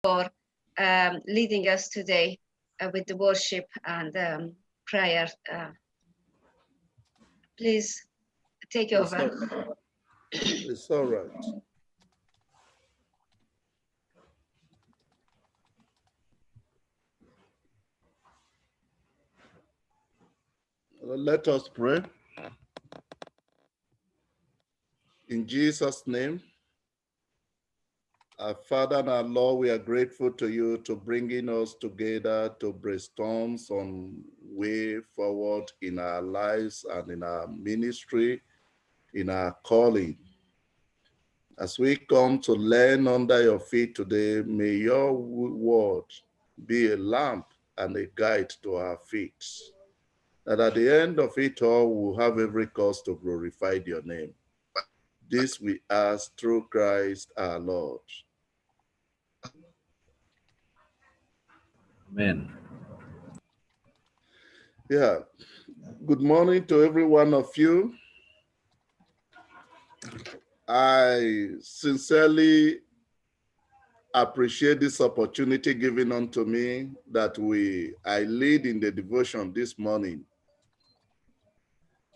for leading us today with the worship and prayer. Please take over. It's all right. Let us pray. In Jesus' name, our Father and our Lord, we are grateful to you to bringing us together to brainstorm on way forward in our lives and in our ministry, in our calling. As we come to learn under your feet today, may your word be a lamp and a guide to our feet. That at the end of it all, we'll have every cause to glorify your name. This we ask through Christ our Lord. Amen. Yeah. Good morning to every one of you. I sincerely appreciate this opportunity given unto me that I lead in the devotion this morning.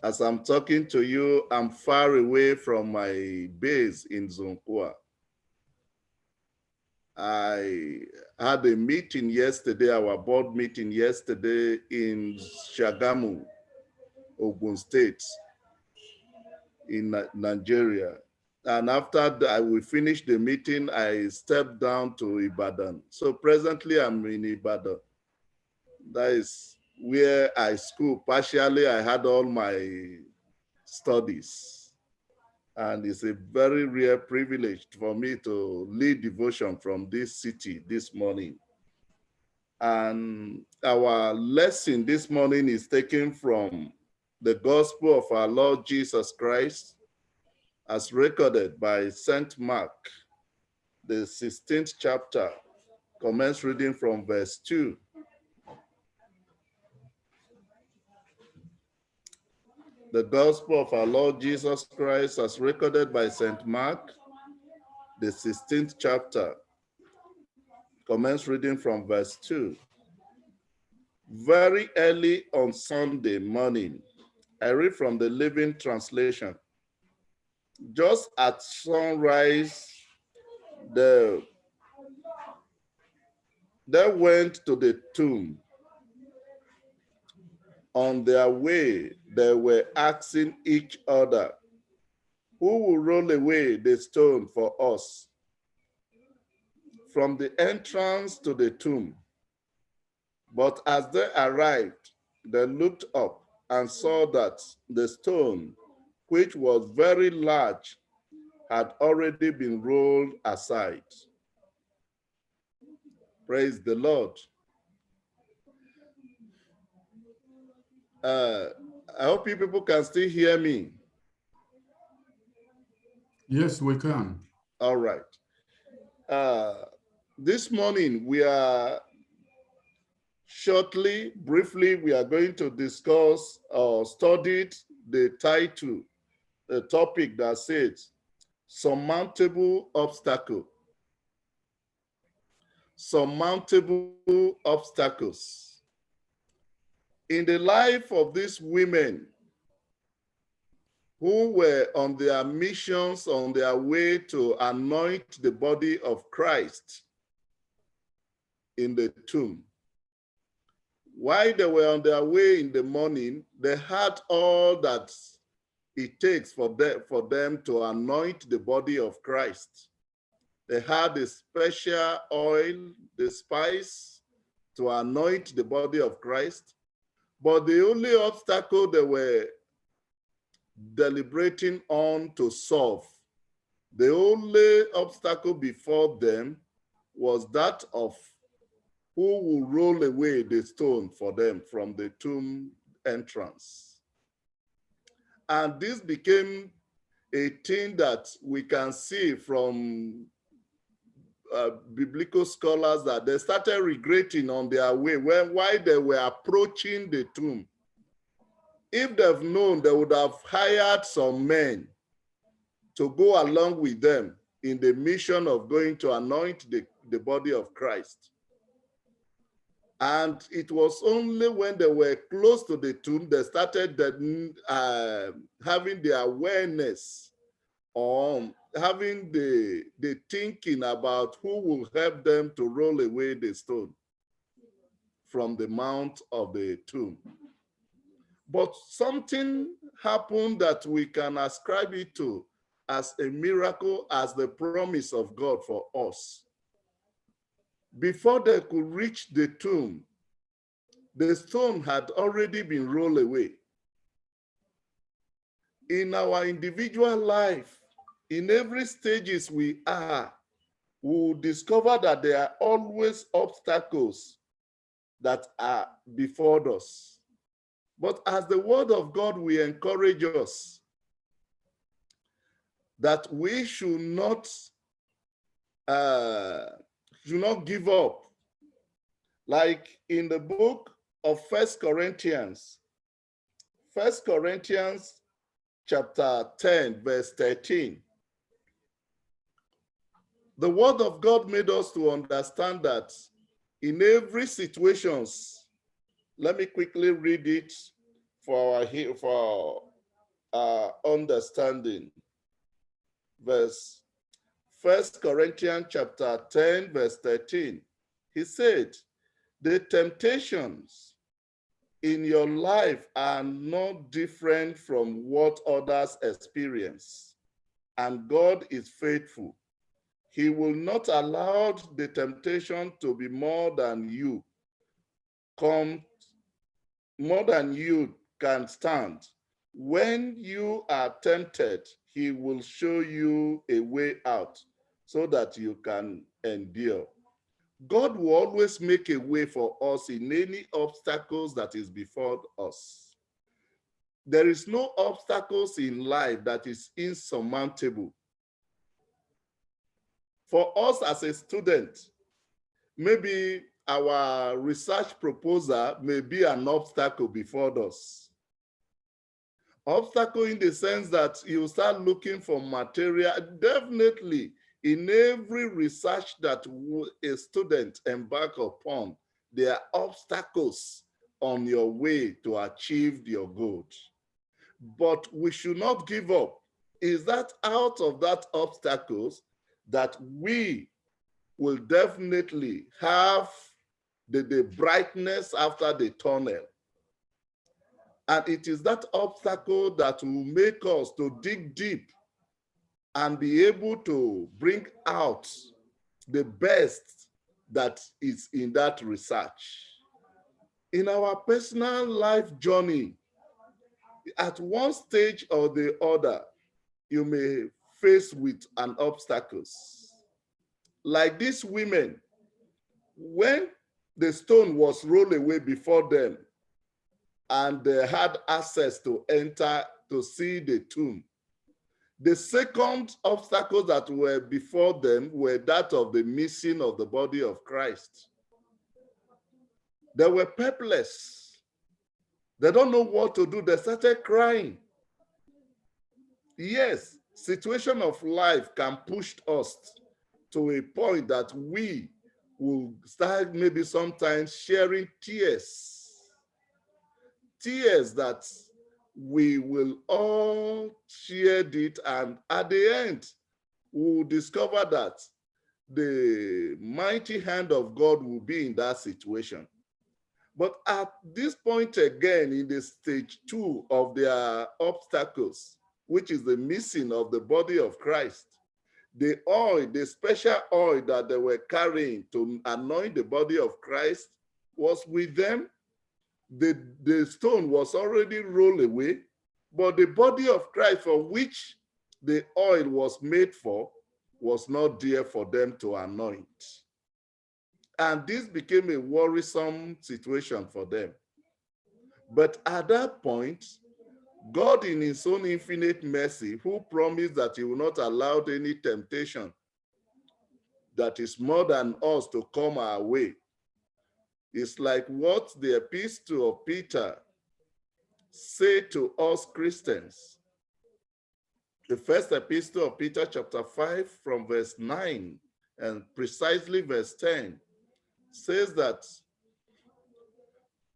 As I'm talking to you, I'm far away from my base in Zonkwa. I had a meeting yesterday, our board meeting yesterday in Shagamu, Ogun State, in Nigeria. And after we finished the meeting, I stepped down to Ibadan. So presently I'm in Ibadan. That is where I school. Partially, I had all my studies. And it's a very rare privilege for me to lead devotion from this city this morning. And our lesson this morning is taken from the Gospel of our Lord Jesus Christ, as recorded by St. Mark, the 16th chapter, commence reading from verse 2. The Gospel of our Lord Jesus Christ, as recorded by St. Mark, the 16th chapter, commence reading from verse 2. Very early on Sunday morning, I read from the Living Translation. Just at sunrise, they went to the tomb. On their way, they were asking each other, who will roll away the stone for us? From the entrance to the tomb. But as they arrived, they looked up and saw that the stone, which was very large, had already been rolled aside. Praise the Lord. I hope you people can still hear me. Yes, we can. All right. This morning, we are briefly, we are going to discuss or study the title, the topic that says, Surmountable Obstacle. Surmountable obstacles. In the life of these women who were on their missions, on their way to anoint the body of Christ in the tomb, while they were on their way in the morning, they had all that it takes for them to anoint the body of Christ. They had the special oil, the spice to anoint the body of Christ. But the only obstacle they were deliberating on to solve, the only obstacle before them was that of who will roll away the stone for them from the tomb entrance. And this became a thing that we can see from biblical scholars, that they started regretting on their way while they were approaching the tomb. If they've known, they would have hired some men to go along with them in the mission of going to anoint the body of Christ. And it was only when they were close to the tomb, they started having the awareness, having the thinking about who will help them to roll away the stone from the mount of the tomb. But something happened that we can ascribe it to as a miracle, as the promise of God for us. Before they could reach the tomb, the stone had already been rolled away. In our individual life, in every stages we are, we will discover that there are always obstacles that are before us. But as the word of God will encourage us that we should not give up. Like in the book of 1 Corinthians chapter 10, verse 13. The word of God made us to understand that in every situations, let me quickly read it for our understanding. Verse 1 Corinthians chapter 10, verse 13. He said, the temptations in your life are not different from what others experience, and God is faithful. He will not allow the temptation to be more than you can stand. When you are tempted, he will show you a way out so that you can endure. God will always make a way for us in any obstacles that is before us. There is no obstacles in life that is insurmountable. For us as a student, maybe our research proposal may be an obstacle before us. Obstacle in the sense that you start looking for material. Definitely, in every research that a student embark upon, there are obstacles on your way to achieve your goals. But we should not give up. Is that out of that obstacles that we will definitely have the brightness after the tunnel. And it is that obstacle that will make us to dig deep and be able to bring out the best that is in that research. In our personal life journey, at one stage or the other, you may face with an obstacles. Like these women, when the stone was rolled away before them and they had access to enter to see the tomb, the second obstacles that were before them were that of the missing of the body of Christ. They were helpless. They don't know what to do. They started crying. Yes, situation of life can push us to a point that we will start maybe sometimes sharing tears that we will all share it, and at the end, we will discover that the mighty hand of God will be in that situation. But at this point again, in the stage 2 of their obstacles, which is the missing of the body of Christ, the oil, the special oil that they were carrying to anoint the body of Christ was with them. The stone was already rolled away, but the body of Christ for which the oil was made for was not there for them to anoint. And this became a worrisome situation for them. But at that point, God in his own infinite mercy, who promised that he will not allow any temptation that is more than us to come our way, it's like what the epistle of Peter say to us Christians. The first epistle of Peter chapter 5 from verse 9, and precisely verse 10 says that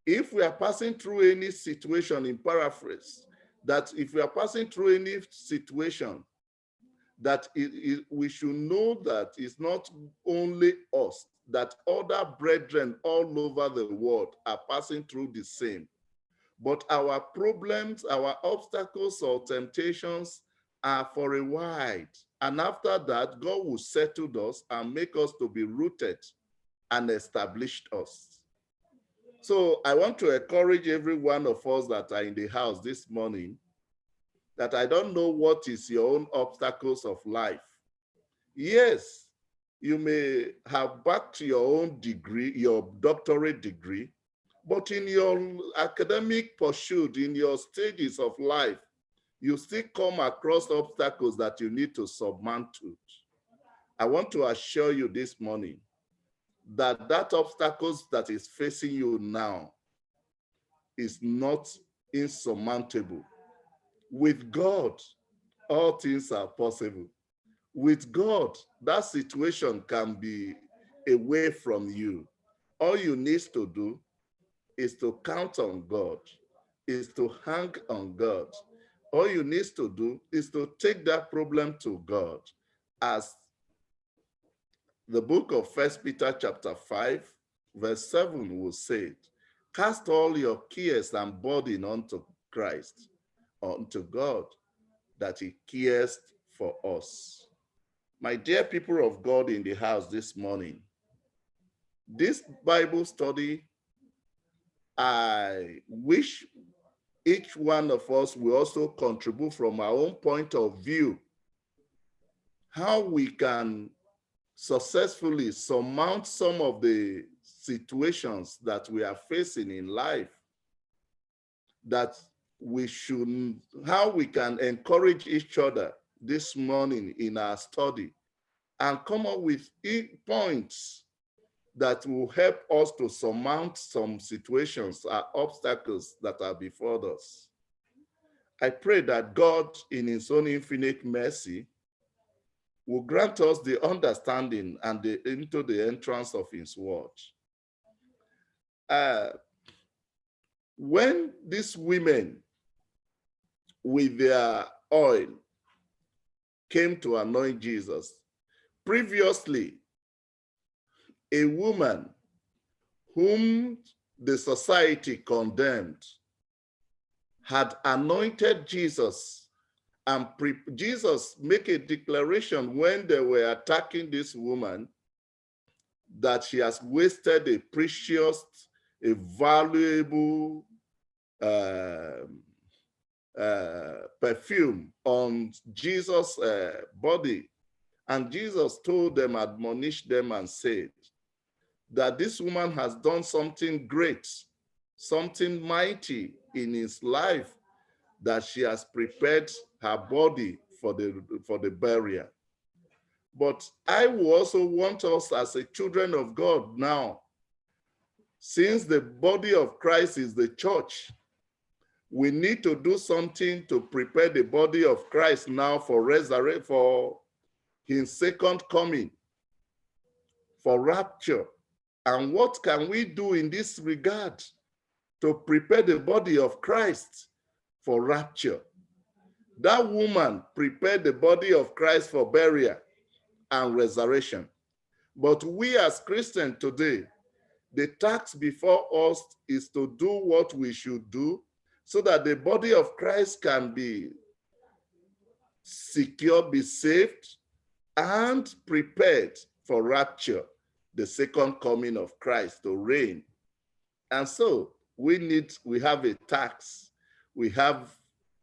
if we are passing through any situation, in paraphrase, that if we are passing through any situation, that we should know that it's not only us, that other brethren all over the world are passing through the same. But our problems, our obstacles or temptations are for a while. And after that, God will settle us and make us to be rooted and established us. So I want to encourage every one of us that are in the house this morning that I don't know what is your own obstacles of life. Yes, you may have backed your own degree, your doctorate degree, but in your academic pursuit, in your stages of life, you still come across obstacles that you need to surmount to. I want to assure you this morning that that obstacles that is facing you now is not insurmountable. With God, all things are possible. With God, that situation can be away from you. All you need to do is to count on God, is to hang on God. All you need to do is to take that problem to God. As the book of 1 Peter chapter 5, verse 7 will say, cast all your cares and burden unto Christ, unto God, that he cares for us. My dear people of God in the house this morning, this Bible study, I wish each one of us will also contribute from our own point of view, how we can successfully surmount some of the situations that we are facing in life, that we should, how we can encourage each other this morning in our study and come up with points that will help us to surmount some situations or obstacles that are before us. I pray that God, in his own infinite mercy, will grant us the understanding and into the entrance of his word. When these women with their oil came to anoint Jesus, previously, a woman whom the society condemned had anointed Jesus, and Jesus make a declaration when they were attacking this woman that she has wasted a precious, a valuable perfume on Jesus' body. And Jesus told them, admonished them and said that this woman has done something great, something mighty in his life, that she has prepared her body for the burial. But I will also want us as a children of God now, since the body of Christ is the church, we need to do something to prepare the body of Christ now for resurrection, for his second coming, for rapture. And what can we do in this regard to prepare the body of Christ for rapture? That woman prepared the body of Christ for burial and resurrection. But we as Christians today, the task before us is to do what we should do so that the body of Christ can be secure, be saved, and prepared for rapture, the second coming of Christ to reign. And so we have a task, we have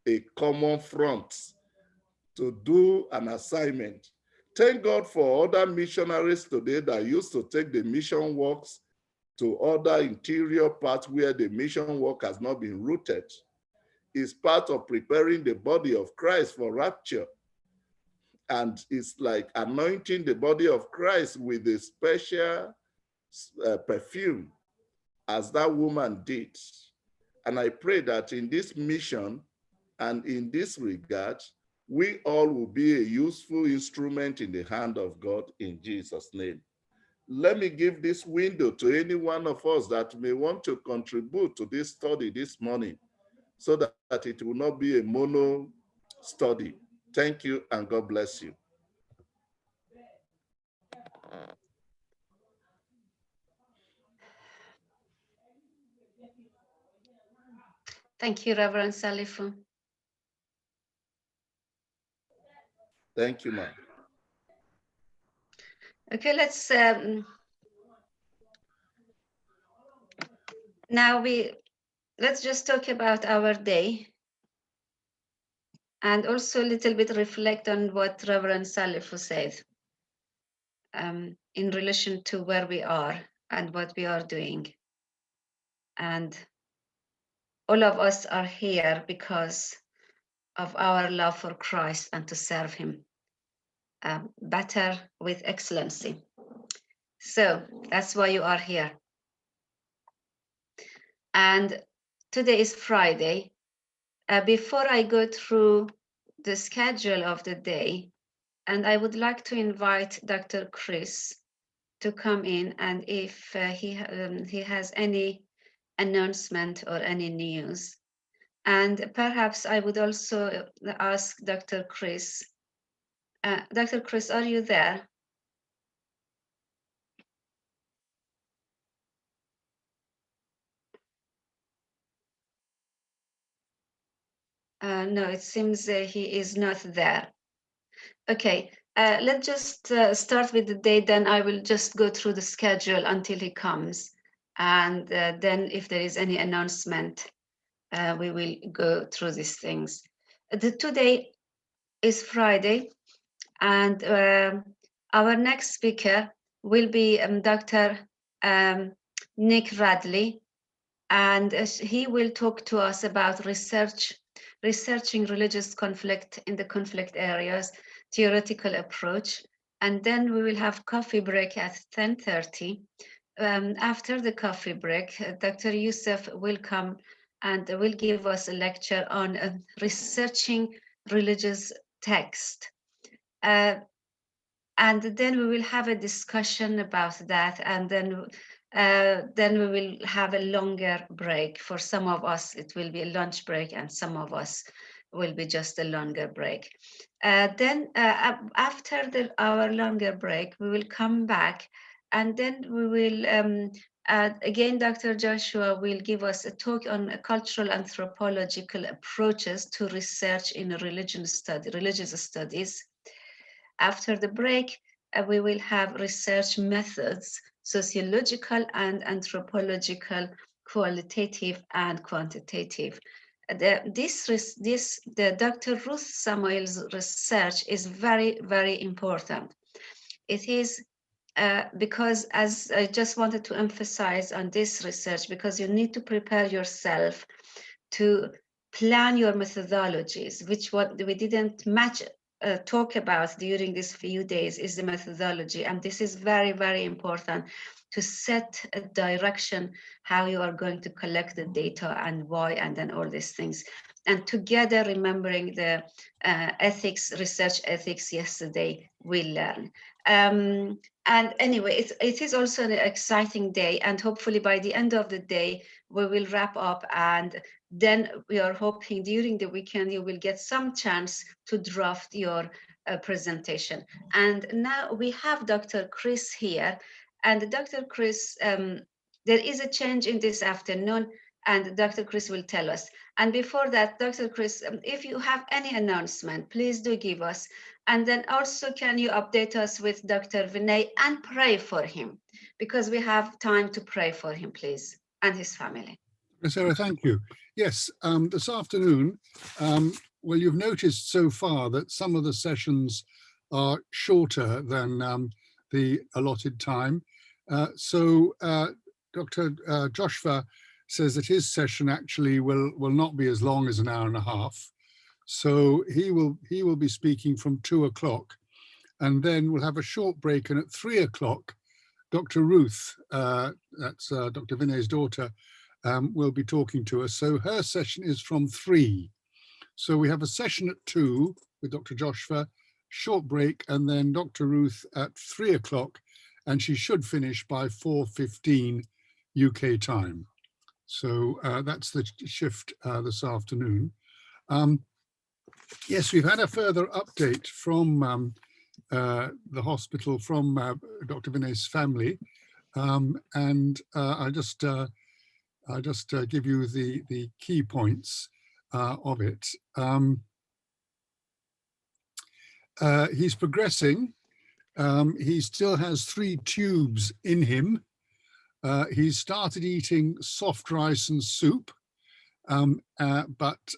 a common front to do an assignment. Thank God for other missionaries today that used to take the mission works to other interior parts where the mission work has not been rooted. It's part of preparing the body of Christ for rapture. And it's like anointing the body of Christ with a special perfume, as that woman did. And I pray that in this mission and in this regard, We all will be a useful instrument in the hand of God in Jesus' name. Let me give this window to any one of us that may want to contribute to this study this morning so that it will not be a mono study. Thank you and God bless you. Thank you, Reverend Salifu. Thank you, ma'am. Okay, let's now let's just talk about our day and also a little bit reflect on what Reverend Salifu said in relation to where we are and what we are doing. And all of us are here because of our love for Christ and to serve him better with excellency. So that's why you are here. And today is Friday. Before I go through the schedule of the day, and I would like to invite Dr. Chris to come in, and if he has any announcement or any news. And perhaps I would also ask Dr. Chris. Dr. Chris, are you there? No, it seems he is not there. Okay, let's just start with the day, then I will just go through the schedule until he comes. And then if there is any announcement, we will go through these things. Today is Friday, and our next speaker will be Dr. Nick Radley, and he will talk to us about researching religious conflict in the conflict areas, theoretical approach. And then we will have coffee break at 10:30. After the coffee break, Dr. Youssef will come and will give us a lecture on researching religious text. And then we will have a discussion about that, and then we will have a longer break. For some of us, it will be a lunch break, and some of us will be just a longer break. Then after our longer break, we will come back, and then we will, again, Dr. Joshua will give us a talk on cultural anthropological approaches to research in religious studies. After the break, we will have research methods, sociological and anthropological, qualitative and quantitative. The Dr. Ruth Samuel's research is very, very important. It is because, as I just wanted to emphasize on this research, because you need to prepare yourself to plan your methodologies, which what we didn't talk about during these few days is the methodology. And this is very, very important to set a direction, how you are going to collect the data and why, and then all these things. And together, remembering the research ethics yesterday, we learn. And anyway, it is also an exciting day, and hopefully by the end of the day, we will wrap up, and then we are hoping during the weekend you will get some chance to draft your presentation. And now we have Dr. Chris here, and Dr. Chris, there is a change in this afternoon, and Dr. Chris will tell us. And before that, Dr. Chris, if you have any announcement, please do give us. And then also, can you update us with Dr. Vinay and pray for him? Because we have time to pray for him, please, and his family. Sarah, thank you. Yes, this afternoon, well, you've noticed so far that some of the sessions are shorter than the allotted time. So Dr. Joshua says that his session actually will not be as long as an hour and a half. So he will be speaking from 2 o'clock, and then we'll have a short break. And at 3 o'clock, Dr. Ruth, that's Dr. Vinay's daughter, will be talking to us. So her session is from 3. So we have a session at 2 with Dr. Joshua, short break, and then Dr. Ruth at 3 o'clock, and she should finish by 4:15 UK time. So that's the shift this afternoon. Yes, we've had a further update from the hospital, from Dr. Vinay's family, and I'll just give you the key points of it. He's progressing. He still has 3 tubes in him. He's started eating soft rice and soup, but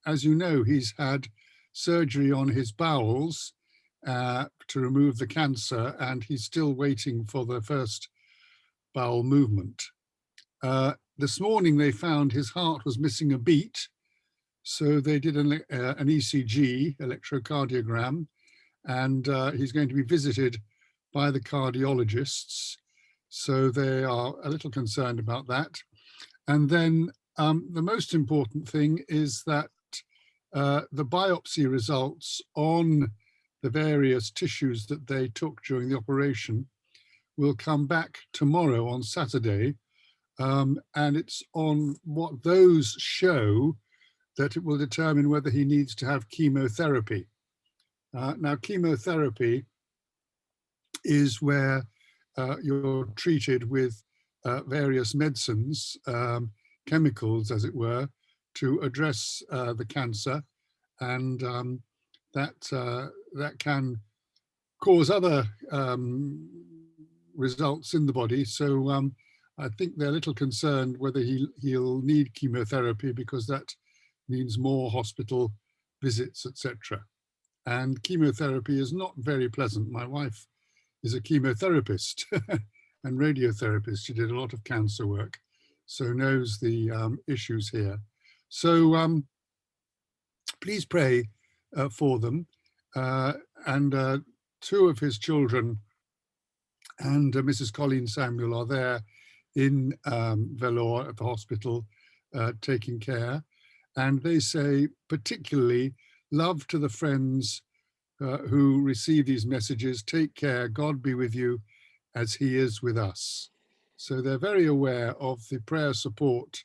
as you know, he's had surgery on his bowels to remove the cancer, and he's still waiting for the first bowel movement. This morning they found his heart was missing a beat, so they did an ECG, electrocardiogram, and he's going to be visited by the cardiologists. So they are a little concerned about that. And then the most important thing is that the biopsy results on the various tissues that they took during the operation will come back tomorrow on Saturday. And it's on what those show that it will determine whether he needs to have chemotherapy. Now, chemotherapy is where you're treated with various medicines, chemicals, as it were, to address the cancer, and that can cause other results in the body. So I think they're a little concerned whether he'll need chemotherapy, because that means more hospital visits, etc. And chemotherapy is not very pleasant. My wife is a chemotherapist and radiotherapist. She did a lot of cancer work, so knows the issues here. So please pray for them. And 2 of his children and Mrs. Colleen Samuel are there in Vellore at the hospital taking care. And they say particularly, love to the friends who receive these messages. Take care, God be with you as he is with us. So they're very aware of the prayer support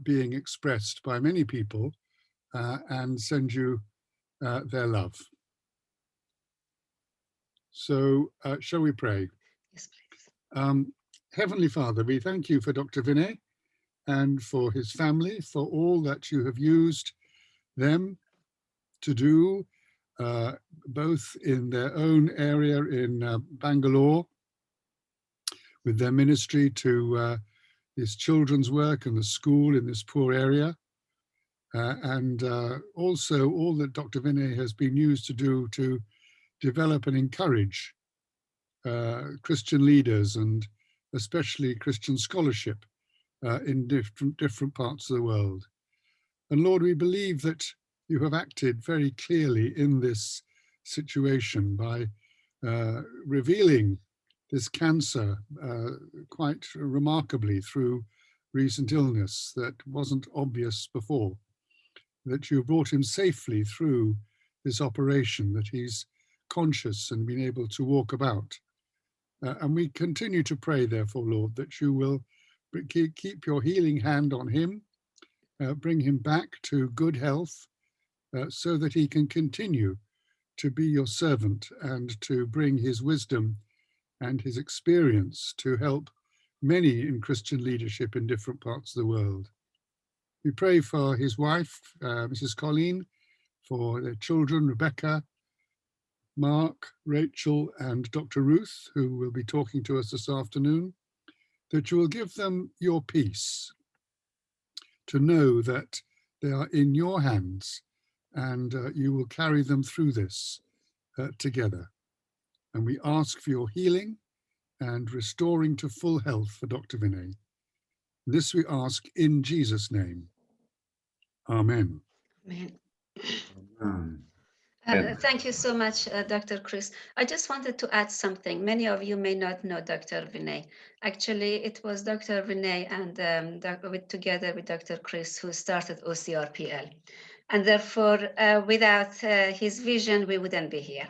being expressed by many people and send you their love. So shall we pray? Yes, please. Heavenly Father, we thank you for Dr. Vinay and for his family, for all that you have used them to do, both in their own area in Bangalore, with their ministry to this children's work and the school in this poor area, and also all that Dr. Vinay has been used to do to develop and encourage Christian leaders, and especially Christian scholarship in different parts of the world. And Lord, we believe that you have acted very clearly in this situation by revealing this cancer quite remarkably through recent illness that wasn't obvious before, that you brought him safely through this operation, that he's conscious and been able to walk about. And we continue to pray, therefore, Lord, that you will keep your healing hand on him, bring him back to good health, so that he can continue to be your servant and to bring his wisdom and his experience to help many in Christian leadership in different parts of the world. We pray for his wife, Mrs. Colleen, for their children, Rebecca, Mark, Rachel, and Dr. Ruth, who will be talking to us this afternoon, that you will give them your peace, to know that they are in your hands, and you will carry them through this together. And we ask for your healing and restoring to full health for Dr. Vinay. This we ask in Jesus' name. Amen. Amen. Amen. Thank you so much, Dr. Chris. I just wanted to add something. Many of you may not know Dr. Vinay. Actually, it was Dr. Vinay and together with Dr. Chris who started OCRPL. And therefore, without his vision, we wouldn't be here.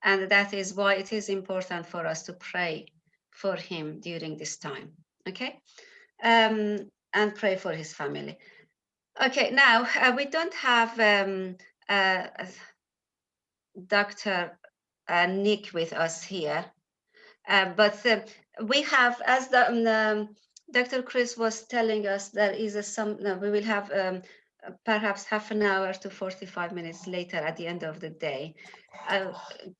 And that is why it is important for us to pray for him during this time, okay? And pray for his family. Okay, now we don't have Dr. Nick with us here, but we have, as Dr. Chris was telling us, there is we will have perhaps half an hour to 45 minutes later at the end of the day.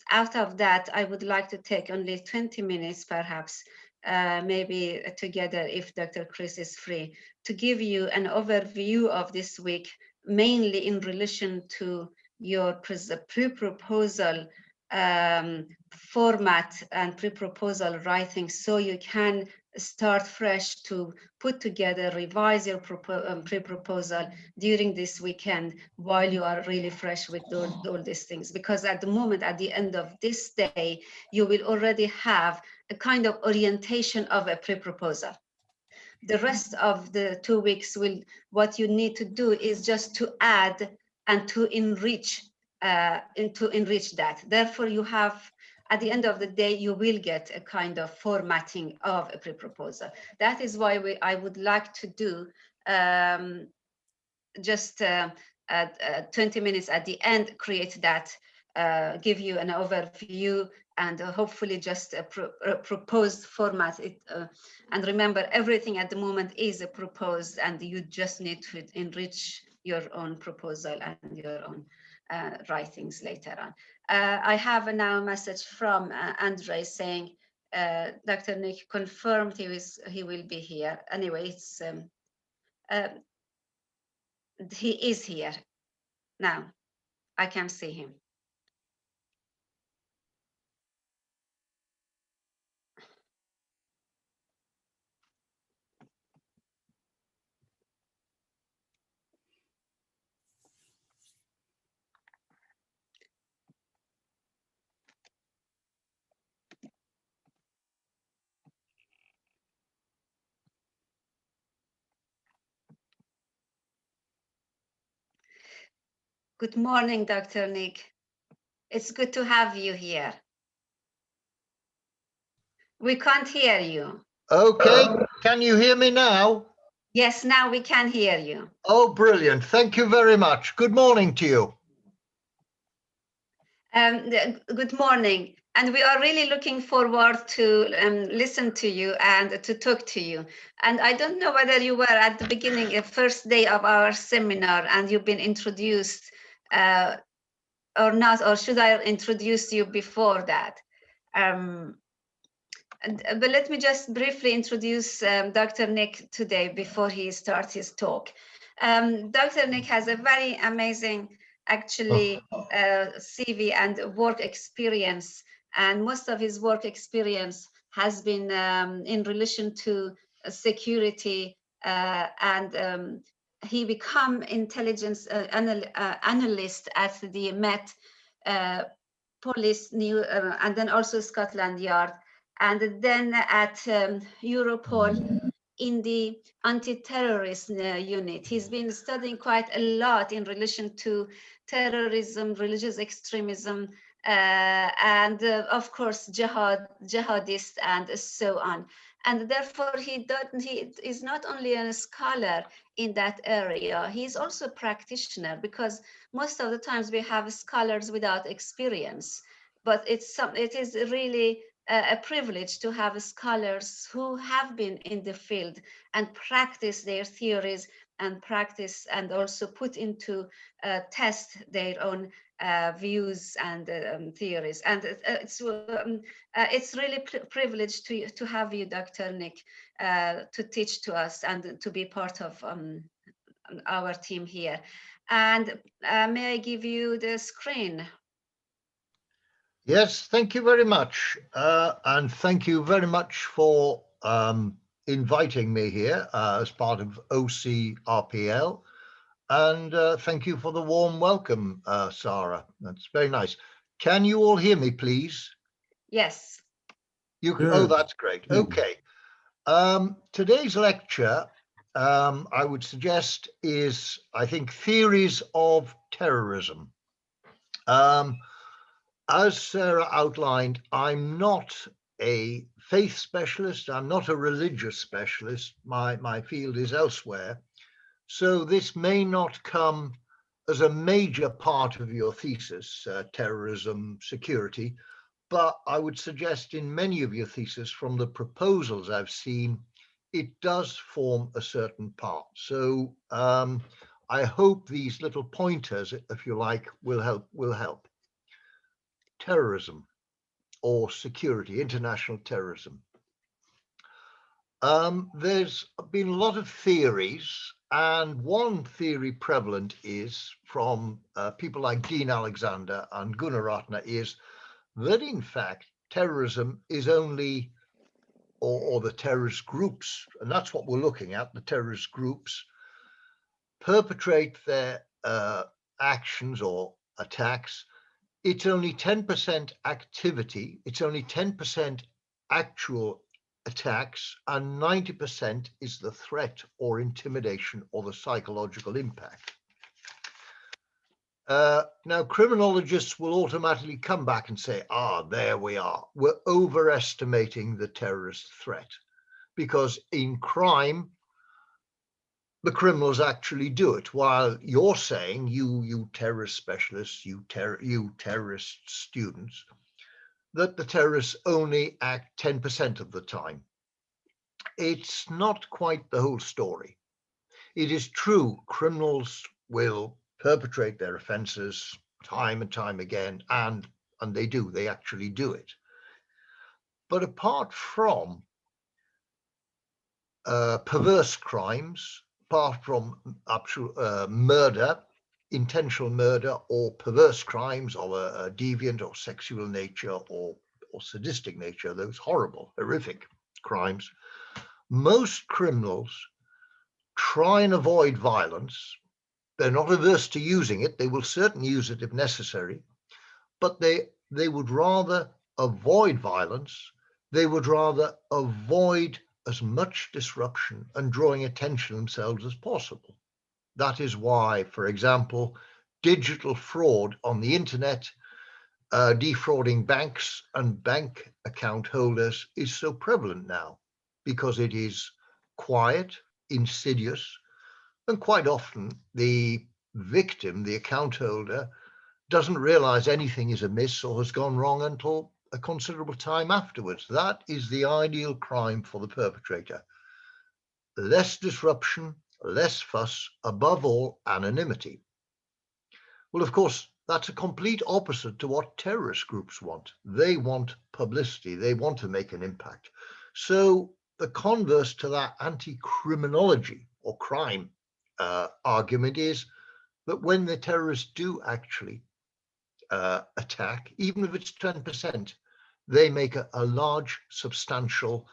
Out of that, I would like to take only 20 minutes, perhaps, maybe together, if Dr. Chris is free, to give you an overview of this week, mainly in relation to your pre-proposal format and pre-proposal writing, so you can start fresh to put together, revise your pre-proposal during this weekend while you are really fresh with all these things. Because at the moment, at the end of this day, you will already have a kind of orientation of a pre-proposal. The rest of the 2 weeks what you need to do is just to add and to enrich that. Therefore, you have, at the end of the day, you will get a kind of formatting of a pre-proposal. That is why I would like to do just 20 minutes at the end, create that, give you an overview, and hopefully just a proposed format. And remember, everything at the moment is a proposed, and you just need to enrich your own proposal and your own writings later on. I have now a message from Andre saying Dr. Nick confirmed he will be here. Anyway, it's he is here now. I can see him. Good morning, Dr. Nick. It's good to have you here. We can't hear you. Okay, can you hear me now? Yes, now we can hear you. Oh, brilliant. Thank you very much. Good morning to you. Good morning. And we are really looking forward to listen to you and to talk to you. And I don't know whether you were at the beginning, the first day of our seminar, and you've been introduced or not, or should I introduce you before that? But let me just briefly introduce Dr. Nick today before he starts his talk. Dr. Nick has a very amazing, actually, CV and work experience, and most of his work experience has been in relation to security, and he became intelligence analyst at the Met Police, and then also Scotland Yard, and then at Europol in the anti-terrorist unit. He's been studying quite a lot in relation to terrorism, religious extremism, and of course, jihadists, and so on. And therefore, he is not only a scholar in that area, he's also a practitioner, because most of the times we have scholars without experience. But it is really a privilege to have scholars who have been in the field and practice their theories and practice and also put into test their own views and theories. And it's really privileged to have you, Dr. Nick, to teach to us and to be part of our team here. And may I give you the screen? Yes, thank you very much. And thank you very much for inviting me here as part of OCRPL. And thank you for the warm welcome, Sarah. That's very nice. Can you all hear me, please? Yes. Oh, that's great. Okay. Today's lecture I would suggest is, I think, theories of terrorism. As Sarah outlined, I'm not a faith specialist. I'm not a religious specialist. My field is elsewhere. So this may not come as a major part of your thesis, terrorism, security, but I would suggest in many of your theses from the proposals I've seen, it does form a certain part. So I hope these little pointers, if you like, will help. Terrorism or security, international terrorism. There's been a lot of theories, and one theory prevalent is from people like Dean Alexander and Gunnar Ratner, is that in fact terrorism is only, or the terrorist groups, and that's what we're looking at, the terrorist groups perpetrate their actions or attacks. It's only 10% activity, it's only 10% actual attacks, and 90% is the threat or intimidation or the psychological impact. Now, criminologists will automatically come back and say, there we are. We're overestimating the terrorist threat, because in crime, the criminals actually do it, while you're saying, you terrorist specialists, you terrorist students, that the terrorists only act 10% of the time. It's not quite the whole story. It is true, criminals will perpetrate their offenses time and time again, and they actually do it. But apart from perverse crimes, apart from murder, intentional murder, or perverse crimes of a deviant or sexual nature or sadistic nature, those horrible, horrific crimes, most criminals try and avoid violence. They're not averse to using it. They will certainly use it if necessary, but they would rather avoid violence. They would rather avoid as much disruption and drawing attention themselves as possible. That is why, for example, digital fraud on the internet, defrauding banks and bank account holders is so prevalent now, because it is quiet, insidious, and quite often the victim, the account holder, doesn't realize anything is amiss or has gone wrong until a considerable time afterwards. That is the ideal crime for the perpetrator. Less disruption, less fuss, above all, anonymity. Well, of course, that's a complete opposite to what terrorist groups want. They want publicity. They want to make an impact. So the converse to that anti-criminology or crime argument is that when the terrorists do actually attack, even if it's 10%, they make a large, substantial,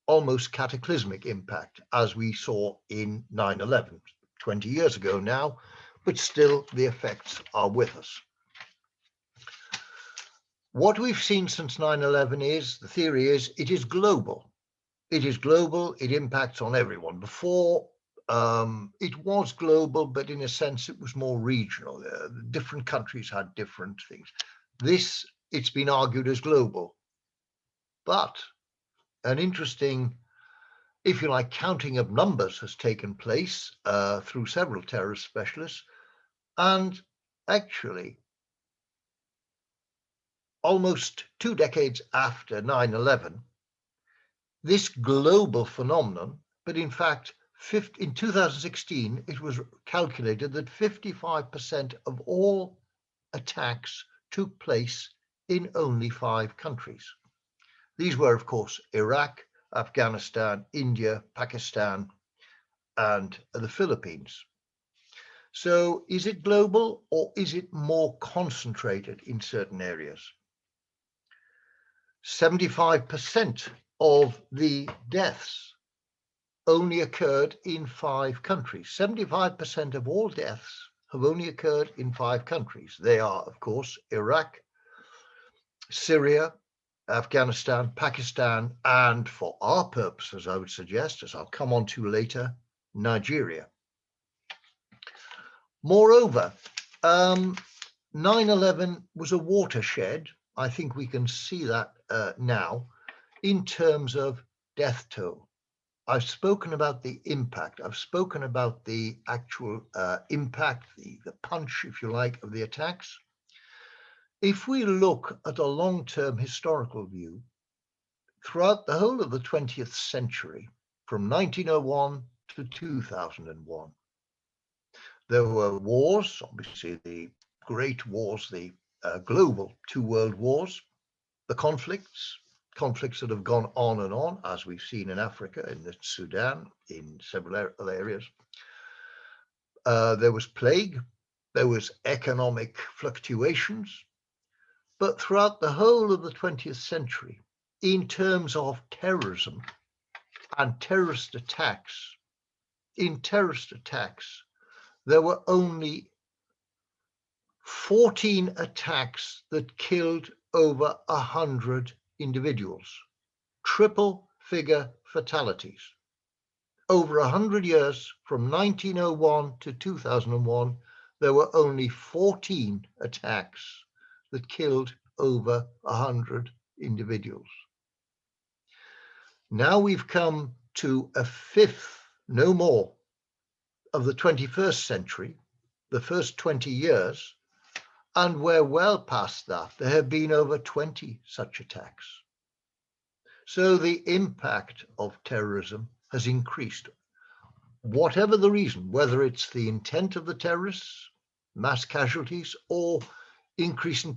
almost cataclysmic impact, as we saw in 9/11, 20 years ago now, but still the effects are with us. What we've seen since 9/11 is, the theory is, it is global. It is global, it impacts on everyone. Before, it was global, but in a sense it was more regional. Different countries had different things. This, it's been argued as global. But an interesting, if you like, counting of numbers has taken place through several terrorist specialists. And actually, almost 2 decades after 9/11, this global phenomenon, but in fact, in 2016, it was calculated that 55% of all attacks took place in only 5 countries. These were, of course, Iraq, Afghanistan, India, Pakistan, and the Philippines. So is it global, or is it more concentrated in certain areas? 75% of the deaths only occurred in 5 countries. 75% of all deaths have only occurred in 5 countries. They are, of course, Iraq, Syria, Afghanistan, Pakistan, and for our purposes, I would suggest, as I'll come on to later, Nigeria. Moreover, 9/11 was a watershed. I think we can see that now in terms of death toll. I've spoken about the impact. I've spoken about the actual impact, the punch, if you like, of the attacks. If we look at a long-term historical view, throughout the whole of the 20th century, from 1901 to 2001, there were wars, obviously the great wars, the global two world wars, the conflicts that have gone on and on, as we've seen in Africa, in the Sudan, in several other areas. There was plague, there was economic fluctuations, but throughout the whole of the 20th century, in terms of terrorism and terrorist attacks, there were only 14 attacks that killed over 100 individuals, triple figure fatalities. Over 100 years, from 1901 to 2001, there were only 14 attacks that killed over 100 individuals. Now we've come to a fifth, no more, of the 21st century, the first 20 years, and we're well past that. There have been over 20 such attacks. So the impact of terrorism has increased. Whatever the reason, whether it's the intent of the terrorists, mass casualties, or increase in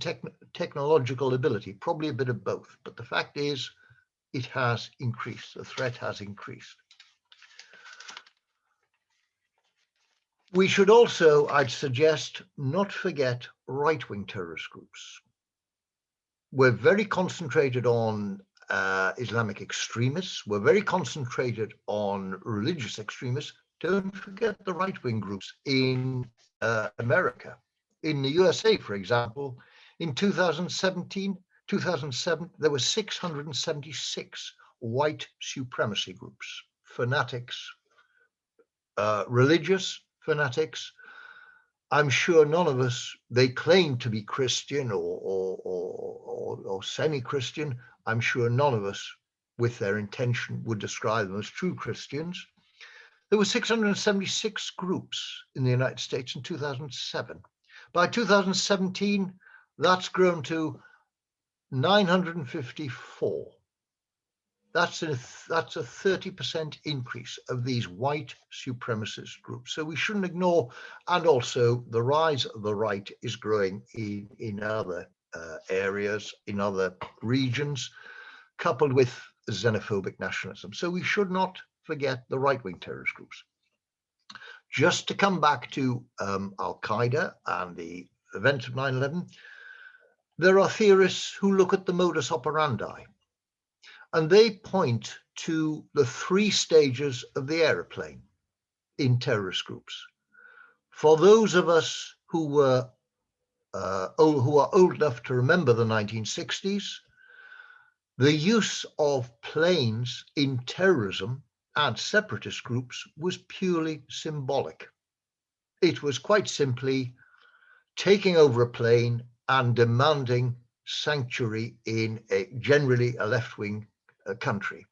technological ability, probably a bit of both. But the fact is, it has increased. The threat has increased. We should also, I'd suggest, not forget right-wing terrorist groups. We're very concentrated on Islamic extremists. We're very concentrated on religious extremists. Don't forget the right-wing groups in America. In the USA, for example, in 2007, there were 676 white supremacy groups, fanatics, religious fanatics. I'm sure none of us, they claim to be Christian or semi-Christian. I'm sure none of us with their intention would describe them as true Christians. There were 676 groups in the United States in 2007. By 2017, that's grown to 954. That's a 30% increase of these white supremacist groups. So we shouldn't ignore, and also the rise of the right is growing in other areas, in other regions, coupled with xenophobic nationalism. So we should not forget the right-wing terrorist groups. Just to come back to Al-Qaeda and the events of 9/11, there are theorists who look at the modus operandi, and they point to the three stages of the aeroplane in terrorist groups. For those of us who are old enough to remember the 1960s, the use of planes in terrorism and separatist groups was purely symbolic. It was quite simply taking over a plane and demanding sanctuary in generally a left-wing country.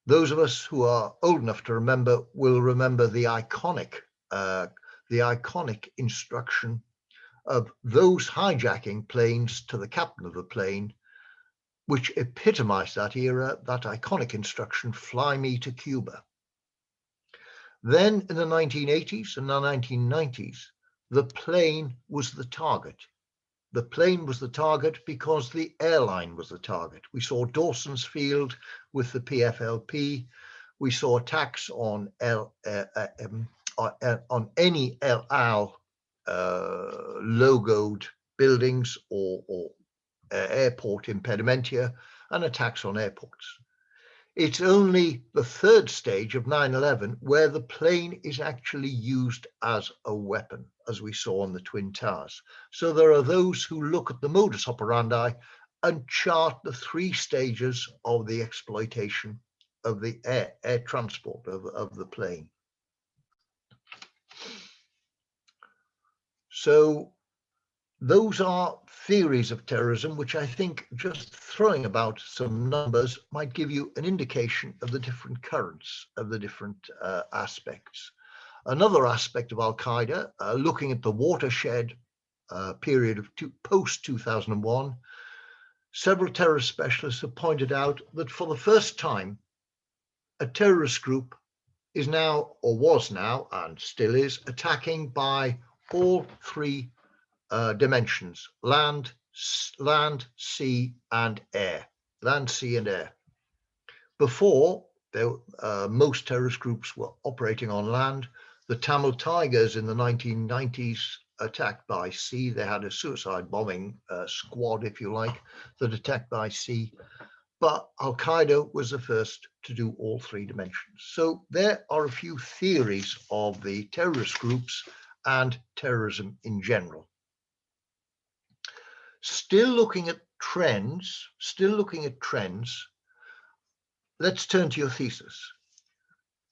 Those of us who are old enough to remember will remember the iconic instruction of those hijacking planes to the captain of the plane, which epitomized that era, that iconic instruction, "Fly me to Cuba." Then in the 1980s and the 1990s, the plane was the target. The plane was the target because the airline was the target. We saw Dawson's Field with the PFLP. We saw attacks on any El Al logoed buildings or airport impedimenta, and attacks on airports. It's only the third stage of 9/11 where the plane is actually used as a weapon, as we saw on the Twin Towers. So there are those who look at the modus operandi and chart the three stages of the exploitation of the air transport of the plane. So those are theories of terrorism, which I think just throwing about some numbers might give you an indication of the different currents, of the different aspects. Another aspect of Al-Qaeda, looking at the watershed period of post-2001, several terrorist specialists have pointed out that for the first time, a terrorist group is now, or was now, and still is, attacking by all three dimensions: land, sea, and air. Land, sea, and air. Before, most terrorist groups were operating on land. The Tamil Tigers in the 1990s attacked by sea. They had a suicide bombing squad, if you like, that attacked by sea. But Al-Qaeda was the first to do all three dimensions. So there are a few theories of the terrorist groups and terrorism in general. Still looking at trends, let's turn to your thesis.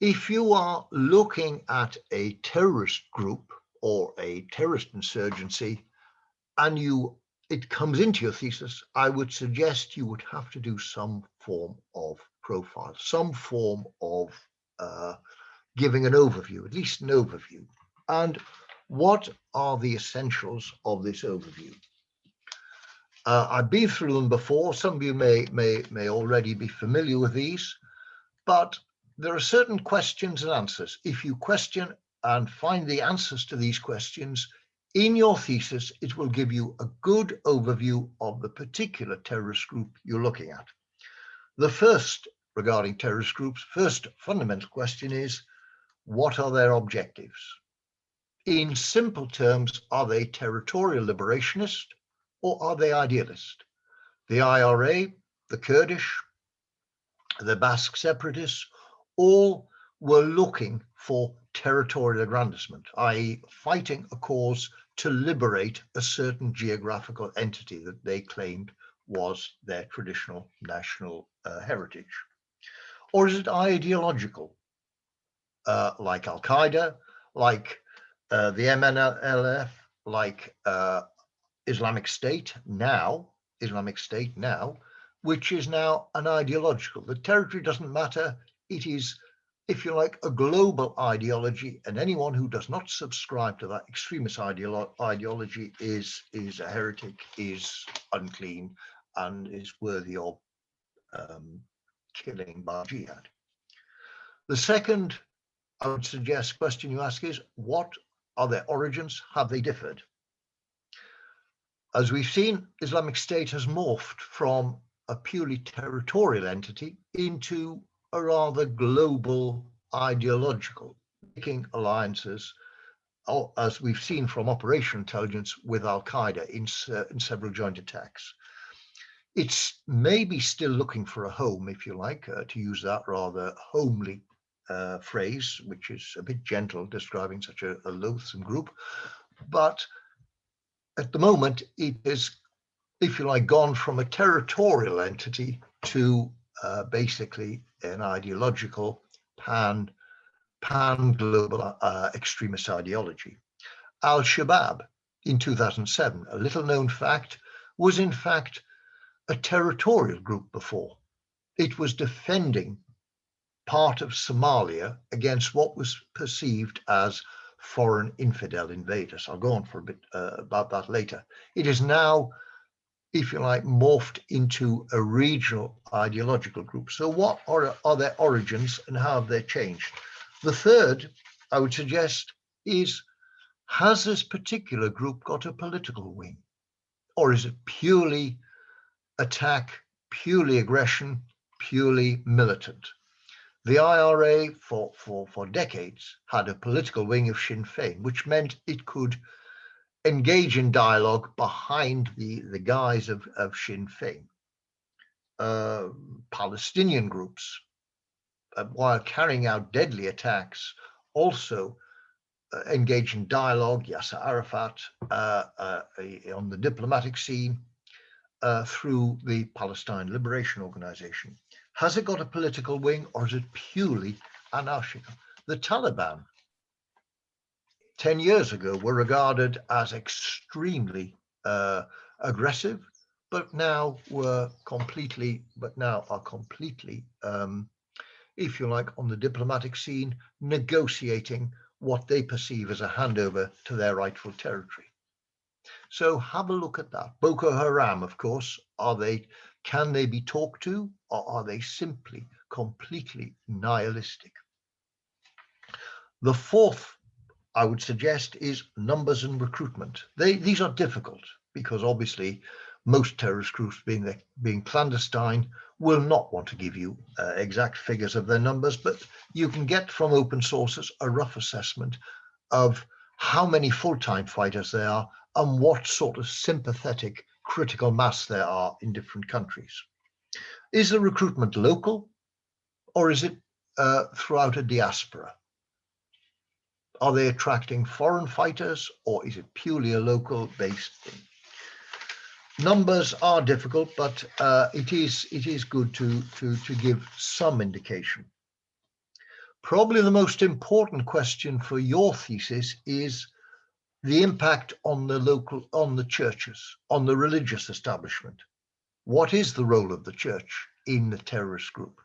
If you are looking at a terrorist group or a terrorist insurgency and it comes into your thesis, I would suggest you would have to do some form of profile, some form of giving an overview, at least an overview. And what are the essentials of this overview? I've been through them before. Some of you may already be familiar with these, but there are certain questions and answers. If you question and find the answers to these questions in your thesis, it will give you a good overview of the particular terrorist group you're looking at. The first, regarding terrorist groups, first fundamental question is, what are their objectives? In simple terms, are they territorial liberationist or are they idealist? The IRA, the Kurdish, the Basque separatists, all were looking for territorial aggrandizement, i.e. fighting a cause to liberate a certain geographical entity that they claimed was their traditional national heritage. Or is it ideological, like Al-Qaeda, like the MNLF, like Islamic State now, which is now an ideological. The territory doesn't matter. It is, if you like, a global ideology, and anyone who does not subscribe to that extremist ideology is a heretic, is unclean, and is worthy of killing by jihad. The second, I would suggest, question you ask is, what are their origins? Have they differed? As we've seen, Islamic State has morphed from a purely territorial entity into a rather global ideological, making alliances, as we've seen from Operation Intelligence, with Al-Qaeda in several joint attacks. It's maybe still looking for a home, if you like, to use that rather homely phrase, which is a bit gentle describing such a loathsome group. But at the moment, it is, if you like, gone from a territorial entity to basically an ideological pan-global extremist ideology. Al-Shabaab in 2007, a little known fact, was in fact a territorial group before. It was defending part of Somalia against what was perceived as foreign infidel invaders. I'll go on for a bit about that later. It is now, if you like, morphed into a regional ideological group. So what are their origins and how have they changed? The third, I would suggest, is, has this particular group got a political wing? Or is it purely attack, purely aggression, purely militant? The IRA for decades had a political wing of Sinn Féin, which meant it could engage in dialogue behind the guise of Sinn Féin. Palestinian groups, while carrying out deadly attacks, also engage in dialogue. Yasser Arafat on the diplomatic scene through the Palestine Liberation Organization. Has it got a political wing or is it purely anarchical? The Taliban 10 years ago were regarded as extremely aggressive, but now are completely, if you like, on the diplomatic scene, negotiating what they perceive as a handover to their rightful territory. So have a look at that. Boko Haram, of course, can they be talked to, or are they simply completely nihilistic? The fourth, I would suggest, is numbers and recruitment. These are difficult because obviously most terrorist groups, being clandestine, will not want to give you exact figures of their numbers, but you can get from open sources a rough assessment of how many full-time fighters there are and what sort of sympathetic critical mass there are in different countries. Is the recruitment local, or is it throughout a diaspora? Are they attracting foreign fighters, or is it purely a local based thing? Numbers are difficult, but it is good to give some indication. Probably the most important question for your thesis is the impact on the churches, on the religious establishment. What is the role of the church in the terrorist group?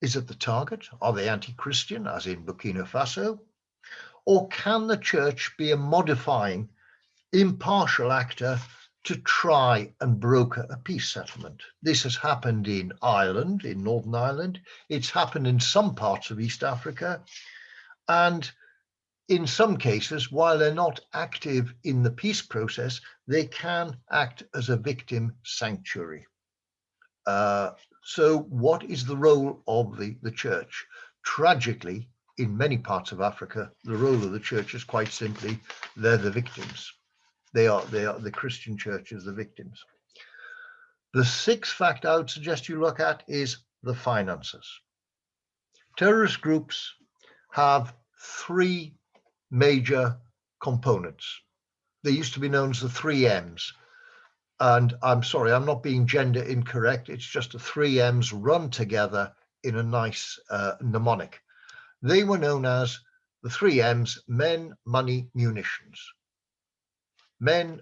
Is it the target? Are they anti-Christian, as in Burkina Faso? Or can the church be a modifying, impartial actor to try and broker a peace settlement? This has happened in Ireland, in Northern Ireland. It's happened in some parts of East Africa. And in some cases, while they're not active in the peace process, they can act as a victim sanctuary. So what is the role of the church? Tragically, in many parts of Africa, the role of the church is quite simply, they're the victims. They are the Christian churches, the victims. The sixth fact I would suggest you look at is the finances. Terrorist groups have three major components. They used to be known as the 3 M's. And I'm sorry, I'm not being gender incorrect. It's just the 3 M's run together in a nice mnemonic. They were known as the 3 M's: men, money, munitions. Men,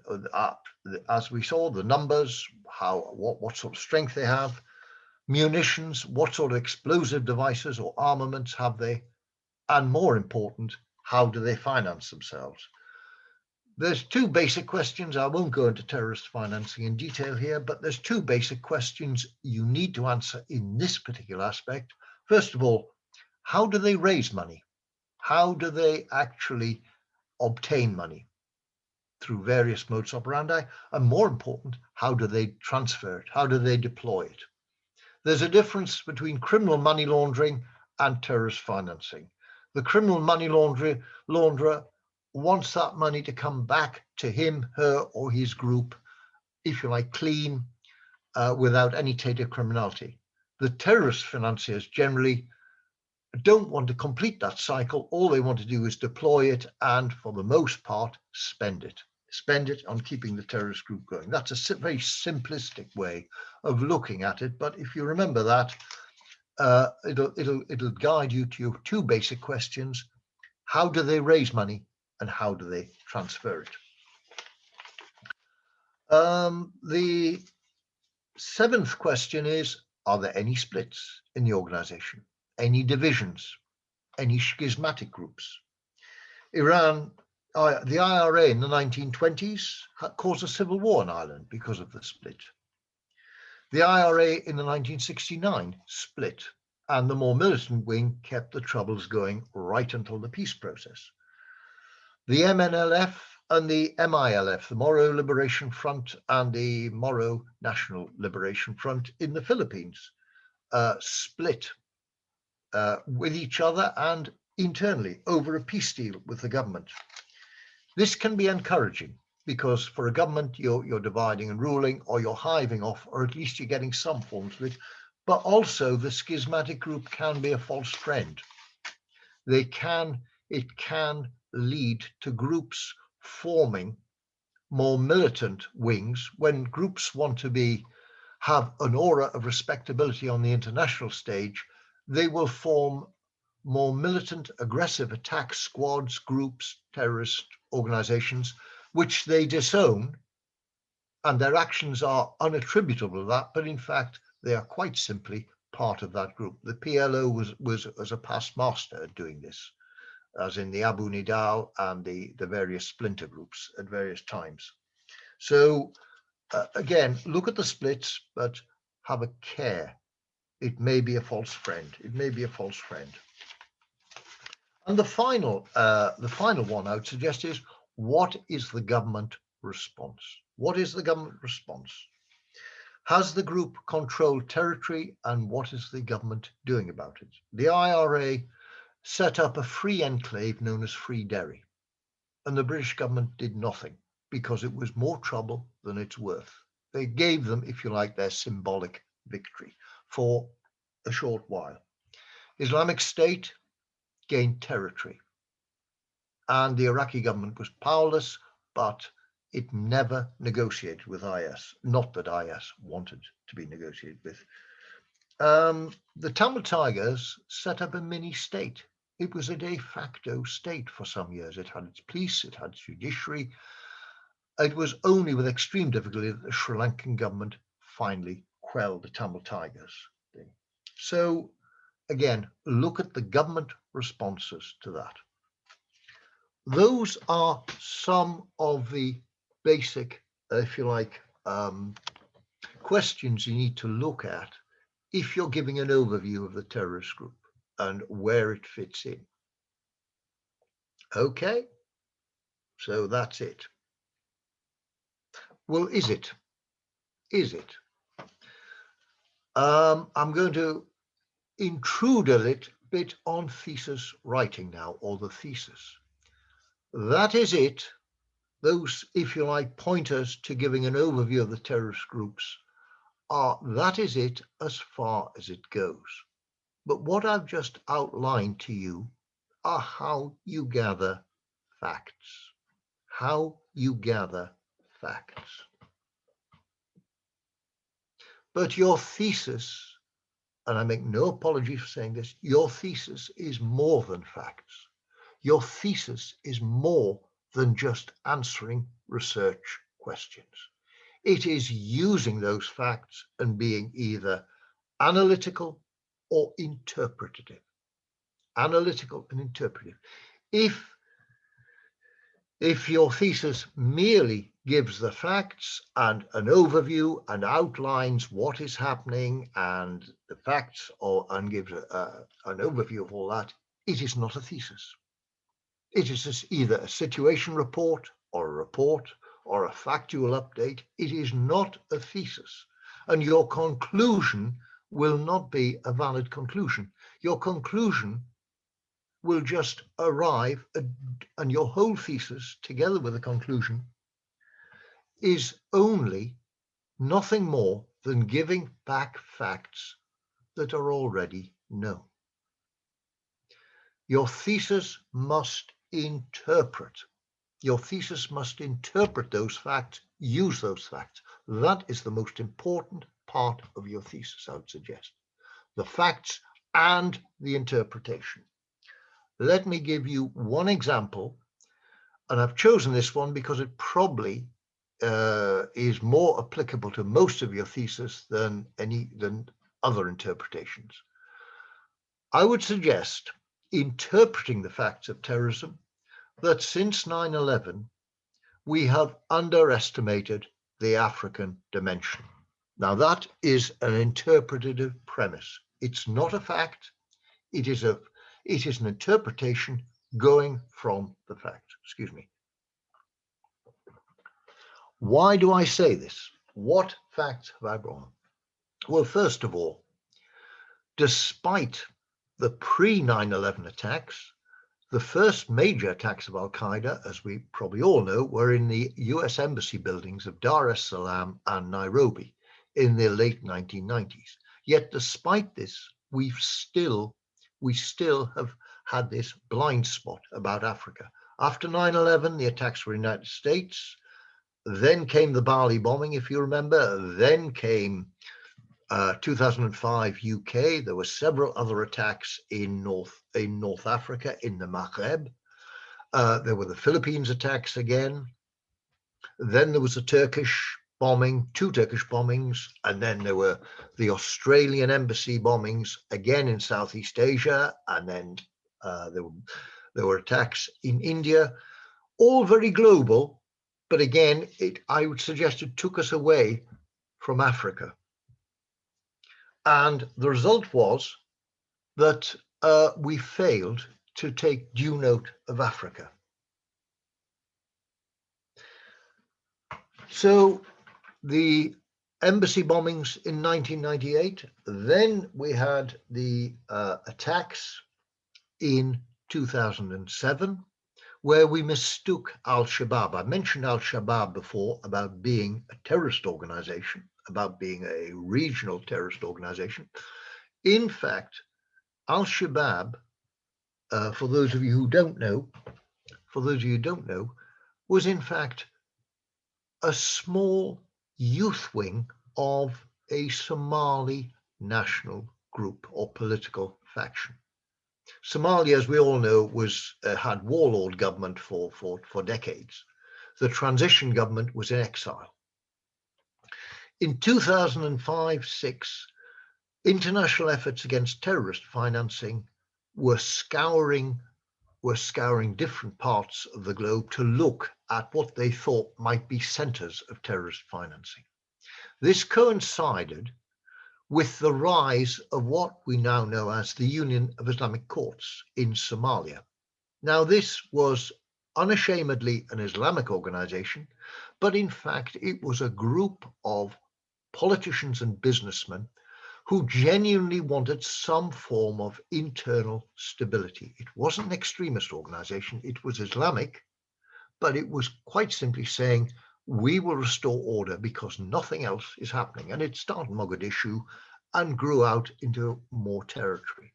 as we saw, the numbers, what sort of strength they have. Munitions, what sort of explosive devices or armaments have they? And more important, how do they finance themselves? There's two basic questions. I won't go into terrorist financing in detail here, but there's two basic questions you need to answer in this particular aspect. First of all, how do they raise money? How do they actually obtain money? Through various modes operandi. And more important, how do they transfer it? How do they deploy it? There's a difference between criminal money laundering and terrorist financing. The criminal money launderer wants that money to come back to him, her, or his group, if you like, clean, without any taint of criminality. The terrorist financiers generally don't want to complete that cycle. All they want to do is deploy it and, for the most part, spend it. Spend it on keeping the terrorist group going. That's a very simplistic way of looking at it. But if you remember that, it'll guide you to your two basic questions. How do they raise money and how do they transfer it? The seventh question is, are there any splits in the organization? Any divisions? Any schismatic groups? The IRA in the 1920s caused a civil war in Ireland because of the split. The IRA in the 1969 split, and the more militant wing kept the troubles going right until the peace process. The MNLF and the MILF, the Moro Liberation Front and the Moro National Liberation Front in the Philippines, split with each other and internally over a peace deal with the government. This can be encouraging because for a government, you're dividing and ruling, or you're hiving off, or at least you're getting some forms of it. But also the schismatic group can be a false friend. It can lead to groups forming more militant wings. When groups want to have an aura of respectability on the international stage, they will form more militant, aggressive attack squads, groups, terrorist organizations, which they disown, and their actions are unattributable to that, but in fact, they are quite simply part of that group. The PLO was as a past master at doing this, as in the Abu Nidal and the various splinter groups at various times. So again, look at the splits, but have a care. It may be a false friend. It may be a false friend. And the final one I would suggest is, what is the government response? What is the government response? Has the group controlled territory, and what is the government doing about it? The IRA set up a free enclave known as Free Derry, and the British government did nothing because it was more trouble than it's worth. They gave them, if you like, their symbolic victory for a short while. Islamic State gained territory, and the Iraqi government was powerless, but it never negotiated with IS. Not that IS wanted to be negotiated with. The Tamil Tigers set up a mini state. It was a de facto state for some years. It had its police, it had its judiciary. It was only with extreme difficulty that the Sri Lankan government finally quelled the Tamil Tigers thing. So again, look at the government responses to that. Those are some of the basic, if you like, questions you need to look at if you're giving an overview of the terrorist group and where it fits in. Okay, so that's it. Well, is it? Is it? I'm going to intrude a little bit on thesis writing now, or the thesis. That is it. Those, if you like, pointers to giving an overview of the terrorist groups are, that is it as far as it goes. But what I've just outlined to you are how you gather facts. How you gather facts. But your thesis, and I make no apology for saying this, your thesis is more than facts. Your thesis is more than just answering research questions. It is using those facts and being either analytical or interpretative. Analytical and interpretive. If your thesis merely gives the facts and an overview and outlines what is happening and the facts, and gives an overview of all that, it is not a thesis. It is either a situation report or a report or a factual update. It is not a thesis. And your conclusion will not be a valid conclusion. Your conclusion will just arrive at, and your whole thesis together with the conclusion is only nothing more than giving back facts that are already known. Your thesis must interpret. Your thesis must interpret those facts, use those facts. That is the most important part of your thesis, I would suggest. The facts and the interpretation. Let me give you one example, and I've chosen this one because it probably is more applicable to most of your thesis than other interpretations. I would suggest interpreting the facts of terrorism that since 9/11, we have underestimated the African dimension. Now that is an interpretative premise. It's not a fact. It is an interpretation going from the fact. Excuse me. Why do I say this? What facts have I brought? Well, first of all, despite the pre-9/11 attacks, the first major attacks of Al-Qaeda, as we probably all know, were in the US embassy buildings of Dar es Salaam and Nairobi in the late 1990s. Yet despite this, we still have had this blind spot about Africa. After 9/11, the attacks were in the United States. Then came the Bali bombing, if you remember. Then came 2005 UK, there were several other attacks in North Africa, in the Maghreb. There were the Philippines attacks again. Then there was a Turkish bombing, 2 Turkish bombings, and then there were the Australian embassy bombings again in Southeast Asia, and then there were attacks in India, all very global, but again, I would suggest it took us away from Africa. And the result was that we failed to take due note of Africa. So the embassy bombings in 1998, then we had the attacks in 2007, where we mistook Al-Shabaab. I mentioned Al-Shabaab before about being a terrorist organization, about being a regional terrorist organization. In fact, Al-Shabaab, for those of you who don't know, was in fact a small youth wing of a Somali national group or political faction. Somalia, as we all know, had warlord government for decades. The transition government was in exile. In 2005-06, international efforts against terrorist financing were scouring different parts of the globe to look at what they thought might be centers of terrorist financing. This coincided with the rise of what we now know as the Union of Islamic Courts in Somalia. Now, this was unashamedly an Islamic organization, but in fact, it was a group of politicians and businessmen who genuinely wanted some form of internal stability. It wasn't an extremist organization, it was Islamic, but it was quite simply saying, we will restore order because nothing else is happening. And it started in Mogadishu and grew out into more territory.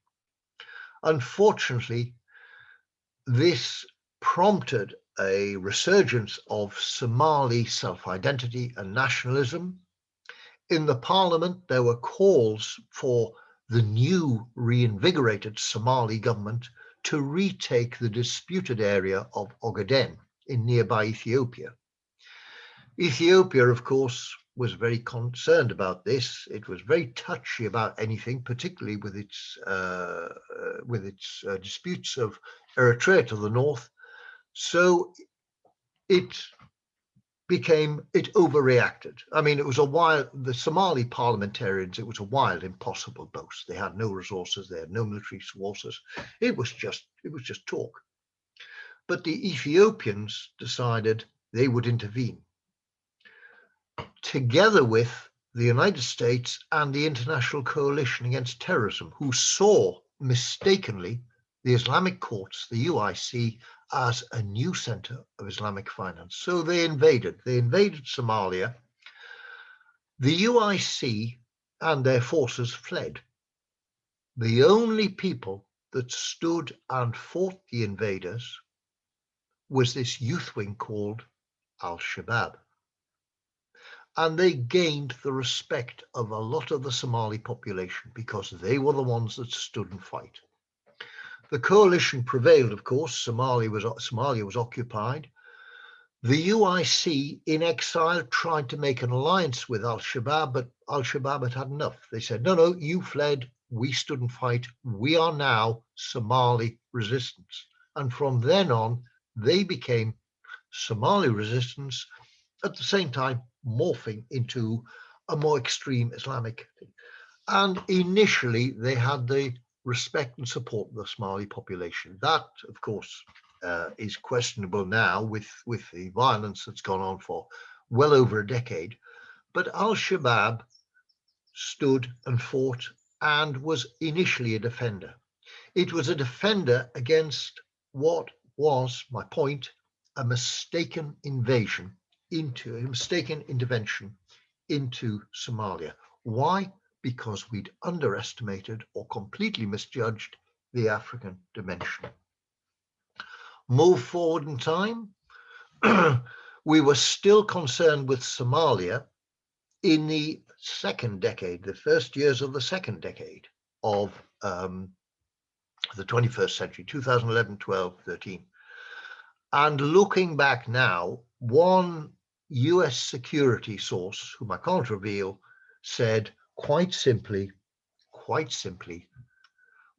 Unfortunately, this prompted a resurgence of Somali self-identity and nationalism. In the parliament, there were calls for the new reinvigorated Somali government to retake the disputed area of Ogaden in nearby Ethiopia. Ethiopia, of course, was very concerned about this. It was very touchy about anything, particularly with its disputes of Eritrea to the north. So it overreacted. I mean, the Somali parliamentarians, it was a wild, impossible boast. They had no resources, they had no military forces. It was just talk. But the Ethiopians decided they would intervene, together with the United States and the International Coalition Against Terrorism, who saw mistakenly the Islamic courts, the UIC, as a new center of Islamic finance. So they invaded Somalia. The UIC and their forces fled. The only people that stood and fought the invaders was this youth wing called Al-Shabaab. And they gained the respect of a lot of the Somali population because they were the ones that stood and fight. The coalition prevailed, of course. Somalia was occupied. The UIC in exile tried to make an alliance with Al-Shabaab, but Al-Shabaab had enough. They said, no, you fled, we stood and fight. We are now Somali resistance. And from then on, they became Somali resistance, at the same time morphing into a more extreme Islamic thing. And initially, they had the respect and support of the Somali population. That, of course, is questionable now with the violence that's gone on for well over a decade. But Al-Shabaab stood and fought and was initially a defender. It was a defender against what was, my point, a mistaken intervention into Somalia. Why? Because we'd underestimated or completely misjudged the African dimension. Move forward in time, we were still concerned with Somalia in the second decade, the first years of the second decade of the 21st century, 2011, 12, 13. And looking back now, one US security source, whom I can't reveal, said quite simply,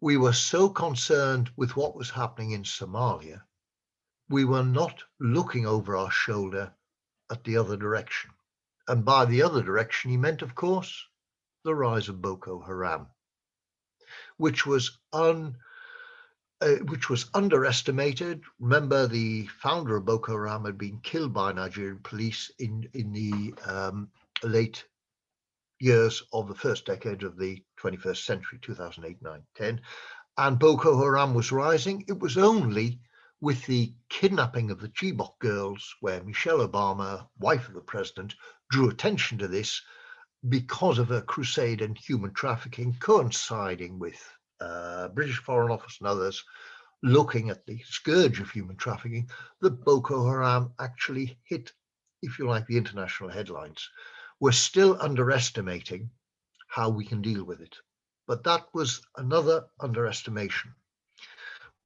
we were so concerned with what was happening in Somalia, we were not looking over our shoulder at the other direction. And by the other direction, he meant, of course, the rise of Boko Haram, which was underestimated. Remember, the founder of Boko Haram had been killed by Nigerian police in the late years of the first decade of the 21st century, 2008, 9, 10. And Boko Haram was rising. It was only with the kidnapping of the Chibok girls, where Michelle Obama, wife of the president, drew attention to this because of a crusade in human trafficking, coinciding with British Foreign Office and others looking at the scourge of human trafficking, that Boko Haram actually hit, if you like, the international headlines. We're still underestimating how we can deal with it. But that was another underestimation.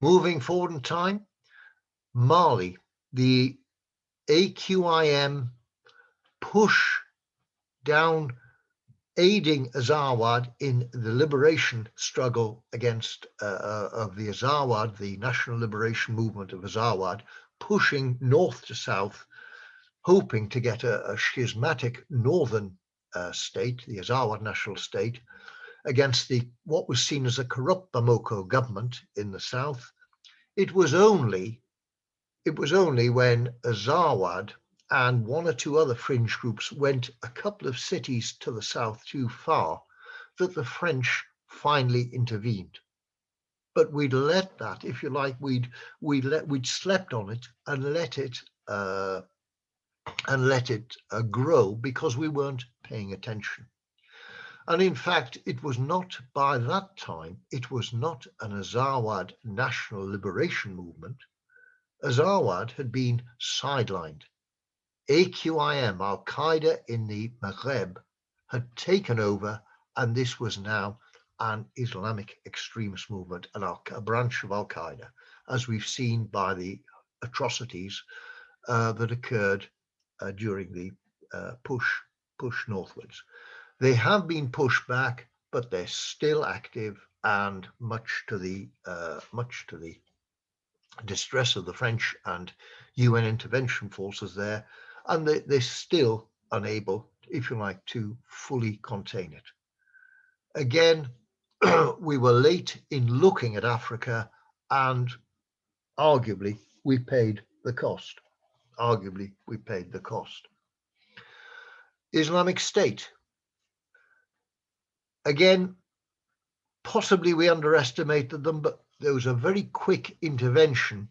Moving forward in time, Mali, the AQIM push down, aiding Azawad in the liberation struggle against of the Azawad, the national liberation movement of Azawad, pushing north to south, hoping to get a schismatic northern state, the Azawad national state, against the what was seen as a corrupt Bamako government in the south. It was only when Azawad and one or two other fringe groups went a couple of cities to the south too far that the French finally intervened. But we'd let that, if you like, we'd slept on it and let it grow because we weren't paying attention. And in fact, it was not by that time, it was not an Azawad national liberation movement. Azawad had been sidelined. AQIM, Al-Qaeda in the Maghreb, had taken over, and this was now an Islamic extremist movement, a branch of Al-Qaeda, as we've seen by the atrocities that occurred during the push northwards. They have been pushed back, but they're still active, and much to the distress of the French and UN intervention forces there, and they're still unable, if you like, to fully contain it. Again, we were late in looking at Africa, and arguably we paid the cost. Islamic State. Again, possibly we underestimated them, but there was a very quick intervention,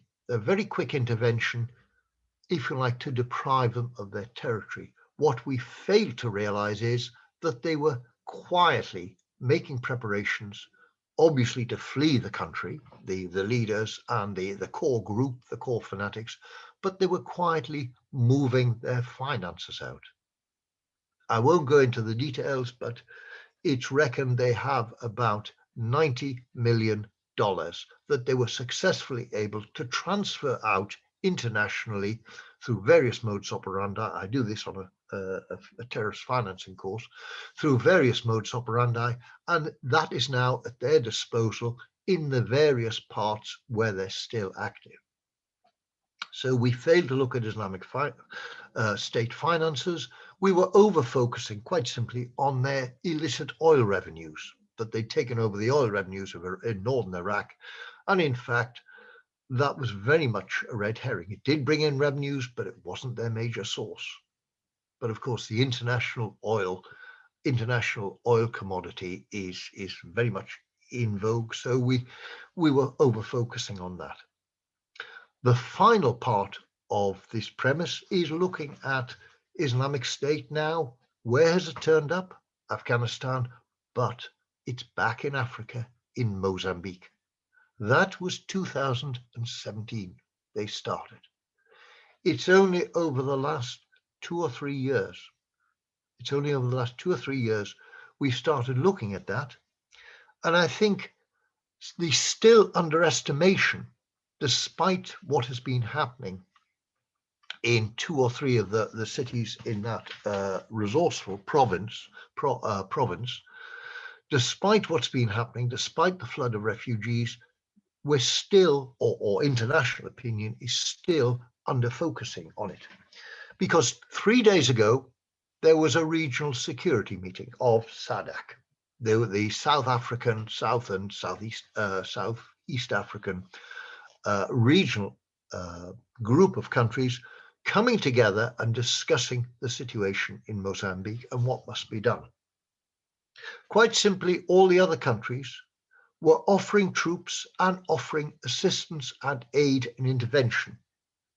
if you like, to deprive them of their territory. What we failed to realize is that they were quietly making preparations, obviously to flee the country, the leaders and the core group, the core fanatics, but they were quietly moving their finances out. I won't go into the details, but it's reckoned they have about $90 million that they were successfully able to transfer out internationally through various modes operandi. I do this on a terrorist financing course, through various modes operandi, and that is now at their disposal in the various parts where they're still active. So we failed to look at Islamic state finances. We were over-focusing quite simply on their illicit oil revenues, that they'd taken over the oil revenues in northern Iraq. And in fact, that was very much a red herring. It did bring in revenues, but it wasn't their major source. But of course, the international oil commodity is very much in vogue. So we were over-focusing on that. The final part of this premise is looking at Islamic State now. Where has it turned up? Afghanistan, but it's back in Africa, in Mozambique. That was 2017 they started. It's only over the last 2 or 3 years, It's only over the last 2 or 3 years we've started looking at that. And I think the still underestimation, despite what has been happening in 2 or 3 of the cities in that resourceful province, despite what's been happening, despite the flood of refugees, we're still, or international opinion is still under focusing on it. Because 3 days ago, there was a regional security meeting of SADC. They were the South African, South and Southeast African regional group of countries coming together and discussing the situation in Mozambique and what must be done. Quite simply, all the other countries were offering troops and offering assistance and aid and intervention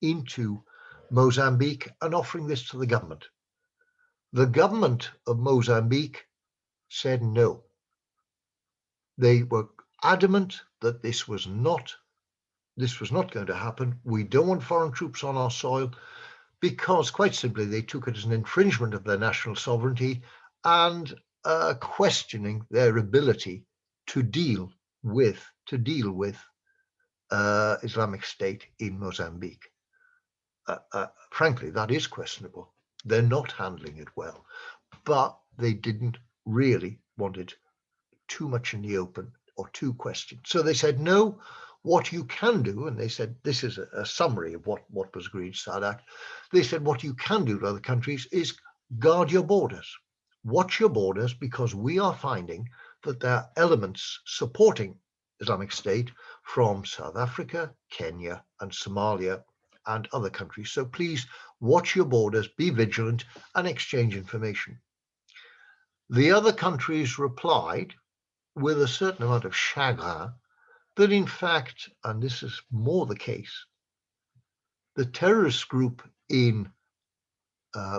into Mozambique and offering this to the government. The government of Mozambique said no. They were adamant that this was not going to happen. We don't want foreign troops on our soil, because quite simply they took it as an infringement of their national sovereignty and questioning their ability to deal with Islamic State in Mozambique. Frankly, that is questionable. They're not handling it well, but they didn't really want it too much in the open or too questioned. So they said, no, what you can do, and they said, this is a summary of what was agreed SADC. They said, what you can do to other countries is guard your borders. Watch your borders, because we are finding that there are elements supporting Islamic State from South Africa, Kenya, and Somalia, and other countries. So please watch your borders, be vigilant, and exchange information. The other countries replied with a certain amount of chagrin that in fact, and this is more the case, the terrorist group in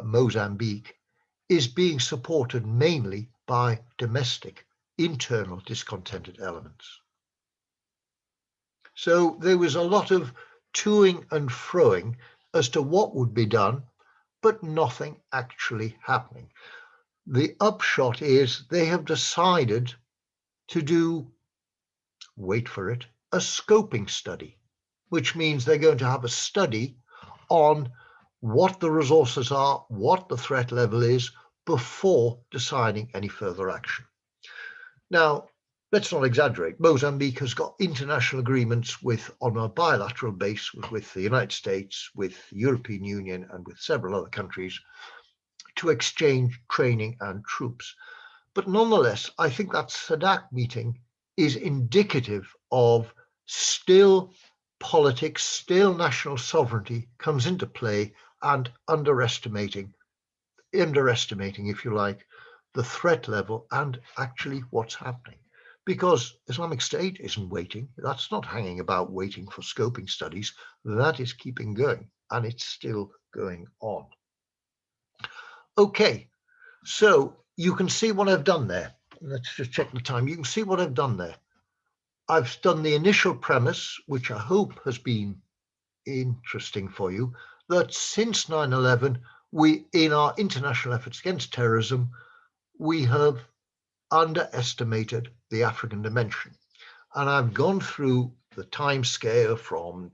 Mozambique is being supported mainly by domestic, internal discontented elements. So there was a lot of toing and froing as to what would be done, but nothing actually happening. The upshot is they have decided to do, wait for it, a scoping study, which means they're going to have a study on what the resources are, what the threat level is, before deciding any further action. Now, let's not exaggerate. Mozambique has got international agreements on a bilateral base with the United States, with the European Union, and with several other countries to exchange training and troops. But nonetheless, I think that SADC meeting is indicative of still politics, still national sovereignty comes into play, and underestimating, if you like, the threat level and actually what's happening. Because Islamic State isn't waiting. That's not hanging about waiting for scoping studies. That is keeping going, and it's still going on. Okay, so you can see what I've done there. Let's just check the time. You can see what I've done there. I've done the initial premise, which I hope has been interesting for you, that since 9/11, we, in our international efforts against terrorism, we have underestimated the African dimension. And I've gone through the time scale from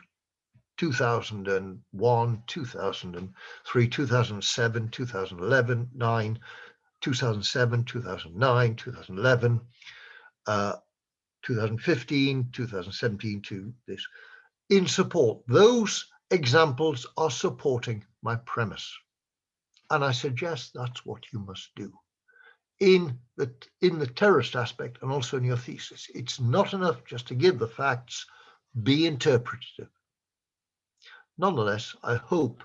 2001, 2003, 2007, 2011, 9, 2007, 2009, 2011, 2015, 2017 to this, in support. Those examples are supporting my premise. And I suggest that's what you must do in the terrorist aspect and also in your thesis. It's not enough just to give the facts, be interpretative. Nonetheless, I hope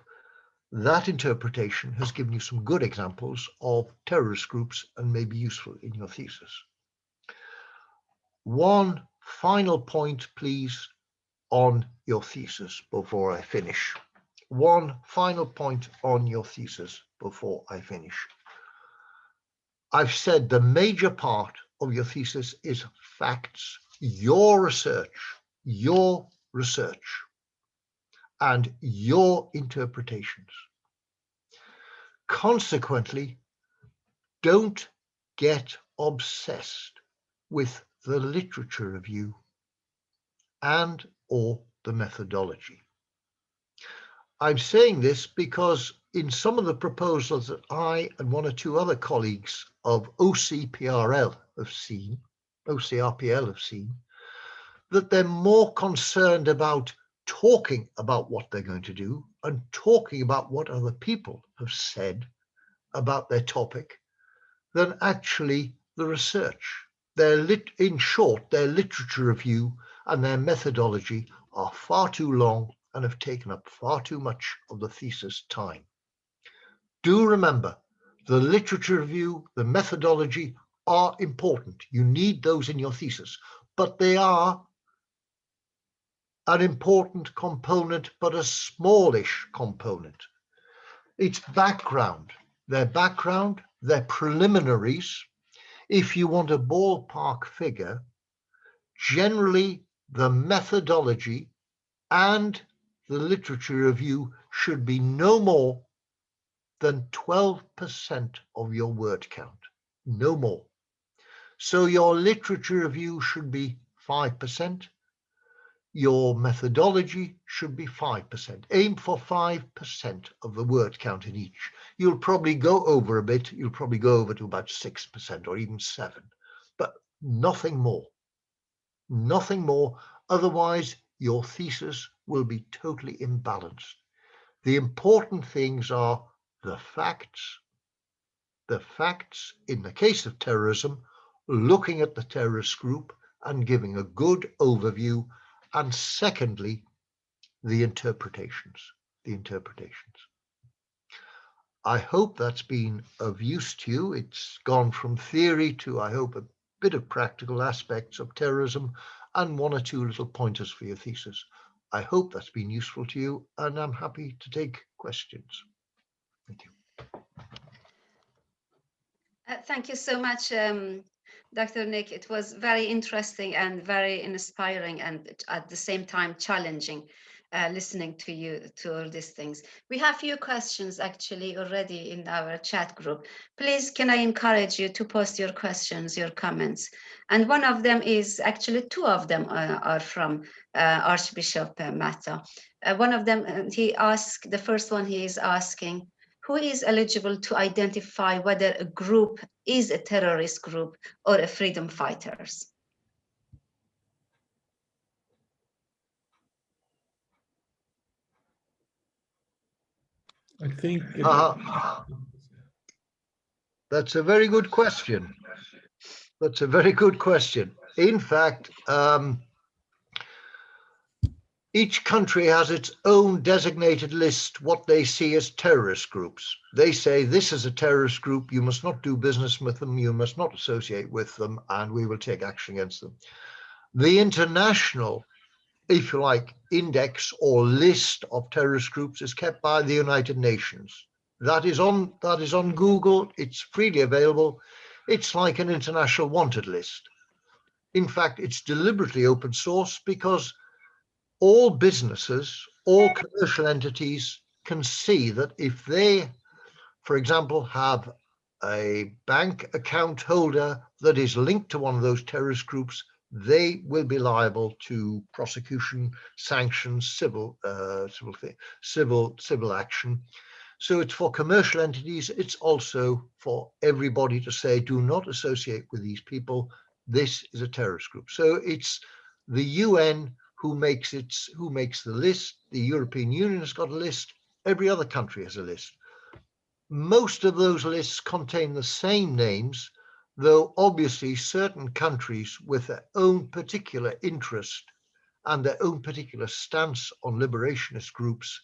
that interpretation has given you some good examples of terrorist groups and may be useful in your thesis. One final point, please, on your thesis before I finish. One final point on your thesis before I finish. I've said the major part of your thesis is facts, your research, and your interpretations. Consequently, don't get obsessed with the literature review and or the methodology. I'm saying this because in some of the proposals that I and one or two other colleagues of OCRPL have seen, that they're more concerned about talking about what they're going to do and talking about what other people have said about their topic than actually the research. In short, their literature review and their methodology are far too long and have taken up far too much of the thesis time. Do remember, the literature review, the methodology are important. You need those in your thesis, but they are an important component, but a smallish component. It's background, their preliminaries. If you want a ballpark figure, generally the methodology and the literature review should be no more than 12% of your word count, no more. So your literature review should be 5%. Your methodology should be 5%. Aim for 5% of the word count in each. You'll probably go over a bit. You'll probably go over to about 6% or even 7%, but nothing more. Nothing more. Otherwise, your thesis will be totally imbalanced. The important things are the facts. The facts in the case of terrorism, looking at the terrorist group and giving a good overview. And secondly, the interpretations. I hope that's been of use to you. It's gone from theory to, I hope, a bit of practical aspects of terrorism and one or two little pointers for your thesis. I hope that's been useful to you, and I'm happy to take questions. Thank you. Thank you so much, Dr. Nick. It was very interesting and very inspiring, and at the same time challenging listening to you to all these things. We have few questions actually already in our chat group. Please, can I encourage you to post your questions, your comments? And one of them is actually, two of them are from Archbishop Mata. One of them, he asked, the first one he is asking, who is eligible to identify whether a group is a terrorist group or a freedom fighters? I think that's a very good question. That's a very good question. In fact, each country has its own designated list, what they see as terrorist groups. They say this is a terrorist group, you must not do business with them, you must not associate with them, and we will take action against them. The international, if you like, index or list of terrorist groups is kept by the United Nations. That is on Google, it's freely available. It's like an international wanted list. In fact, it's deliberately open source because all businesses, all commercial entities can see that if they, for example, have a bank account holder that is linked to one of those terrorist groups, they will be liable to prosecution, sanctions, civil action. So it's for commercial entities. It's also for everybody to say, do not associate with these people. This is a terrorist group. So it's the UN who makes the list. The European Union has got a list. Every other country has a list. Most of those lists contain the same names, though obviously certain countries with their own particular interest and their own particular stance on liberationist groups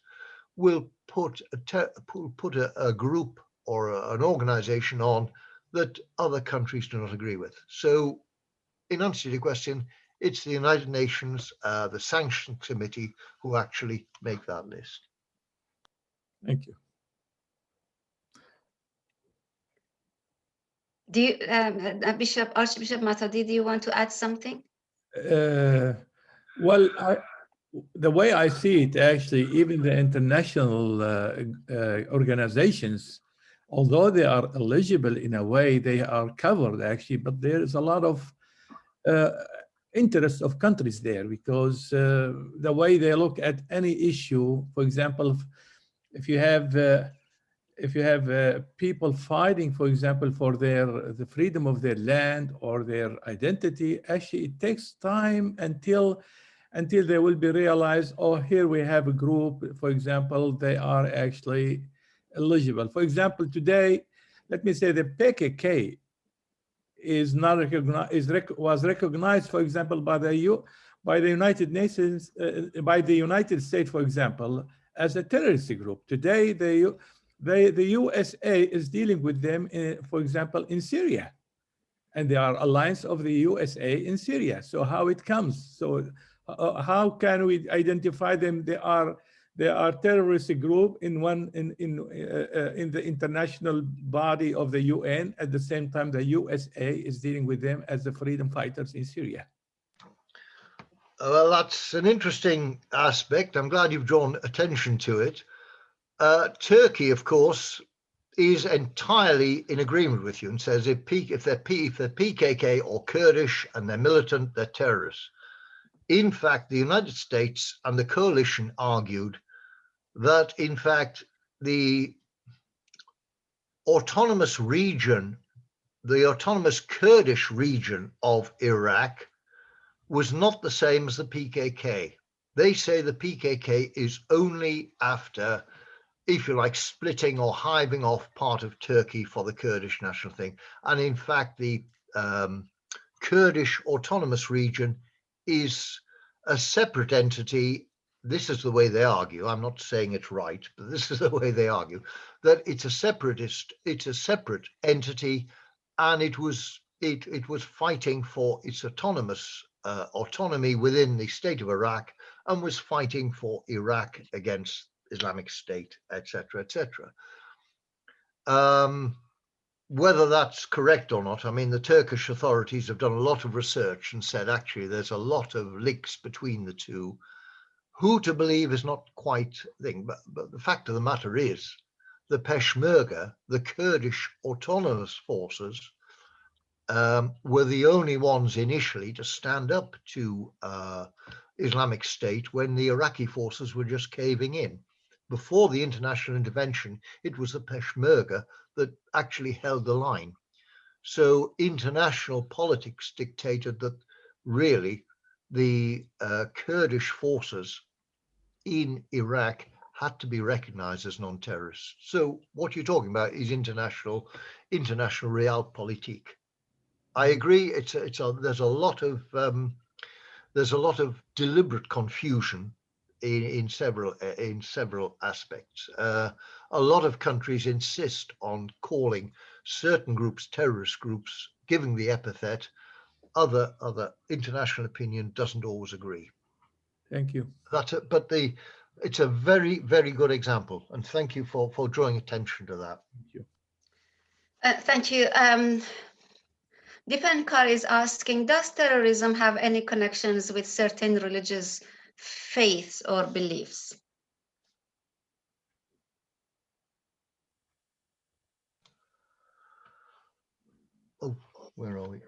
will put a group or an organization on that other countries do not agree with. So in answer to your question, it's the United Nations, the Sanctions Committee, who actually make that list. Thank you. Do you, Archbishop Matadi, do you want to add something? Well, the way I see it, actually, even the international organizations although they are eligible in a way, they are covered actually, but there is a lot of interest of countries there, because the way they look at any issue, for example, if you have people fighting, for example, for the freedom of their land or their identity, actually it takes time until they will be realized, oh, here we have a group, for example, they are actually eligible. For example, today, let me say the PKK is not recognized, was recognized, for example, by the United Nations, by the United States, for example, as a terrorist group. Today, the USA is dealing with them, for example, in Syria, and they are alliance of the USA in Syria. So how it comes? So how can we identify them? They are terrorist group in the international body of the UN. At the same time, the USA is dealing with them as the freedom fighters in Syria. Well, that's an interesting aspect. I'm glad you've drawn attention to it. Turkey, of course, is entirely in agreement with you and says if they're PKK or Kurdish and they're militant, they're terrorists. In fact, the United States and the coalition argued that, in fact, the autonomous region, the autonomous Kurdish region of Iraq, was not the same as the PKK. They say the PKK is only after, if you like, splitting or hiving off part of Turkey for the Kurdish national thing. And in fact, the Kurdish autonomous region is a separate entity. This is the way they argue. I'm not saying it's right, but this is the way they argue, that it's a separate entity, and it was fighting for its autonomy within the state of Iraq, and was fighting for Iraq against Islamic State, etc., etc. Whether that's correct or not, I mean, the Turkish authorities have done a lot of research and said actually there's a lot of links between the two. Who to believe is not quite a thing, but the fact of the matter is the Peshmerga, the Kurdish autonomous forces, were the only ones initially to stand up to Islamic State when the Iraqi forces were just caving in. Before the international intervention, it was the Peshmerga that actually held the line. So international politics dictated that really the Kurdish forces in Iraq had to be recognized as non-terrorists. So what you're talking about is international realpolitik. I agree. There's a lot of deliberate confusion in several aspects. A lot of countries insist on calling certain groups terrorist groups, giving the epithet. Other international opinion doesn't always agree. Thank you. It's a very, very good example, and thank you for drawing attention to that. Thank you. Thank you. Dipankar is asking, does terrorism have any connections with certain religious faiths or beliefs? Oh, where are we?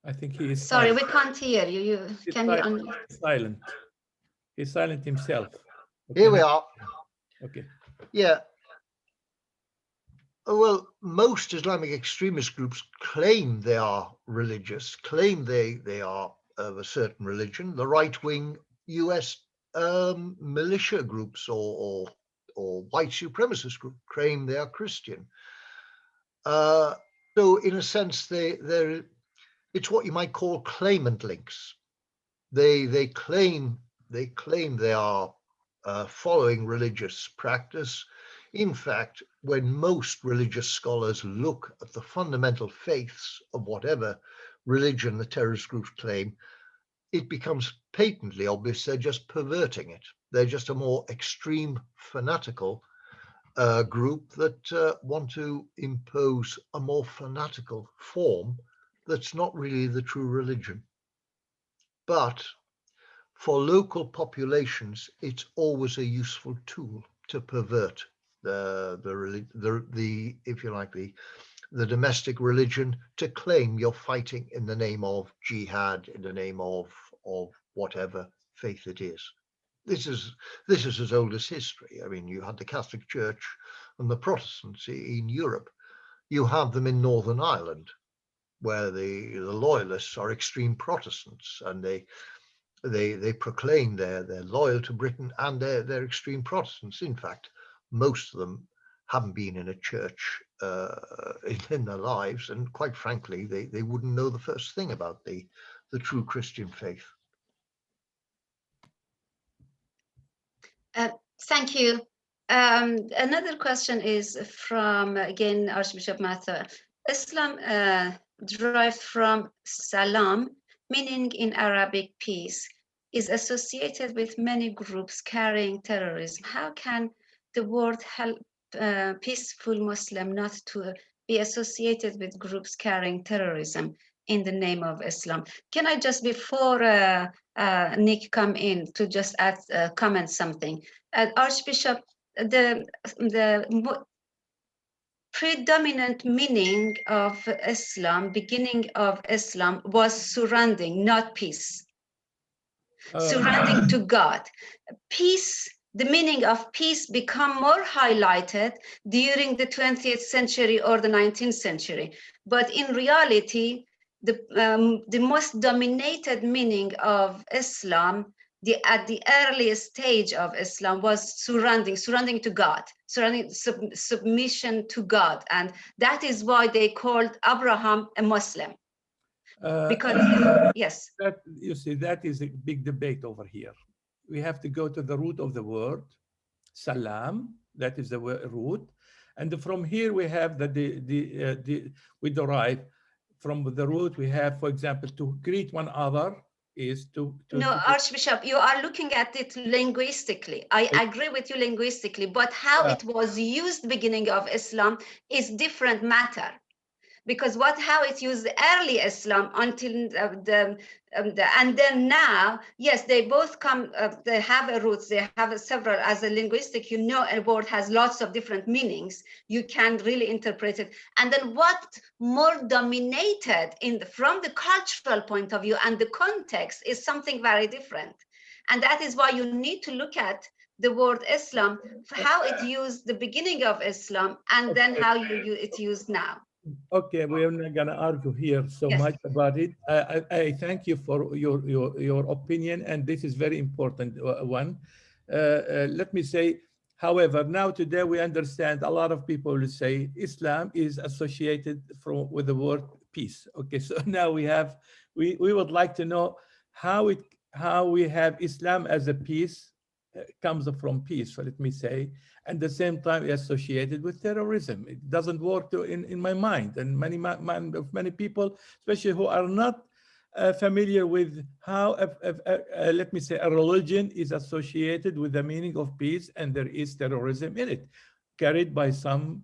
I think he is Sorry, silent. we can't hear you. Can you? Silent. He's silent himself. Okay, Here we are. Okay. Yeah. Well, most Islamic extremist groups claim they are religious, claim they are of a certain religion. The right-wing US militia groups or white supremacist group claim they are Christian. So in a sense, it's what you might call claimant links. They claim they are following religious practice. In fact, when most religious scholars look at the fundamental faiths of whatever religion the terrorist groups claim, it becomes patently obvious they're just perverting it. They're just a more extreme fanatical group that want to impose a more fanatical form that's not really the true religion. But for local populations, it's always a useful tool to pervert the if you like, the domestic religion, to claim you're fighting in the name of jihad, in the name of whatever faith it is. This is as old as history. I mean, you had the Catholic Church and the Protestants in Europe. You have them in Northern Ireland, where the loyalists are extreme Protestants, and they proclaim they're loyal to Britain, and they're extreme Protestants. In fact, most of them haven't been in a church in their lives, and quite frankly, they wouldn't know the first thing about the true Christian faith. Thank you. Another question is from, again, Archbishop Matthew. Islam derived from salam, meaning in Arabic peace, is associated with many groups carrying terrorism. How can the word help peaceful Muslim not to be associated with groups carrying terrorism in the name of Islam? Can I just, before Nick come in, to just add comment something? Archbishop, the predominant meaning of Islam, beginning of Islam, was surrendering, not peace. Surrendering to God. Peace, the meaning of peace become more highlighted during the 20th century or the 19th century. But in reality, the most dominated meaning of Islam at the earliest stage of Islam was surrendering to God, submission to God. And that is why they called Abraham a Muslim. Because, yes. That, you see, that is a big debate over here. We have to go to the root of the word, salam, that is the root. And from here we have we derive from the root, we have, for example, to greet one another is to Archbishop, you are looking at it linguistically. I agree with you linguistically, but how it was used beginning of Islam is different matter. Because how it used early Islam until and then now, yes, they both come, they have a roots, they have several, as a linguistic, you know, a word has lots of different meanings. You can really interpret it. And then what more dominated from the cultural point of view and the context is something very different. And that is why you need to look at the word Islam, how it used the beginning of Islam, and then how it's used now. Okay, we are not going to argue here so much about it. I thank you for your opinion, and this is very important one. Let me say, however, now today we understand a lot of people will say Islam is associated with the word peace. Okay, so now we would like to know how we have Islam as a peace comes from peace, so let me say, and at the same time associated with terrorism. It doesn't work in my mind, and many people, especially who are not familiar with how, let me say, a religion is associated with the meaning of peace, and there is terrorism in it, carried by some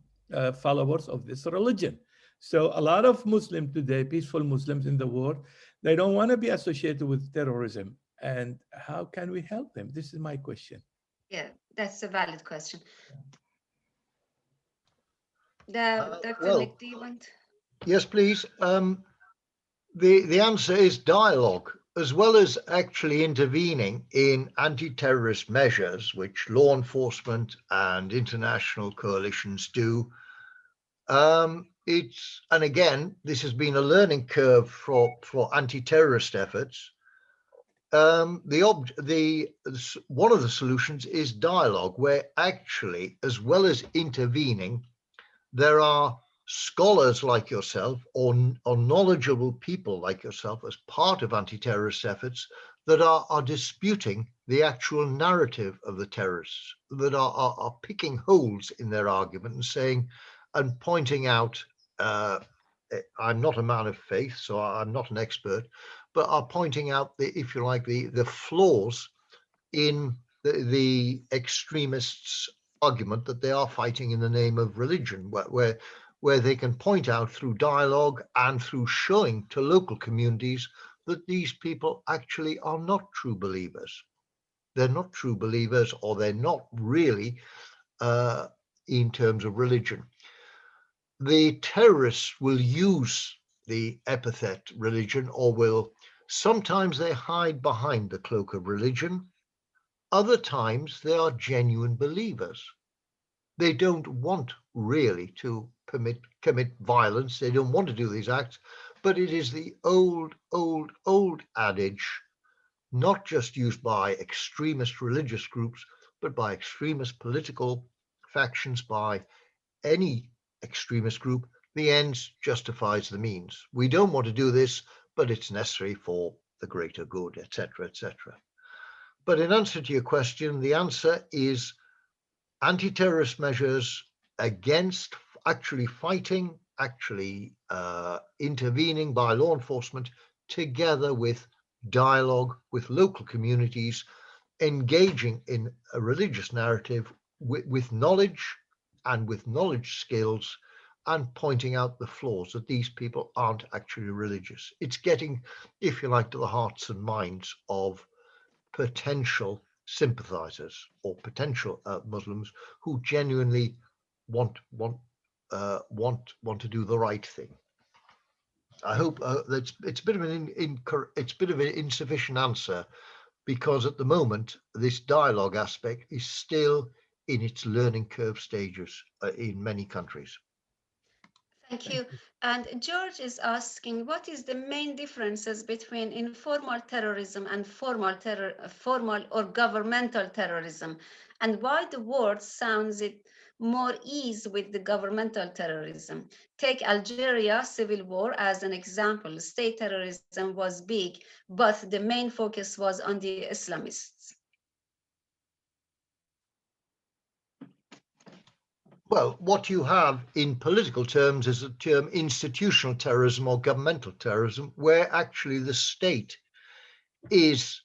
followers of this religion. So a lot of Muslims today, peaceful Muslims in the world, they don't want to be associated with terrorism. And how can we help them? This is my question. Yeah, that's a valid question. Dr. Nick, do you want? Yes, please. The answer is dialogue, as well as actually intervening in anti-terrorist measures, which law enforcement and international coalitions do. And again, this has been a learning curve for anti-terrorist efforts. One of the solutions is dialogue, where actually, as well as intervening, there are scholars like yourself or knowledgeable people like yourself as part of anti-terrorist efforts that are disputing the actual narrative of the terrorists, that are picking holes in their argument and saying and pointing out, I'm not a man of faith, so I'm not an expert, but are pointing out if you like, the flaws in the extremists' argument that they are fighting in the name of religion, where they can point out through dialogue and through showing to local communities that these people actually are not true believers. They're not true believers, or they're not really in terms of religion. The terrorists will use the epithet religion, or will sometimes they hide behind the cloak of religion. Other times they are genuine believers. They don't want really to commit violence. They don't want to do these acts, but it is the old adage, not just used by extremist religious groups, but by extremist political factions, by any extremist group. The ends justifies the means. We don't want to do this, but it's necessary for the greater good, etc., etc. But in answer to your question, the answer is anti-terrorist measures against actually fighting, actually intervening by law enforcement, together with dialogue with local communities, engaging in a religious narrative with knowledge and with knowledge skills, and pointing out the flaws, that these people aren't actually religious. It's getting, if you like, to the hearts and minds of potential sympathizers or potential Muslims who genuinely want to do the right thing. I hope that it's a bit of an insufficient answer, because at the moment this dialogue aspect is still in its learning curve stages in many countries. Thank you. And George is asking, what is the main differences between informal terrorism and formal or governmental terrorism, and why the word sounds it more ease with the governmental terrorism? Take Algeria civil war as an example. State terrorism was big, but the main focus was on the Islamists. Well, what you have in political terms is the term institutional terrorism or governmental terrorism, where actually the state is,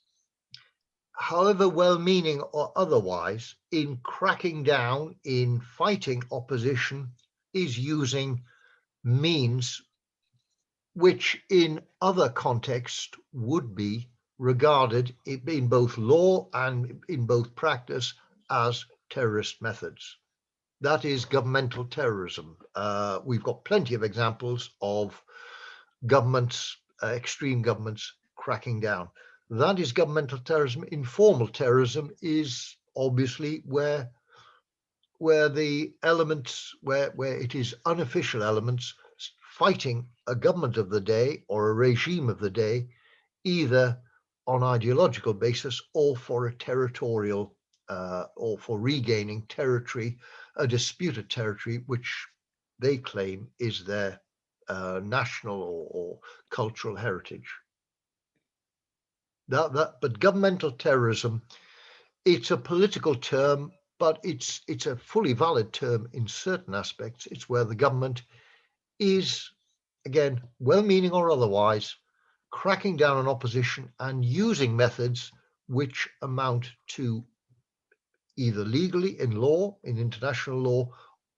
however well-meaning or otherwise, in cracking down, in fighting opposition, is using means which in other contexts would be regarded in both law and in both practice as terrorist methods. That is governmental terrorism. We've got plenty of examples of governments, extreme governments, cracking down. That is governmental terrorism. Informal terrorism is obviously where the elements, where it is unofficial elements fighting a government of the day or a regime of the day, either on ideological basis or for a territorial or for regaining territory, a disputed territory which they claim is their national or cultural heritage. But governmental terrorism, it's a political term, but it's a fully valid term in certain aspects. It's where the government is, again, well-meaning or otherwise, cracking down on opposition and using methods which amount to either legally in law, in international law,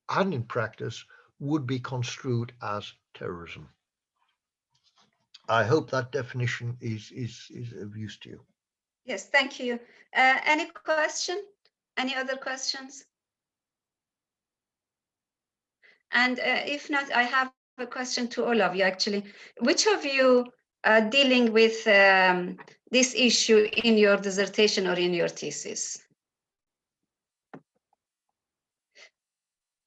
and in practice would be construed as terrorism. I hope that definition is of use to you. Yes, thank you. Any question? Any other questions? And if not, I have a question to all of you, actually. Which of you are dealing with this issue in your dissertation or in your thesis?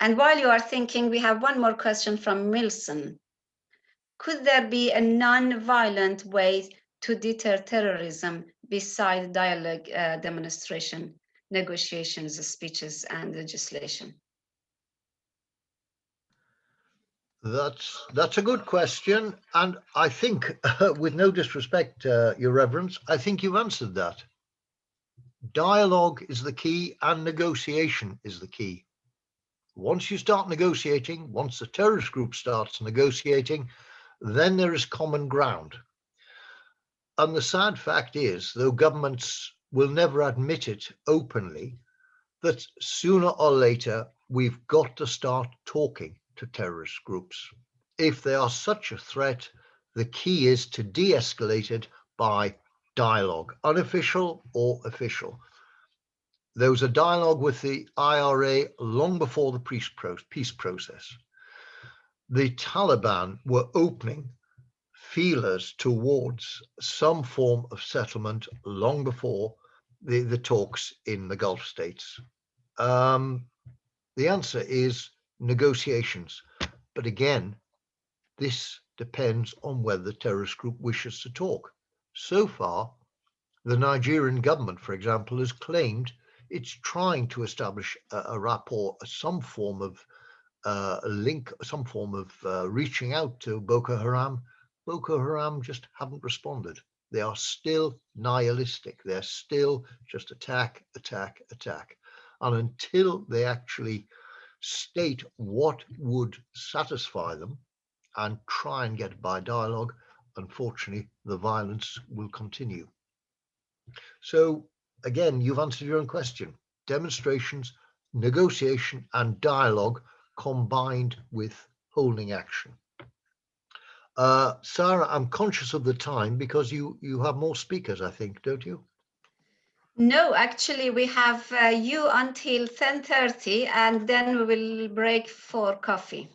And while you are thinking, we have one more question from Milson. Could there be a non-violent way to deter terrorism beside dialogue, demonstration, negotiations, speeches, and legislation? That's a good question, and I think, with no disrespect, Your Reverence, I think you've answered that. Dialogue is the key, and negotiation is the key. Once you start negotiating, once the terrorist group starts negotiating, then there is common ground. And the sad fact is, though governments will never admit it openly, that sooner or later we've got to start talking to terrorist groups. If they are such a threat, The key is to de-escalate it by dialogue, unofficial or official. There was a dialogue with the IRA long before the peace process. The Taliban were opening feelers towards some form of settlement long before the talks in the Gulf states. The answer is negotiations. But again, this depends on whether the terrorist group wishes to talk. So far, the Nigerian government, for example, has claimed it's trying to establish a rapport, some form of link, some form of reaching out to Boko Haram. Boko Haram just haven't responded. They are still nihilistic. They're still just attack, attack, attack. And until they actually state what would satisfy them and try and get by dialogue, unfortunately, the violence will continue. So again, you've answered your own question. Demonstrations, negotiation, and dialogue combined with holding action. Sarah, I'm conscious of the time because you have more speakers, I think, don't you? No, actually, we have you until 10:30, and then we will break for coffee.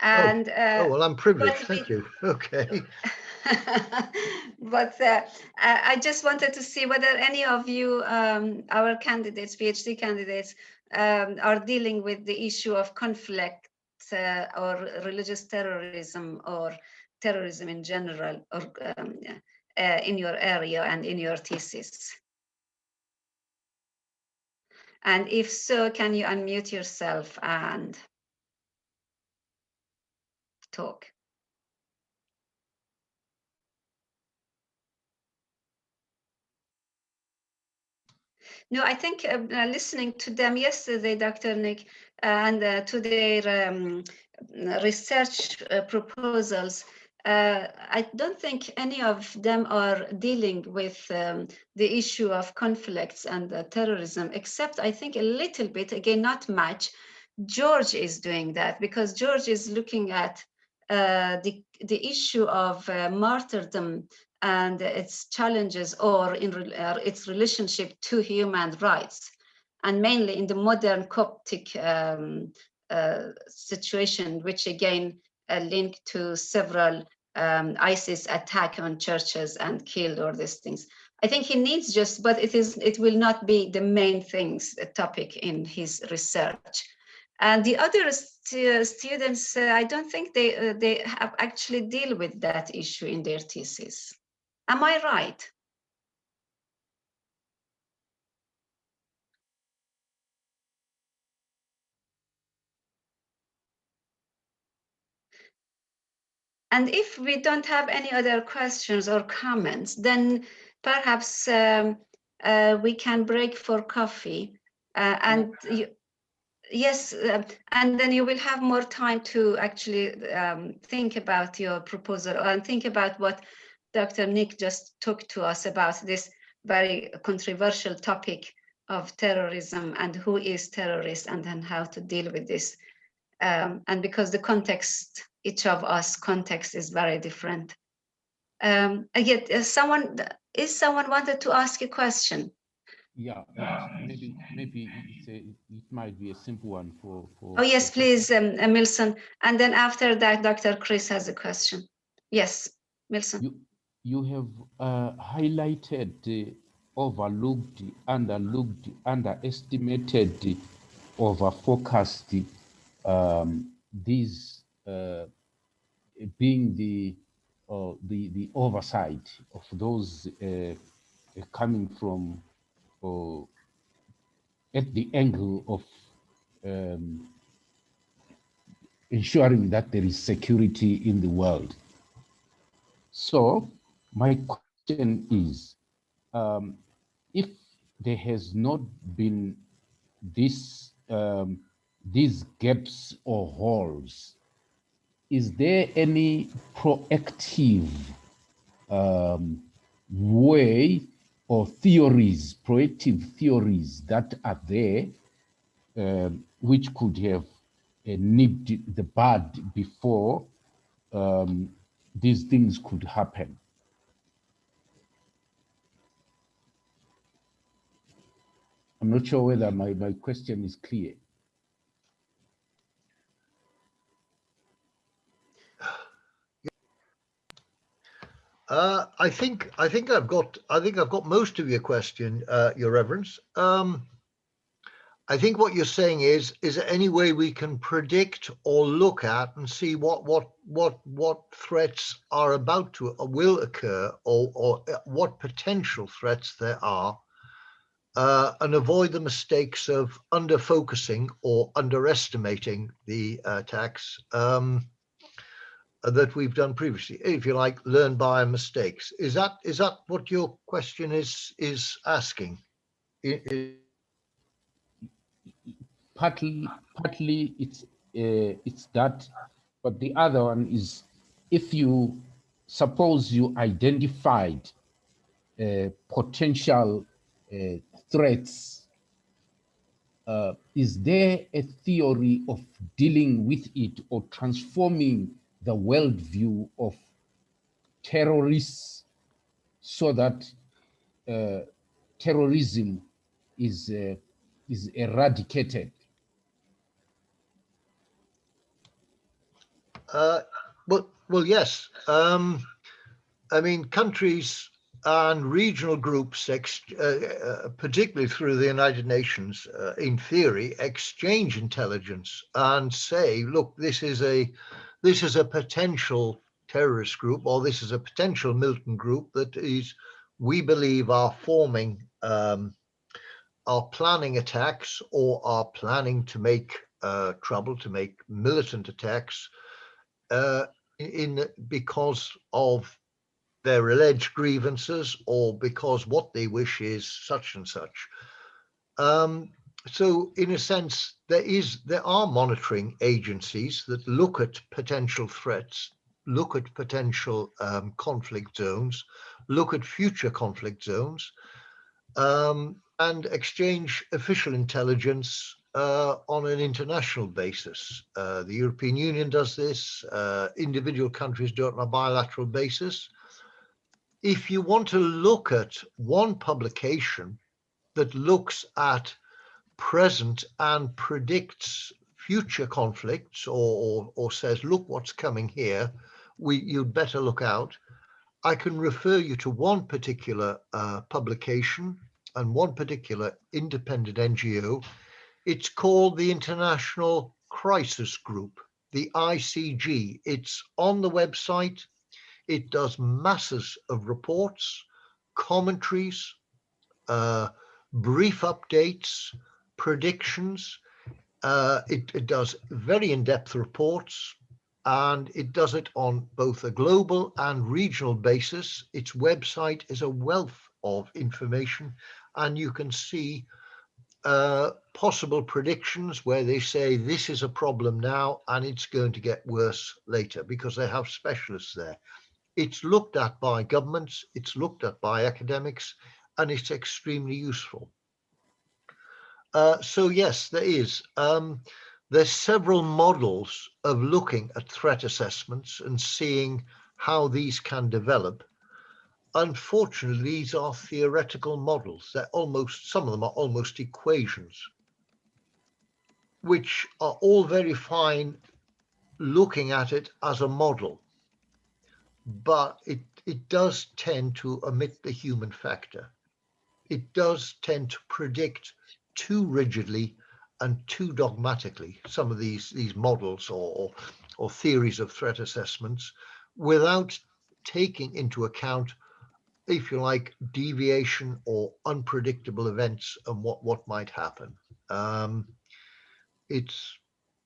And well, I'm privileged. but Thank you. Okay. but I just wanted to see whether any of you, our candidates, PhD candidates, are dealing with the issue of conflict or religious terrorism or terrorism in general, or in your area and in your thesis. And if so, can you unmute yourself and talk? No, I think listening to them yesterday, Dr. Nick, and to their research proposals, I don't think any of them are dealing with the issue of conflicts and terrorism, except I think a little bit, again, not much. George is doing that because George is looking at the issue of martyrdom and its challenges, or in its relationship to human rights, and mainly in the modern Coptic situation, which again linked to several ISIS attack on churches and killed all these things. I think he needs just, but it will not be the main things, the topic in his research. And the other students, I don't think they have actually deal with that issue in their thesis. Am I right? And if we don't have any other questions or comments, then perhaps we can break for coffee. And yes, and then you will have more time to actually think about your proposal and think about what Dr. Nick just talked to us about, this very controversial topic of terrorism and who is terrorist, and then how to deal with this. And because the context, each of us context is very different. Again, someone wanted to ask a question? Yeah, maybe it might be a simple one for. Oh yes, please, Milson. And then after that, Dr. Chris has a question. Yes, Milson. You have highlighted, overlooked, underlooked, underestimated, overfocused, these being the oversight of those coming from at the angle of ensuring that there is security in the world. So my question is, if there has not been this, these gaps or holes, is there any proactive way or theories, proactive theories that are there, which could have nipped the bud before these things could happen. I'm not sure whether my question is clear. I think I've got most of your question, Your Reverence. I think what you're saying is there any way we can predict or look at and see what threats are about to or will occur, or what potential threats there are, and avoid the mistakes of under focusing or underestimating the attacks that we've done previously, if you like, learn by our mistakes. Is that what your question is asking? Partly it's that, but the other one is, if you suppose you identified potential threats, is there a theory of dealing with it or transforming the worldview of terrorists so that terrorism is eradicated? Well, yes. I mean, countries and regional groups, particularly through the United Nations, in theory, exchange intelligence and say, look, this is a potential terrorist group, or this is a potential militant group that we believe are planning attacks or are planning to make trouble, to make militant attacks because of their alleged grievances, or because what they wish is such and such. So in a sense, there are monitoring agencies that look at potential threats, look at potential conflict zones, look at future conflict zones, and exchange official intelligence on an international basis. The European Union does this. Individual countries do it on a bilateral basis. If you want to look at one publication that looks at present and predicts future conflicts, or says, look what's coming here, you'd better look out, I can refer you to one particular publication and one particular independent NGO. It's called the International Crisis Group, the ICG. It's on the website. It does masses of reports, commentaries, brief updates, predictions. It does very in-depth reports, and it does it on both a global and regional basis. Its website is a wealth of information, and you can see possible predictions where they say this is a problem now and it's going to get worse later, because they have specialists there. It's looked at by governments, it's looked at by academics, and it's extremely useful. So yes, there is. There's several models of looking at threat assessments and seeing how these can develop. Unfortunately, these are theoretical models. Some of them are almost equations, which are all very fine looking at it as a model, but it does tend to omit the human factor. It does tend to predict too rigidly and too dogmatically some of these models or theories of threat assessments, without taking into account, if you like, deviation or unpredictable events and what might happen. It's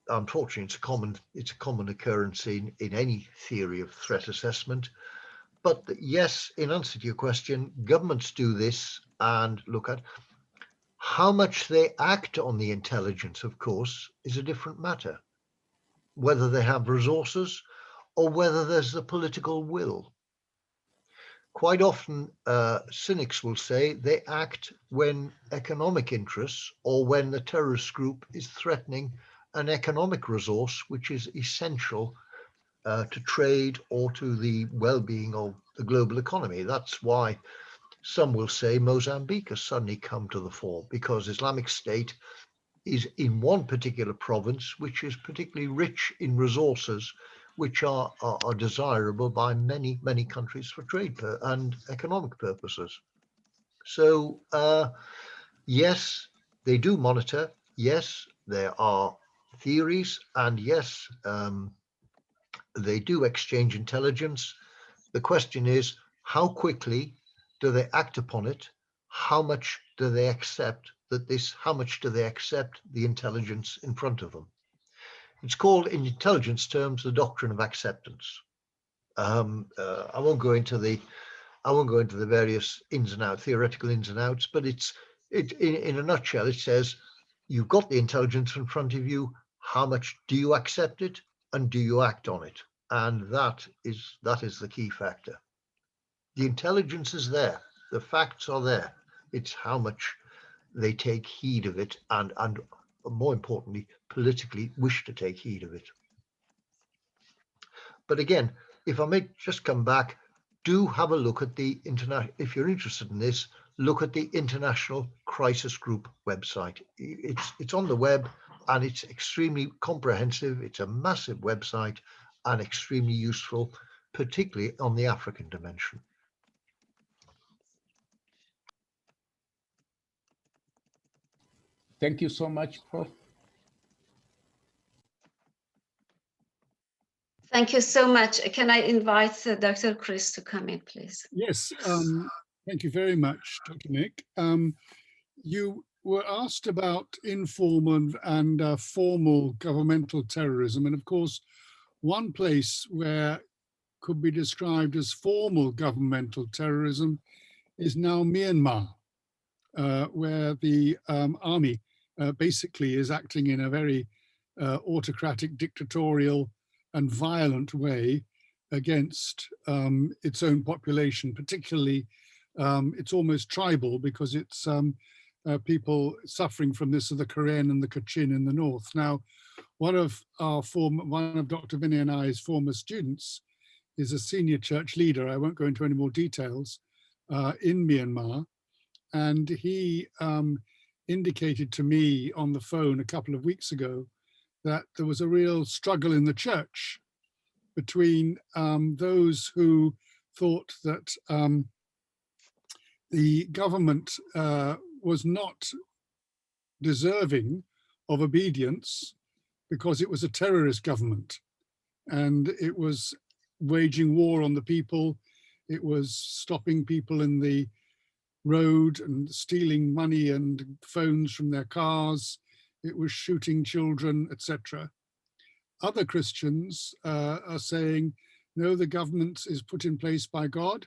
unfortunately it's a common occurrence in any theory of threat assessment. But yes, in answer to your question, governments do this and look at how much they act on the intelligence, of course, is a different matter. Whether they have resources or whether there's the political will. Quite often, cynics will say they act when economic interests, or when the terrorist group is threatening an economic resource which is essential to trade or to the well-being of the global economy. That's why some will say Mozambique has suddenly come to the fore, because Islamic State is in one particular province which is particularly rich in resources which are desirable by many, many countries for trade and economic purposes. So yes, they do monitor. Yes, there are theories, and yes, they do exchange intelligence. The question is, how quickly do they act upon it? How much do they accept how much do they accept the intelligence in front of them? It's called, in intelligence terms, the doctrine of acceptance. I won't go into the various ins and outs, theoretical ins and outs, but in a nutshell, it says you've got the intelligence in front of you. How much do you accept it, and do you act on it? And that is the key factor. The intelligence is there. The facts are there. It's how much they take heed of it, and more importantly, politically wish to take heed of it. But again, if I may just come back, do have a look at the international, if you're interested in this, look at the International Crisis Group website. It's on the web, and it's extremely comprehensive. It's a massive website and extremely useful, particularly on the African dimension. Thank you so much, Prof. Thank you so much. Can I invite Dr. Chris to come in, please? Yes, thank you very much, Dr. Nick. You were asked about informal and formal governmental terrorism. And of course, one place where could be described as formal governmental terrorism is now Myanmar, where the army basically is acting in a very autocratic, dictatorial and violent way against its own population. Particularly, it's almost tribal, because it's people suffering from this are the Karen and the Kachin in the north. Now, one of Dr. Vinay and I's former students is a senior church leader. I won't go into any more details in Myanmar. And he indicated to me on the phone a couple of weeks ago that there was a real struggle in the church between those who thought that the government was not deserving of obedience because it was a terrorist government, and it was waging war on the people. It was stopping people in the road and stealing money and phones from their cars. It was shooting children, etc. Other Christians are saying, no, the government is put in place by God,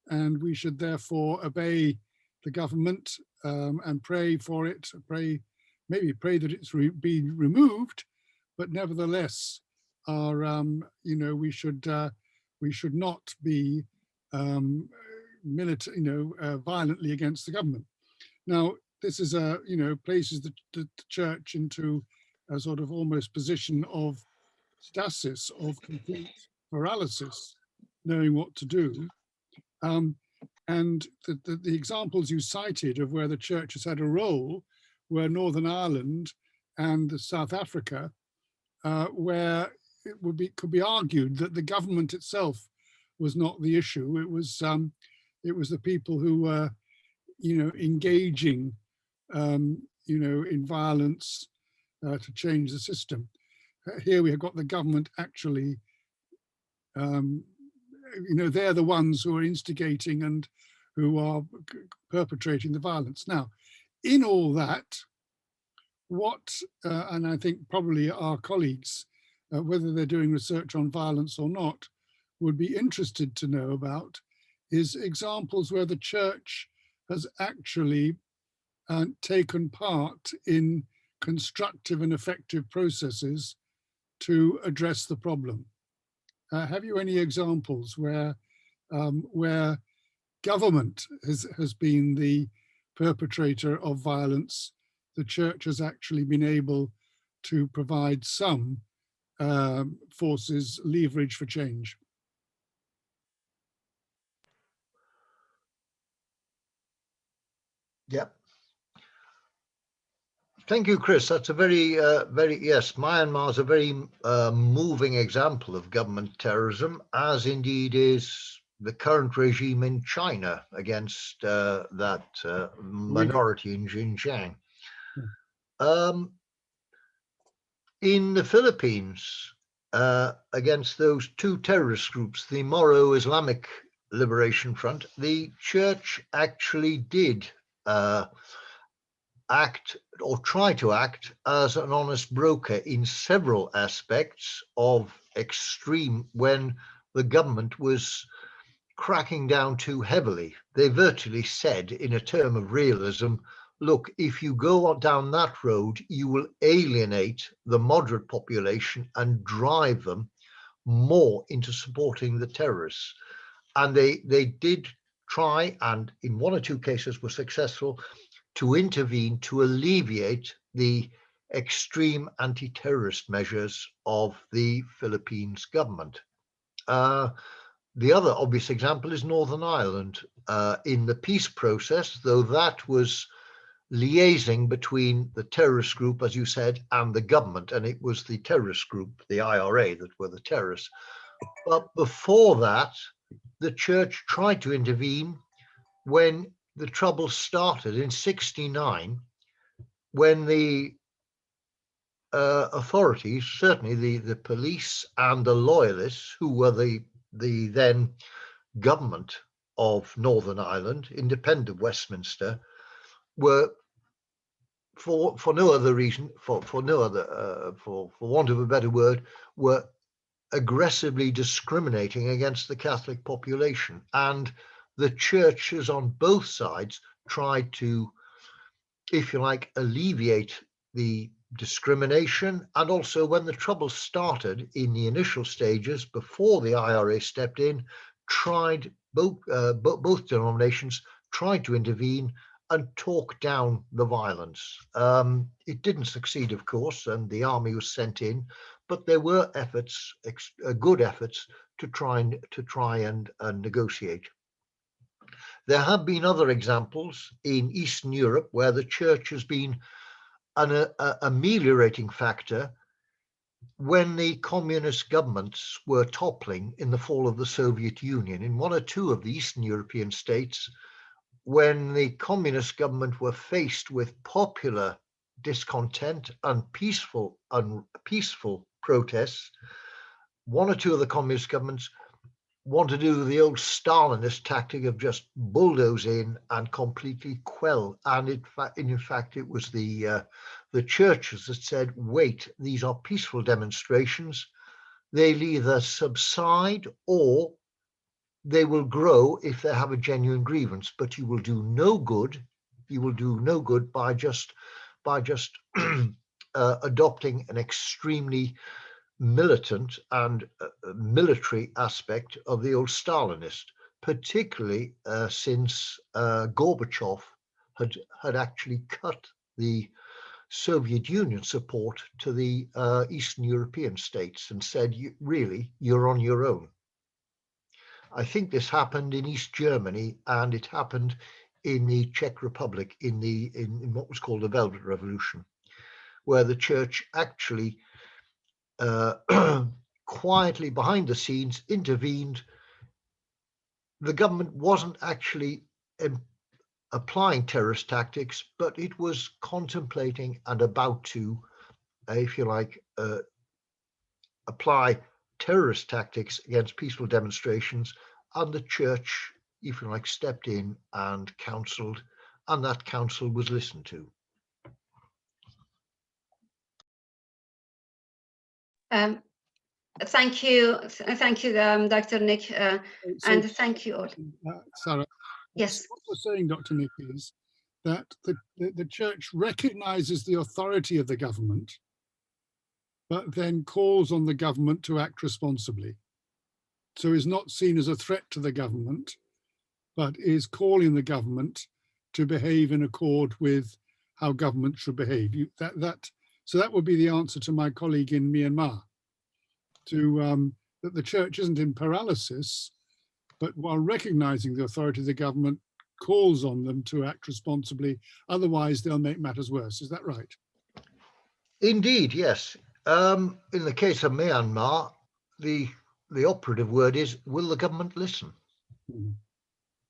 and we should therefore obey the government and pray for it, maybe pray that it's be removed, but nevertheless, we should not be violently against the government. Now, this is places the church into a sort of almost position of stasis, of complete paralysis, knowing what to do. And the examples you cited of where the church has had a role were Northern Ireland and South Africa, where it could be argued that the government itself was not the issue. It was the people who were, engaging, in violence to change the system. Here we have got the government actually, they're the ones who are instigating and who are perpetrating the violence. Now, in all that, and I think probably our colleagues, whether they're doing research on violence or not, would be interested to know about is examples where the church has actually taken part in constructive and effective processes to address the problem. Have you any examples where government has been the perpetrator of violence, the church has actually been able to provide some forces leverage for change. Yep. Thank you, Chris. That's a very, yes, Myanmar is a very moving example of government terrorism, as indeed is the current regime in China against that minority in Xinjiang. In the Philippines, against those two terrorist groups, the Moro Islamic Liberation Front, the church actually did act or try to act as an honest broker in several aspects of extreme when the government was cracking down too heavily. They virtually said, in a term of realism, look, if you go on down that road, you will alienate the moderate population and drive them more into supporting the terrorists. And they did try, and in one or two cases were successful, to intervene to alleviate the extreme anti-terrorist measures of the Philippines government. The other obvious example is Northern Ireland. In the peace process, though that was liaising between the terrorist group, as you said, and the government, and it was the terrorist group, the IRA, that were the terrorists. But before that, the church tried to intervene when the trouble started in '69, when the authorities, certainly the police and the loyalists, who were the then government of Northern Ireland, independent of Westminster, were for no other reason, for want of a better word, were aggressively discriminating against the Catholic population. And the churches on both sides tried to, if you like, alleviate the discrimination. And also, when the trouble started in the initial stages, before the IRA stepped in, tried both denominations tried to intervene and talk down the violence. It didn't succeed, of course, and the army was sent in, but there were efforts, good efforts, to try and negotiate. There have been other examples in Eastern Europe where the church has been an ameliorating factor when the communist governments were toppling in the fall of the Soviet Union. In one or two of the Eastern European states, when the communist government were faced with popular discontent and peaceful protests, one or two of the communist governments want to do the old Stalinist tactic of just bulldoze in and completely quell. And in fact, it was the churches that said, wait, these are peaceful demonstrations. They'll either subside or they will grow if they have a genuine grievance, but you will do no good. You will do no good by just adopting an extremely militant and military aspect of the old Stalinist, particularly since Gorbachev had actually cut the Soviet Union support to the Eastern European states and said, really, you're on your own. I think this happened in East Germany, and it happened in the Czech Republic in what was called the Velvet Revolution, where the church actually quietly behind the scenes intervened. The government wasn't actually applying terrorist tactics, but it was contemplating and about to, if you like, apply terrorist tactics against peaceful demonstrations, and the church, if you like, stepped in and counseled, and that counsel was listened to. Thank you, Dr. Nick, and thank you all. Sarah, Yes. what you're saying, Dr. Nick, is that the church recognizes the authority of the government, but then calls on the government to act responsibly. So is not seen as a threat to the government, but is calling the government to behave in accord with how government should behave. So that would be the answer to my colleague in Myanmar. to that the church isn't in paralysis, but while recognizing the authority of the government, calls on them to act responsibly. Otherwise, they'll make matters worse. Is that right? Indeed, yes. In the case of Myanmar, the operative word is, will the government listen?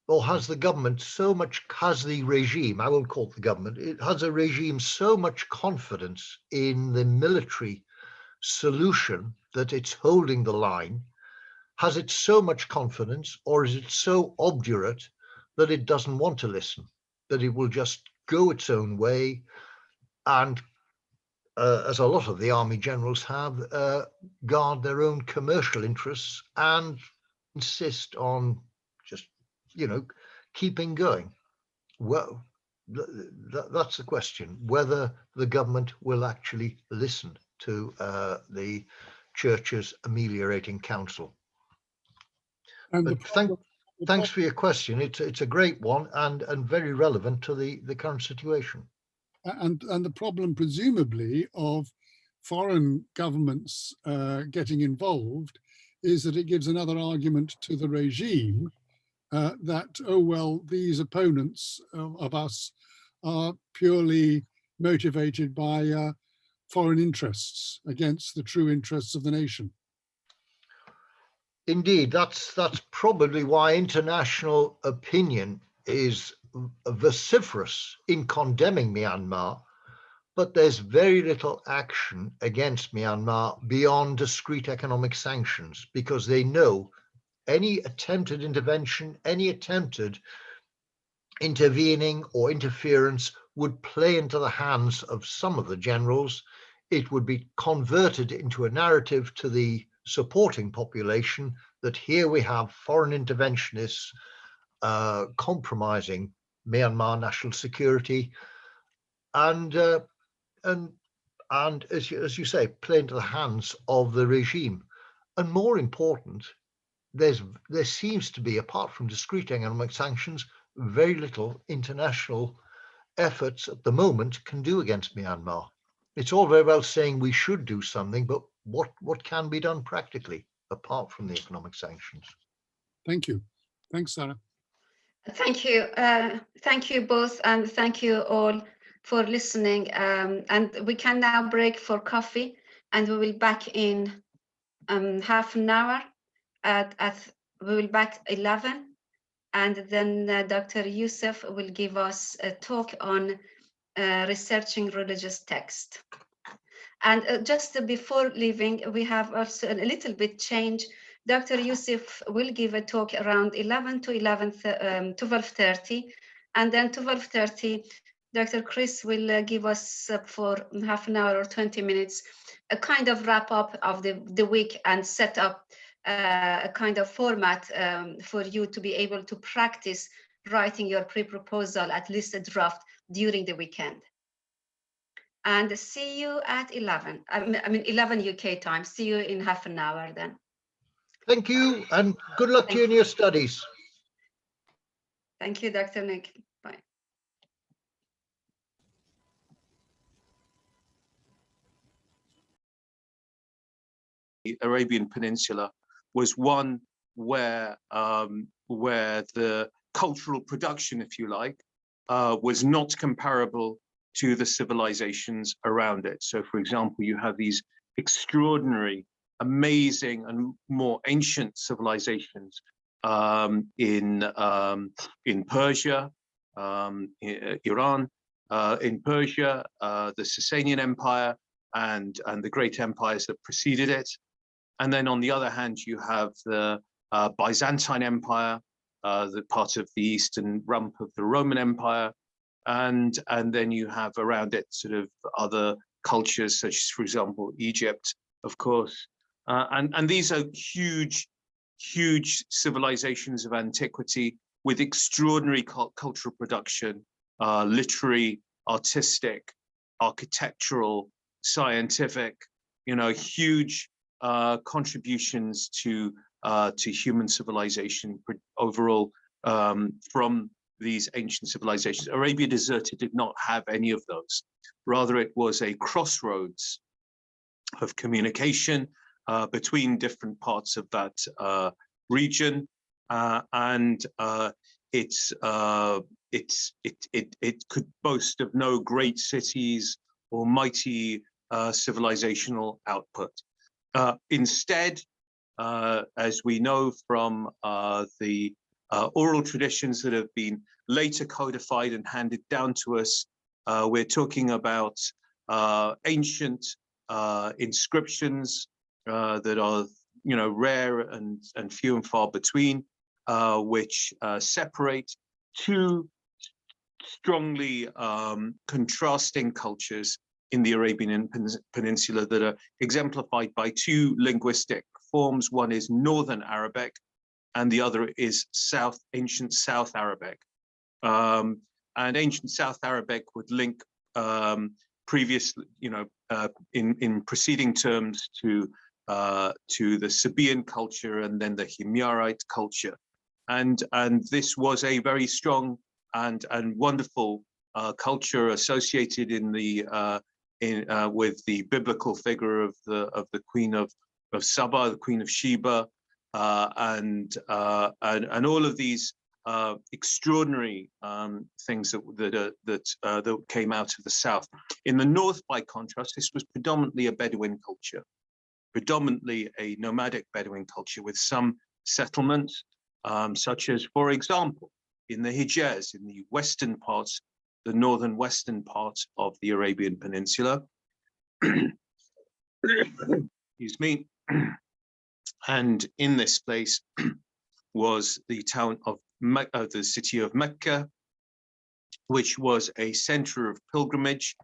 Or has the government has the regime, I won't call it the government, it has a regime so much confidence in the military solution that it's holding the line? Has it so much confidence, or is it so obdurate that it doesn't want to listen, that it will just go its own way and, as a lot of the army generals have, guard their own commercial interests and insist on just, keeping going? Well, that's the question, whether the government will actually listen to the Church's ameliorating counsel. And But thanks for your question. It's a great one and very relevant to the current situation. And the problem, presumably, of foreign governments getting involved is that it gives another argument to the regime that, oh, well, these opponents of us are purely motivated by foreign interests against the true interests of the nation. Indeed, that's probably why international opinion is vociferous in condemning Myanmar, but there's very little action against Myanmar beyond discrete economic sanctions, because they know any attempted intervention, any attempted intervening or interference would play into the hands of some of the generals. It would be converted into a narrative to the supporting population that here we have foreign interventionists compromising Myanmar national security, and as you say, play into the hands of the regime. And more important, there seems to be, apart from discrete economic sanctions, very little international efforts at the moment can do against Myanmar. It's all very well saying we should do something, but what can be done practically apart from the economic sanctions? Thank you. Thanks, Sarah. Thank you. Thank you both, and thank you all for listening. And we can now break for coffee, and we will be back in half an hour. We will back 11, and then Dr. Youssef will give us a talk on researching religious text. And just before leaving, we have also a little bit change. Dr. Youssef will give a talk around 11 to 12:30, and then 12:30, Dr. Chris will give us for half an hour or 20 minutes a kind of wrap up of the week and set up a kind of format for you to be able to practice writing your pre-proposal, at least a draft, during the weekend. And see you at 11. I mean 11 UK time. See you in half an hour then. Thank you, and good luck to you in your studies. Thank you, Dr. Nick. Bye. The Arabian Peninsula was one where the cultural production, if you like, was not comparable to the civilizations around it. So, for example, you have these extraordinary, amazing, and more ancient civilizations in Persia, Iran, in Persia, the Sasanian Empire, and the great empires that preceded it. And then on the other hand, you have the Byzantine Empire, the part of the eastern rump of the Roman Empire, and then you have around it sort of other cultures, such as, for example, Egypt, of course. And these are huge civilizations of antiquity with extraordinary cultural production, literary, artistic, architectural, scientific, huge contributions to human civilization overall from these ancient civilizations. Arabia Deserta did not have any of those. Rather, it was a crossroads of communication between different parts of that region, and it could boast of no great cities or mighty civilizational output. Instead, as we know from the oral traditions that have been later codified and handed down to us, we're talking about ancient inscriptions that are, rare and few and far between, which separate two strongly contrasting cultures in the Arabian Peninsula that are exemplified by two linguistic forms. One is Northern Arabic, and the other is ancient South Arabic. And ancient South Arabic would link previously, in preceding terms to the Sabaean culture and then the Himyarite culture, and this was a very strong and wonderful culture associated with the biblical figure of the Queen of Saba, the Queen of Sheba, and all of these extraordinary things that came out of the south. In the north, by contrast, this was predominantly a Bedouin culture, predominantly a nomadic Bedouin culture with some settlements, such as, for example, in the Hijaz, in the western parts, the northern western parts of the Arabian Peninsula. Excuse me. And in this place was the town of the city of Mecca, which was a center of pilgrimage,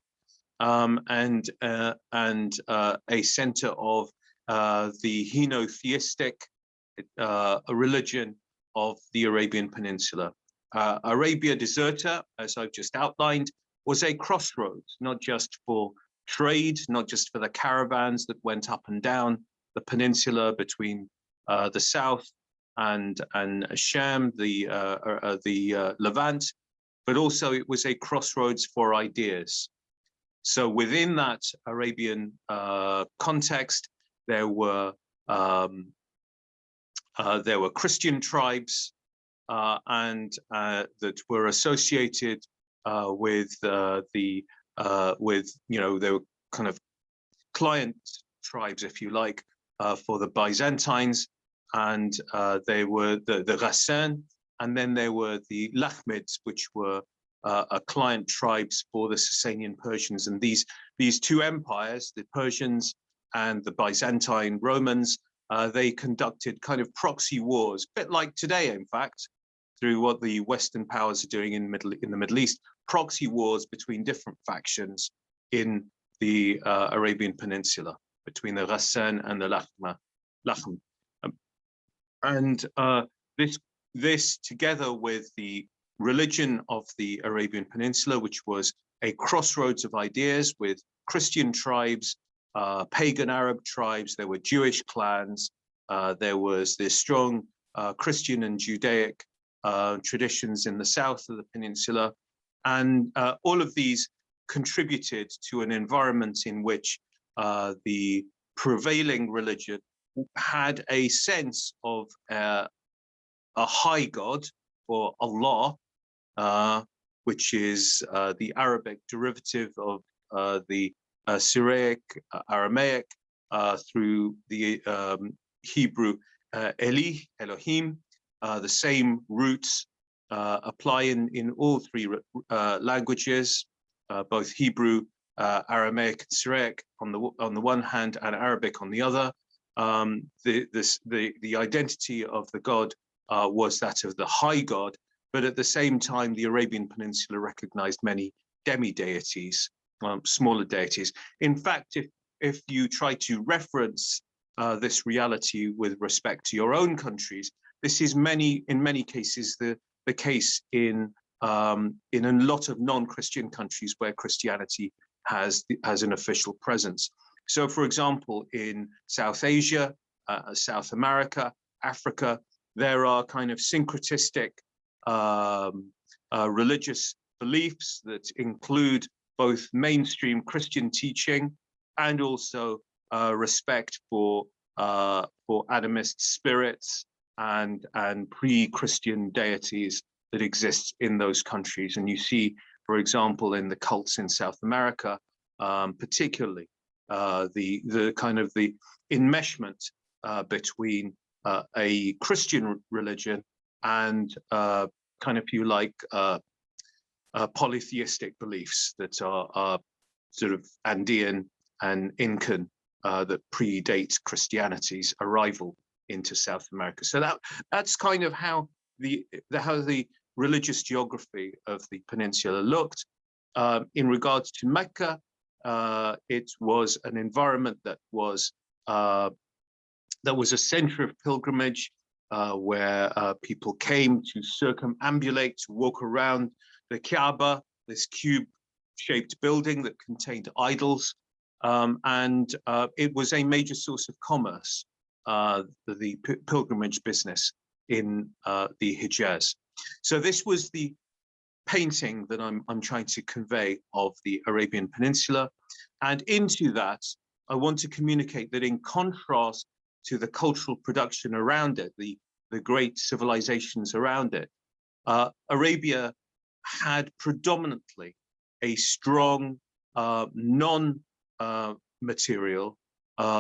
and a center of the henotheistic religion of the Arabian Peninsula. Arabia Deserta, as I've just outlined, was a crossroads, not just for trade, not just for the caravans that went up and down the peninsula between the south and Sham, the Levant, but also it was a crossroads for ideas. So within that Arabian context, there were Christian tribes that were associated with there were kind of client tribes, if you like, for the Byzantines, and they were the Ghassan, and then there were the Lakhmids, which were client tribes for the Sasanian Persians. And these two empires, the Persians and the Byzantine Romans, they conducted kind of proxy wars, a bit like today, in fact, through what the Western powers are doing in the Middle East, proxy wars between different factions in the Arabian Peninsula, between the Ghassan and the Lakhm. And this, together with the religion of the Arabian Peninsula, which was a crossroads of ideas with Christian tribes, pagan Arab tribes, there were Jewish clans, there was this strong Christian and Judaic traditions in the south of the peninsula, and all of these contributed to an environment in which the prevailing religion had a sense of a high God, or Allah, which is the Arabic derivative of the Syriac, Aramaic, through the Hebrew Eli, Elohim. The same roots apply in all three languages, both Hebrew, Aramaic, and Syriac on the one hand, and Arabic on the other. The identity of the god was that of the high god, but at the same time, the Arabian Peninsula recognized many demi-deities, smaller deities. In fact, if you try to reference this reality with respect to your own countries, this is in many cases the case in a lot of non-Christian countries where Christianity has an official presence. So, for example, in South Asia, South America, Africa, there are kind of syncretistic religious beliefs that include both mainstream Christian teaching and also respect for for animist spirits and pre-Christian deities that exist in those countries. And you see, for example, in the cults in South America, particularly the kind of the enmeshment between a Christian religion and kind of, if you like, polytheistic beliefs that are sort of Andean and Incan that predate Christianity's arrival into South America. So that's kind of how the religious geography of the peninsula looked. In regards to Mecca, it was an environment that was a center of pilgrimage, where people came to circumambulate, to walk around the Kaaba, this cube-shaped building that contained idols, and it was a major source of commerce, the pilgrimage business in the Hijaz. So this was the painting that I'm trying to convey of the Arabian Peninsula, and into that I want to communicate that in contrast to the cultural production around it, the great civilizations around it, Arabia had predominantly a strong non-material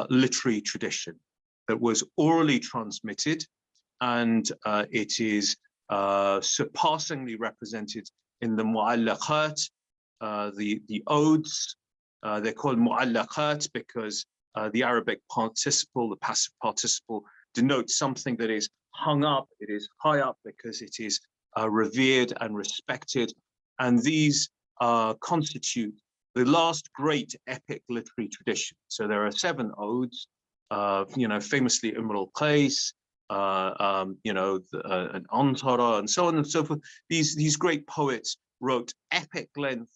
literary tradition that was orally transmitted, and it is surpassingly represented in the mu'allaqat, the odes. They're called mu'allaqat because the Arabic participle, the passive participle, denotes something that is hung up, it is high up because it is revered and respected. And these constitute the last great epic literary tradition. So there are 7 odes, famously al-Qais, and Antara, and so on and so forth. These great poets wrote epic length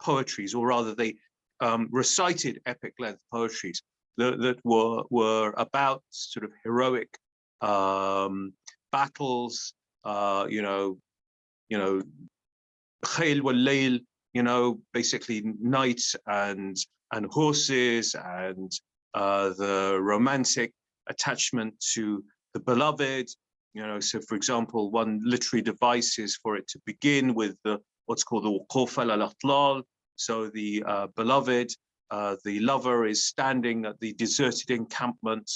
poetries, or rather they recited epic length poetries that were about sort of heroic battles, khayl wal layl, basically knights and horses, and the romantic attachment to the beloved. So for example, one literary device is for it to begin with what's called the wuquf al-atlal. So the beloved, the lover, is standing at the deserted encampment.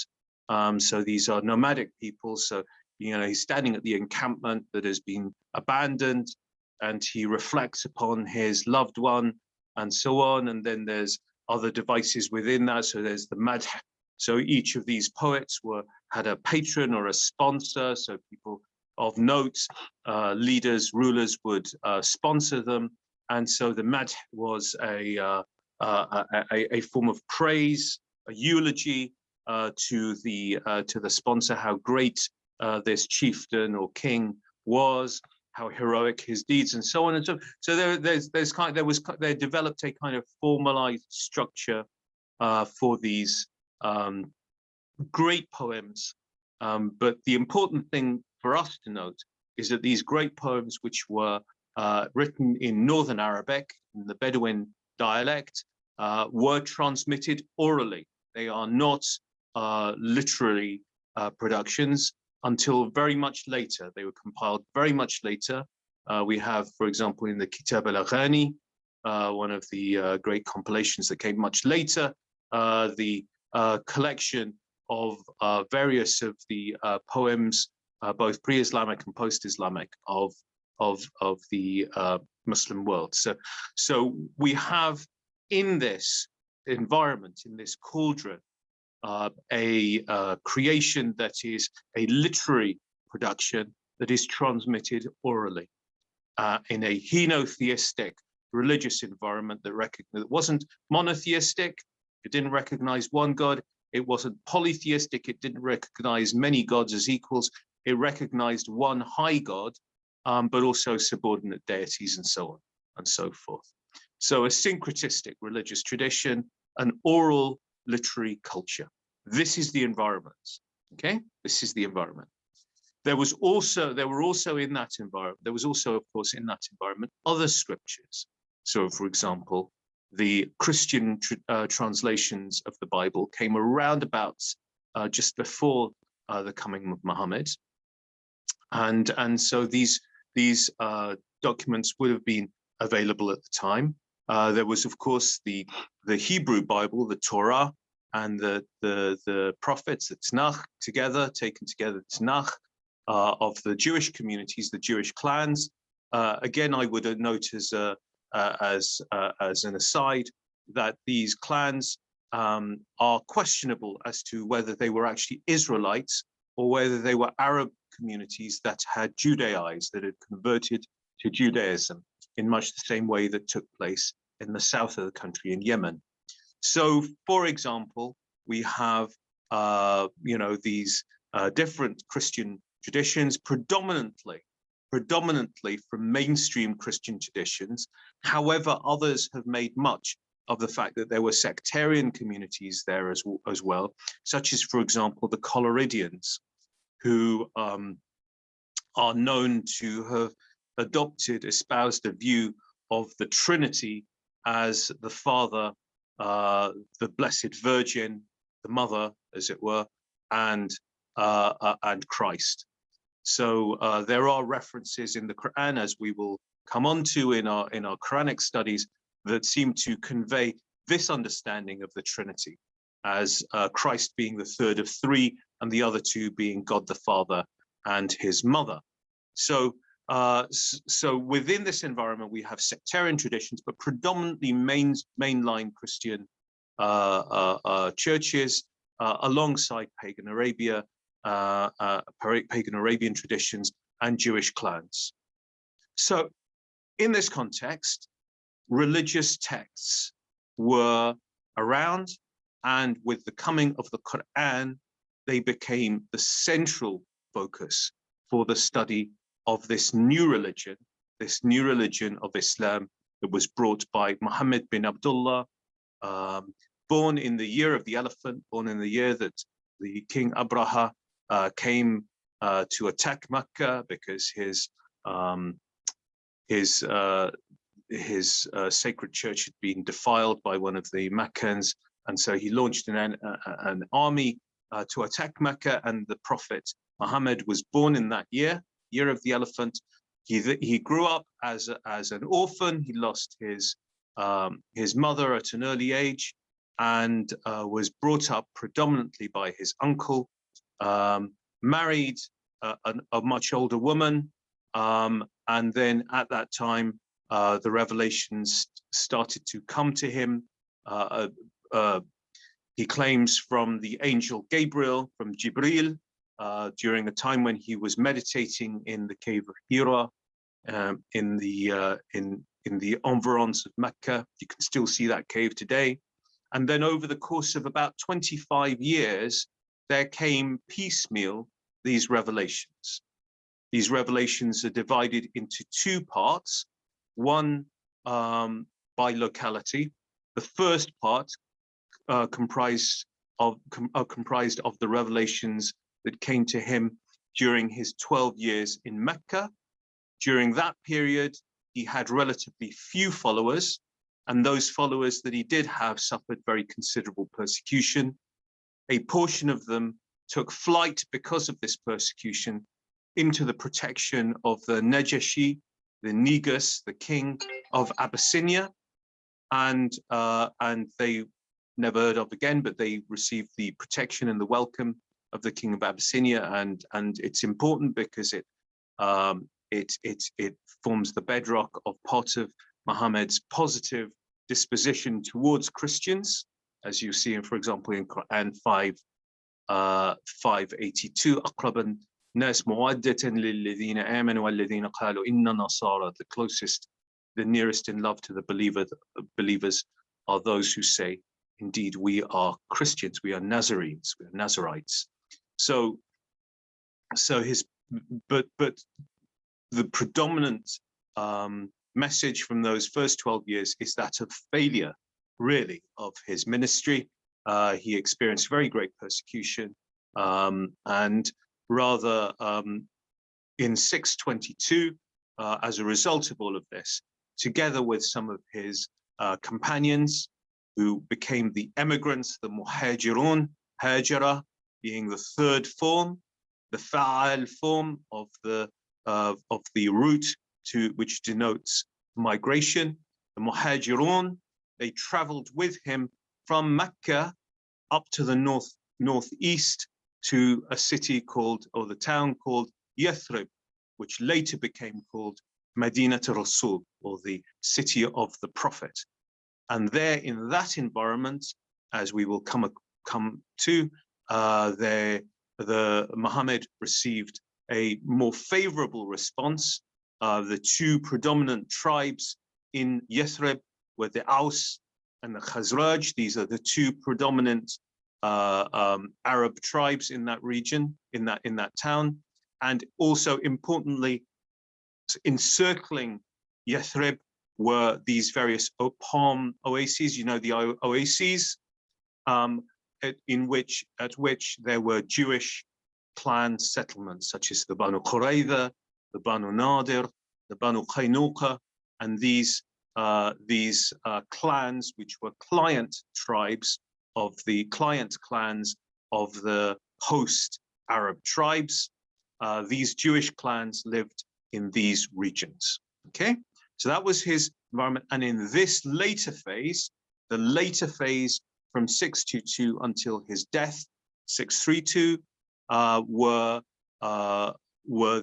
So these are nomadic people. So he's standing at the encampment that has been abandoned, and he reflects upon his loved one, and so on. And then there's other devices within that. So there's the madh. So each of these poets had a patron or a sponsor. So people of note, leaders, rulers would sponsor them. And so the madh was a form of praise, a eulogy to the sponsor, how great this chieftain or king was, how heroic his deeds, and so on and so on. So they developed a kind of formalized structure for these great poems. But the important thing for us to note is that these great poems, which were written in Northern Arabic, in the Bedouin dialect, were transmitted orally. They are not literary productions until very much later. They were compiled very much later. We have, for example, in the Kitab al-Aghani, one of the great compilations that came much later, the collection of various of the poems, both pre-Islamic and post-Islamic, of the Muslim world. So we have in this environment, in this cauldron, a creation that is a literary production that is transmitted orally in a henotheistic religious environment that wasn't monotheistic. It didn't recognize one God. It wasn't polytheistic. It didn't recognize many gods as equals. It recognized one high God, but also subordinate deities and so on and so forth. So a syncretistic religious tradition, an oral literary culture. This is the environment, okay? This is the environment. There were also in that environment, of course, in that environment, other scriptures. So for example, the Christian translations of the Bible came around about just before the coming of Muhammad. And so these documents would have been available at the time. There was, of course, the Hebrew Bible, the Torah, and the prophets, the Tanakh, taken together, Tanakh of the Jewish communities, the Jewish clans. Again, I would note as an aside that these clans are questionable as to whether they were actually Israelites or whether they were Arab communities that had Judaized, that had converted to Judaism in much the same way that took place in the south of the country in Yemen. So, for example, we have, these different Christian traditions, predominantly from mainstream Christian traditions. However, others have made much of the fact that there were sectarian communities there as well, such as, for example, the Coloridians, who are known to have espoused a view of the Trinity as the Father, the Blessed Virgin, the Mother, as it were, and Christ. So there are references in the Quran, as we will come on to in our Quranic studies, that seem to convey this understanding of the Trinity as Christ being the third of three and the other two being God the Father and his mother. So within this environment, we have sectarian traditions, but predominantly mainline Christian churches alongside pagan Arabia, pagan Arabian traditions and Jewish clans. So in this context, religious texts were around, and with the coming of the Quran, they became the central focus for the study of this new religion of Islam that was brought by Muhammad bin Abdullah, born in the year of the elephant, born in the year that the King Abraha came to attack Mecca because his sacred church had been defiled by one of the Meccans, and so he launched an army to attack Mecca. And the Prophet Muhammad was born in that year of the elephant. He grew up as an orphan. He lost his mother at an early age, and was brought up predominantly by his uncle. Married a much older woman, and then at that time the revelations started to come to him. He claims from the angel Gabriel, from Jibril, during a time when he was meditating in the cave of Hira, in the environs of Mecca. You can still see that cave today. And then over the course of about 25 years, there came piecemeal these revelations. These revelations are divided into two parts, one by locality. The first part comprised of the revelations that came to him during his 12 years in Mecca. During that period, he had relatively few followers, and those followers that he did have suffered very considerable persecution. A portion of them took flight because of this persecution into the protection of the Najashi, the Negus, the king of Abyssinia, and they never heard of again, but they received the protection and the welcome of the king of Abyssinia, and it's important because it forms the bedrock of part of Muhammad's positive disposition towards Christians, as you see, for example, in Quran 582, أقرب الناس مودة للذين آمنوا والذين قالوا إننا نصارى. The closest, the nearest in love to the believers are those who say, indeed, we are Christians, we are Nazarenes, we are Nazarites. So but the predominant message from those first 12 years is that of failure, really, of his ministry. He experienced very great persecution, and rather in 622, as a result of all of this, together with some of his companions who became the emigrants, the muhajirun, hajara, being the third form, the fa'al form of the root to which denotes migration. The muhajirun, they traveled with him from Mecca up to the northeast to a city called, or the town called Yathrib, which later became called Madinat Rasul, or the city of the Prophet. And there, in that environment, as we will come to, the Muhammad received a more favorable response. The two predominant tribes in Yathrib were the Aus and the Khazraj. These are the two predominant Arab tribes in that region, in that town. And also importantly, encircling Yathrib were these various palm oases. You know, the oases at which there were Jewish clan settlements, such as the Banu Qurayza, the Banu Nadir, the Banu Qaynuqa, and these clans, which were client tribes of the client clans of the host Arab tribes. These Jewish clans lived in these regions. Okay, so that was his environment. And in this later phase, the later phase from 622 until his death, 632, were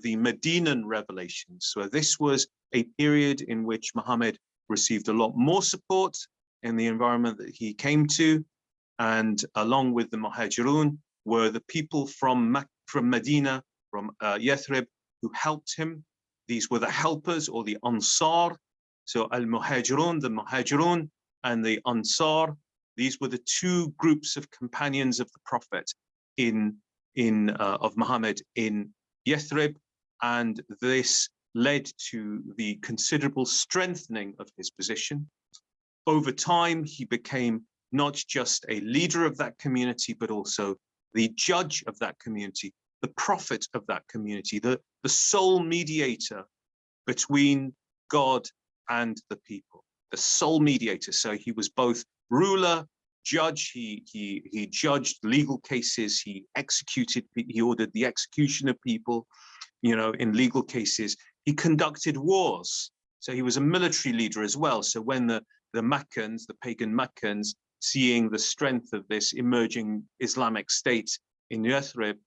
the Medinan revelations. So this was a period in which Muhammad received a lot more support in the environment that he came to, and along with the Muhajirun were the people from Medina, from Yathrib, who helped him. These were the helpers, or the Ansar. So Al-Muhajirun, the Muhajirun, and the Ansar, these were the two groups of companions of the Prophet of Muhammad in Yathrib, and this led to the considerable strengthening of his position. Over time, he became not just a leader of that community, but also the judge of that community, the prophet of that community, the sole mediator between God and the people, the sole mediator. So he was both ruler, judge, he judged legal cases, he ordered the execution of people, you know, in legal cases. He conducted wars. So he was a military leader as well. So when the Meccans, the pagan Meccans, seeing the strength of this emerging Islamic state in Yathrib,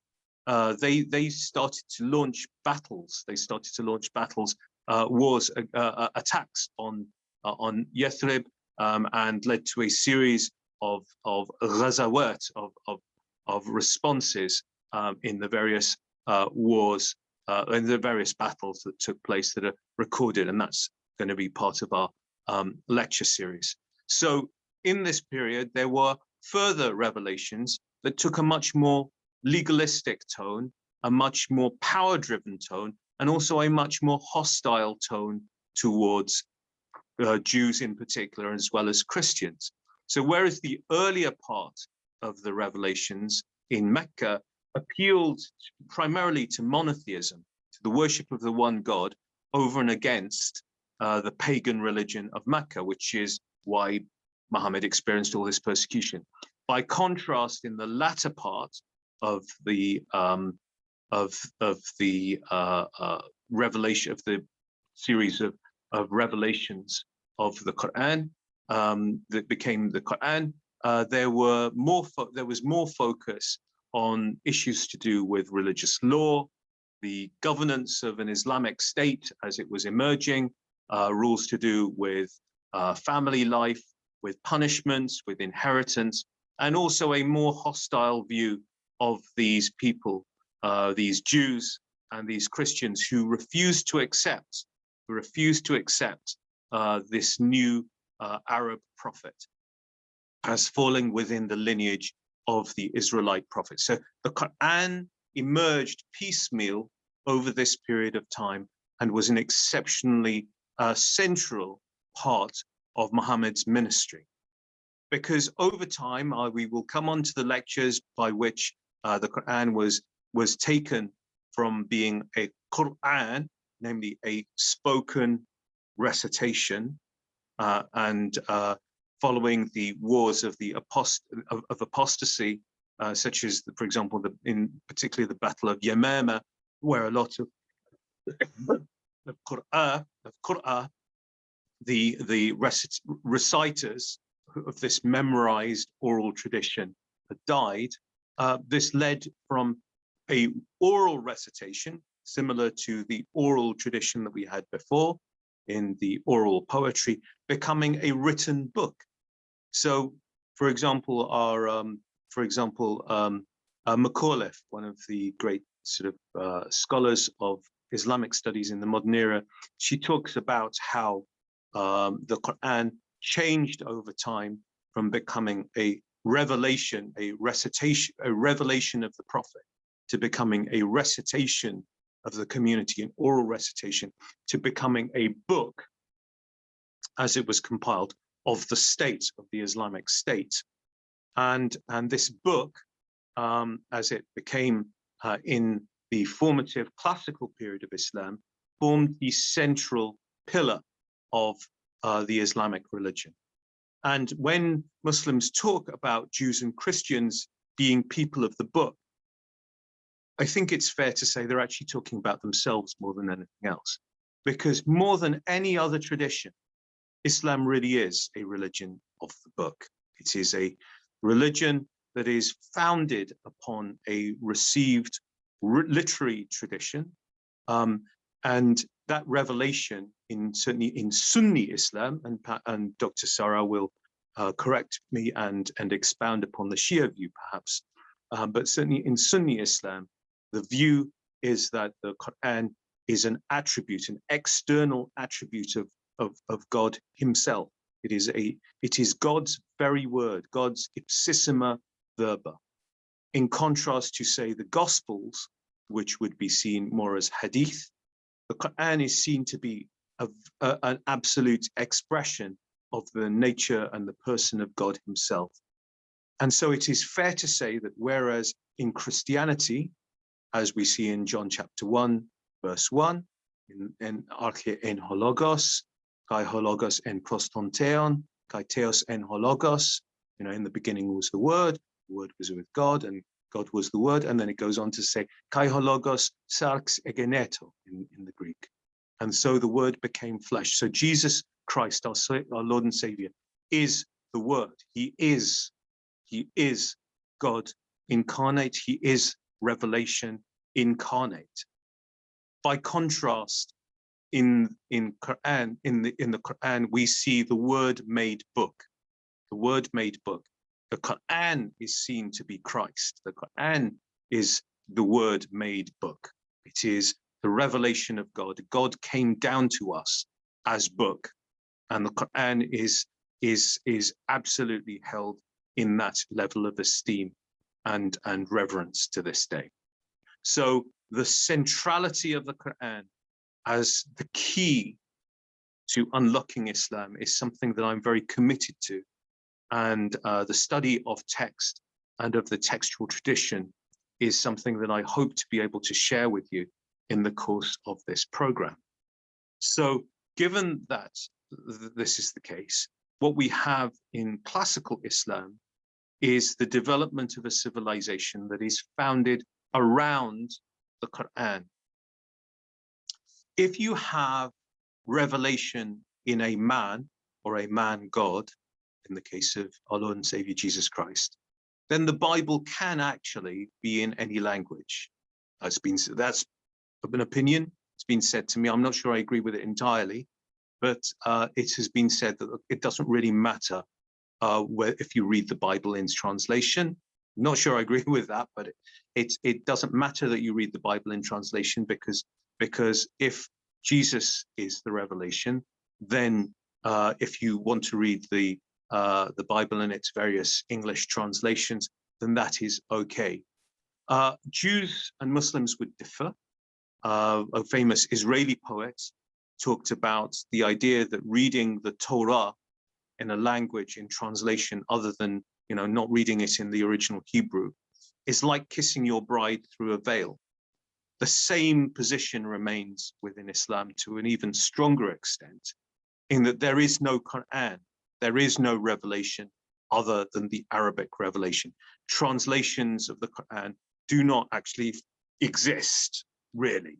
they started to launch battles. They started to launch battles, wars, attacks on Yathrib, and led to a series of ghazawat, of responses in the various wars, in the various battles that took place that are recorded, and that's going to be part of our lecture series. So in this period, there were further revelations that took a much more legalistic tone, a much more power-driven tone, and also a much more hostile tone towards Jews in particular, as well as Christians. So whereas the earlier part of the revelations in Mecca appealed primarily to monotheism, to the worship of the one God, over and against the pagan religion of Mecca, which is why Muhammad experienced all this persecution. By contrast, in the latter part of the revelation, of the series of revelations of the Quran that became the Quran, there was more focus on issues to do with religious law, the governance of an Islamic state as it was emerging, rules to do with family life, with punishments, with inheritance, and also a more hostile view of these people, these Jews and these Christians who refused to accept this new Arab prophet as falling within the lineage of the Israelite prophet. So the Quran emerged piecemeal over this period of time and was an exceptionally central part of Muhammad's ministry. Because over time, we will come on to the lectures by which the Quran was taken from being a Quran, namely a spoken recitation, and following the wars of the apostasy such as, for example, in particularly the Battle of Yamama, where a lot of Qur'an, the reciters of this memorized oral tradition had died. This led from a oral recitation, similar to the oral tradition that we had before in the oral poetry, becoming a written book. So, for example, Macauliffe, one of the great sort of scholars of Islamic studies in the modern era, she talks about how the Quran changed over time from becoming a revelation, a recitation, a revelation of the Prophet, to becoming a recitation of the community, an oral recitation, to becoming a book, as it was compiled, of the state, of the Islamic state. And this book, as it became in the formative classical period of Islam, formed the central pillar of the Islamic religion. And when Muslims talk about Jews and Christians being people of the book, I think it's fair to say they're actually talking about themselves more than anything else, because more than any other tradition, Islam really is a religion of the book. It is a religion that is founded upon a received literary tradition, and that revelation, certainly in Sunni Islam, and Dr. Sarah will correct me and expound upon the Shia view perhaps, but certainly in Sunni Islam, the view is that the Quran is an attribute, an external attribute of God himself. It is God's very word, God's ipsissima verba. In contrast to, say, the Gospels, which would be seen more as hadith, the Quran is seen to be an absolute expression of the nature and the person of God himself. And so it is fair to say that whereas in Christianity, as we see in John chapter 1, verse 1, in arche en hologos, kai hologos en prostonteon, kai theos en hologos, in the beginning was the word was with God, and God was the word, and then it goes on to say, kai hologos sarx egeneto in the Greek. And so the word became flesh. So Jesus Christ, our Lord and Savior, is the word. He is God incarnate. He is revelation incarnate. By contrast, in the Quran, we see the word made book. The word made book. The Quran is seen to be Christ. The Quran is the word made book. It is the revelation of God. God came down to us as book, and the Quran is absolutely held in that level of esteem and reverence to this day. So the centrality of the Quran as the key to unlocking Islam is something that I'm very committed to. And the study of text and of the textual tradition is something that I hope to be able to share with you in the course of this program. So given that this is the case, what we have in classical Islam is the development of a civilization that is founded around the Quran. If you have revelation in a man or a man God, in the case of our Lord and Savior Jesus Christ, then the Bible can actually be in any language. That's an opinion. It's been said to me. I'm not sure I agree with it entirely, but it has been said that it doesn't really matter if you read the Bible in translation. I'm not sure I agree with that, but it doesn't matter that you read the Bible in translation, because if Jesus is the revelation, then if you want to read the Bible in its various English translations, then that is okay. Jews and Muslims would differ. A famous Israeli poet talked about the idea that reading the Torah in a language in translation other than, not reading it in the original Hebrew is like kissing your bride through a veil. The same position remains within Islam to an even stronger extent, in that there is no Quran, there is no revelation, other than the Arabic revelation. Translations of the Quran do not actually exist, really,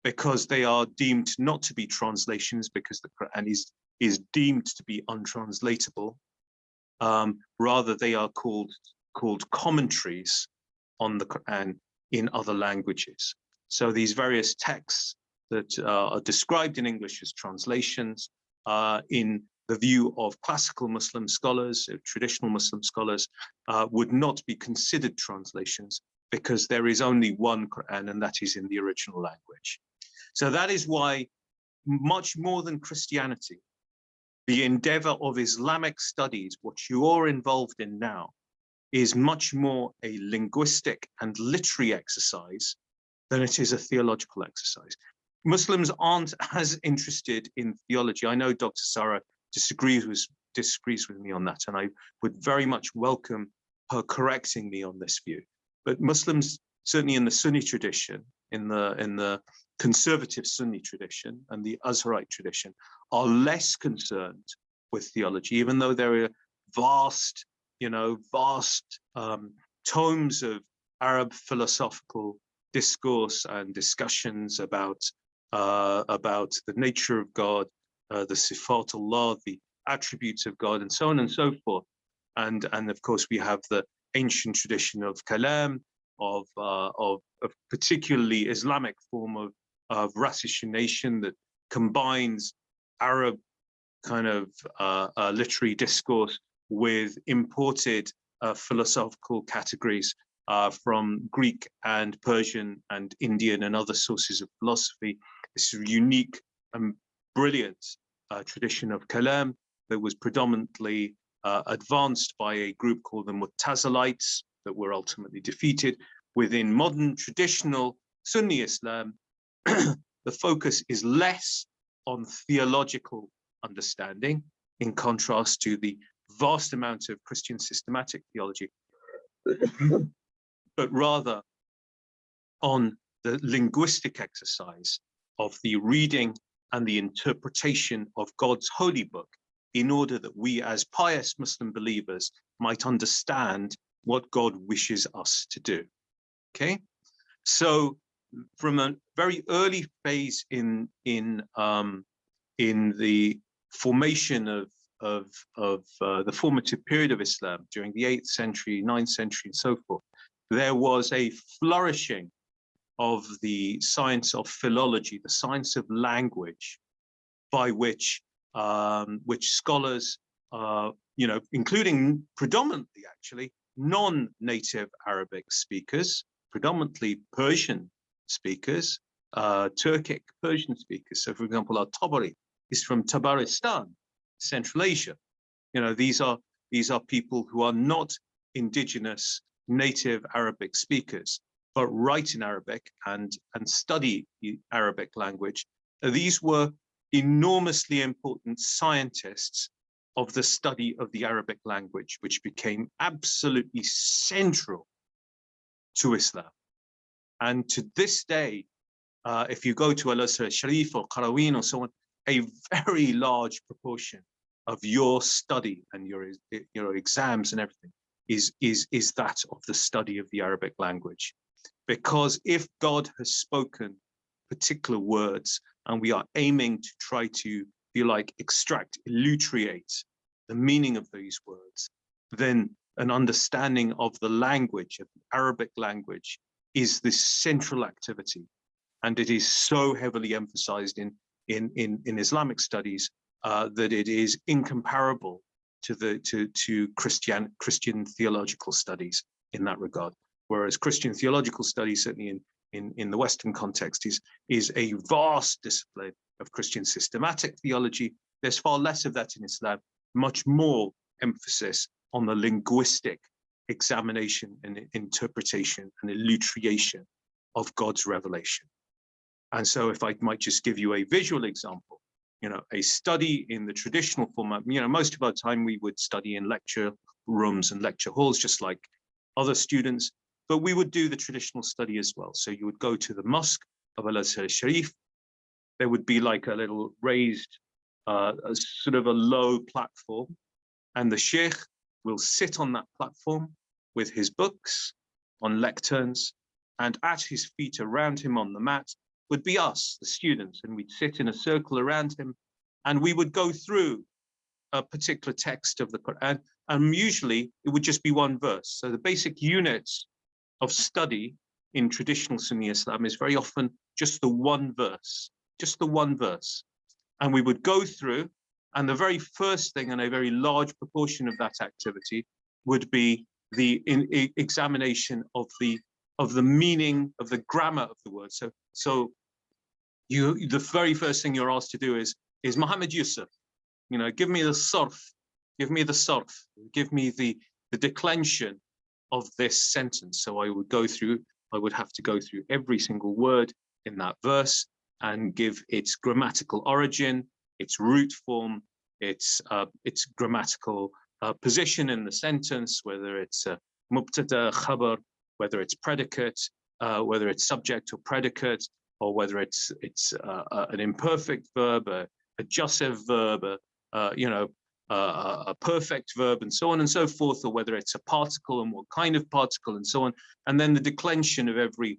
because they are deemed not to be translations, because the Quran is deemed to be untranslatable. Rather, they are called commentaries on the Quran in other languages. So these various texts that are described in English as translations, in the view of classical Muslim scholars, traditional Muslim scholars, would not be considered translations, because there is only one Quran, and that is in the original language. So that is why, much more than Christianity, the endeavor of Islamic studies, what you are involved in now, is much more a linguistic and literary exercise than it is a theological exercise. Muslims aren't as interested in theology. I know Dr. Sarah disagrees with me on that, and I would very much welcome her correcting me on this view. But Muslims, certainly in the Sunni tradition, in the conservative Sunni tradition and the Azharite tradition, are less concerned with theology, even though there are vast tomes of Arab philosophical discourse and discussions about the nature of God, the Sifat Allah, the attributes of God, and so on and so forth. And of course, we have the ancient tradition of kalam, of particularly Islamic form of ratiocination that combines Arab kind of literary discourse with imported philosophical categories from Greek and Persian and Indian and other sources of philosophy. This is a unique and brilliant tradition of kalam that was predominantly advanced by a group called the Mu'tazilites that were ultimately defeated. Within modern traditional Sunni Islam, the focus is less on theological understanding, in contrast to the vast amount of Christian systematic theology, but rather on the linguistic exercise of the reading and the interpretation of God's holy book, in order that we as pious Muslim believers might understand what God wishes us to do. Okay, so from a very early phase in the formation of the formative period of Islam during the 8th century, 9th century, and so forth, there was a flourishing of the science of philology, the science of language, by which scholars, including predominantly actually non-native Arabic speakers, predominantly Persian speakers, Turkic Persian speakers. So, for example, our Tabari is from Tabaristan, Central Asia. These are people who are not indigenous native Arabic speakers, but write in Arabic and study the Arabic language. These were enormously important scientists of the study of the Arabic language, which became absolutely central to Islam. And to this day, if you go to Al-Azhar Sharif or Qarawin or so on, a very large proportion of your study and your exams and everything is that of the study of the Arabic language. Because if God has spoken particular words, and we are aiming to try to, if you like, extract, elucidate the meaning of these words, then an understanding of the language, of the Arabic language, is this central activity. And it is so heavily emphasized in Islamic studies that it is incomparable to Christian theological studies in that regard. Whereas Christian theological studies, certainly in the Western context, is a vast discipline of Christian systematic theology. There's far less of that in Islam, much more emphasis on the linguistic examination and interpretation and elucidation of God's revelation. And so if I might just give you a visual example, a study in the traditional format, most of our time we would study in lecture rooms and lecture halls, just like other students, but we would do the traditional study as well. So you would go to the mosque of Al-Azhar Sharif. There would be like a little raised, sort of a low platform, and the sheikh will sit on that platform with his books on lecterns, and at his feet around him on the mat would be us, the students, and we'd sit in a circle around him, and we would go through a particular text of the Quran, and usually it would just be one verse. So the basic units of study in traditional Sunni Islam is very often just the one verse, And we would go through, and the very first thing, and a very large proportion of that activity, would be the examination of the meaning of the grammar of the word. So the very first thing you're asked to do is Muhammad Yusuf, give me the sarf, give me the declension of this sentence. So I would have to go through every single word in that verse and give its grammatical origin, its root form, its grammatical position in the sentence, whether it's mubtada, khabar, whether it's predicate, whether it's subject or predicate, or whether it's an imperfect verb, a jussive verb, a perfect verb, and so on and so forth, or whether it's a particle and what kind of particle, and so on, and then the declension of every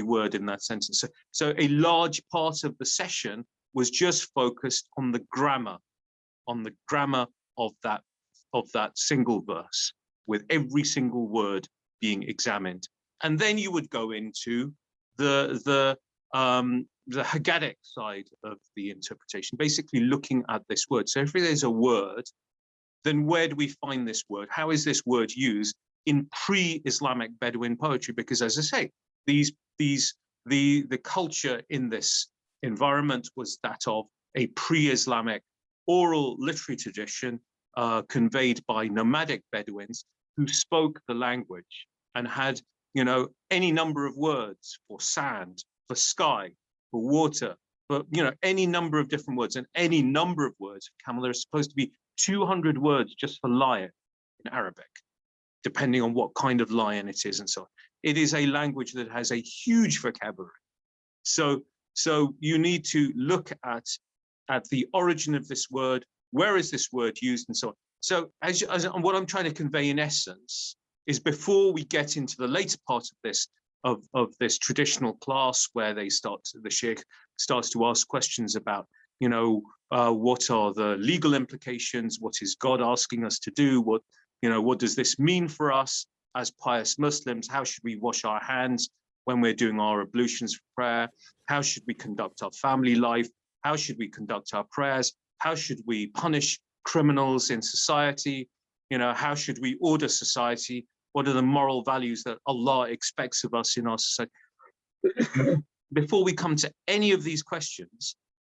word in that sentence. So a large part of the session was just focused on the grammar of that single verse, with every single word being examined. And then you would go into the Haggadic side of the interpretation, basically looking at this word. So if there's a word, then where do we find this word? How is this word used in pre-Islamic Bedouin poetry? Because as I say, the culture in this environment was that of a pre-Islamic oral literary tradition conveyed by nomadic Bedouins who spoke the language and had, any number of words for sand, for sky, for water, for, any number of different words, and any number of words for camel. There's supposed to be 200 words just for lion in Arabic, depending on what kind of lion it is and so on. It is a language that has a huge vocabulary. So you need to look at the origin of this word, where is this word used, and so on. So as what I'm trying to convey in essence is, before we get into the later part of this traditional class, where the sheikh starts to ask questions about, what are the legal implications? What is God asking us to do? What does this mean for us as pious Muslims? How should we wash our hands when we're doing our ablutions for prayer? How should we conduct our family life? How should we conduct our prayers? How should we punish criminals in society? How should we order society? What are the moral values that Allah expects of us in our society? Before we come to any of these questions,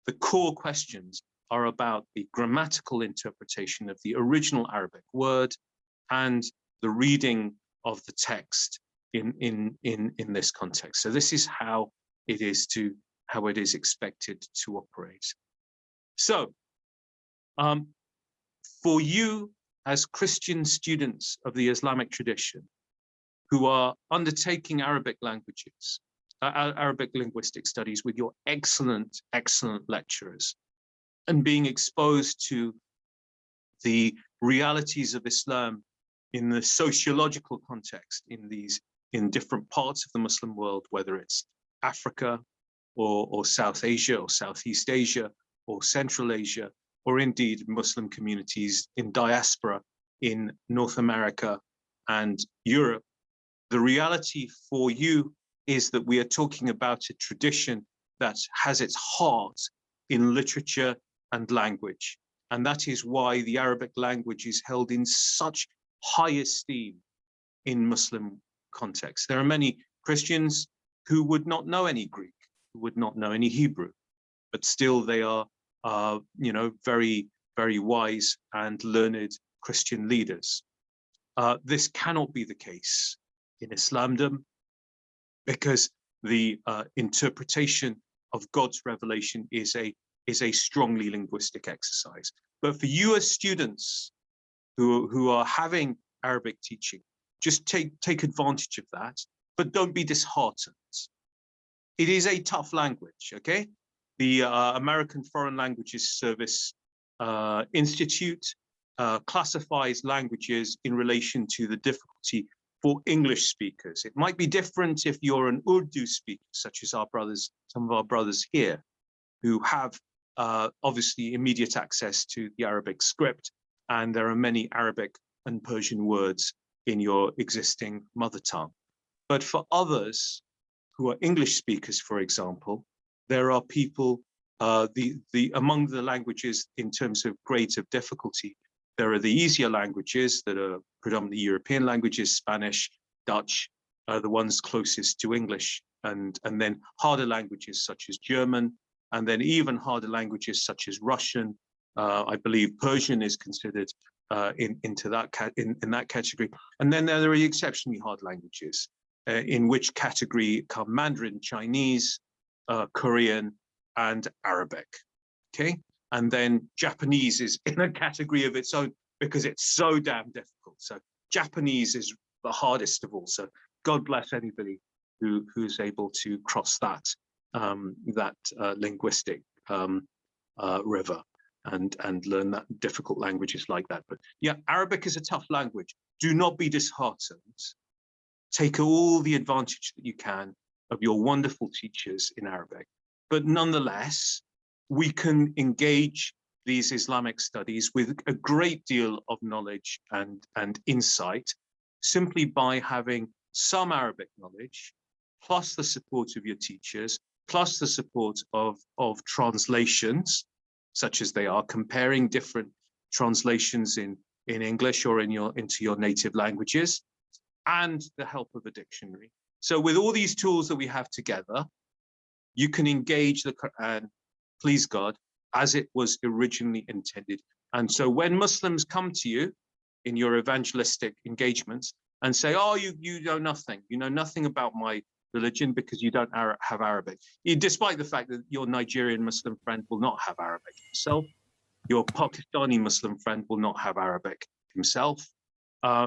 the core questions are about the grammatical interpretation of the original Arabic word and the reading of the text in this context. So this is how it is expected to operate. So for you as Christian students of the Islamic tradition who are undertaking Arabic languages, Arabic linguistic studies with your excellent lecturers, and being exposed to the realities of Islam in the sociological context in different parts of the Muslim world, whether it's Africa or South Asia or Southeast Asia or Central Asia, or indeed Muslim communities in diaspora in North America and Europe. The reality for you is that we are talking about a tradition that has its heart in literature and language. And that is why the Arabic language is held in such high esteem in Muslim contexts. There are many Christians who would not know any Greek, who would not know any Hebrew, but still they are, very, very wise and learned Christian leaders. This cannot be the case in Islamdom, because the interpretation of God's revelation is a strongly linguistic exercise. But for you as students who are having Arabic teaching, just take advantage of that, but don't be disheartened. It is a tough language, okay? The American Foreign Languages Service Institute classifies languages in relation to the difficulty for English speakers. It might be different if you're an Urdu speaker, such as our brothers, some of our brothers here, who have obviously immediate access to the Arabic script, and there are many Arabic and Persian words in your existing mother tongue. But for others who are English speakers, for example, there are people, among the languages in terms of grades of difficulty, there are the easier languages that are predominantly European languages, Spanish, Dutch, the ones closest to English, and then harder languages such as German, and then even harder languages such as Russian. I believe Persian is considered in that category. And then there are exceptionally hard languages, in which category come Mandarin, Chinese, Korean, and Arabic. Okay. And then Japanese is in a category of its own because it's so damn difficult. So Japanese is the hardest of all. So God bless anybody who's able to cross that linguistic river and learn that difficult languages like that. But yeah, Arabic is a tough language. Do not be disheartened. Take all the advantage that you can of your wonderful teachers in Arabic. But nonetheless, we can engage these Islamic studies with a great deal of knowledge and insight simply by having some Arabic knowledge, plus the support of your teachers, plus the support of translations, such as they are, comparing different translations in English or into your native languages, and the help of a dictionary. So with all these tools that we have together, you can engage the Quran, please God, as it was originally intended. And so when Muslims come to you in your evangelistic engagements and say, oh, you know nothing about my religion because you don't have Arabic, despite the fact that your Nigerian Muslim friend will not have Arabic himself, your Pakistani Muslim friend will not have Arabic himself,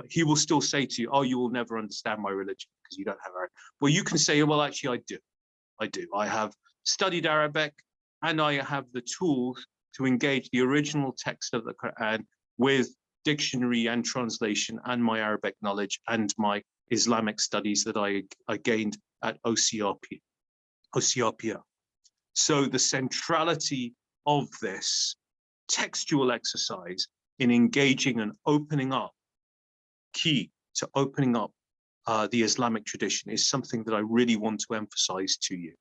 he will still say to you, oh, you will never understand my religion because you don't have Arabic. Well, you can say, well, actually, I do. I have studied Arabic and I have the tools to engage the original text of the Quran with dictionary and translation and my Arabic knowledge and my Islamic studies that I gained at OCRP. So the centrality of this textual exercise in engaging and opening up, key to opening up the Islamic tradition, is something that I really want to emphasize to you.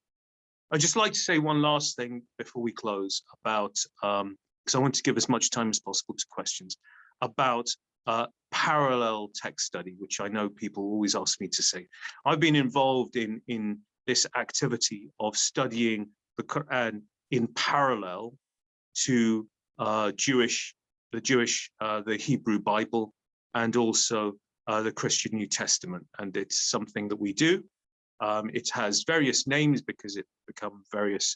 I'd just like to say one last thing before we close about, because I want to give as much time as possible to questions, about parallel text study, which I know people always ask me to say. I've been involved in this activity of studying the Quran in parallel to the Hebrew Bible, and also the Christian New Testament. And it's something that we do. It has various names because it become various,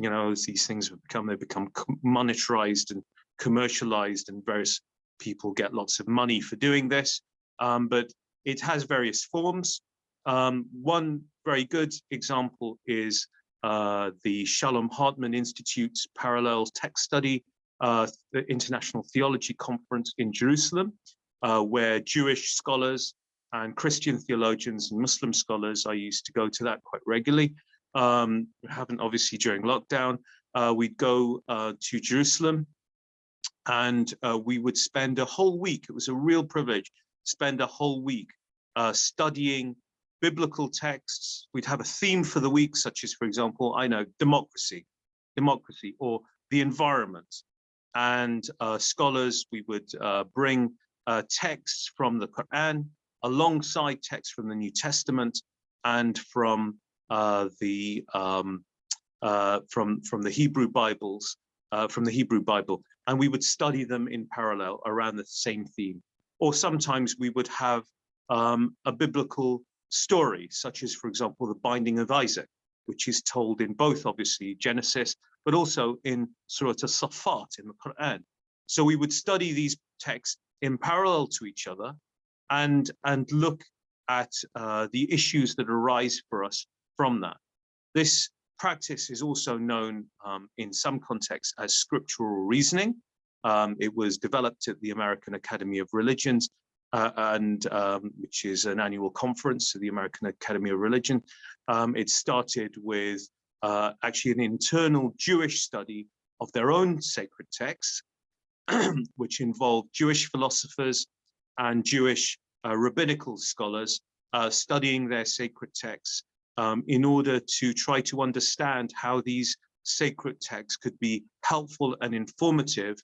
as these things have become, they become monetized and commercialized, and various people get lots of money for doing this. But it has various forms. One very good example is the Shalom Hartman Institute's Parallel Text Study, the International Theology Conference in Jerusalem, where Jewish scholars and Christian theologians and Muslim scholars, I used to go to that quite regularly. We haven't obviously during lockdown. We'd go to Jerusalem, and we would spend a whole week. It was a real privilege, spend a whole week studying biblical texts. We'd have a theme for the week, such as, for example, democracy, or the environment. And scholars, we would bring texts from the Quran alongside texts from the New Testament and from the Hebrew Bibles, and we would study them in parallel around the same theme. Or sometimes we would have a biblical story, such as, for example, the binding of Isaac, which is told in both, obviously, Genesis, but also in Surah As-Saffat in the Quran. So we would study these texts in parallel to each other and look at the issues that arise for us from that. This practice is also known in some contexts as scriptural reasoning, It was developed at the American Academy of Religions, which is an annual conference of the American Academy of Religion. It started with actually an internal Jewish study of their own sacred texts, which involved Jewish philosophers and Jewish rabbinical scholars studying their sacred texts in order to try to understand how these sacred texts could be helpful and informative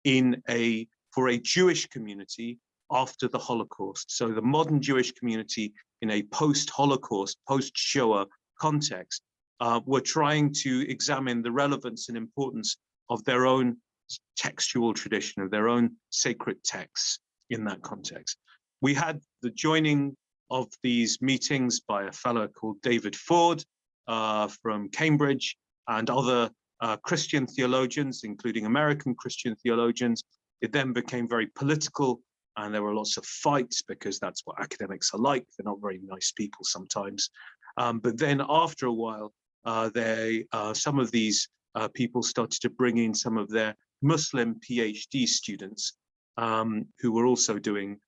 for a Jewish community after the Holocaust. So the modern Jewish community in a post-Holocaust, post-Shoah context, were trying to examine the relevance and importance of their own textual tradition, of their own sacred texts in that context. We had the joining of these meetings by a fellow called David Ford from Cambridge and other Christian theologians, including American Christian theologians. It then became very political, and there were lots of fights because that's what academics are like. They're not very nice people sometimes. But then after a while, some of these people started to bring in some of their Muslim PhD students who were also doing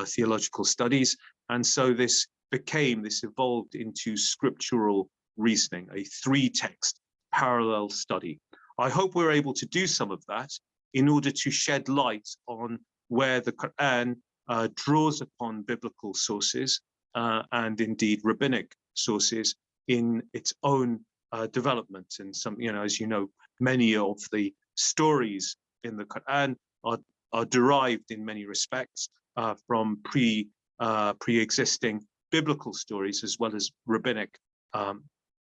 theological studies. And so this evolved into scriptural reasoning, a 3-text parallel study. I hope we're able to do some of that in order to shed light on where the Quran draws upon biblical sources and indeed rabbinic sources in its own development. And some, as you know, many of the stories in the Quran are derived in many respects from pre-existing biblical stories, as well as rabbinic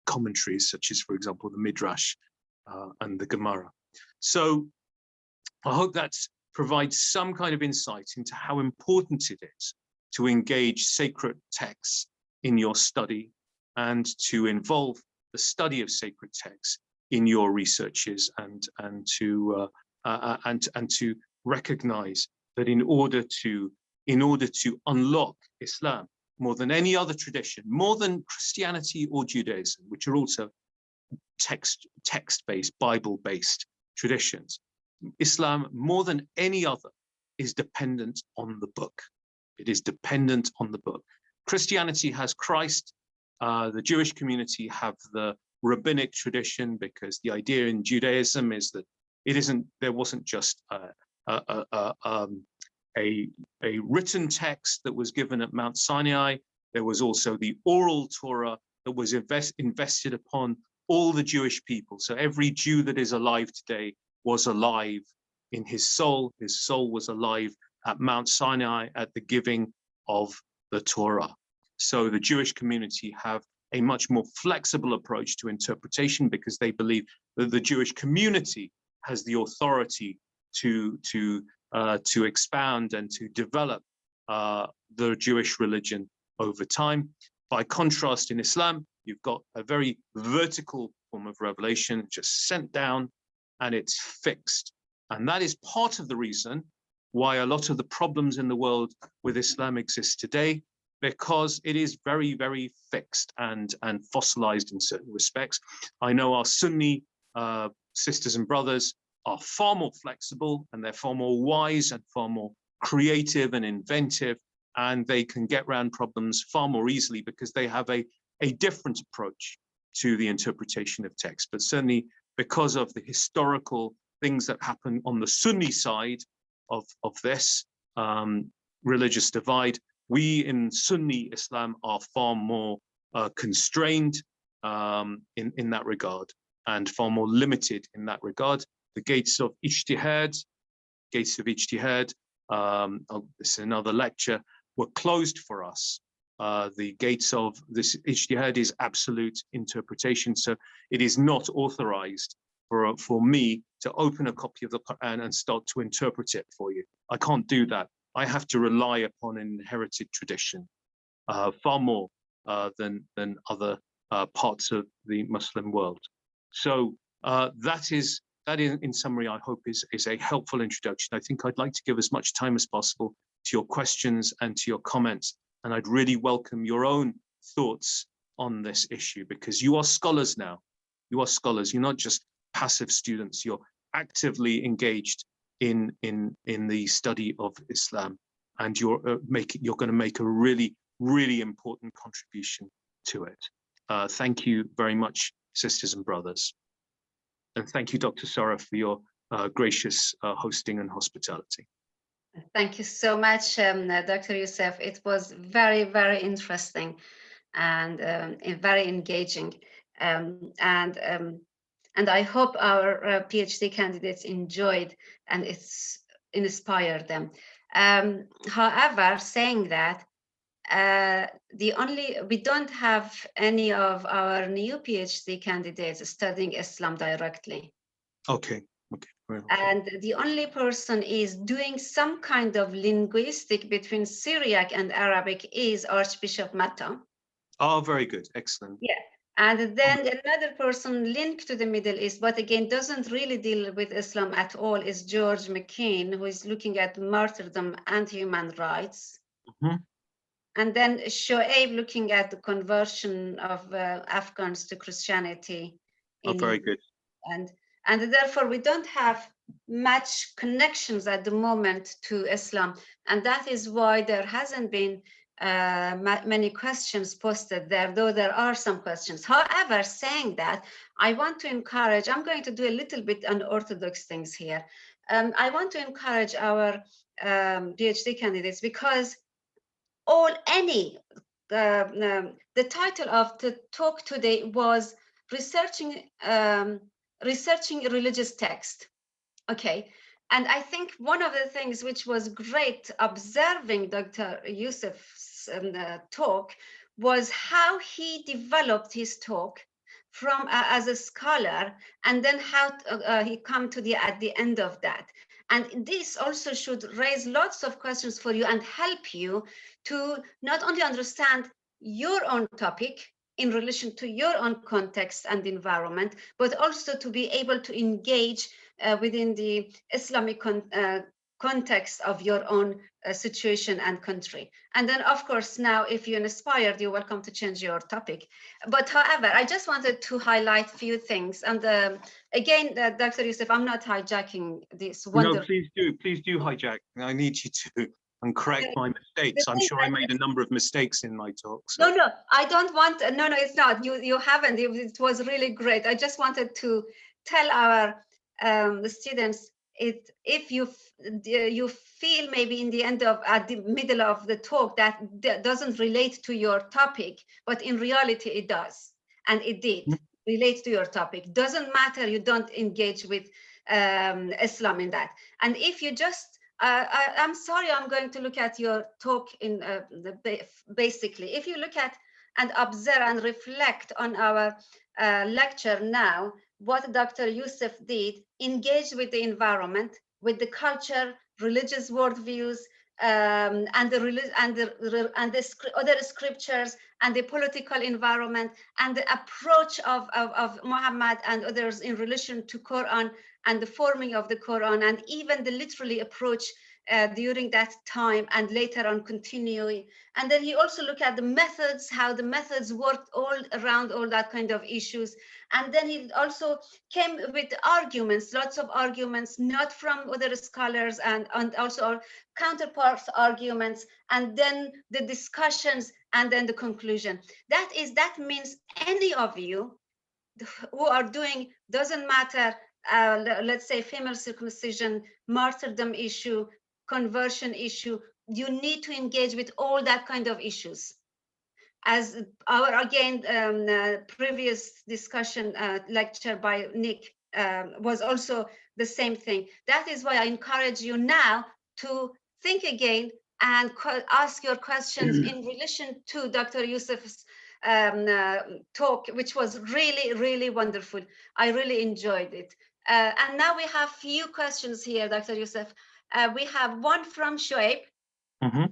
commentaries, such as, for example, the Midrash and the Gemara. So I hope that provides some kind of insight into how important it is to engage sacred texts in your study and to involve the study of sacred texts in your researches, and to recognize that in order to unlock Islam more than any other tradition, more than Christianity or Judaism, which are also text-based, Bible-based traditions, Islam, more than any other, is dependent on the book. It is dependent on the book. Christianity has Christ. The Jewish community have the rabbinic tradition, because the idea in Judaism is that there wasn't just a written text that was given at Mount Sinai. There was also the oral Torah that was invested upon all the Jewish people. So every Jew that is alive today was alive in his soul. His soul was alive at Mount Sinai at the giving of the Torah. So the Jewish community have a much more flexible approach to interpretation, because they believe that the Jewish community has the authority to expound and to develop the Jewish religion over time. By contrast, in Islam, you've got a very vertical form of revelation, just sent down, and it's fixed. And that is part of the reason why a lot of the problems in the world with Islam exist today, because it is very, very fixed and fossilized in certain respects. I know our Sunni sisters and brothers are far more flexible, and they're far more wise and far more creative and inventive, and they can get around problems far more easily because they have a different approach to the interpretation of text. But certainly because of the historical things that happen on the Sunni side of this religious divide, we in Sunni Islam are far more constrained in that regard, and far more limited in that regard. The gates of ijtihad, this is another lecture, were closed for us. The gates of this ijtihad is absolute interpretation, so it is not authorized for me to open a copy of the Quran and start to interpret it for you. I can't do that. I have to rely upon an inherited tradition far more than other parts of the Muslim world. So that in summary, I hope is a helpful introduction. I think I'd like to give as much time as possible to your questions and to your comments, and I'd really welcome your own thoughts on this issue, because you are scholars now. You are scholars. You're not just passive students. You're actively engaged in the study of Islam, and you're going to make a really important contribution to it. Thank you very much, sisters and brothers, and thank you, Dr. Sara, for your gracious hosting and hospitality. Thank you so much, Dr. Youssef. It was very interesting and very engaging, and I hope our PhD candidates enjoyed and it's inspired them. However, saying that, we don't have any of our new PhD candidates studying Islam directly. Okay. And the only person is doing some kind of linguistic between Syriac and Arabic is Archbishop Matta. Oh, very good. Excellent. Yeah. And then another person linked to the Middle East, but again, doesn't really deal with Islam at all, is George McCain, who is looking at martyrdom and human rights. Mm-hmm. And then Shoaib looking at the conversion of Afghans to Christianity. Oh, very good. And therefore, we don't have much connections at the moment to Islam. And that is why there hasn't been many questions posted there, though there are some questions. However, saying that, I want to encourage, I'm going to do a little bit unorthodox things here. I want to encourage our PhD candidates, because the title of the talk today was researching religious text. Okay, and I think one of the things which was great observing Dr. Youssef's talk was how he developed his talk from as a scholar, and then how he come to at the end of that. And this also should raise lots of questions for you and help you to not only understand your own topic in relation to your own context and environment, but also to be able to engage within the Islamic context of your own situation and country. And then, of course, now, if you're inspired, you're welcome to change your topic. But however, I just wanted to highlight a few things. And again, Dr. Youssef, I'm not hijacking this wonderful. No, please do hijack. I need you to correct my mistakes. I'm sure I made a number of mistakes in my talk. So. No, I don't want, no, it's not. You haven't. It was really great. I just wanted to tell our the students, if you feel maybe in the end of, at the middle of the talk, that doesn't relate to your topic, but in reality it does, and it did relate to your topic. Doesn't matter, you don't engage with Islam in that. And if you just I'm sorry, I'm going to look at your talk in basically, if you look at and observe and reflect on our lecture now, what Dr. Youssef did, engage with the environment, with the culture, religious worldviews, and the other scriptures, and the political environment, and the approach of Muhammad and others in relation to Quran, and the forming of the Quran, and even the literary approach during that time and later on continuing. And then he also looked at the methods, how the methods worked all around all that kind of issues. And then he also came with arguments, lots of arguments, not from other scholars, and also counterparts arguments, and then the discussions, and then the conclusion. That means any of you who are doing, doesn't matter, let's say female circumcision, martyrdom issue, conversion issue, you need to engage with all that kind of issues. As our, again, previous discussion lecture by Nick was also the same thing. That is why I encourage you now to think again and ask your questions in relation to Dr. Youssef's talk, which was really wonderful. I really enjoyed it. And now we have few questions here, Dr. Youssef. We have one from Shoaib. Mm-hmm.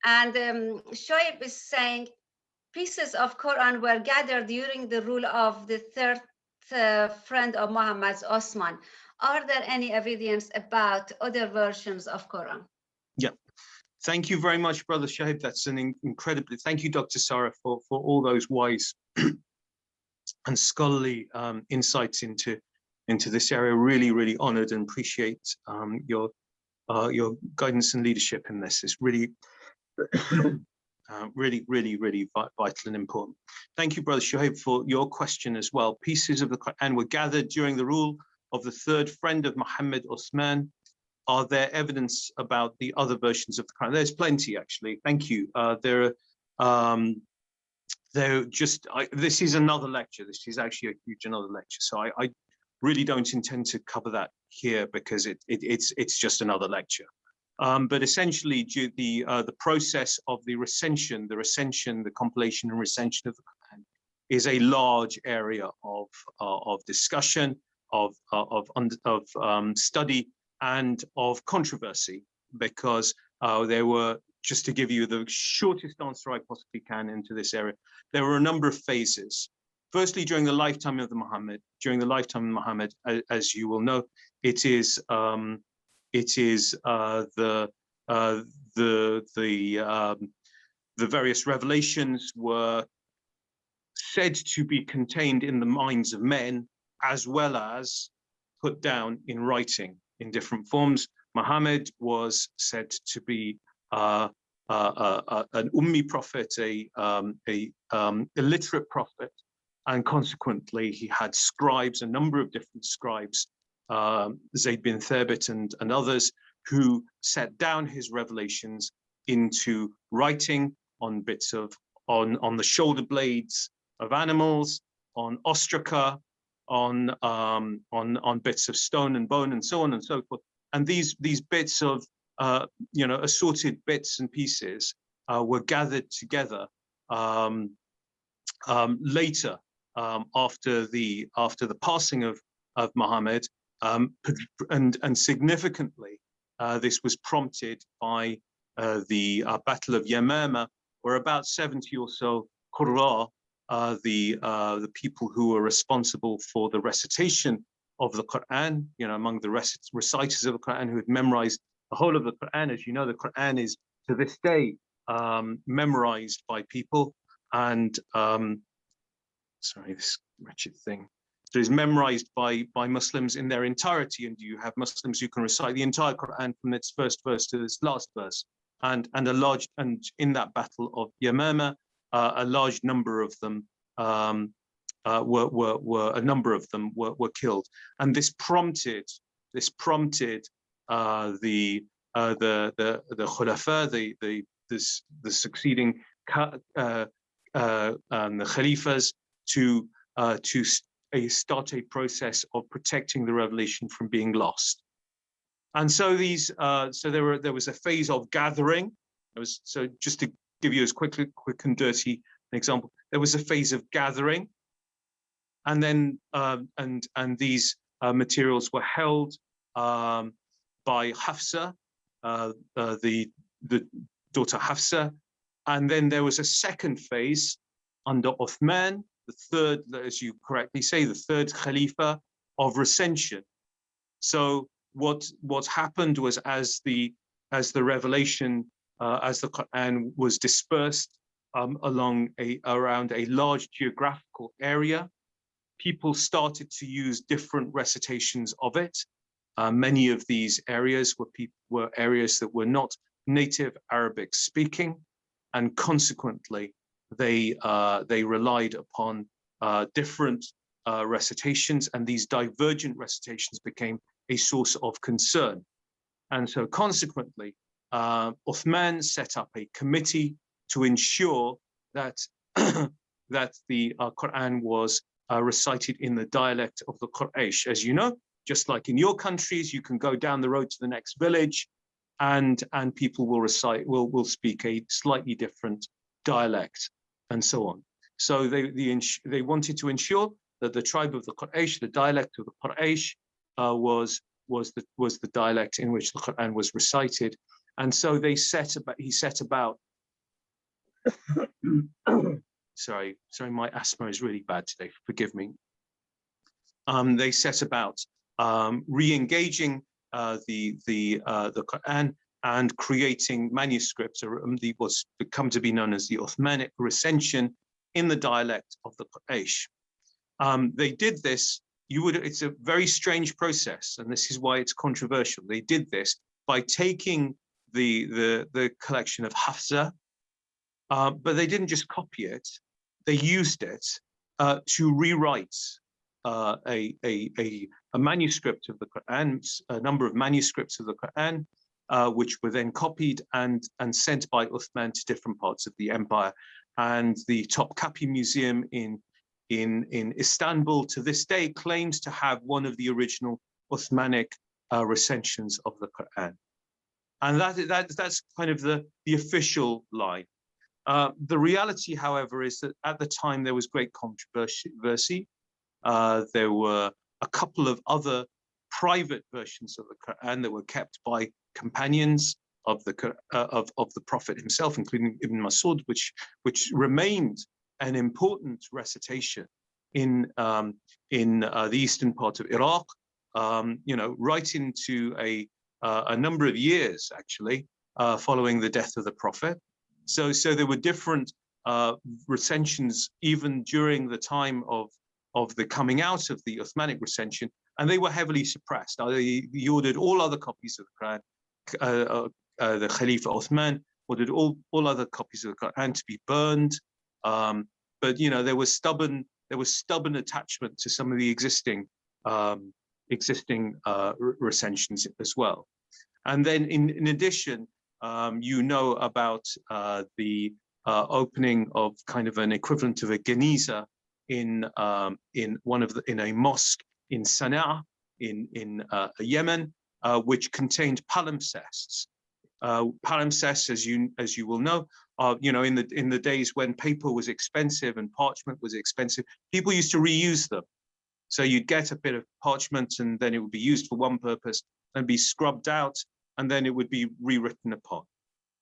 And Shoaib is saying, pieces of Quran were gathered during the rule of the third friend of Muhammad's, Osman. Are there any evidence about other versions of Quran? Yeah. Thank you very much, Brother Shoaib. That's an incredibly, thank you, Dr. Sara, for all those wise and scholarly insights into into this area. Really, really honored and appreciate your guidance and leadership in this. It's really, really vital and important. Thank you, Brother Shoaib, for your question as well. Pieces of the Quran were gathered during the rule of the third friend of Muhammad, Osman. Are there evidence about the other versions of the Quran? There's plenty, actually. Thank you. This is another lecture. This is actually a huge another lecture. So I really don't intend to cover that here because it's just another lecture. But essentially, the process of the recension, the compilation and recension of the Quran is a large area of discussion, of study, and of controversy, because there were, just to give you the shortest answer I possibly can into this area, there were a number of phases. Firstly, during the lifetime of Muhammad, as you will know, it is the various revelations were said to be contained in the minds of men, as well as put down in writing in different forms. Muhammad was said to be an Ummi prophet, a illiterate prophet, and consequently he had scribes, a number of different scribes, Zayd bin Thabit and others, who set down his revelations into writing on bits of on the shoulder blades of animals, on ostraca, on bits of stone and bone, and so on and so forth. And these bits of assorted bits and pieces were gathered together later, after the passing of Muhammad, and significantly, this was prompted by the Battle of Yamama, where about 70 or so Qurra, the people who were responsible for the recitation of the Quran, among the reciters of the Quran who had memorized the whole of the Quran. As you know, the Quran is to this day memorized by people, and sorry, this wretched thing. So it's memorized by Muslims in their entirety, and you have Muslims who can recite the entire Quran from its first verse to its last verse. And in that battle of Yamama, a large number of them were killed, and this prompted the Khulafa, the succeeding the Khalifas, to start a process of protecting the revelation from being lost. And so there was a phase of gathering. So just to give you as quick and dirty an example, there was a phase of gathering, and then and these materials were held by Hafsa, the daughter Hafsa, and then there was a second phase under Uthman, the third, as you correctly say, the third Khalifa, of recension. So what happened was, as the revelation, as the Quran was dispersed around a large geographical area, people started to use different recitations of it. Many of these areas were areas that were not native Arabic speaking, and consequently they relied upon different recitations, and these divergent recitations became a source of concern. And so consequently, Uthman set up a committee to ensure that that the Quran was recited in the dialect of the Quraysh. As you know, just like in your countries, you can go down the road to the next village, and people will speak a slightly different dialect, and so on. So they wanted to ensure that the tribe of the Quraysh, the dialect of the Quraysh, was the dialect in which the Quran was recited. And so he set about sorry, my asthma is really bad today, forgive me. They set about re-engaging the Quran and creating manuscripts, or what's become to be known as the Uthmanic recension, in the dialect of the Quraysh. They did this it's a very strange process, and this is why it's controversial. They did this by taking the collection of Hafsa, but they didn't just copy it, they used it to rewrite a manuscript of the Quran, a number of manuscripts of the Quran, which were then copied and sent by Uthman to different parts of the empire. And the Topkapi Museum in Istanbul to this day claims to have one of the original Uthmanic recensions of the Quran. And that's kind of the official line. The reality, however, is that at the time there was great controversy. There were a couple of other private versions of the Quran that were kept by companions of the Prophet himself, including Ibn Masud, which remained an important recitation in the eastern part of Iraq, right into a number of years actually following the death of the Prophet. So there were different recensions even during the time of the coming out of the Uthmanic recension, and they were heavily suppressed. He ordered all other copies of the Quran. The Khalifa Uthman ordered all other copies of the Quran to be burned. But there was stubborn attachment to some of the existing recensions as well. And then in addition, about the opening of kind of an equivalent of a geniza in a mosque in Sana'a in Yemen, which contained palimpsests. Palimpsests, as you will know, in the days when paper was expensive and parchment was expensive, people used to reuse them. So you'd get a bit of parchment and then it would be used for one purpose and be scrubbed out, and then it would be rewritten upon.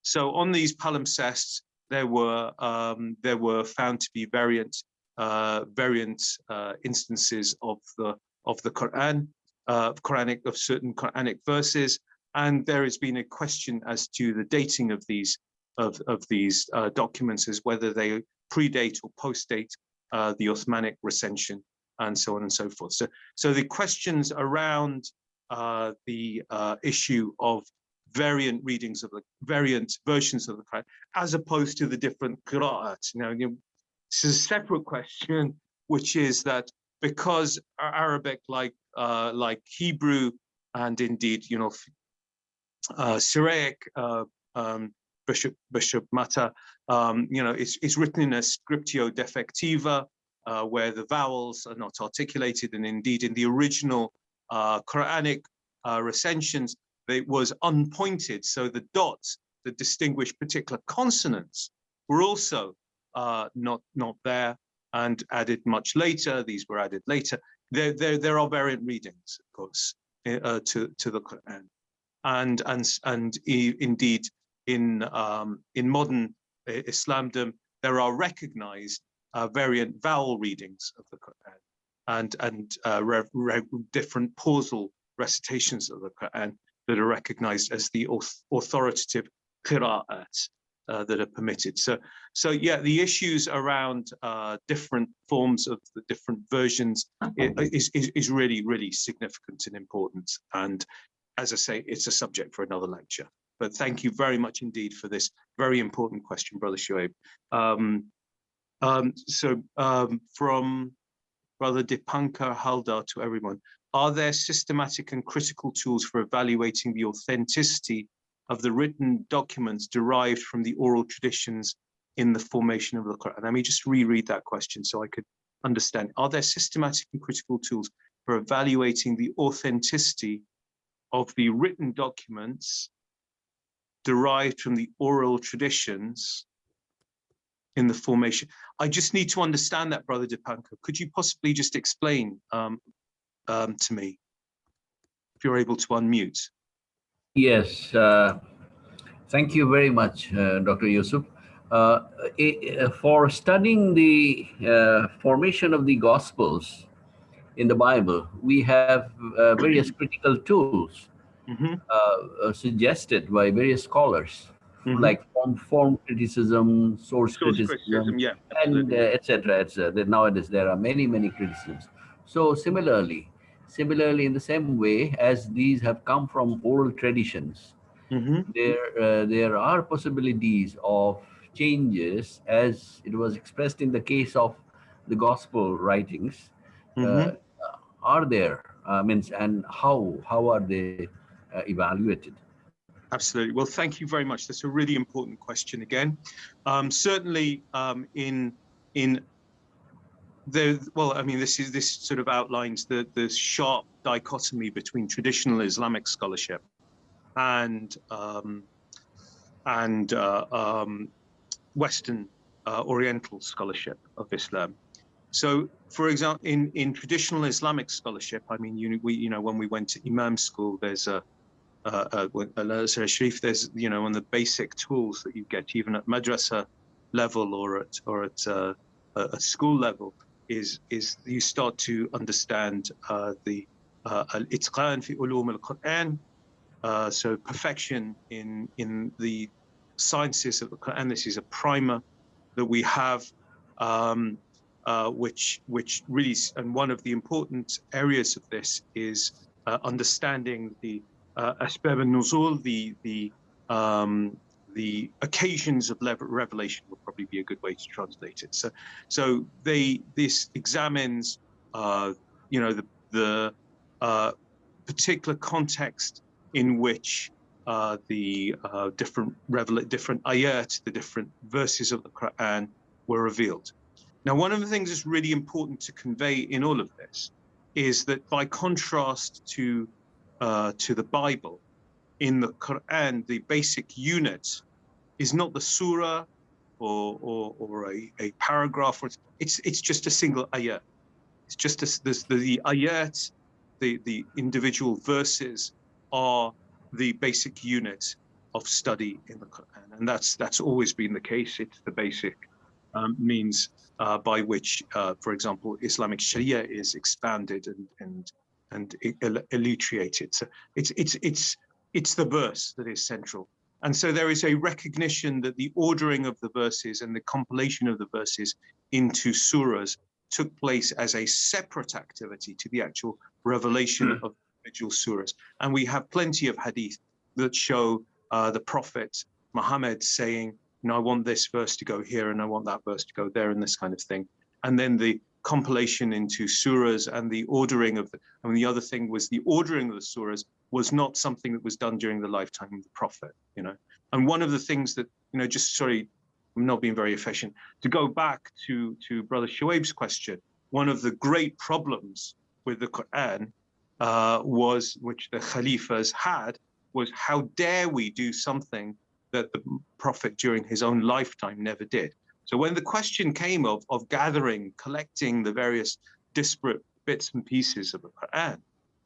So on these palimpsests, there were found to be variant instances of the Quran, of certain Quranic verses, and there has been a question as to the dating of these documents, as whether they predate or postdate the Uthmanic recension, and so on and so forth. So the questions around the issue of variant readings of the variant versions of the Quran, as opposed to the different qira'at. This is a separate question, which is that because Arabic, like Hebrew, and indeed, Syriac, Bishop Mata, it's written in a scriptio defectiva, where the vowels are not articulated, and indeed in the original Quranic recensions, it was unpointed, so the dots that distinguish particular consonants were also not there and added much later. These were added later. There are variant readings, of course, to the Quran, and indeed in modern Islamdom there are recognized variant vowel readings of the Quran, and different pausal recitations of the Quran that are recognized as the authoritative qira'at that are permitted. So yeah, the issues around different forms of the different versions is really, really significant and important. And as I say, it's a subject for another lecture. But thank you very much indeed for this very important question, Brother Shoaib. From Brother Dipankar Haldar to everyone, are there systematic and critical tools for evaluating the authenticity of the written documents derived from the oral traditions in the formation of the Quran? Let me just reread that question so I could understand. Are there systematic and critical tools for evaluating the authenticity of the written documents derived from the oral traditions in the formation? I just need to understand that, Brother Dipankar. Could you possibly just explain to me, if you're able to unmute? Yes, thank you very much, Dr. Yusuf. For studying the formation of the Gospels in the Bible, we have various critical tools suggested by various scholars, like form criticism, source criticism, yeah, and etc. Nowadays, there are many criticisms. So similarly, in the same way as these have come from oral traditions, there are possibilities of changes, as it was expressed in the case of the gospel writings. Uh, are there? Means, and how are they evaluated? Absolutely. Well, thank you very much. That's a really important question again. Certainly, in well, I mean, this sort of outlines the sharp dichotomy between traditional Islamic scholarship and Western Oriental scholarship of Islam. So, for example, in traditional Islamic scholarship, I mean, when we went to Imam school, there's Sharif, there's one of the basic tools that you get even at madrasa level or at a school level is you start to understand the al-itqan fi ulum al-Quran, so perfection in the sciences of the Quran. This is a primer that we have, which really, and one of the important areas of this is understanding the asbab al-nuzul, the occasions of revelation would probably be a good way to translate it. So this examines the particular context in which the different ayat, the different verses of the Quran were revealed. Now, one of the things that's really important to convey in all of this is that by contrast to the Bible, in the Quran, the basic unit is not the surah or a paragraph. It's just a single ayat. It's just the ayat, the individual verses are the basic unit of study in the Quran, and that's always been the case. It's the basic means by which, for example, Islamic Sharia is expanded and alliterated. So it's the verse that is central. And so there is a recognition that the ordering of the verses and the compilation of the verses into surahs took place as a separate activity to the actual revelation of individual surahs. And we have plenty of hadith that show the Prophet Muhammad saying, I want this verse to go here and I want that verse to go there and this kind of thing. And then the compilation into surahs and the ordering of the other thing was the ordering of the surahs was not something that was done during the lifetime of the Prophet, And one of the things that, just sorry, I'm not being very efficient, to go back to Brother Shoaib's question, one of the great problems with the Quran which the Khalifas had, was how dare we do something that the Prophet during his own lifetime never did. So when the question came of gathering, collecting the various disparate bits and pieces of the Quran,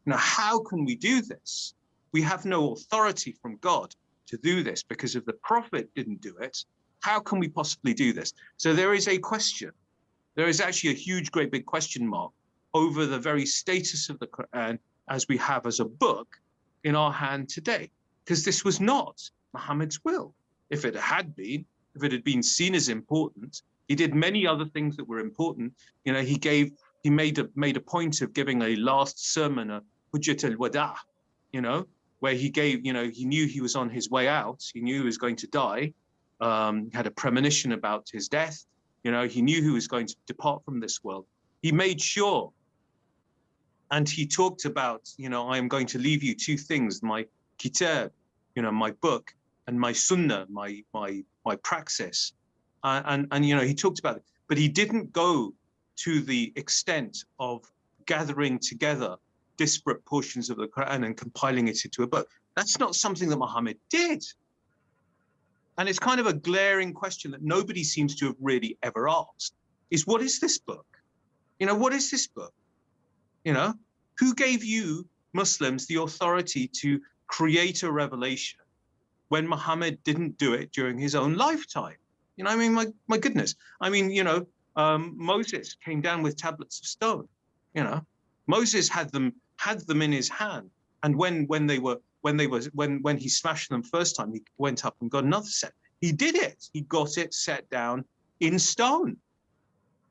now how can we do this? We have no authority from God to do this because if the Prophet didn't do it, how can we possibly do this? So there is a question. There is actually a huge, great big question mark over the very status of the Quran as we have as a book in our hand today, because this was not Muhammad's will. If it had been, if it had been seen as important, he did many other things that were important. He made a point of giving a last sermon, a Hujjat al-Wada, where he gave, he knew he was on his way out. He knew he was going to die. Had a premonition about his death. He knew he was going to depart from this world. He made sure, and he talked about, I am going to leave you two things, my kitab, my book, and my sunnah, my praxis. And he talked about it, but he didn't go to the extent of gathering together disparate portions of the Quran and compiling it into a book. That's not something that Muhammad did. And it's kind of a glaring question that nobody seems to have really ever asked, is what is this book? What is this book? Who gave you Muslims the authority to create a revelation when Muhammad didn't do it during his own lifetime? My goodness. Moses came down with tablets of stone. Moses had them in his hand, and when he smashed them first time, he went up and got another set. He did it. He got it set down in stone.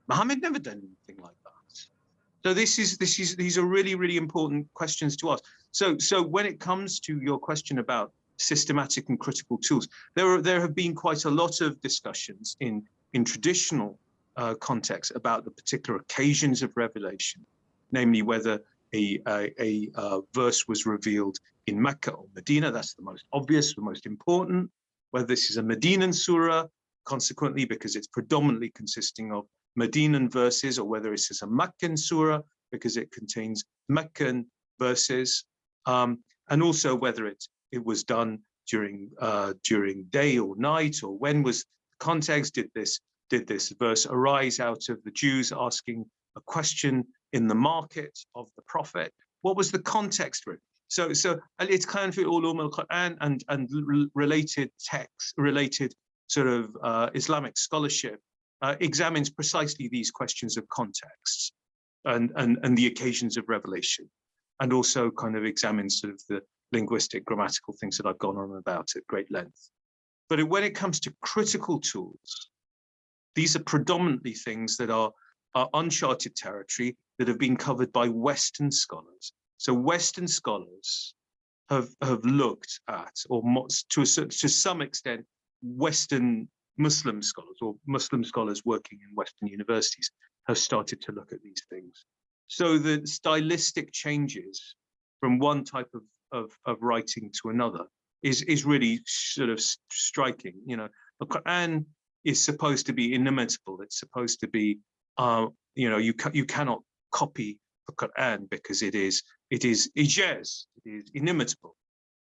Muhammad never done anything like that. So these are really, really important questions to ask. So when it comes to your question about systematic and critical tools, there have been quite a lot of discussions in traditional context about the particular occasions of revelation, namely whether a verse was revealed in Mecca or Medina. That's the most obvious, the most important. Whether this is a Medinan surah, consequently, because it's predominantly consisting of Medinan verses, or whether this is a Meccan surah, because it contains Meccan verses, and also whether it was done during day or night, or when was the context. Did this verse arise out of the Jews asking a question in the market of the prophet? What was the context for it? So it's kind of all al-Quran and related texts, related sort of Islamic scholarship examines precisely these questions of context and the occasions of revelation, and also kind of examines sort of the linguistic, grammatical things that I've gone on about at great length. But when it comes to critical tools, these are predominantly things that are uncharted territory that have been covered by Western scholars. So Western scholars have looked at, or to some extent, Western Muslim scholars or Muslim scholars working in Western universities have started to look at these things. So the stylistic changes from one type of writing to another is really sort of striking. You know, the Quran is supposed to be inimitable. It's supposed to be, you know, you cannot copy the Quran because it is ijaz, it is inimitable.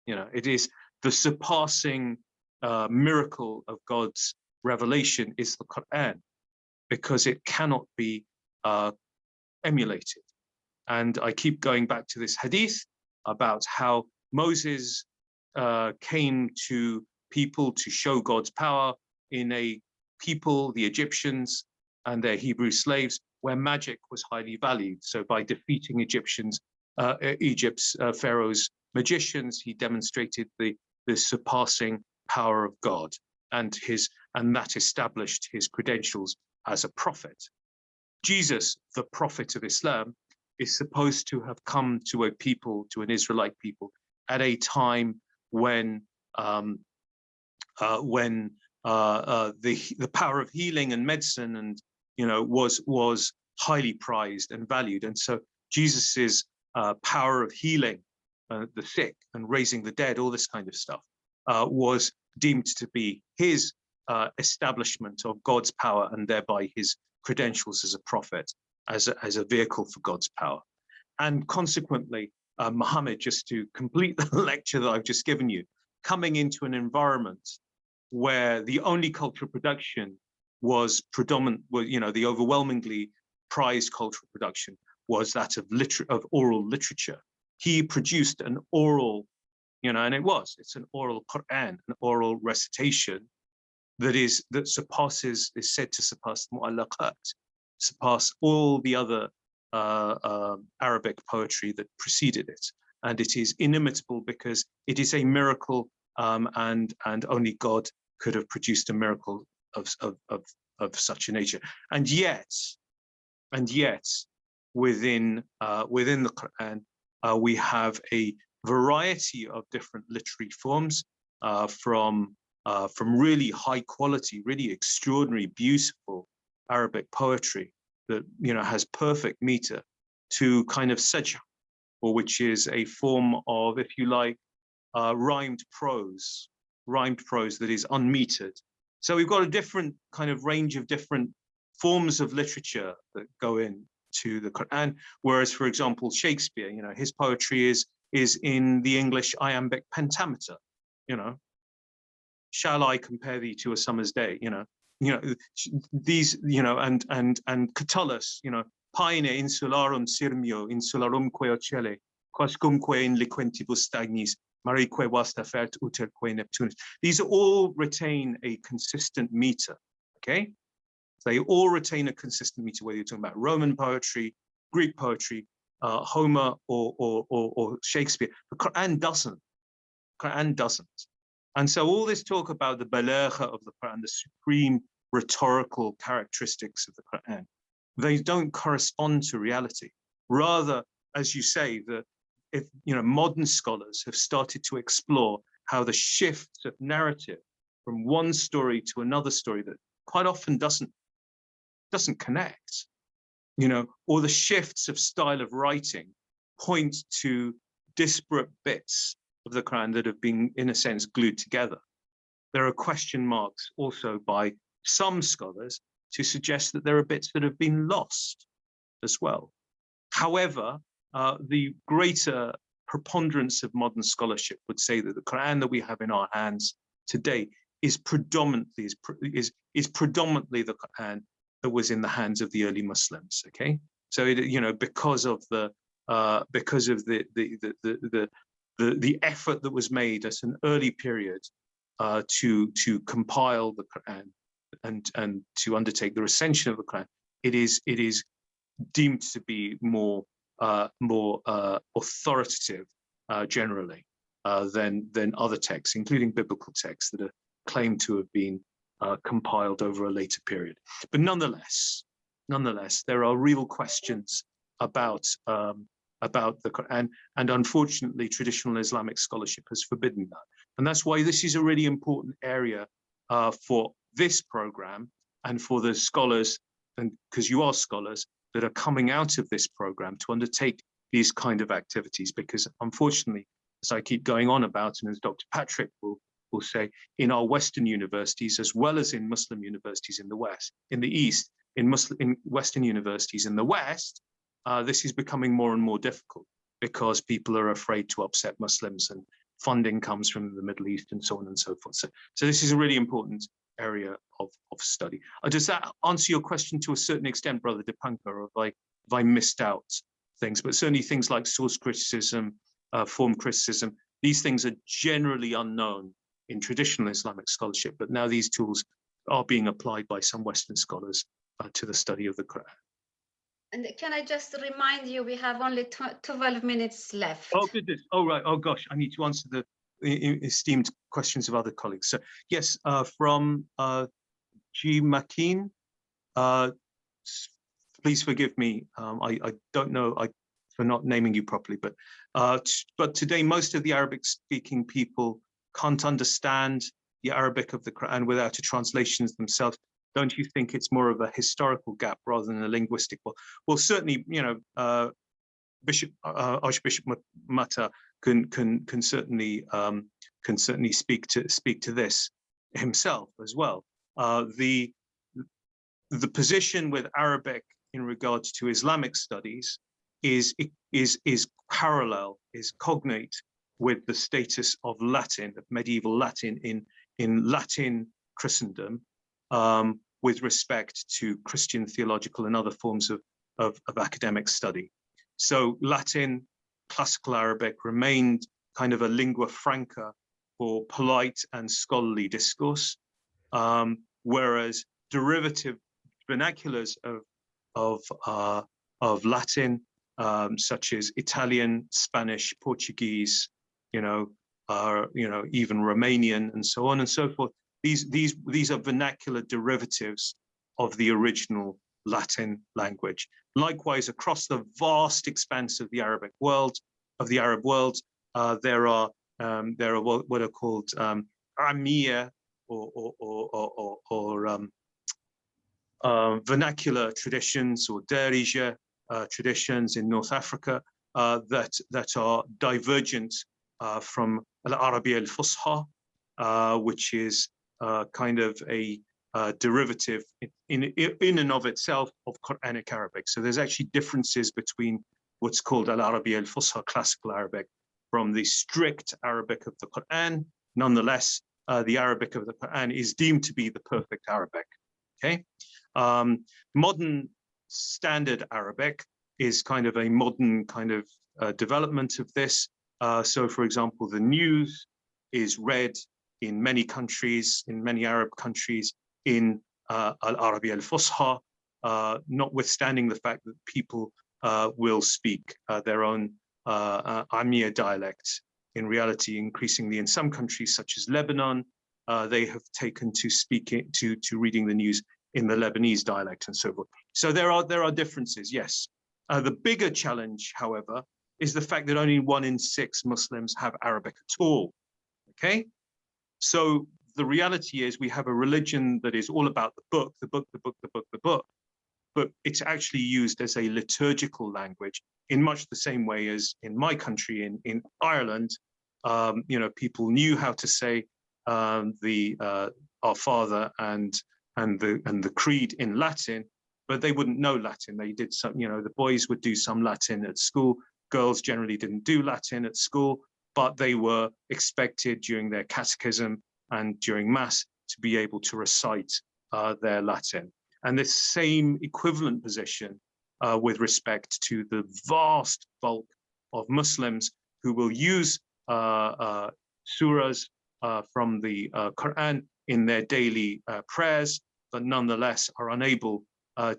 You know, it is the surpassing miracle of God's revelation is the Quran, because it cannot be emulated. And I keep going back to this hadith about how Moses came to people to show God's power in a people, the Egyptians and their Hebrew slaves, where magic was highly valued. So by defeating Egypt's Pharaoh's magicians, he demonstrated the surpassing power of God, and that established his credentials as a prophet. Jesus, the prophet of Islam, is supposed to have come to a people, to an Israelite people, at a time when the power of healing and medicine and was highly prized and valued. And so Jesus's power of healing the sick and raising the dead, all this kind of stuff, was deemed to be his establishment of God's power, and thereby his credentials as a prophet, as a vehicle for God's power. And consequently, Muhammad, just to complete the lecture that I've just given you, coming into an environment where the only cultural production was predominant, the overwhelmingly prized cultural production was that of oral literature. He produced an oral, and it's an oral Quran, an oral recitation is said to surpass mu'allaqat, surpass all the other Arabic poetry that preceded it. And it is inimitable because it is a miracle, and only God could have produced a miracle of such a nature. And yet, within the Quran, we have a variety of different literary forms, from really high quality, really extraordinary, beautiful Arabic poetry that has perfect meter, to kind of saj'a, which is a form of, if you like, rhymed prose that is unmetered. So we've got a different kind of range of different forms of literature that go into the Quran. Whereas, for example, Shakespeare, his poetry is in the English iambic pentameter. Shall I compare thee to a summer's day? These, and Catullus, Paine insularum sirmio, insularumque ocelle, quascumque in liquentibus stagnis, marique vasta fert uterque Neptunus. These all retain a consistent meter, okay? They all retain a consistent meter, whether you're talking about Roman poetry, Greek poetry, Homer or Shakespeare. The Quran doesn't. And so all this talk about the balagha of the Quran, the supreme rhetorical characteristics of the Quran, they don't correspond to reality. Rather, as you say, that if modern scholars have started to explore how the shifts of narrative from one story to another story that quite often doesn't connect, or the shifts of style of writing point to disparate bits of the Quran that have been, in a sense, glued together. There are question marks also by some scholars to suggest that there are bits that have been lost as well. However, the greater preponderance of modern scholarship would say that the Quran that we have in our hands today is predominantly the Quran that was in the hands of the early Muslims. Okay, so because of the effort that was made at an early period to compile the Quran and to undertake the recension of the Quran, it is deemed to be more authoritative generally than other texts, including biblical texts that are claimed to have been compiled over a later period. But nonetheless, there are real questions about the Quran, and unfortunately, traditional Islamic scholarship has forbidden that. And that's why this is a really important area for this program and for the scholars, and because you are scholars that are coming out of this program to undertake these kind of activities, because unfortunately, as I keep going on about, and as Dr. Patrick will say, in our Western universities, as well as in Muslim universities in the West, in the East, in Western universities in the West, this is becoming more and more difficult because people are afraid to upset Muslims, and funding comes from the Middle East and so on and so forth. So this is a really important area of study. Does that answer your question to a certain extent, Brother Dipankar, or have I missed out things? But certainly things like source criticism, form criticism, these things are generally unknown in traditional Islamic scholarship, but now these tools are being applied by some Western scholars to the study of the Quran. And can I just remind you, we have only 12 minutes left. Oh, goodness. Oh, right. Oh, gosh. I need to answer the esteemed questions of other colleagues. So, yes, from G. Makin, please forgive me. I don't know for not naming you properly, but today most of the Arabic-speaking people can't understand the Arabic of the Quran without a translation themselves. Don't you think it's more of a historical gap rather than a linguistic one? Well, certainly, Archbishop Mata can certainly speak to this himself as well. The position with Arabic in regards to Islamic studies is parallel, is cognate with the status of Latin, of medieval Latin in Latin Christendom, with respect to Christian theological and other forms of academic study. So Latin, classical Arabic remained kind of a lingua franca for polite and scholarly discourse, whereas derivative vernaculars of Latin, such as Italian, Spanish, Portuguese, even Romanian, and so on and so forth. These are vernacular derivatives of the original Latin language. Likewise, across the vast expanse of the Arab world, there are what are called Amiya or vernacular traditions, or Darija traditions in North Africa that are divergent from Al-Arabiya al-Fusha, which is kind of a derivative in and of itself of Quranic Arabic. So there's actually differences between what's called Al-Arabiya al-Fusha, classical Arabic, from the strict Arabic of the Quran. Nonetheless, the Arabic of the Quran is deemed to be the perfect Arabic. Okay, modern standard Arabic is kind of a modern kind of development of this. So, for example, the news is read in many countries, in many Arab countries, in Al-Arabiya al-Fusha, notwithstanding the fact that people will speak their own Amiya dialect. In reality, increasingly in some countries, such as Lebanon, they have taken to speaking to reading the news in the Lebanese dialect and so forth. So there are differences, yes. The bigger challenge, however, is the fact that only 1 in 6 Muslims have Arabic at all. Okay, so the reality is we have a religion that is all about the book, the book, the book, the book, the book, but it's actually used as a liturgical language in much the same way as in my country, in Ireland. You know, people knew how to say Our Father and the Creed in Latin, but they wouldn't know Latin. They did some, you know, the boys would do some Latin at school. Girls generally didn't do Latin at school, but they were expected during their catechism and during Mass to be able to recite their Latin. And this same equivalent position with respect to the vast bulk of Muslims who will use surahs from the Quran in their daily prayers, but nonetheless are unable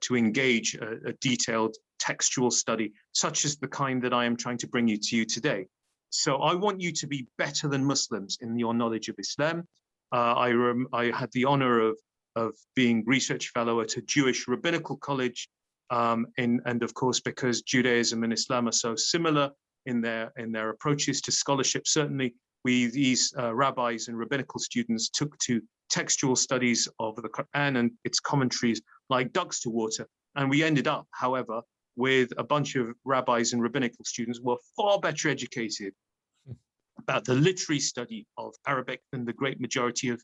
to engage a detailed textual study, such as the kind that I am trying to bring to you today. So I want you to be better than Muslims in your knowledge of Islam. I had the honor of being research fellow at a Jewish rabbinical college, and of course, because Judaism and Islam are so similar in their approaches to scholarship, certainly these rabbis and rabbinical students took to textual studies of the Quran and its commentaries like ducks to water. And we ended up, however, with a bunch of rabbis and rabbinical students who were far better educated about the literary study of Arabic than the great majority of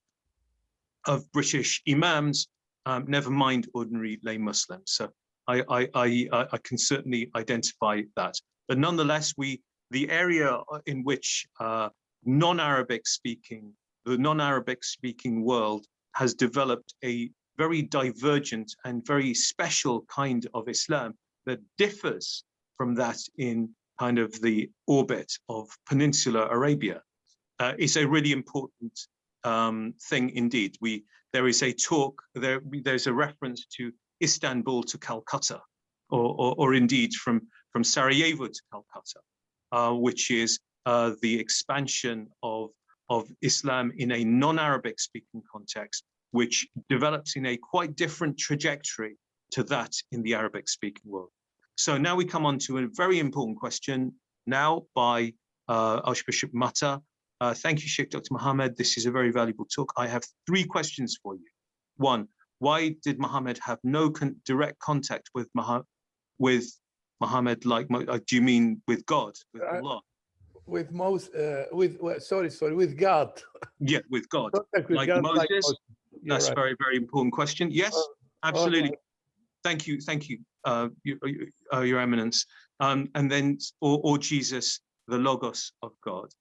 British imams, never mind ordinary lay Muslims. So I can certainly identify that. But nonetheless, the area in which the non-Arabic speaking world has developed a very divergent and very special kind of Islam that differs from that in kind of the orbit of Peninsular Arabia is a really important thing indeed. There's a reference to Istanbul to Calcutta, or indeed from Sarajevo to Calcutta, which is the expansion of Islam in a non-Arabic speaking context, which develops in a quite different trajectory to that in the Arabic speaking world. So now we come on to a very important question now by Archbishop Mata. Thank you, Sheikh Dr. Mohammed. This is a very valuable talk. I have 3 questions for you. 1, why did Muhammad have no direct contact with Muhammad? Like, do you mean with God, with Allah? With God. Yeah, with God. With like God, Moses. like Moses. That's right. Very, very important question. Yes, absolutely. Okay. Thank you, Your Eminence. And then, or Jesus, the Logos of God.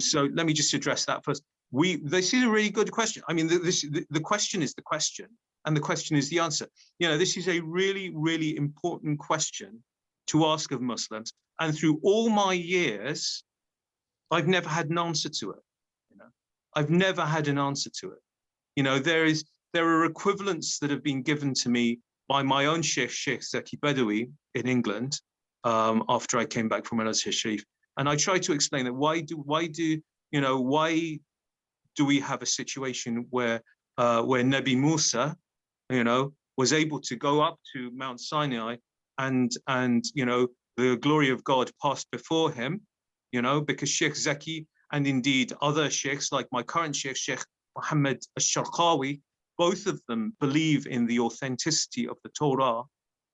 So let me just address that first. This is a really good question. I mean, the question is the question, and the question is the answer. You know, this is a really, really important question to ask of Muslims. And through all my years, I've never had an answer to it. You know, I've never had an answer to it. You know, there are equivalents that have been given to me by my own Sheikh Zaki Badawi in England after I came back from Al-Azhar Sharif, and I try to explain that why do we have a situation where Nabi Musa, you know, was able to go up to Mount Sinai and you know, the glory of God passed before him, you know, because Sheikh Zaki and indeed other sheikhs like my current Sheikh Muhammad al-Sharqawi, both of them believe in the authenticity of the Torah.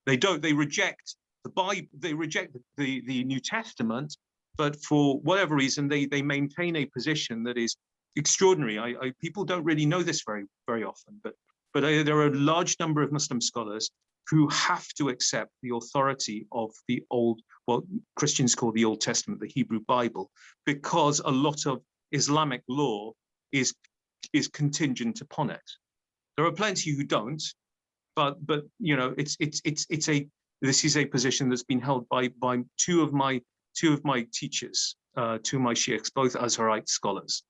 They reject the Bible, they reject the New Testament, but for whatever reason, they maintain a position that is extraordinary. People don't really know this very, very often, but there are a large number of Muslim scholars who have to accept the authority of the old, what Christians call the Old Testament, the Hebrew Bible, because a lot of Islamic law is contingent upon it. There are plenty who don't, but you know, this is a position that's been held by two of my teachers, 2 of my sheikhs, both Azharite scholars.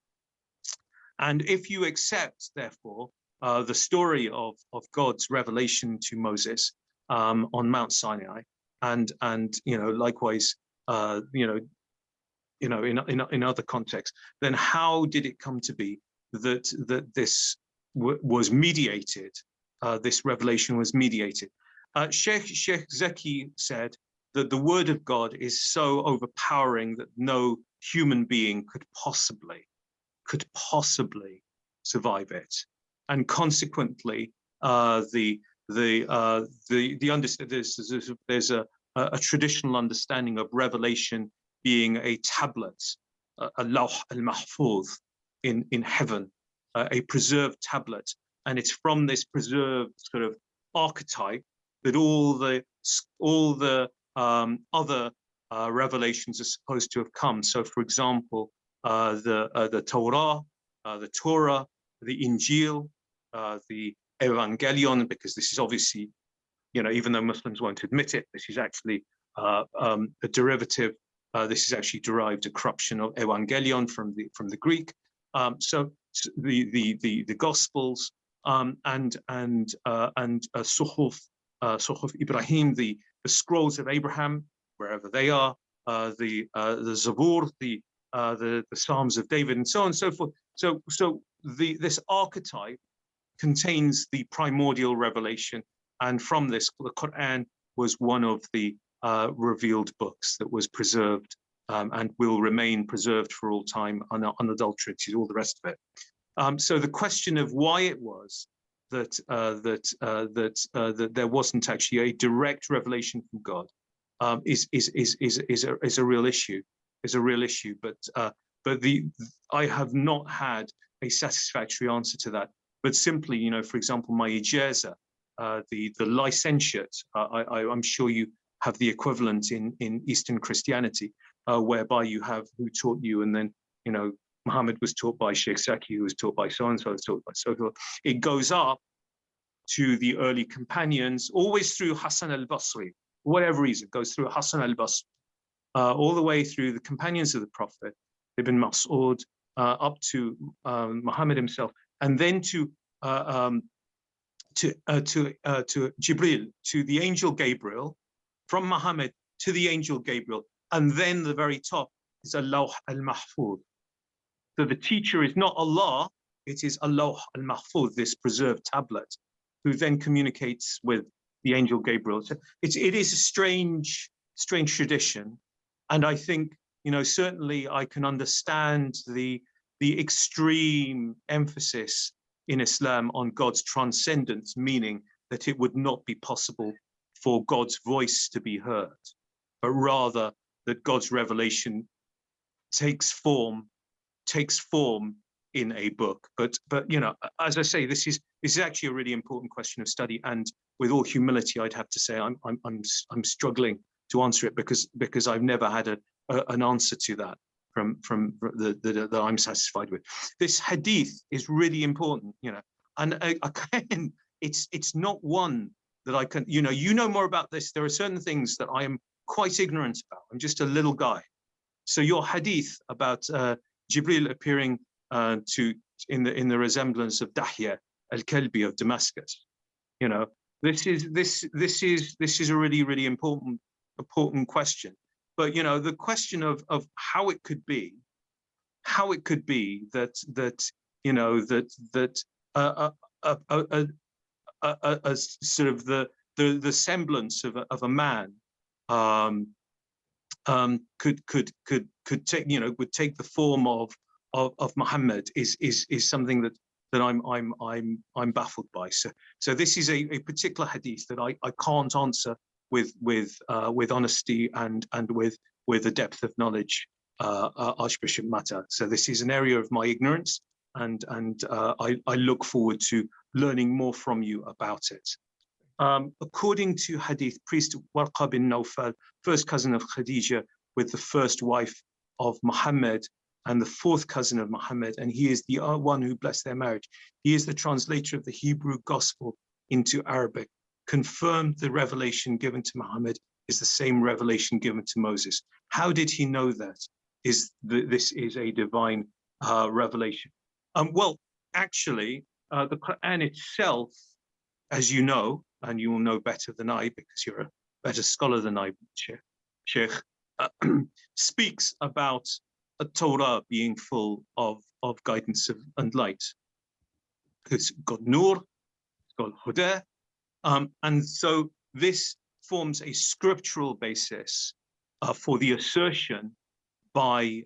And if you accept, therefore, the story of God's revelation to Moses on Mount Sinai, and you know, likewise, in other contexts, then how did it come to be that this was mediated? This revelation was mediated. Sheikh Zaki said that the word of God is so overpowering that no human being could possibly survive it, and consequently, there's a traditional understanding of revelation being a tablet, a lawh al-mahfuz in heaven, a preserved tablet, and it's from this preserved sort of archetype that all the other revelations are supposed to have come. So, for example, the Torah, the Injil, the Evangelion, because this is obviously, you know, even though Muslims won't admit it, this is actually a derivative. This is actually derived a corruption of Evangelion from the Greek. So the Gospels and Suhuf Ibrahim, the scrolls of Abraham, wherever they are, the Zabur, the Psalms of David, and so on and so forth. So this archetype contains the primordial revelation, and from this, the Quran was one of the revealed books that was preserved and will remain preserved for all time, unadulterated, all the rest of it. So the question of why it was that there wasn't actually a direct revelation from God is a real issue. But I have not had a satisfactory answer to that. But simply, you know, for example, my ijaza, the licentiate, I'm sure you have the equivalent in Eastern Christianity, whereby you have who taught you, and then, you know, Muhammad was taught by Sheikh Zaki, who was taught by so-and-so, taught by so-and-so. It goes up to the early companions, always through Hassan al-Basri, for whatever reason, it goes through Hassan al-Basri, all the way through the companions of the Prophet, Ibn Mas'ud, up to Muhammad himself, and then to Jibril, to the angel Gabriel, from Muhammad to the angel Gabriel, and then the very top is al-Lawh al-Mahfuz. So the teacher is not Allah, it is al-Lawh al-Mahfuz, this preserved tablet, who then communicates with the angel Gabriel. So it is a strange tradition, and I think, you know, certainly I can understand the extreme emphasis in Islam on God's transcendence, meaning that it would not be possible for God's voice to be heard, but rather that God's revelation takes form in a book. But you know, as I say, this is actually a really important question of study, and with all humility, I'd have to say I'm struggling to answer it because I've never had an answer to that from that I'm satisfied with. This hadith is really important, you know, and again, it's not one that I can, you know more about this. There are certain things that I am quite ignorant about. I'm just a little guy. So your hadith about Jibril appearing in the resemblance of Dahya al-Kalbi of Damascus, you know, this is a really important question. But you know, the question of how it could be that you know that a sort of the semblance of a man could take, you know, would take the form of Muhammad is something that I'm baffled by. So this is a particular hadith that I can't answer with honesty and with a depth of knowledge, Archbishop Mata. So this is an area of my ignorance, and I look forward to learning more from you about it. According to hadith, priest Warqa bin Nawfal, first cousin of Khadija, with the first wife of Muhammad and the fourth cousin of Muhammad, and he is the one who blessed their marriage. He is the translator of the Hebrew gospel into Arabic, confirmed the revelation given to Muhammad is the same revelation given to Moses. How did he know that? This is a divine revelation? Well, actually, the Quran itself, as you know, and you will know better than I because you're a better scholar than I, Sheikh, speaks about a Torah being full of guidance and light. It's got Nur, it's got Huda, and so this forms a scriptural basis for the assertion by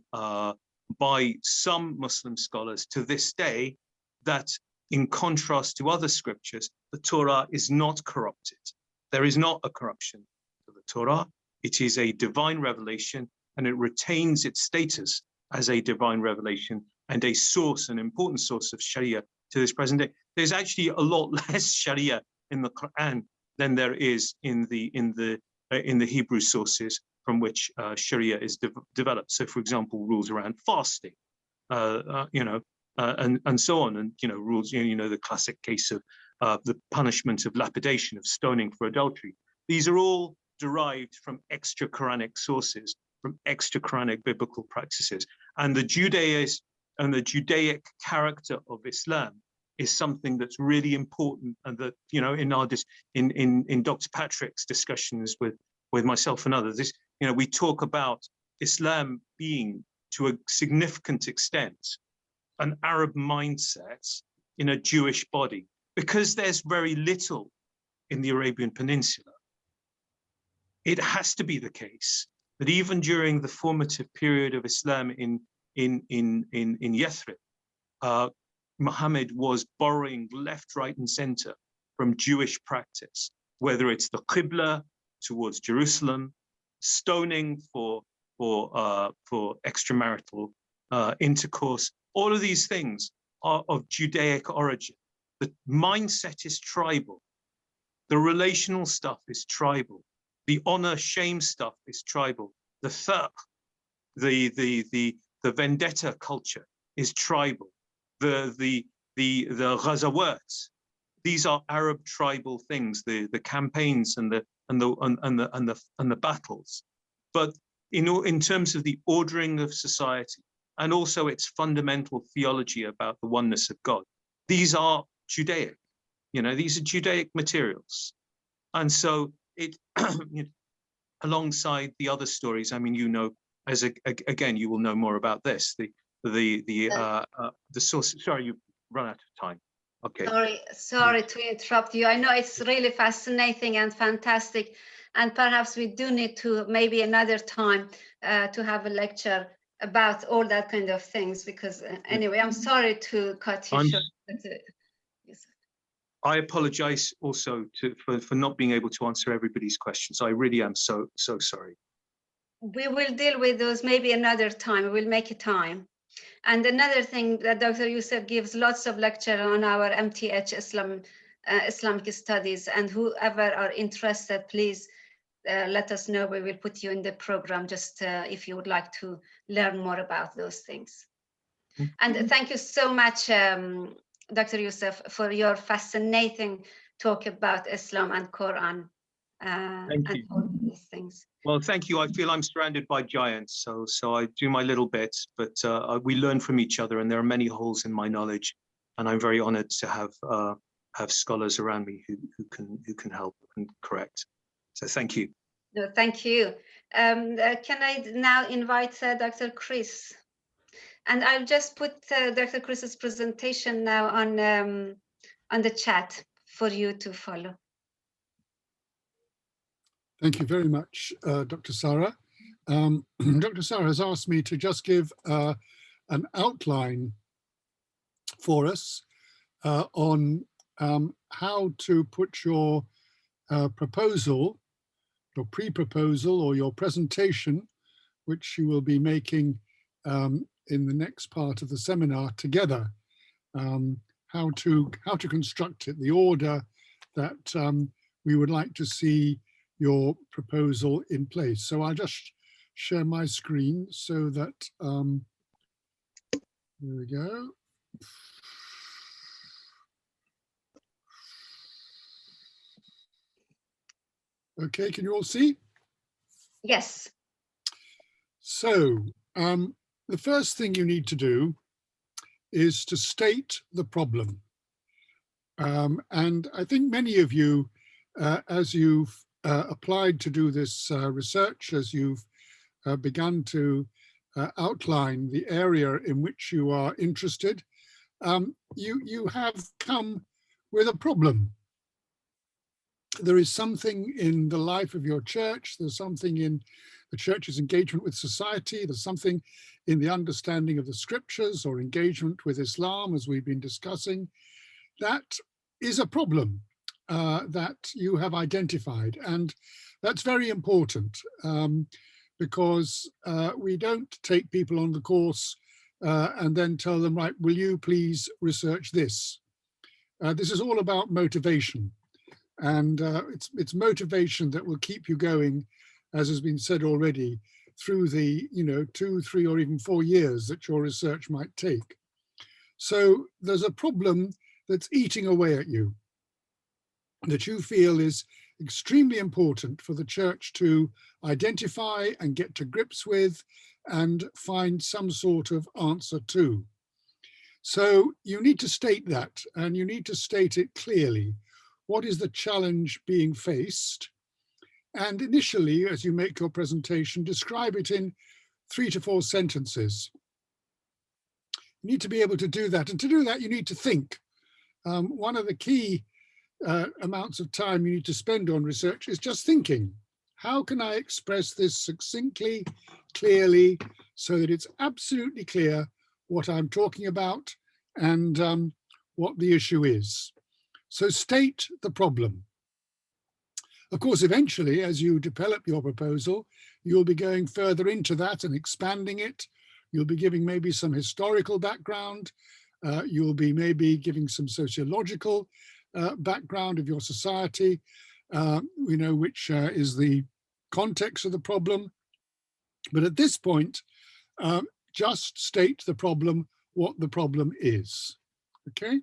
some Muslim scholars to this day that, in contrast to other scriptures, the Torah is not corrupted. There is not a corruption to the Torah. It is a divine revelation, and it retains its status as a divine revelation and a source, an important source of Sharia to this present day. There's actually a lot less Sharia in the Quran than there is in the Hebrew sources from which Sharia is developed. So, for example, rules around fasting, and so on, and rules. The classic case of the punishment of lapidation, of stoning for adultery. These are all derived from extra Quranic sources, from extra Quranic biblical practices, and the Judaic character of Islam is something that's really important, and that in Dr. Patrick's discussions with myself and others, we talk about Islam being, to a significant extent, an Arab mindset in a Jewish body, because there's very little in the Arabian Peninsula. It has to be the case that even during the formative period of Islam in Yathrib, Muhammad was borrowing left, right, and center from Jewish practice, whether it's the Qibla towards Jerusalem, stoning for extramarital intercourse. All of these things are of Judaic origin. The mindset is tribal. The relational stuff is tribal. The honor-shame stuff is tribal. The thaq, the vendetta culture is tribal. The ghazawat, these are Arab tribal things. The campaigns and the battles. But in terms of the ordering of society, and also its fundamental theology about the oneness of God, these are Judaic. These are Judaic materials, and so it alongside the other stories. I mean, again, you will know more about this. The source. Sorry, you run out of time. Okay. Sorry to interrupt you. I know it's really fascinating and fantastic, and perhaps we do need to maybe another time to have a lecture about all that kind of things, because anyway, I'm sorry to cut you short. Yes. I apologize also for not being able to answer everybody's questions. I really am so sorry. We will deal with those maybe another time. We will make a time. And another thing, that Dr. Youssef gives lots of lecture on our MTH Islamic studies, and whoever are interested, please let us know. We will put you in the program, just if you would like to learn more about those things. Mm-hmm. And thank you so much, Dr. Youssef, for your fascinating talk about Islam and Quran and all these things. Well, thank you. I feel I'm surrounded by giants, so I do my little bit, but we learn from each other, and there are many holes in my knowledge, and I'm very honored to have scholars around me who can help and correct. So thank you. No, thank you. Can I now invite Dr. Chris? And I'll just put Dr. Chris's presentation now on the chat for you to follow. Thank you very much, Dr. Sarah. Dr. Sarah has asked me to just give an outline for us on how to put your proposal, your pre-proposal, or your presentation, which you will be making in the next part of the seminar together, how to construct it, the order that we would like to see your proposal in place. So I'll just share my screen so that, there we go. Okay, can you all see? Yes. So the first thing you need to do is to state the problem. And I think many of you, as you've applied to do this research, as you've begun to outline the area in which you are interested, you have come with a problem. there is something in the life of your church, there's something in the church's engagement with society, there's something in the understanding of the scriptures or engagement with Islam, as we've been discussing, that is a problem that you have identified. And that's very important because we don't take people on the course and then tell them, right, will you please research this? This is all about motivation. And it's motivation that will keep you going, as has been said already, through the 2, 3, or even 4 years that your research might take. So there's a problem that's eating away at you that you feel is extremely important for the church to identify and get to grips with and find some sort of answer to. So you need to state that, and you need to state it clearly. What is the challenge being faced? And initially, as you make your presentation, describe it in 3 to 4 sentences. You need to be able to do that. And to do that, you need to think. One of the key amounts of time you need to spend on research is just thinking. How can I express this succinctly, clearly, so that it's absolutely clear what I'm talking about and what the issue is? So state the problem. Of course, eventually, as you develop your proposal, you'll be going further into that and expanding it. You'll be giving maybe some historical background. You'll be maybe giving some sociological background of your society, which is the context of the problem. But at this point, just state the problem, what the problem is. Okay?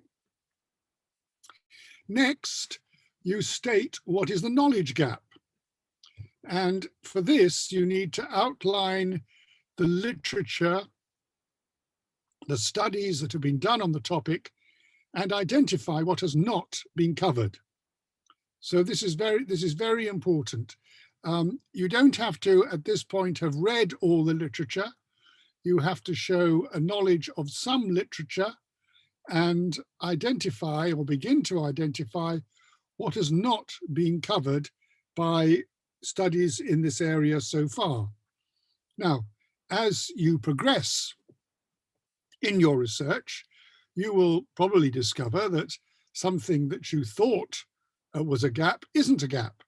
Next, you state what is the knowledge gap. And for this, you need to outline the literature, the studies that have been done on the topic, and identify what has not been covered. So this is very important. You don't have to, at this point, have read all the literature. You have to show a knowledge of some literature and identify or begin to identify what has not been covered by studies in this area so far. Now, as you progress in your research, you will probably discover that something that you thought was a gap isn't a gap,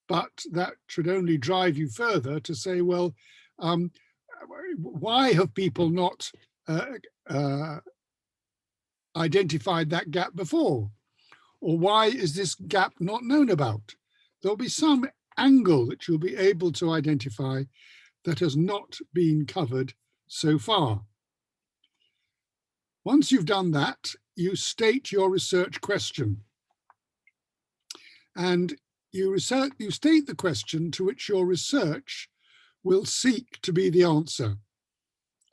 but that should only drive you further to say, well, why have people not identified that gap before? Or why is this gap not known about? There'll be some angle that you'll be able to identify that has not been covered so far. Once you've done that, you state your research question. And you state the question to which your research will seek to be the answer.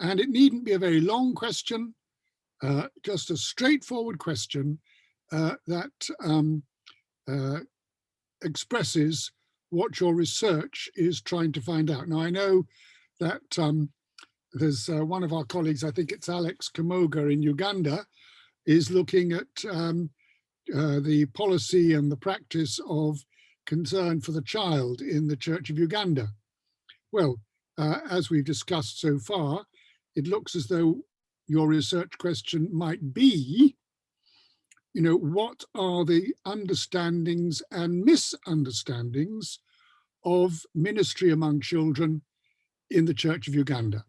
And it needn't be a very long question, just a straightforward question that expresses what your research is trying to find out. Now, I know that there's one of our colleagues, I think it's Alex Kamoga in Uganda, is looking at the policy and the practice of concern for the child in the Church of Uganda. Well, as we've discussed so far, it looks as though your research question might be, what are the understandings and misunderstandings of ministry among children in the Church of Uganda?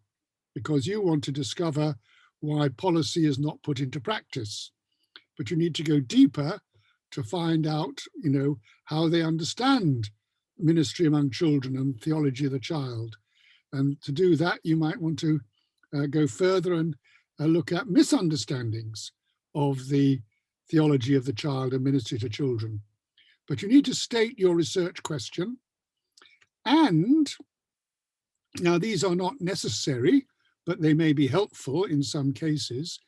Because you want to discover why policy is not put into practice. But you need to go deeper to find out, how they understand ministry among children and theology of the child. And to do that, you might want to go further and look at misunderstandings of the theology of the child and ministry to children. But you need to state your research question. And now these are not necessary, but they may be helpful in some cases.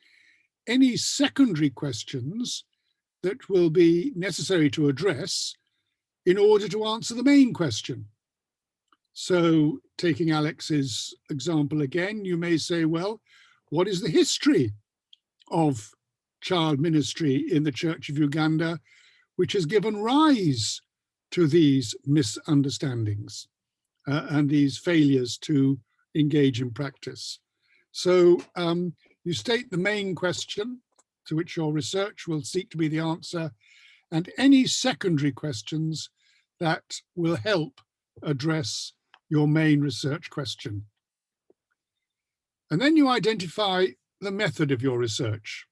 Any secondary questions that will be necessary to address in order to answer the main question. So taking Alex's example again, you may say, well, what is the history of child ministry in the Church of Uganda, which has given rise to these misunderstandings and these failures to engage in practice. So you state the main question to which your research will seek to be the answer, and any secondary questions that will help address your main research question. And then you identify the method of your research.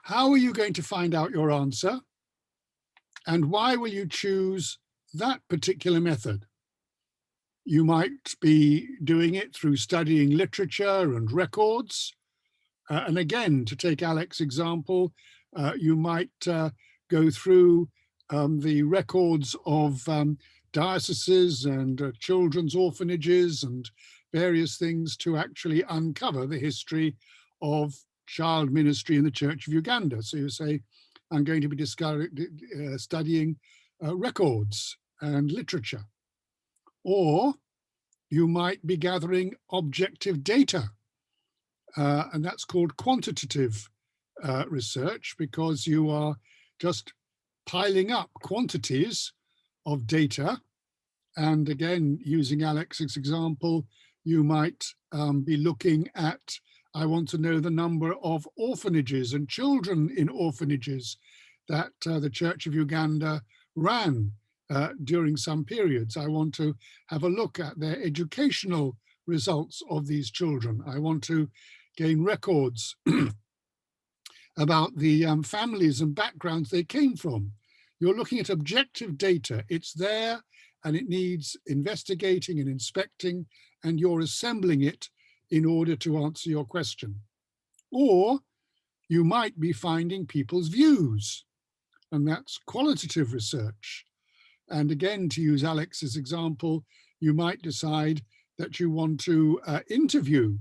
How are you going to find out your answer? And why will you choose that particular method? You might be doing it through studying literature and records. And again, to take Alex's example, you might go through the records of dioceses and children's orphanages and various things to actually uncover the history of child ministry in the Church of Uganda. So you say, I'm going to be studying records and literature. Or you might be gathering objective data, and that's called quantitative research, because you are just piling up quantities of data. And again, using Alex's example, you might be looking at, I want to know the number of orphanages and children in orphanages that the Church of Uganda ran during some periods. I want to have a look at their educational results of these children. I want to gain records about the families and backgrounds they came from. You're looking at objective data. It's there and it needs investigating and inspecting, and you're assembling it in order to answer your question. Or you might be finding people's views, and that's qualitative research. And again, to use Alex's example, you might decide that you want to interview,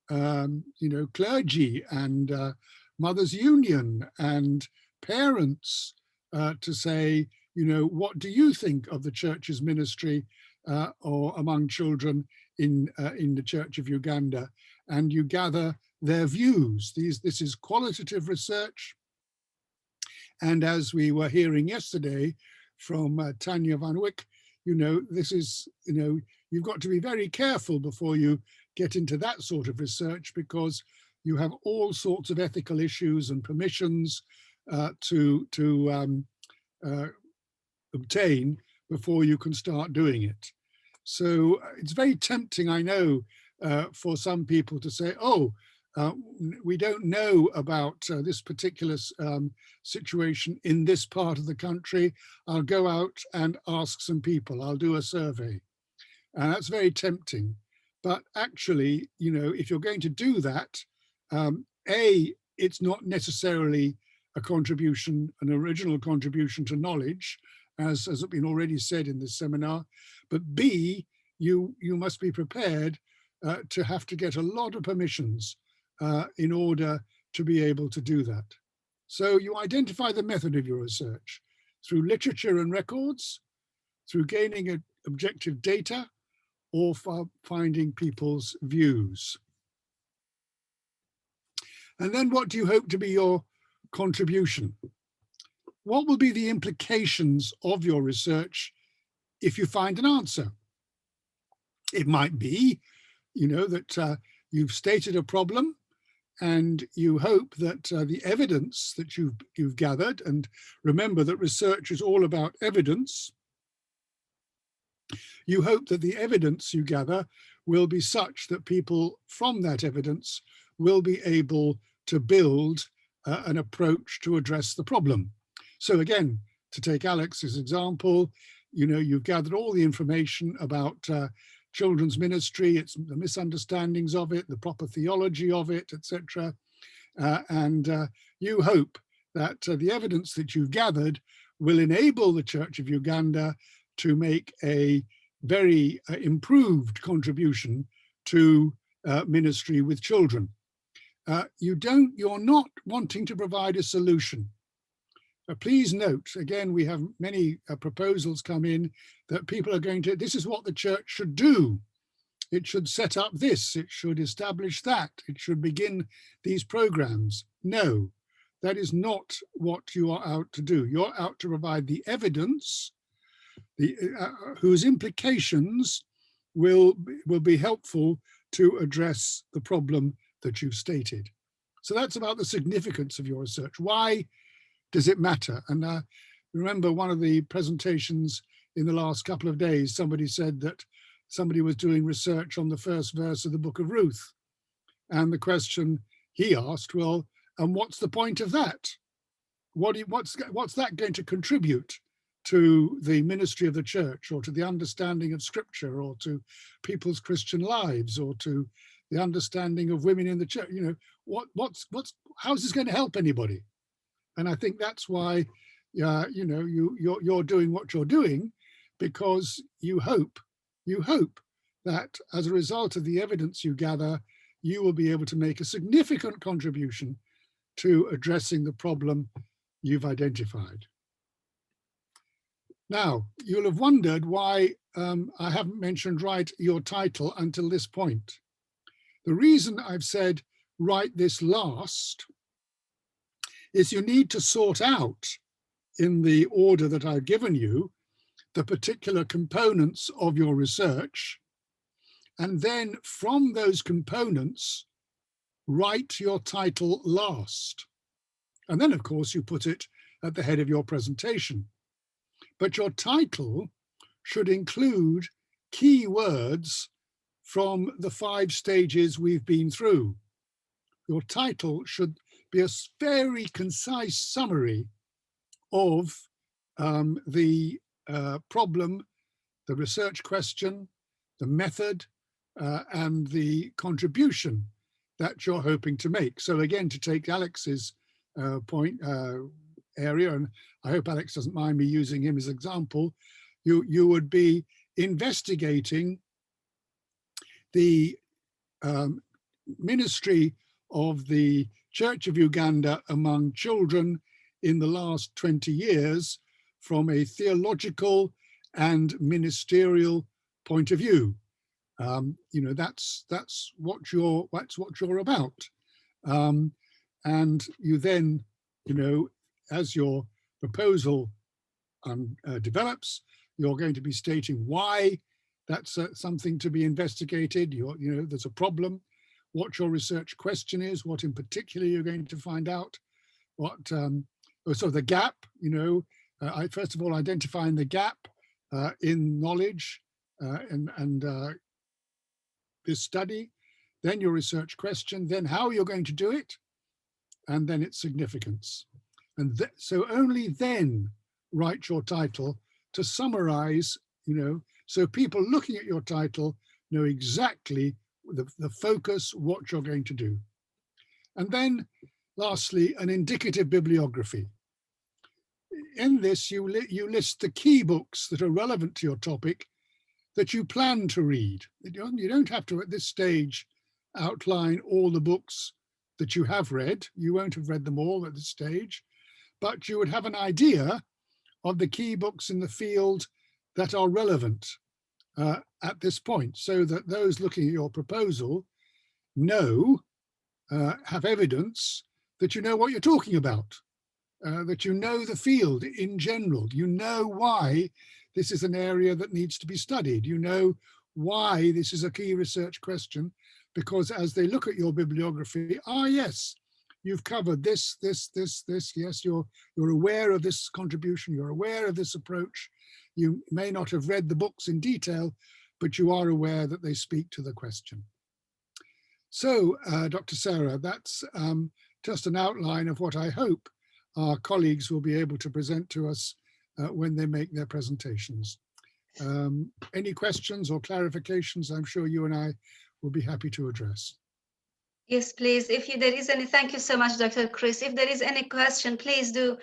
clergy and Mothers Union and parents to say, what do you think of the Church's ministry or among children in the Church of Uganda? And you gather their views. This is qualitative research. And as we were hearing yesterday from Tanya Van Wyk, this is, you've got to be very careful before you get into that sort of research, because you have all sorts of ethical issues and permissions to obtain before you can start doing it. So it's very tempting, I know, for some people to say, oh, we don't know about this particular situation in this part of the country. I'll go out and ask some people. I'll do a survey. And that's very tempting. But actually, if you're going to do that, it's not necessarily a contribution, an original contribution to knowledge, as has been already said in this seminar. But B, you must be prepared to have to get a lot of permissions in order to be able to do that. So you identify the method of your research through literature and records, through gaining objective data, or finding people's views. And then what do you hope to be your contribution? What will be the implications of your research if you find an answer? It might be, that you've stated a problem, and you hope that the evidence that you've gathered, and remember that research is all about evidence, you hope that the evidence you gather will be such that people from that evidence will be able to build an approach to address the problem. So again, to take Alex's example, you've gathered all the information about children's ministry, it's the misunderstandings of it, the proper theology of it, etc. And you hope that the evidence that you've gathered will enable the Church of Uganda to make a very improved contribution to ministry with children. You're not wanting to provide a solution. Please note, again, we have many proposals come in that people are going to, this is what the church should do. It should set up this, it should establish that, it should begin these programs. No, That is not what you are out to do. You're out to provide the evidence, whose implications will be helpful to address the problem that you've stated. So that's about the significance of your research. Why does it matter? And remember one of the presentations in the last couple of days, somebody said that somebody was doing research on the first verse of the book of Ruth. And the question he asked, well, and what's the point of that? What's that going to contribute to the ministry of the church, or to the understanding of scripture, or to people's Christian lives, or to the understanding of women in the church? You know, how's this going to help anybody? And I think that's why, you know, you're doing what you're doing, because you hope that as a result of the evidence you gather, you will be able to make a significant contribution to addressing the problem you've identified. Now, you'll have wondered why I haven't mentioned write your title until this point. The reason I've said write this last is you need to sort out, in the order that I've given you, the particular components of your research, and then from those components, write your title last. And then, of course, you put it at the head of your presentation. But your title should include key words from the 5 stages we've been through. Your title should be a very concise summary of the problem, the research question, the method, and the contribution that you're hoping to make. So again, to take Alex's area, and I hope Alex doesn't mind me using him as an example, you would be investigating the ministry of the Church of Uganda among children in the last 20 years from a theological and ministerial point of view. You know, that's what you're about. And you then, you know, as your proposal develops, you're going to be stating why that's something to be investigated. You know, there's a problem, what your research question is, what in particular you're going to find out, what so the gap, you know, first of all, identifying the gap in knowledge and this study, then your research question, then how you're going to do it, and then its significance. And so only then write your title to summarize, you know, so people looking at your title know exactly the focus, what you're going to do. And then lastly, an indicative bibliography. In this, you list the key books that are relevant to your topic that you plan to read. You don't have to, at this stage, outline all the books that you have read. You won't have read them all at this stage, but you would have an idea of the key books in the field that are relevant at this point, so that those looking at your proposal know, have evidence that you know what you're talking about, that you know the field in general, you know why this is an area that needs to be studied, you know why this is a key research question, because as they look at your bibliography, yes, you've covered this, yes, you're aware of this contribution, you're aware of this approach. You may not have read the books in detail, but you are aware that they speak to the question. So, Dr. Sarah, that's just an outline of what I hope our colleagues will be able to present to us when they make their presentations. Any questions or clarifications, I'm sure you and I will be happy to address. Yes, please. There is any, thank you so much, Dr. Chris. If there is any question, please do,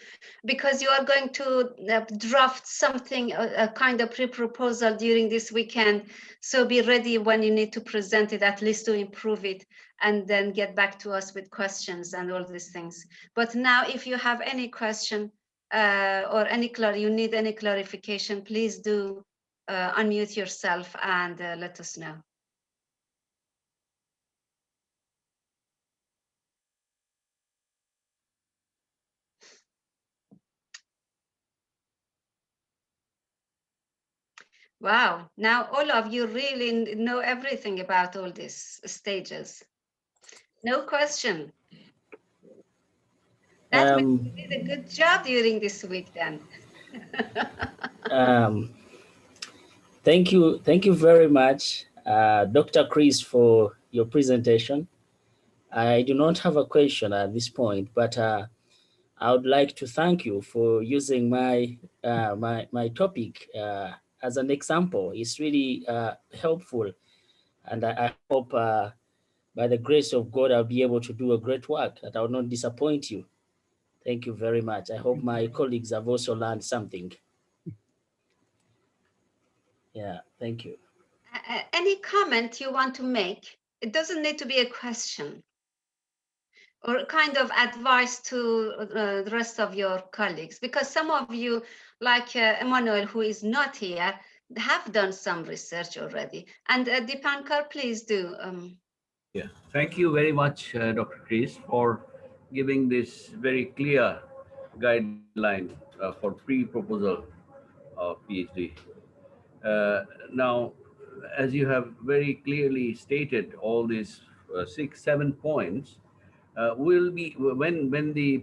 because you are going to draft something, a kind of pre-proposal during this weekend. So be ready when you need to present it, at least to improve it, and then get back to us with questions and all these things. But now, if you have any question or you need any clarification, please do unmute yourself and let us know. Wow, now all of you really know everything about all these stages. No question. That means Um, you did a good job during this week then. um, thank you very much, Dr. Chris, for your presentation. I do not have a question at this point, but I would like to thank you for using my my topic as an example. It's really helpful, and I hope by the grace of God I'll be able to do a great work that I will not disappoint you. Thank you very much. I hope my colleagues have also learned something. Yeah, thank you. Any comment you want to make? It doesn't need to be a question or kind of advice to the rest of your colleagues, because some of you, like Emmanuel, who is not here, have done some research already. And Dipankar, please do. Yeah, thank you very much, Dr. Chris, for giving this very clear guideline for pre-proposal of PhD. Now, as you have very clearly stated, all these 7 points will be when the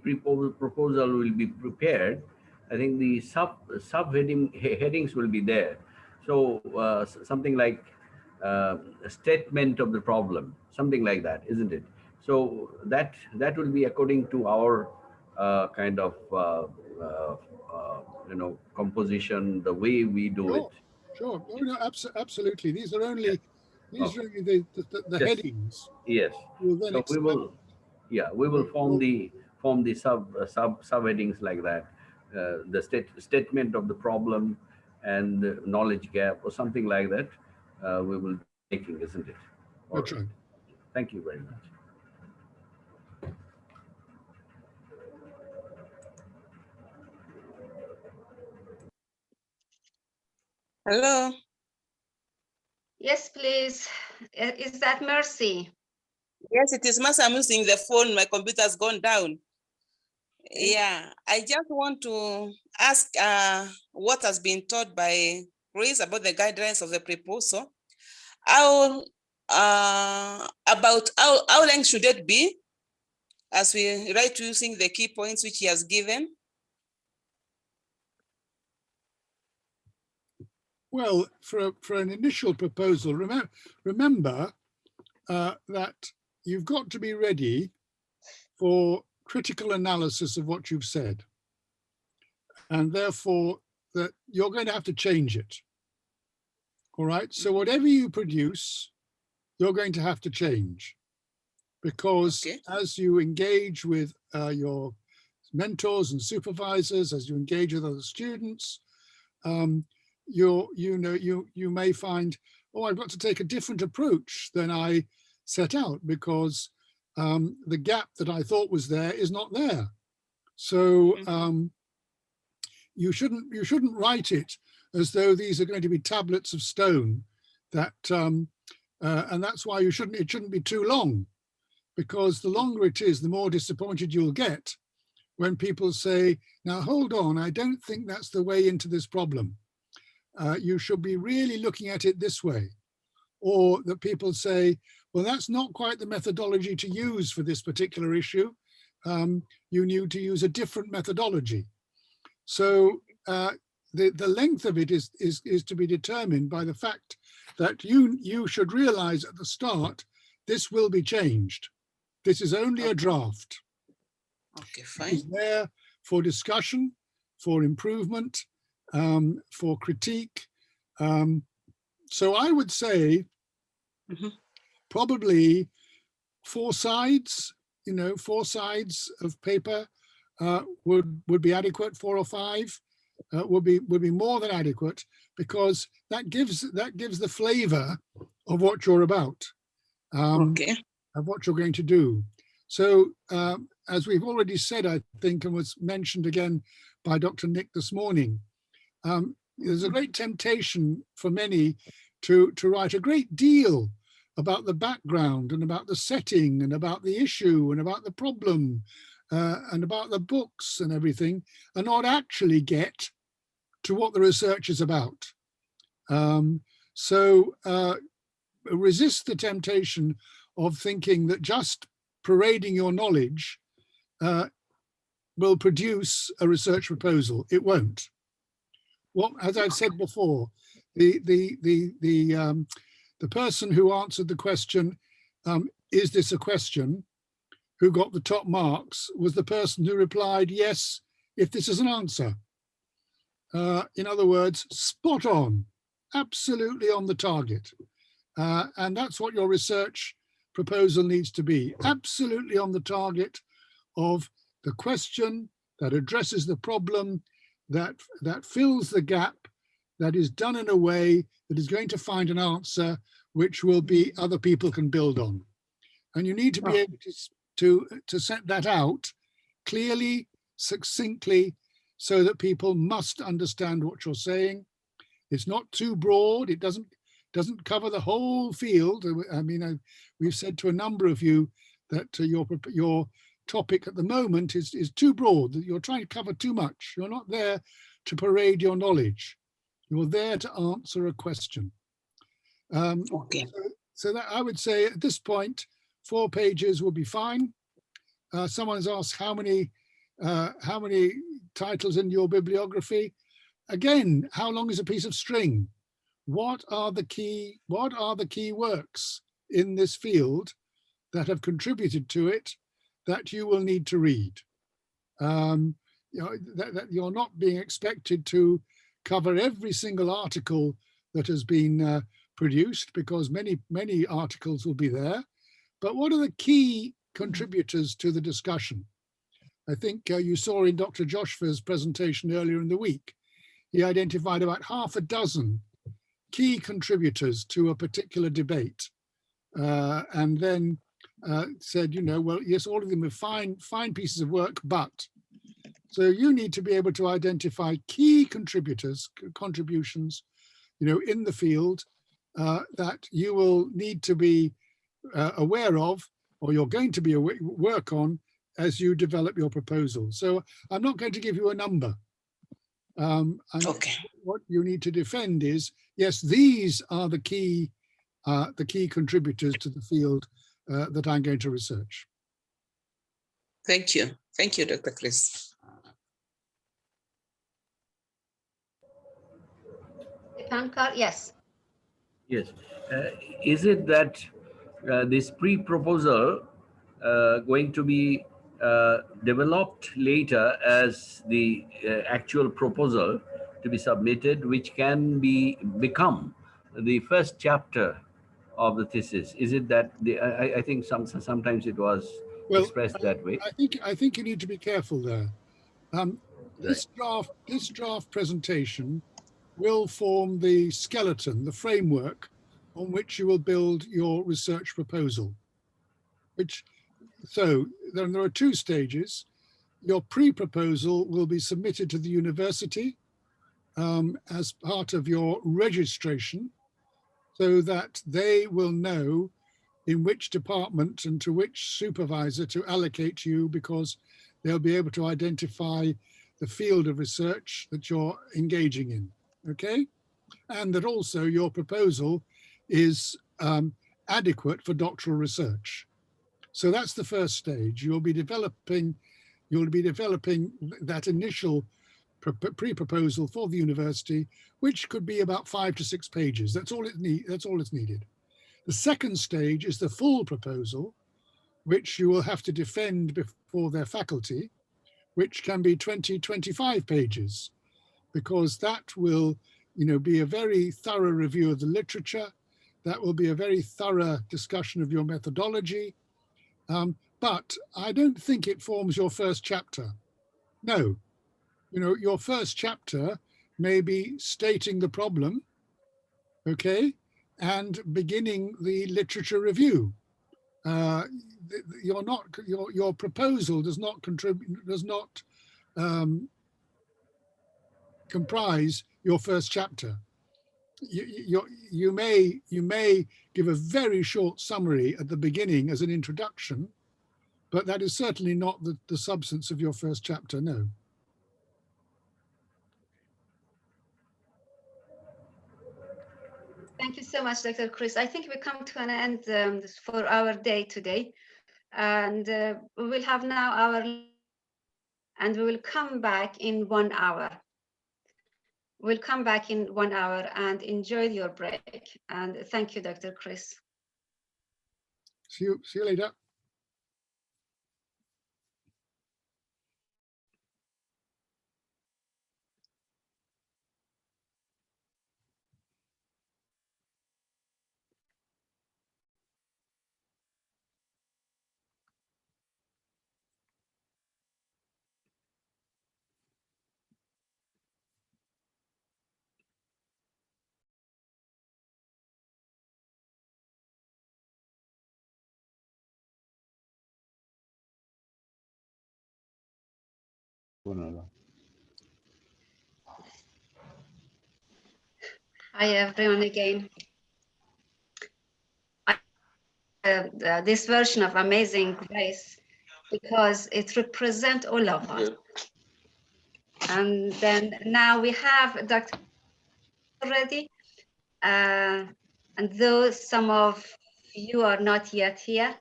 proposal will be prepared. I think the headings will be there. So something like a statement of the problem, something like that, isn't it? So that will be according to our kind of composition, the way we do it. Sure. Oh, no, absolutely. These are only Okay. the Yes. headings. Yes. We'll then So we expand. will, yeah, we will form the subheadings like that. The statement of the problem and the knowledge gap or something like that. We will be making, isn't it? All That's right. right. Thank you very much. Hello. Yes, please. Is that Mercy? Yes, it is Mercy. I'm using the phone. My computer's gone down. Yeah, I just want to ask what has been taught by Chris about the guidelines of the proposal. About how long should it be as we write using the key points which he has given? Well, for an initial proposal, remember that you've got to be ready for critical analysis of what you've said. And therefore, that you're going to have to change it. All right. So whatever you produce, you're going to have to change. Because as you engage with your mentors and supervisors, as you engage with other students, you may find, oh, I've got to take a different approach than I set out because the gap that I thought was there is not there. So you shouldn't write it as though these are going to be tablets of stone. That and that's why it shouldn't be too long, because the longer it is, the more disappointed you'll get when people say, now hold on, I don't think that's the way into this problem. You should be really looking at it this way. Or that people say, well, that's not quite the methodology to use for this particular issue. You need to use a different methodology. So the length of it is to be determined by the fact that you should realize at the start, this will be changed. This is only a draft. Okay, fine. It's there for discussion, for improvement, for critique. So I would say probably 4 sides, 4 sides of paper would be adequate. 4 or 5 would be more than adequate, because that gives the flavor of what you're about, of what you're going to do. So as we've already said, I think, and was mentioned again by Dr. Nick this morning, there's a great temptation for many to write a great deal about the background and about the setting and about the issue and about the problem and about the books and everything, and not actually get to what the research is about. Resist the temptation of thinking that just parading your knowledge will produce a research proposal. It won't. Well, as I've said before, the person who answered the question, is this a question, who got the top marks, was the person who replied, yes, if this is an answer. In other words, spot on, absolutely on the target. And that's what your research proposal needs to be, absolutely on the target of the question that addresses the problem, that fills the gap, that is done in a way that is going to find an answer which will be other people can build on. And you need to be able to set that out clearly, succinctly, so that people must understand what you're saying. It's not too broad. It doesn't cover the whole field. I mean, we've said to a number of you that your topic at the moment is too broad, that you're trying to cover too much. You're not there to parade your knowledge. You're there to answer a question. Okay. So that I would say at this point, 4 pages will be fine. Someone's asked how many titles in your bibliography. Again, how long is a piece of string? What are the key works in this field that have contributed to it that you will need to read? You know, that you're not being expected to cover every single article that has been produced, because many articles will be there. But what are the key contributors to the discussion? I think you saw in Dr. Joshua's presentation earlier in the week, he identified about half a dozen key contributors to a particular debate, and then said, you know, well, yes, all of them are fine pieces of work, but. So you need to be able to identify key contributions, you know, in the field that you will need to be aware of, or you're going to be work on as you develop your proposal. So I'm not going to give you a number. Okay. What you need to defend is, yes, these are the key contributors to the field that I'm going to research. Thank you. Thank you, Dr. Chris. Pankar, yes. Yes. Is it that this pre-proposal going to be developed later as the actual proposal to be submitted, which can become the first chapter of the thesis? Is it that I think sometimes it was expressed that way? I think you need to be careful there. This draft presentation will form the skeleton, the framework on which you will build your research proposal. So then there are 2 stages. Your pre-proposal will be submitted to the university as part of your registration, so that they will know in which department and to which supervisor to allocate you, because they'll be able to identify the field of research that you're engaging in, okay? And that also your proposal is adequate for doctoral research. So that's the first stage. You'll be developing that initial pre-proposal for the university, which could be about 5 to 6 pages. That's all it's needed. The second stage is the full proposal, which you will have to defend before their faculty, which can be 20, 25 pages, because that will, you know, be a very thorough review of the literature. That will be a very thorough discussion of your methodology. But I don't think it forms your first chapter. No, you know, your first chapter may be stating the problem, okay, and beginning the literature review. Your proposal does not comprise your first chapter. You may give a very short summary at the beginning as an introduction, but that is certainly not the substance of your first chapter, no. Thank you so much, Dr. Chris. I think we come to an end for our day today. And we will have now and we will come back in 1 hour. We'll come back in 1 hour and enjoy your break. And thank you, Dr. Chris. See you later. Hi, everyone again. This version of Amazing Grace, because it represents all of us. And then now we have Dr. already. And though some of you are not yet here.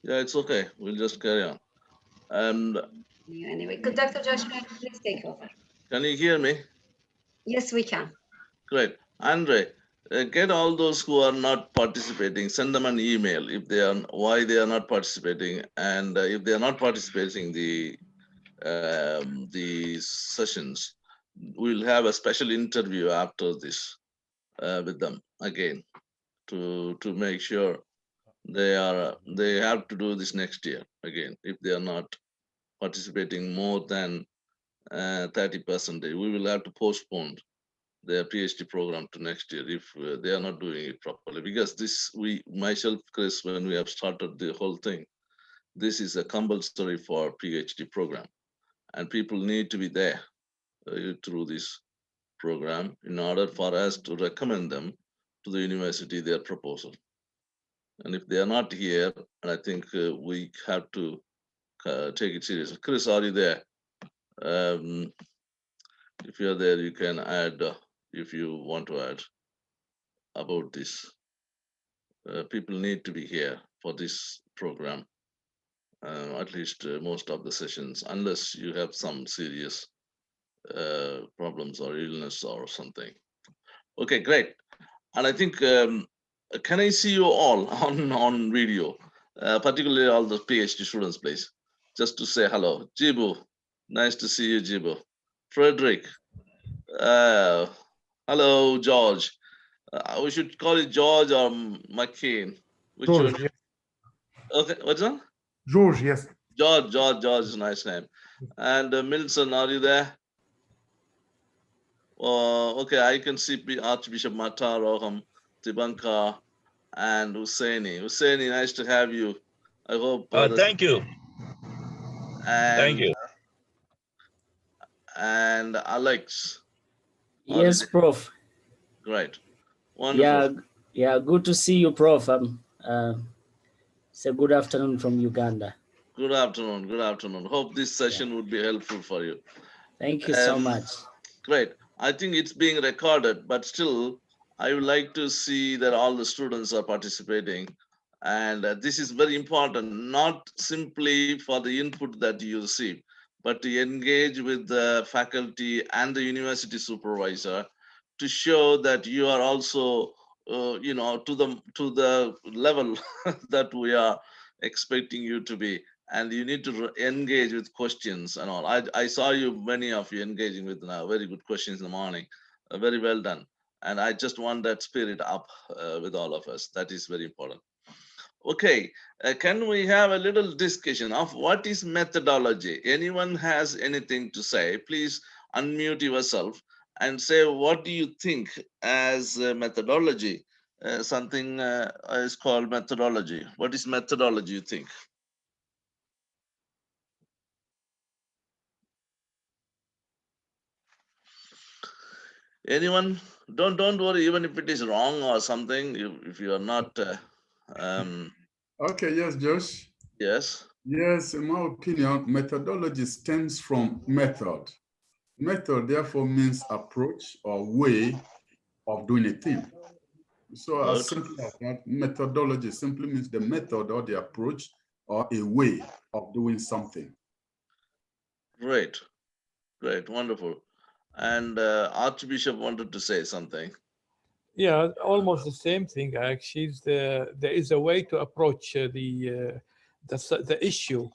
Yeah, it's okay. We'll just carry on. And anyway, could Dr. Joshua please take over? Can you hear me? Yes, we can. Great. Andre, get all those who are not participating, send them an email if they are, why they are not participating. And if they are not participating the sessions, we'll have a special interview after this with them again to make sure they have to do this next year again if they are not participating more than 30%. We will have to postpone their PhD program to next year if they are not doing it properly, because this, myself, Chris, when we have started the whole thing, this is a compulsory for PhD program, and people need to be there through this program in order for us to recommend them to the university their proposal. And if they are not here, and I think we have to take it seriously. Chris, are you there? If you're there, you can add if you want to add about this. People need to be here for this program, at least most of the sessions, unless you have some serious problems or illness or something. Okay, great. And I think, can I see you all on video, particularly all the PhD students, please, just to say hello. Jibu, nice to see you, Jibu. Frederick, hello, George. We should call it George or McCain. Which George, one? yes. Okay, what's that? George, yes. George is a nice name. And Milson, are you there? Okay, I can see Archbishop Matar, Roham, Tibanka, and Husseini. Husseini, nice to have you. I hope. Thank you. Thank you. And Alex. Yes, Prof. Great. Wonderful. Yeah, good to see you, Prof. It's a good afternoon from Uganda. Good afternoon. Good afternoon. Hope this session would be helpful for you. Thank you so much. Great. I think it's being recorded, but still, I would like to see that all the students are participating. And this is very important, not simply for the input that you receive, but to engage with the faculty and the university supervisor to show that you are also, you know, to the level that we are expecting you to be. And you need to engage with questions and all. I saw you, many of you engaging with very good questions in the morning. Very well done. And I just want that spirit up with all of us. That is very important. Okay, can we have a little discussion of what is methodology? Anyone has anything to say, please unmute yourself and say, what do you think as methodology? Something is called methodology. What is methodology, you think? Anyone? Don't worry, even if it is wrong or something, if you are not. Okay, yes, Josh. Yes. Yes, in my opinion, methodology stems from method. Method therefore means approach or way of doing a thing. So as simple as that, methodology simply means the method or the approach or a way of doing something. Great, great, wonderful. And Archbishop wanted to say something. Yeah, almost the same thing. Actually, there is a way to approach the issue.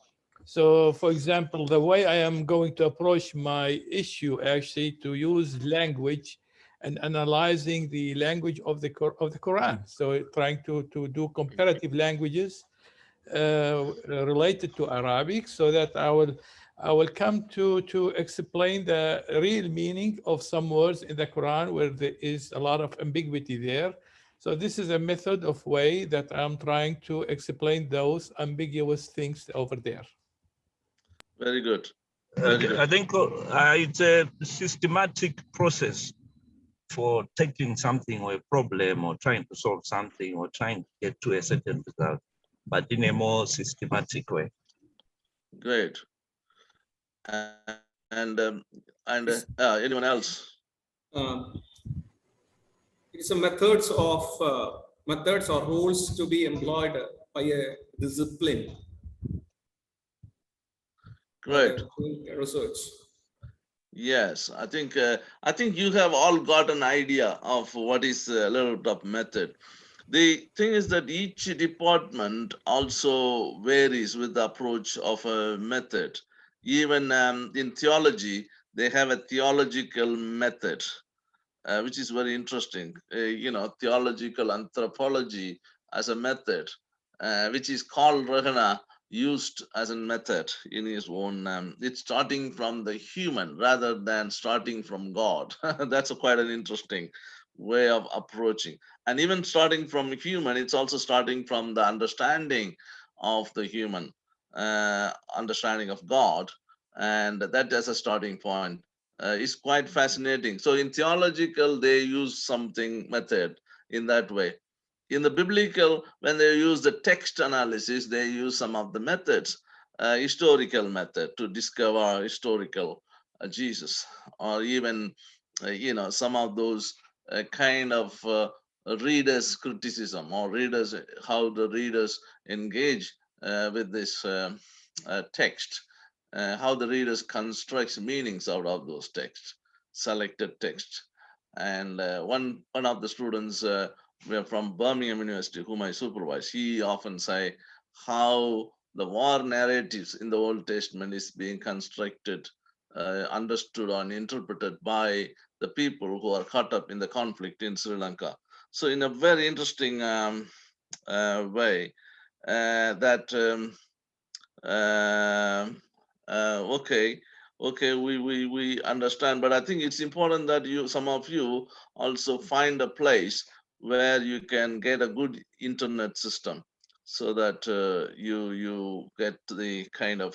So, for example, the way I am going to approach my issue actually to use language and analyzing the language of the Quran. So, trying to do comparative languages related to Arabic, so that I will come to explain the real meaning of some words in the Quran where there is a lot of ambiguity there. So this is a method of way that I'm trying to explain those ambiguous things over there. Very good. Very good. I think it's a systematic process for taking something or a problem or trying to solve something or trying to get to a certain result, but in a more systematic way. Great. And anyone else? It's a methods or rules to be employed by a discipline. Great. Research. Yes, I think you have all got an idea of what is a little bit of method. The thing is that each department also varies with the approach of a method. Even in theology, they have a theological method, which is very interesting. Theological anthropology as a method, which is called Rahana, used as a method in his own. It's starting from the human rather than starting from God. That's quite an interesting way of approaching. And even starting from human, it's also starting from the understanding of the human, understanding of God, and that as a starting point. Is quite fascinating. So in theological, they use something method in that way. In the biblical, when they use the text analysis, they use some of the methods, historical method to discover historical Jesus, or even some of those kind of readers' criticism, or readers, how the readers engage with this text, how the readers constructs meanings out of those texts, selected texts. And one of the students from Birmingham University, whom I supervise, he often say how the war narratives in the Old Testament is being constructed, understood and interpreted by the people who are caught up in the conflict in Sri Lanka. So in a very interesting way, okay, we understand, but I think it's important that some of you also find a place where you can get a good internet system, so that you get the kind of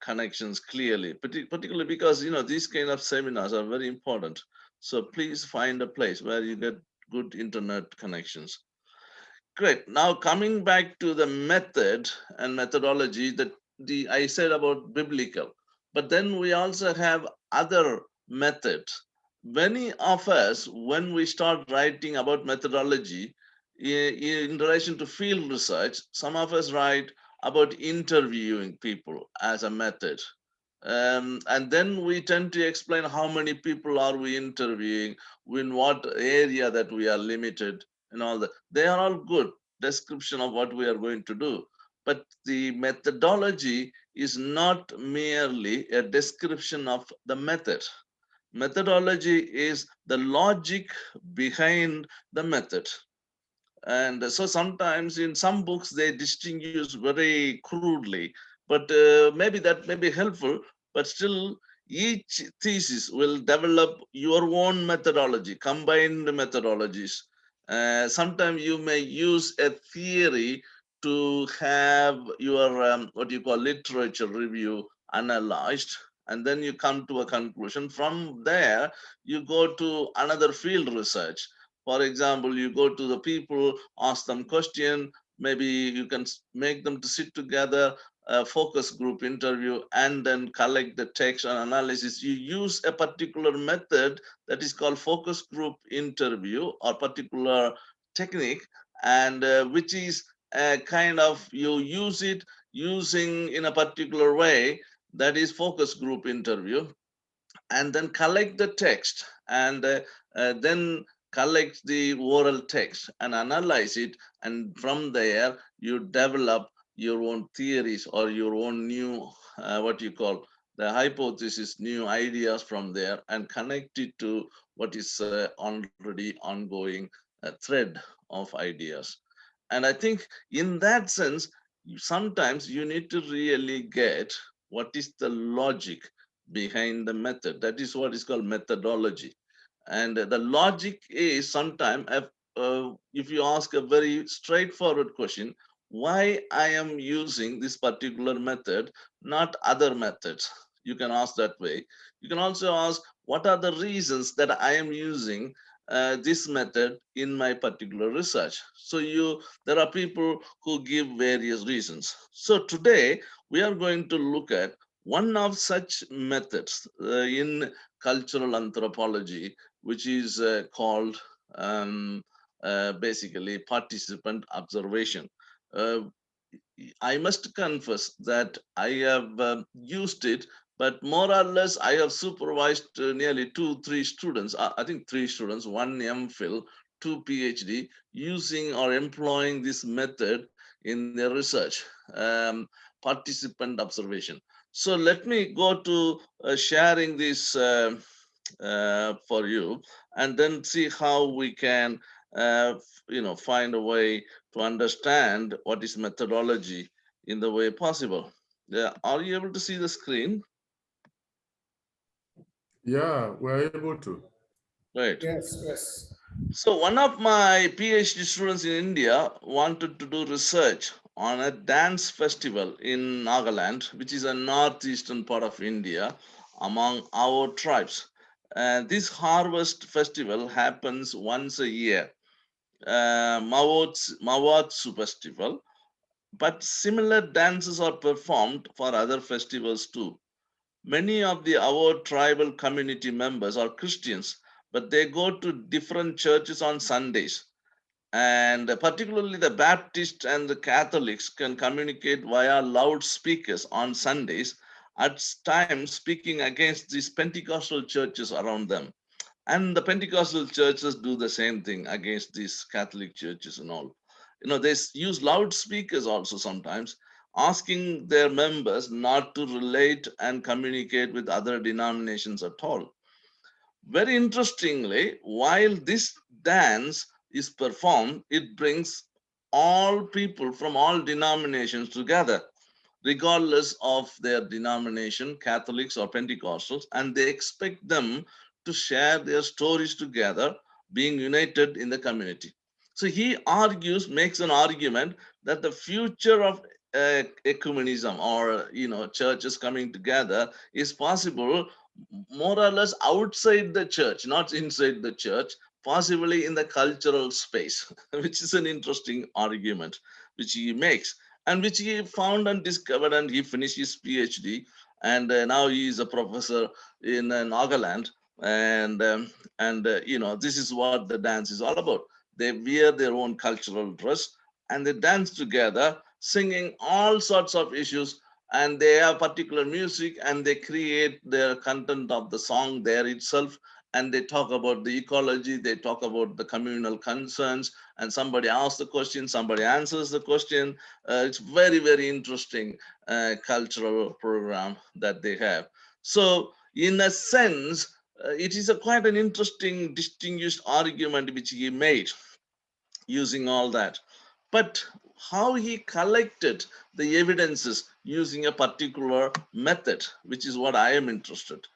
connections clearly, particularly because these kind of seminars are very important. So please find a place where you get good internet connections. Great. Now coming back to the method and methodology that I said about biblical, but then we also have other methods. Many of us, when we start writing about methodology in relation to field research, some of us write about interviewing people as a method. And then we tend to explain how many people are we interviewing, in what area that we are limited, and all that. They are all good description of what we are going to do. But the methodology is not merely a description of the method. Methodology is the logic behind the method. And so sometimes in some books they distinguish very crudely, but maybe that may be helpful, but still each thesis will develop your own methodology, combined methodologies. Sometimes you may use a theory to have your what you call literature review analyzed, and then you come to a conclusion. From there, you go to another field research. For example, you go to the people, ask them question, maybe you can make them to sit together, focus group interview and then collect the text and analysis, you use a particular method that is called focus group interview or particular technique, and which is a kind of, you use it using in a particular way, that is focus group interview, and then collect the text, and then collect the oral text and analyze it, and from there you develop your own theories or your own new what you call the hypothesis, new ideas from there, and connect it to what is already ongoing thread of ideas. And I think in that sense, sometimes you need to really get what is the logic behind the method. That is what is called methodology. And the logic is sometimes, if you ask a very straightforward question, why I am using this particular method, not other methods? You can ask that way. You can also ask, what are the reasons that I am using this method in my particular research? So there are people who give various reasons. So today we are going to look at one of such methods in cultural anthropology, which is called basically participant observation. I must confess that I have used it, but more or less I have supervised nearly 2-3 students, I think 3 students, 1 MPhil, 2 PhD, using or employing this method in their research, participant observation. So let me go to sharing this for you, and then see how we can find a way to understand what is methodology in the way possible. Yeah, are you able to see the screen? Yeah, we're able to. Right. Yes, yes. So one of my PhD students in India wanted to do research on a dance festival in Nagaland, which is a northeastern part of India, among our tribes. This harvest festival happens once a year, Mawatsu festival, but similar dances are performed for other festivals too. Many of our tribal community members are Christians, but they go to different churches on Sundays. And particularly the Baptists and the Catholics can communicate via loudspeakers on Sundays, at times speaking against these Pentecostal churches around them. And the Pentecostal churches do the same thing against these Catholic churches and all. They use loudspeakers also sometimes, asking their members not to relate and communicate with other denominations at all. Very interestingly, while this dance is performed, it brings all people from all denominations together, regardless of their denomination, Catholics or Pentecostals, and they expect them to share their stories together, being united in the community. So he makes an argument that the future of ecumenism, or churches coming together, is possible more or less outside the church, not inside the church, possibly in the cultural space, which is an interesting argument which he makes, and which he found and discovered, and he finished his PhD, and now he is a professor in Nagaland, and this is what the dance is all about. They wear their own cultural dress and they dance together, singing all sorts of issues, and they have particular music, and they create their content of the song there itself, and they talk about the ecology, they talk about the communal concerns, and somebody asks the question, somebody answers the question. It's very, very interesting cultural program that they have. So in a sense, it is quite an interesting, distinguished argument which he made using all that. But how he collected the evidences using a particular method, which is what I am interested.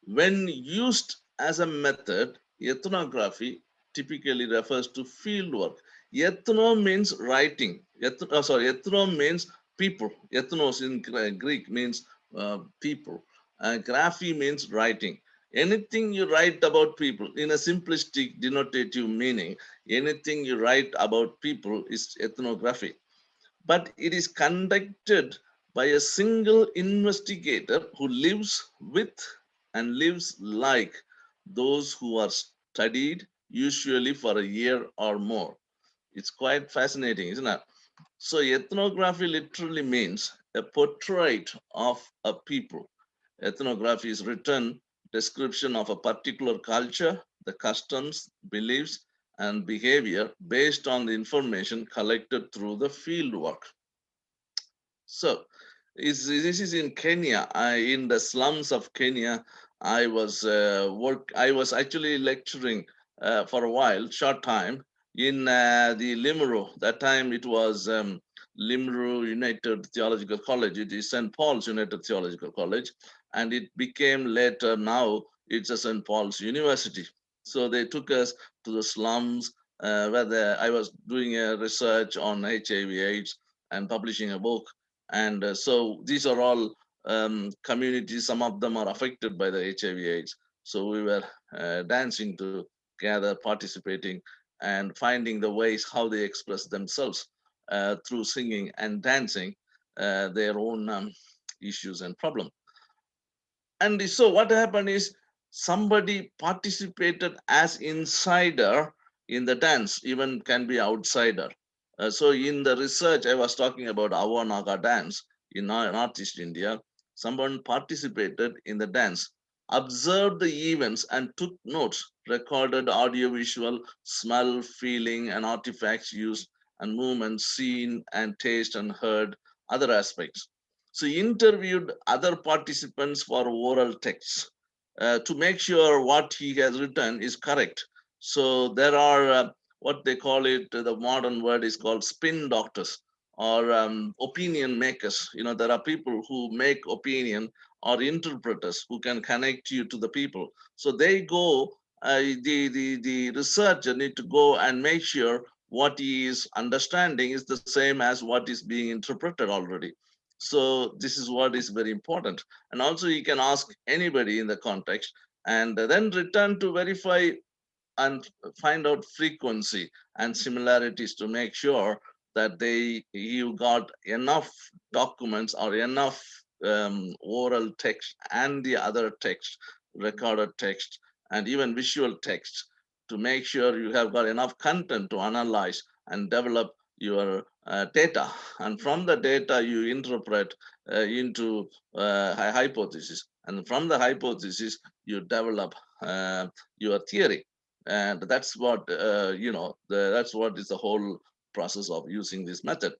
When used as a method, ethnography typically refers to field work. Ethno means writing. Ethno means people. Ethnos in Greek means people. Graphy means writing. Anything you write about people in a simplistic denotative meaning, anything you write about people is ethnography. But it is conducted by a single investigator who lives with and lives like those who are studied, usually for a year or more. It's quite fascinating, isn't it? So ethnography literally means a portrait of a people. Ethnography is written description of a particular culture, the customs, beliefs, and behavior based on the information collected through the field work. So this is in Kenya. In the slums of Kenya, I was actually lecturing for a while, short time, in the Limuru. That time it was Limuru United Theological College. It is St. Paul's United Theological College, and it became later, now it's a St. Paul's University. So they took us to the slums where I was doing a research on HIV/AIDS and publishing a book. And so these are all communities, some of them are affected by the HIV/AIDS. So we were dancing together, participating, and finding the ways how they express themselves through singing and dancing their own issues and problems. And so what happened is somebody participated as insider in the dance, even can be outsider. So in the research, I was talking about Awa Naga dance in Northeast India. Someone participated in the dance, observed the events and took notes, recorded audio-visual, smell, feeling, and artifacts used, and movements seen and taste and heard, other aspects. So interviewed other participants for oral texts to make sure what he has written is correct. So there are what they call it, the modern word is called spin doctors or opinion makers. You know, there are people who make opinion, or interpreters who can connect you to the people. So they go, the researcher need to go and make sure what he is understanding is the same as what is being interpreted already. So this is what is very important. And also you can ask anybody in the context and then return to verify and find out frequency and similarities to make sure that you got enough documents or enough oral text and the other text, recorded text, and even visual text to make sure you have got enough content to analyze and develop your data. And from the data you interpret into a hypothesis. And from the hypothesis you develop your theory. And that's what that's what is the whole process of using this method.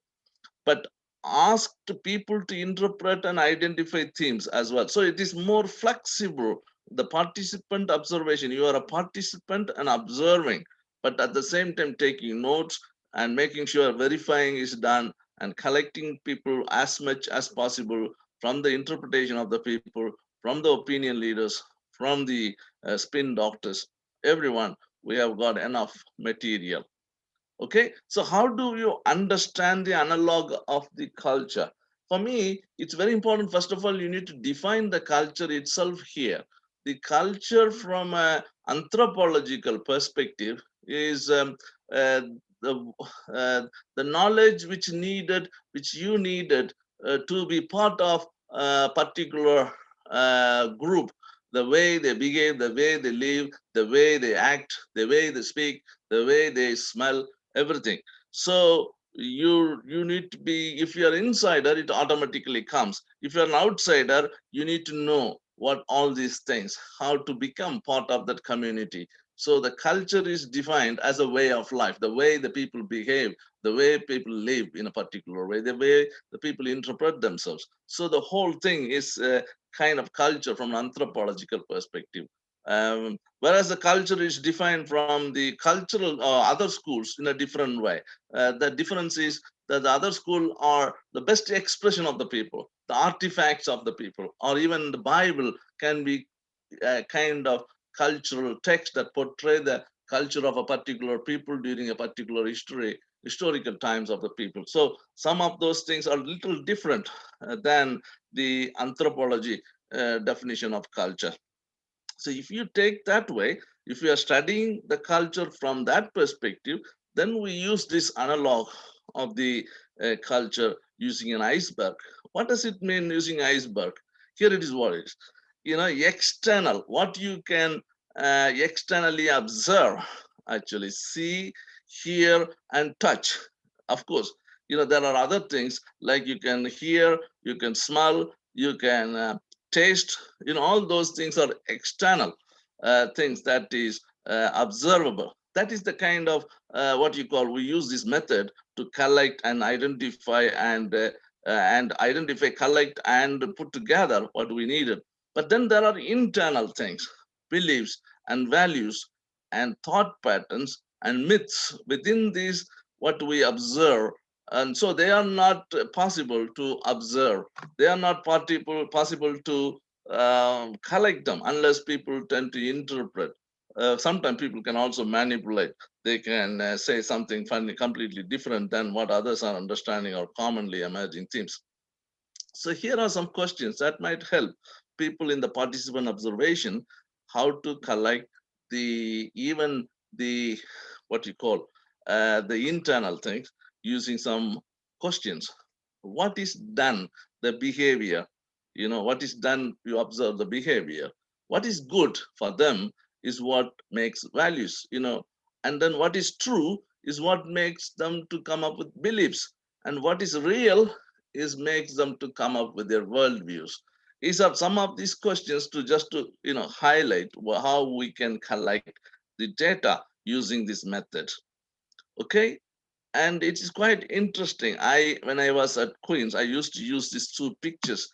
But ask people to interpret and identify themes as well. So it is more flexible. The participant observation, you are a participant and observing, but at the same time taking notes and making sure verifying is done and collecting people as much as possible from the interpretation of the people, from the opinion leaders, from the spin doctors, everyone. We have got enough material. Okay, so how do you understand the analog of the culture? For me, it's very important. First of all, you need to define the culture itself here. The culture from an anthropological perspective is the, the knowledge which you needed to be part of a particular group, the way they behave, the way they live, the way they act, the way they speak, the way they smell, everything. So you need to be, if you're an insider, it automatically comes. If you're an outsider, you need to know what all these things, how to become part of that community. So the culture is defined as a way of life, the way the people behave, the way people live in a particular way, the way the people interpret themselves. So the whole thing is a kind of culture from an anthropological perspective. Whereas the culture is defined from the cultural other schools in a different way. The difference is that the other school are the best expression of the people, the artifacts of the people, or even the Bible can be a kind of cultural text that portray the culture of a particular people during a particular historical times of the people. So some of those things are a little different than the anthropology definition of culture. So if you take that way, if we are studying the culture from that perspective, then we use this analog of the culture using an iceberg What does it mean using iceberg? Here it is what it is. External, what you can externally observe, actually see, hear, and touch. Of course, there are other things like you can hear, you can smell, you can taste, all those things are external things that is observable. That is the kind of what you call, we use this method to collect and identify and identify, collect, and put together what we needed. But then there are internal things, beliefs and values and thought patterns and myths within these, what we observe. And so they are not possible to observe. They are not possible to collect them unless people tend to interpret. Sometimes people can also manipulate. They can say something funny, completely different than what others are understanding or commonly emerging themes. So here are some questions that might help people in the participant observation, how to collect even the what you call the internal things using some questions. What is done, the behavior, what is done, you observe the behavior. What is good for them is what makes values, and then what is true is what makes them to come up with beliefs, and what is real is makes them to come up with their worldviews. These are some of these questions to just to highlight how we can collect the data using this method. Okay, and it is quite interesting. When I was at Queens, I used to use these two pictures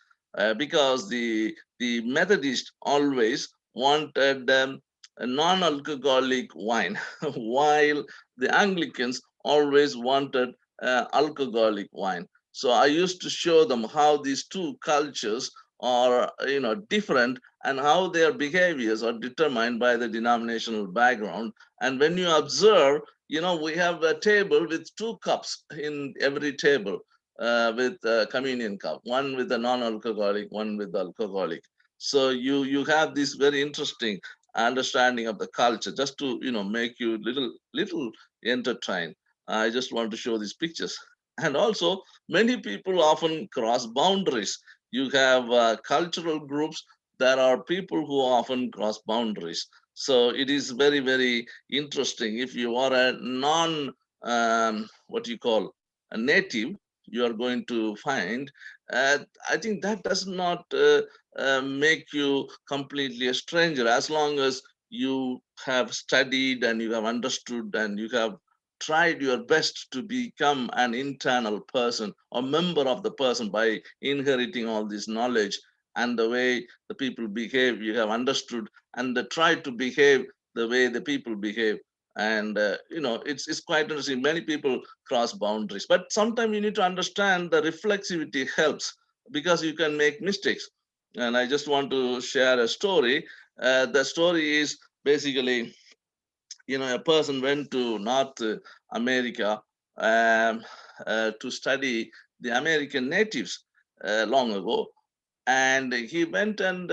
because the Methodist always wanted a non-alcoholic wine, while the Anglicans always wanted alcoholic wine. So I used to show them how these two cultures are different, and how their behaviors are determined by the denominational background. And when you observe, we have a table with 2 cups in every table with a communion cup, one with a non-alcoholic, one with alcoholic. So you have this very interesting understanding of the culture, just to make you little entertained. I just want to show these pictures. And also, many people often cross boundaries. You have cultural groups. There are people who often cross boundaries. So it is very, very interesting. If you are a what you call a native, you are going to find, I think that does not make you completely a stranger, as long as you have studied and you have understood and you have tried your best to become an internal person or member of the person by inheriting all this knowledge, and the way the people behave, you have understood, and try to behave the way the people behave. And it's quite interesting. Many people cross boundaries, but sometimes you need to understand the reflexivity helps, because you can make mistakes. And I just want to share a story. The story is basically, a person went to North America to study the American natives long ago, and he went and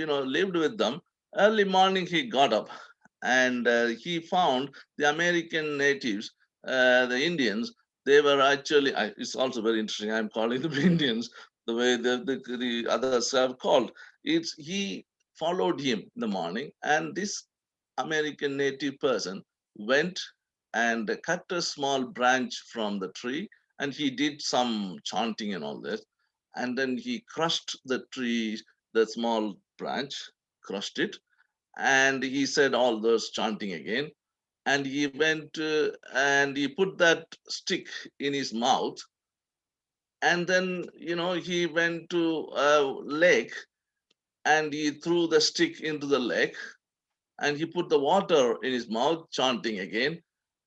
lived with them. Early morning he got up, and he found the American natives, the Indians. They were actually, it's also very interesting, I'm calling them Indians the way the others have called. He followed him in the morning, and this American native person went and cut a small branch from the tree, and he did some chanting and all this. And then he crushed the tree, the small branch, crushed it, and he said all those chanting again. And he went and he put that stick in his mouth. And then, he went to a lake, and he threw the stick into the lake, and he put the water in his mouth, chanting again.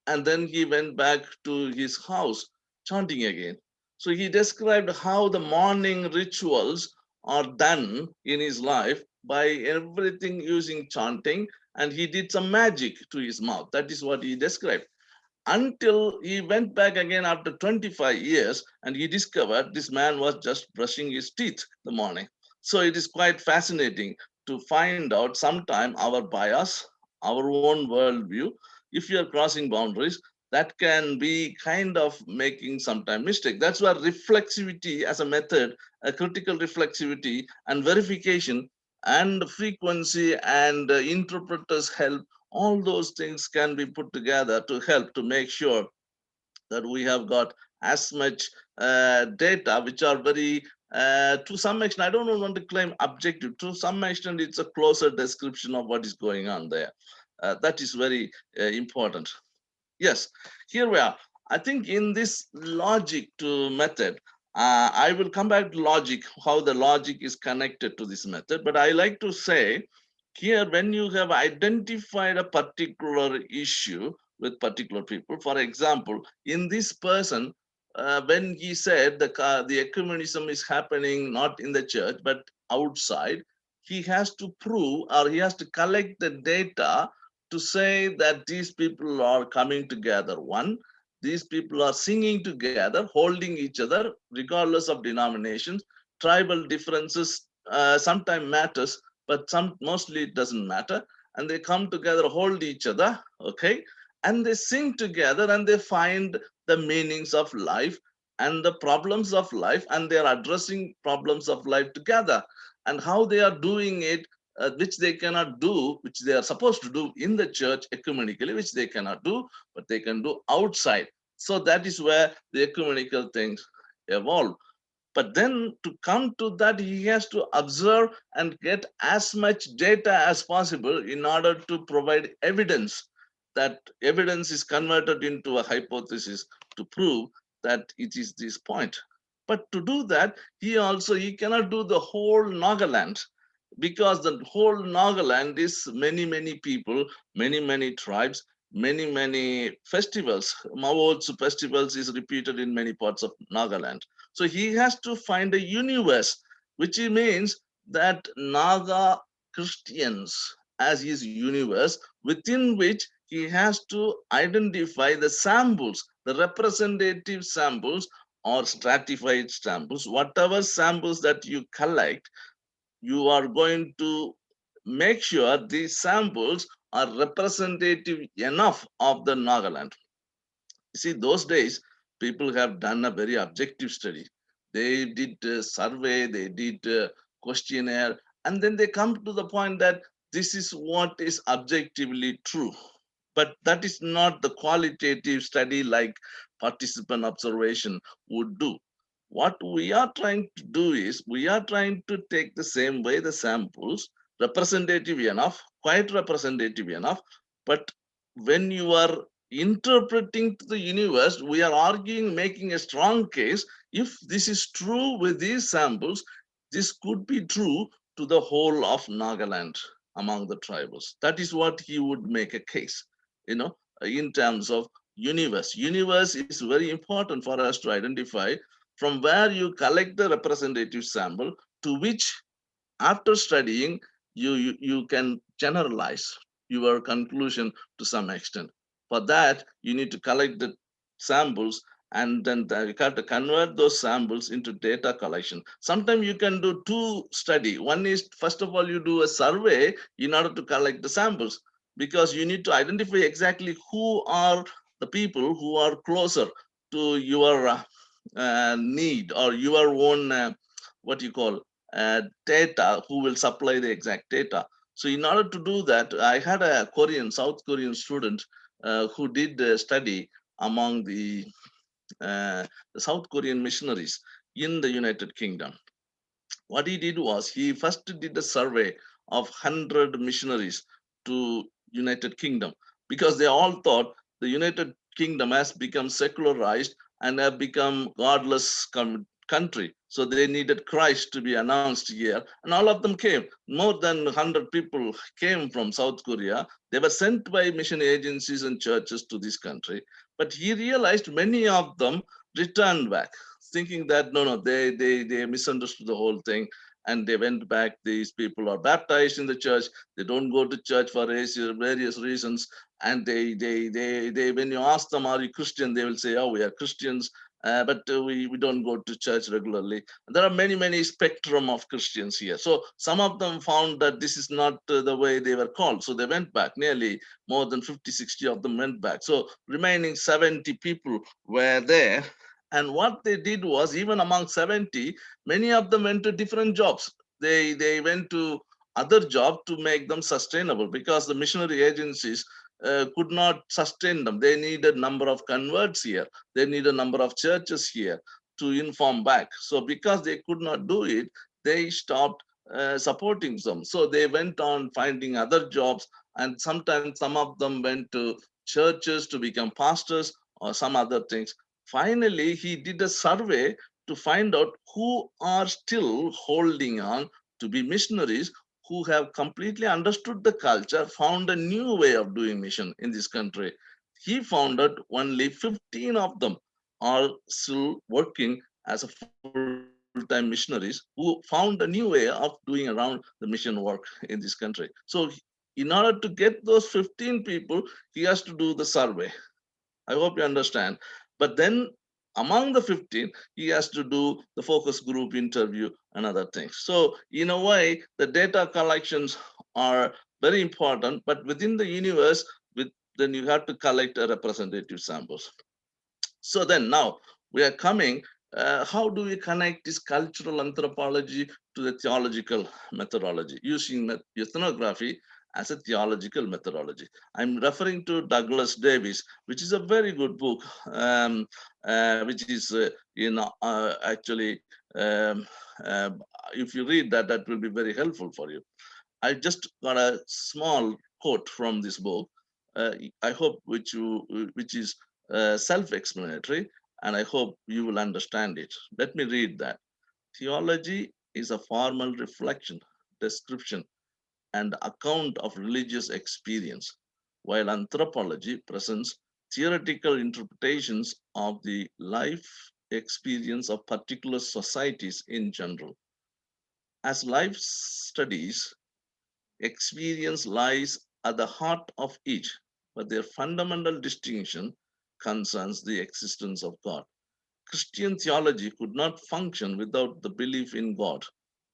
And then he went back to his house, chanting again. So he described how the morning rituals are done in his life by everything using chanting, and he did some magic to his mouth. That is what he described. Until he went back again after 25 years, and he discovered this man was just brushing his teeth in the morning. So it is quite fascinating to find out sometime our bias, our own worldview. If you are crossing boundaries, that can be kind of making sometimes mistake. That's why reflexivity as a method, a critical reflexivity and verification and frequency and interpreters help, all those things can be put together to help to make sure that we have got as much data, which are very, to some extent, I don't want to claim objective, to some extent, it's a closer description of what is going on there. That is very important. Yes, here we are. I think in this logic to method, I will come back to logic, how the logic is connected to this method. But I like to say here, when you have identified a particular issue with particular people, for example, in this person, when he said the ecumenism is happening not in the church, but outside, he has to prove or he has to collect the data to say that these people are coming together. One, these people are singing together, holding each other, regardless of denominations. Tribal differences sometimes matters, but mostly it doesn't matter. And they come together, hold each other, okay? And they sing together and they find the meanings of life and the problems of life, and they are addressing problems of life together. And how they are doing it, which they cannot do, which they are supposed to do in the church ecumenically, which they cannot do, but they can do outside. So that is where the ecumenical things evolve. But then to come to that, he has to observe and get as much data as possible in order to provide evidence. That evidence is converted into a hypothesis to prove that it is this point. But to do that, he cannot do the whole Nagaland, because the whole Nagaland is many people, many tribes, many festivals. Mao's festivals is repeated in many parts of Nagaland. So he has to find a universe, which means that Naga Christians as his universe, within which he has to identify the samples, the representative samples or stratified samples. Whatever samples that you collect, you are going to make sure these samples are representative enough of the Nagaland. You see, those days, people have done a very objective study. They did a survey, they did a questionnaire, and then they come to the point that this is what is objectively true. But that is not the qualitative study like participant observation would do. What we are trying to do is we are trying to take the same way the samples, representative enough, quite representative enough, but when you are interpreting to the universe, we are arguing, making a strong case. If this is true with these samples, this could be true to the whole of Nagaland among the tribals. That is what he would make a case, in terms of universe. Universe is very important for us to identify from where you collect the representative sample, to which after studying, you can generalize your conclusion to some extent. For that, you need to collect the samples, and then you have to convert those samples into data collection. Sometimes you can do two study. One is, first of all, you do a survey in order to collect the samples, because you need to identify exactly who are the people who are closer to your need or your own, what you call, data, who will supply the exact data. So in order to do that, I had a South Korean student who did a study among the South Korean missionaries in the United Kingdom. What he did was, he first did a survey of 100 missionaries to United Kingdom, because they all thought the United Kingdom has become secularized and have become godless country. So they needed Christ to be announced here. And all of them came. More than 100 people came from South Korea. They were sent by mission agencies and churches to this country. But he realized many of them returned back, thinking that no, they misunderstood the whole thing, and they went back. These people are baptized in the church. They don't go to church for various reasons. And they when you ask them, are you Christian? They will say, oh, we are Christians. but we don't go to church regularly. There are many spectrum of Christians here. So some of them found that this is not the way they were called. So they went back. Nearly more than 50, 60 of them went back. So remaining 70 people were there. And what they did was, even among 70, many of them went to different jobs. They went to other jobs to make them sustainable, because the missionary agencies could not sustain them. They needed number of converts here. They need a number of churches here to inform back. So because they could not do it, they stopped supporting them. So they went on finding other jobs, and sometimes some of them went to churches to become pastors or some other things. Finally, he did a survey to find out who are still holding on to be missionaries, who have completely understood the culture, found a new way of doing mission in this country. He found that only 15 of them are still working as a full-time missionaries, who found a new way of doing around the mission work in this country. So in order to get those 15 people, he has to do the survey. I hope you understand. But then among the 15, he has to do the focus group interview and other things. So in a way, the data collections are very important, but within the universe, then you have to collect a representative samples. So then now we are coming, how do we connect this cultural anthropology to the theological methodology using ethnography as a theological methodology? I'm referring to Douglas Davis, which is a very good book, which is, actually, if you read that, that will be very helpful for you. I just got a small quote from this book. I hope which is self-explanatory, and I hope you will understand it. Let me read that. Theology is a formal reflection, description, and account of religious experience, while anthropology presents theoretical interpretations of the life experience of particular societies in general. As life studies, experience lies at the heart of each, but their fundamental distinction concerns the existence of God. Christian theology could not function without the belief in God,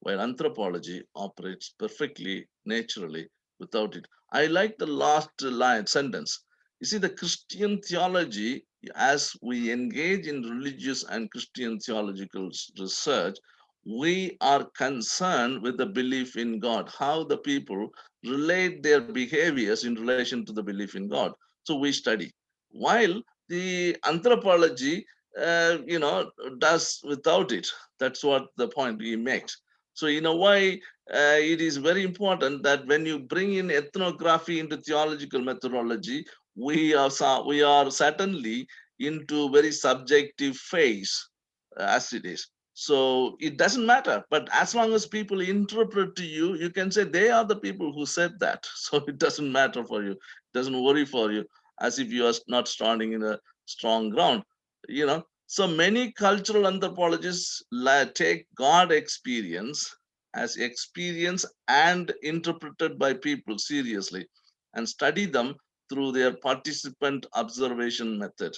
while anthropology operates perfectly naturally without it. I like the last line sentence. You see, the Christian theology, as we engage in religious and Christian theological research, we are concerned with the belief in God, how the people relate their behaviors in relation to the belief in God. So we study. While the anthropology, does without it. That's what the point he makes. So in a way, it is very important that when you bring in ethnography into theological methodology, we are certainly into very subjective phase as it is. So it doesn't matter, but as long as people interpret to you, you can say they are the people who said that. So it doesn't matter for you, it doesn't worry for you, as if you are not standing in a strong ground. So many cultural anthropologists take God experience as experience and interpreted by people seriously, and study them through their participant observation method.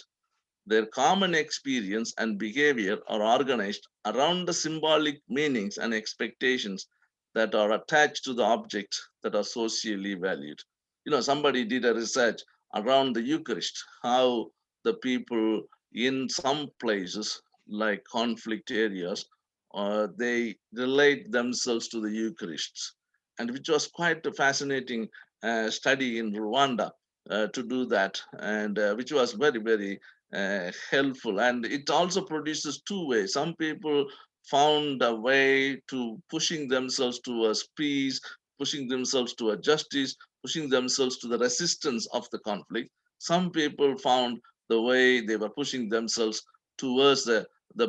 Their common experience and behavior are organized around the symbolic meanings and expectations that are attached to the objects that are socially valued. Somebody did a research around the Eucharist, how the people in some places like conflict areas, they relate themselves to the Eucharist, and which was quite a fascinating study in Rwanda to do that, and which was very helpful. And it also produces two ways. Some people found a way to pushing themselves towards peace, pushing themselves to a justice, pushing themselves to the resistance of the conflict. Some people found the way they were pushing themselves towards the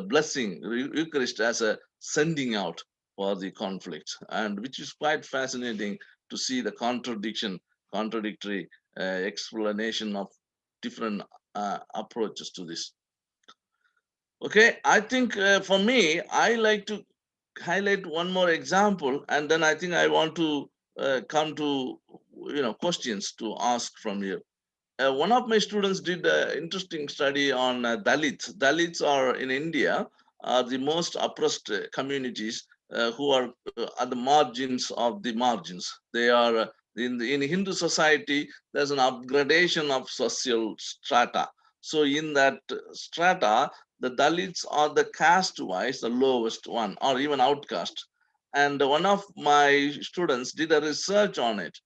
blessing, Eucharist as a sending out for the conflict, and which is quite fascinating to see the contradictory explanation of different approaches to this. Okay, I think for me, I like to highlight one more example, and then I think I want to come to questions to ask from you. one of my students did an interesting study on Dalits. Dalits are in India, are the most oppressed communities who are at the margins of the margins. They are in Hindu society, there's an upgradation of social strata. So in that strata, the Dalits are the caste-wise the lowest one, or even outcast. And one of my students did a research on it.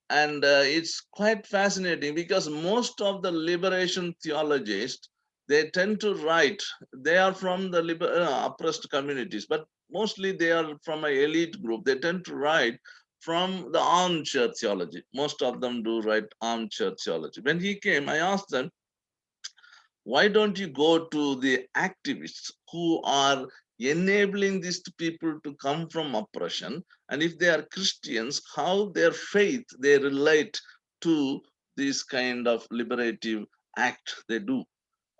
And it's quite fascinating because most of the liberation theologists, they tend to write, they are from the oppressed communities, but mostly they are from an elite group. They tend to write from the armchair theology. Most of them do write armchair theology. When he came, I asked them, why don't you go to the activists who are enabling these people to come from oppression, and if they are Christians, how their faith they relate to this kind of liberative act they do,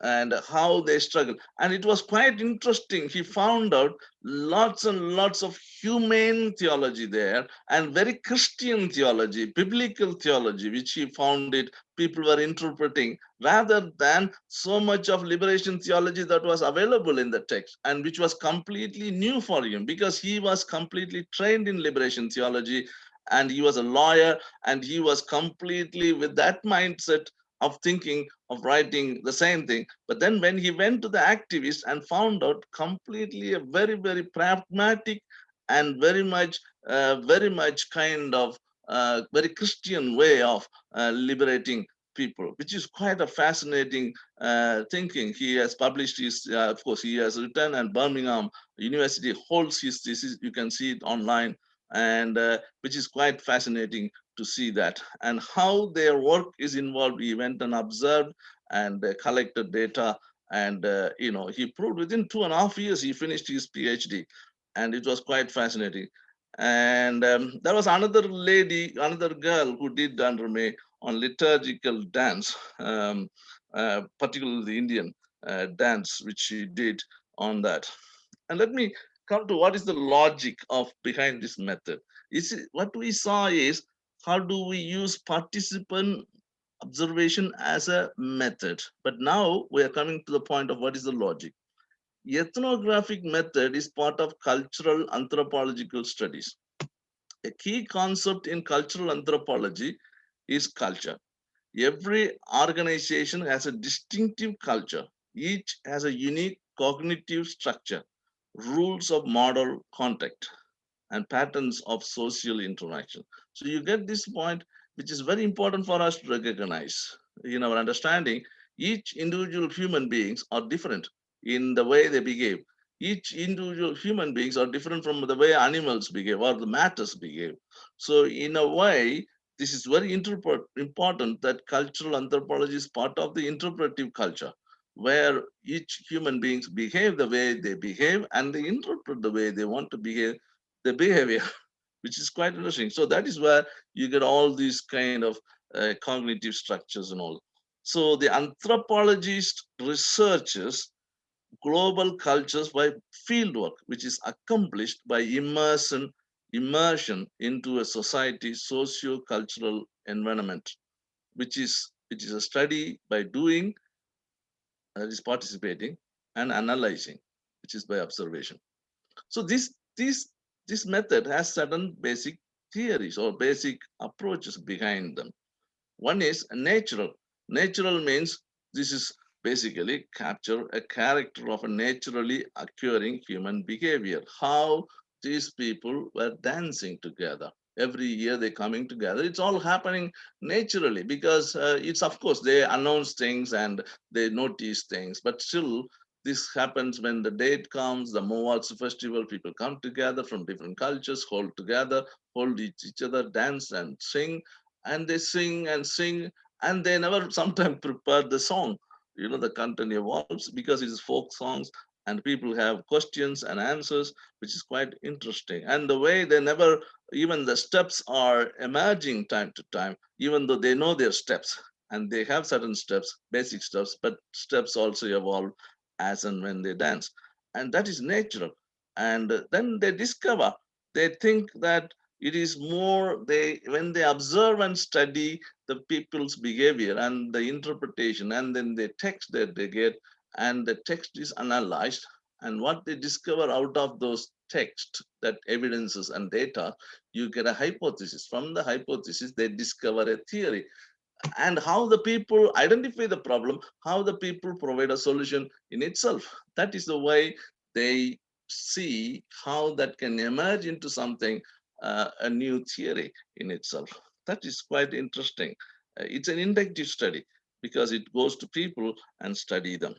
and how they struggle. And it was quite interesting. He found out lots and lots of humane theology there and very Christian theology, biblical theology, which he found it people were interpreting rather than so much of liberation theology that was available in the text and which was completely new for him because he was completely trained in liberation theology and he was a lawyer and he was completely with that mindset of thinking of writing the same thing. But then when he went to the activists and found out completely a very, very pragmatic and very much kind of very Christian way of liberating people, which is quite a fascinating thinking. He has published his, of course, he has written, and Birmingham University holds his thesis. You can see it online, and which is quite fascinating to see that and how their work is involved. He went and observed and collected data, and he proved within 2.5 years he finished his PhD, and it was quite fascinating. And there was another lady, another girl who did under me on liturgical dance, particularly the Indian dance, which she did on that. And let me come to what is the logic of behind this method. What we saw is how do we use participant observation as a method. But now we are coming to the point of what is the logic. Ethnographic method is part of cultural anthropological studies. A key concept in cultural anthropology is culture. Every organization has a distinctive culture. Each has a unique cognitive structure, rules of model contact, and patterns of social interaction. So you get this point, which is very important for us to recognize. In our understanding, each individual human beings are different in the way they behave. Each individual human beings are different from the way animals behave or the matters behave. So in a way, this is very important that cultural anthropology is part of the interpretive culture, where each human beings behave the way they behave and they interpret the way they want to behave the behavior, which is quite interesting. So that is where you get all these kind of cognitive structures and all. So the anthropologist researches global cultures by fieldwork, which is accomplished by immersion into a society socio-cultural environment, which is a study by doing, that is participating, and analyzing, which is by observation. So this method has certain basic theories or basic approaches behind them. One is natural. Natural means this is basically capture a character of a naturally occurring human behavior. How these people were dancing together. Every year they're coming together. It's all happening naturally because it's, of course, they announce things and they notice things, but still this happens when the date comes, the Moats festival, people come together from different cultures, hold together, hold each other, dance and sing, and they sing and sing, and they never sometimes prepare the song. The content evolves because it is folk songs, and people have questions and answers, which is quite interesting. And the way they never, even the steps are emerging time to time, even though they know their steps, and they have certain steps, basic steps, but steps also evolve as and when they dance. And that is natural. And then they discover, they think that It is more when they observe and study the people's behavior and the interpretation, and then the text that they get, and the text is analyzed, and what they discover out of those text, that evidences and data, you get a hypothesis. From the hypothesis, they discover a theory. And how the people identify the problem, how the people provide a solution in itself. That is the way they see how that can emerge into something, a new theory in itself. That is quite interesting. It's an inductive study because it goes to people and study them.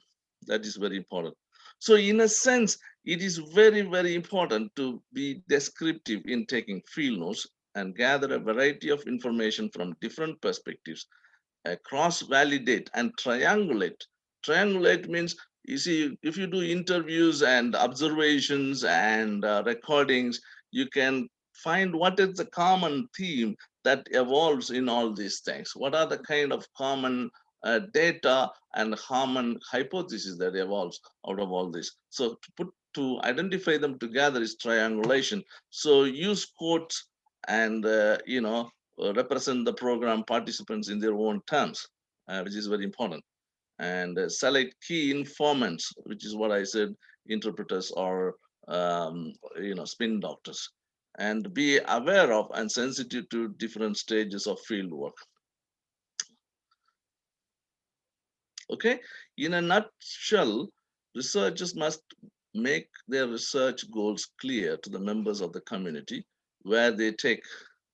That is very important. So in a sense, it is very, very important to be descriptive in taking field notes and gather a variety of information from different perspectives, cross-validate and triangulate. Triangulate means, you see, if you do interviews and observations and recordings, you can find what is the common theme that evolves in all these things. What are the kind of common data and common hypotheses that evolves out of all this? So to identify them together is triangulation. So use quotes and represent the program participants in their own terms, which is very important. And select key informants, which is what I said, interpreters or spin doctors, and be aware of and sensitive to different stages of field work. Okay, in a nutshell, researchers must make their research goals clear to the members of the community where they take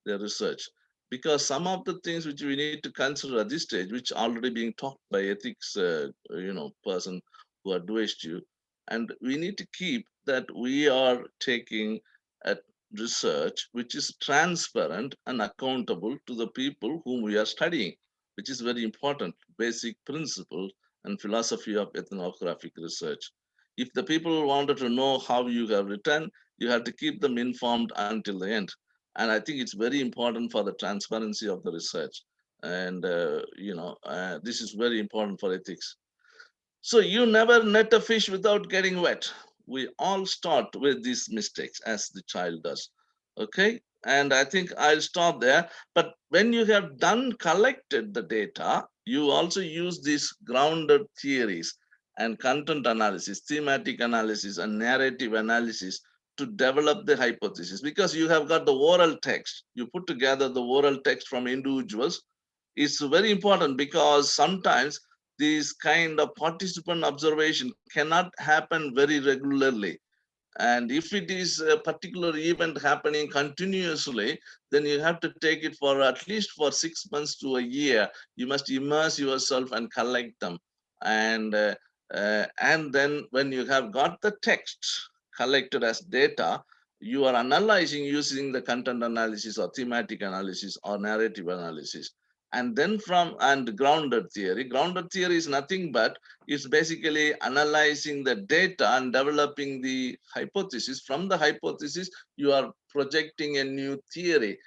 their research, because some of the things which we need to consider at this stage, which are already being talked by ethics person who advised you, and we need to keep that we are taking a research which is transparent and accountable to the people whom we are studying, which is very important, basic principle and philosophy of ethnographic research. If the people wanted to know how you have written, you have to keep them informed until the end. And I think it's very important for the transparency of the research. And, this is very important for ethics. So you never net a fish without getting wet. We all start with these mistakes as the child does. Okay. And I think I'll stop there. But when you have collected the data, you also use these grounded theories and content analysis, thematic analysis, and narrative analysis to develop the hypothesis, because you have got the oral text. You put together the oral text from individuals. It's very important because sometimes these kind of participant observation cannot happen very regularly. And if it is a particular event happening continuously, then you have to take it for at least for 6 months to a year. You must immerse yourself and collect them. And then when you have got the text collected as data, you are analyzing using the content analysis or thematic analysis or narrative analysis. And then grounded theory is nothing but it's basically analyzing the data and developing the hypothesis. From the hypothesis, you are projecting a new theory,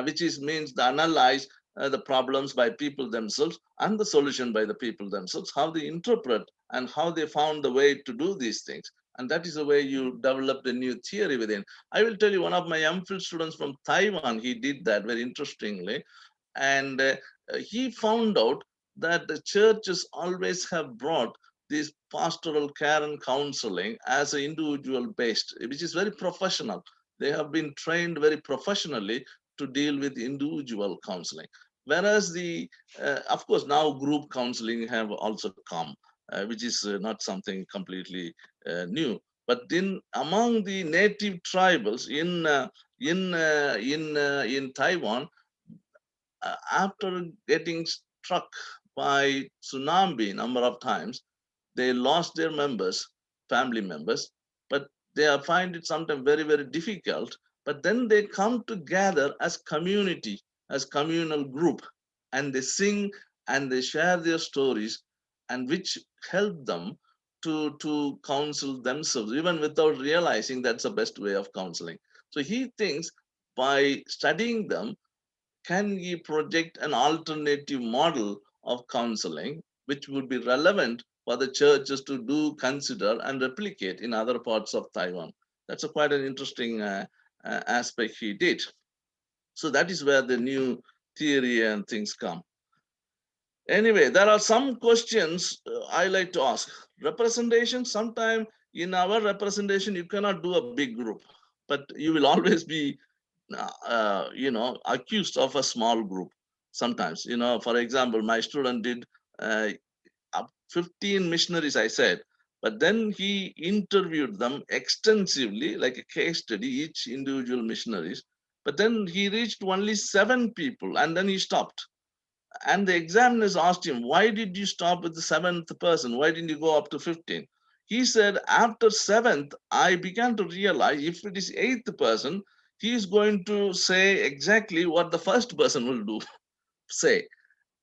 which means the analyze the problems by people themselves and the solution by the people themselves, how they interpret and how they found the way to do these things. And that is the way you develop the new theory within. I will tell you, one of my MPhil students from Taiwan, he did that very interestingly. And he found out that the churches always have brought this pastoral care and counseling as an individual based, which is very professional. They have been trained very professionally to deal with individual counseling. Whereas of course, now group counseling have also come, which is not something completely new. But among the native tribals in Taiwan, after getting struck by tsunami number of times, they lost their members, family members, but they find it sometimes very, very difficult. But then they come together as community, as communal group, and they sing and they share their stories, and which help them to counsel themselves, even without realizing that's the best way of counseling. So he thinks by studying them, can he project an alternative model of counseling which would be relevant for the churches to do, consider, and replicate in other parts of Taiwan? That's quite an interesting aspect he did. So that is where the new theory and things come. Anyway, there are some questions I like to ask. Representation, sometime in our representation, you cannot do a big group, but you will always be, accused of a small group. Sometimes, for example, my student did 15 missionaries, I said, but then he interviewed them extensively, like a case study, each individual missionaries. But then he reached only 7 people, and then he stopped. And the examiners asked him, why did you stop with the 7th person? Why didn't you go up to 15? He said, after 7th, I began to realize if it is 8th person, he is going to say exactly what the first person will do, say.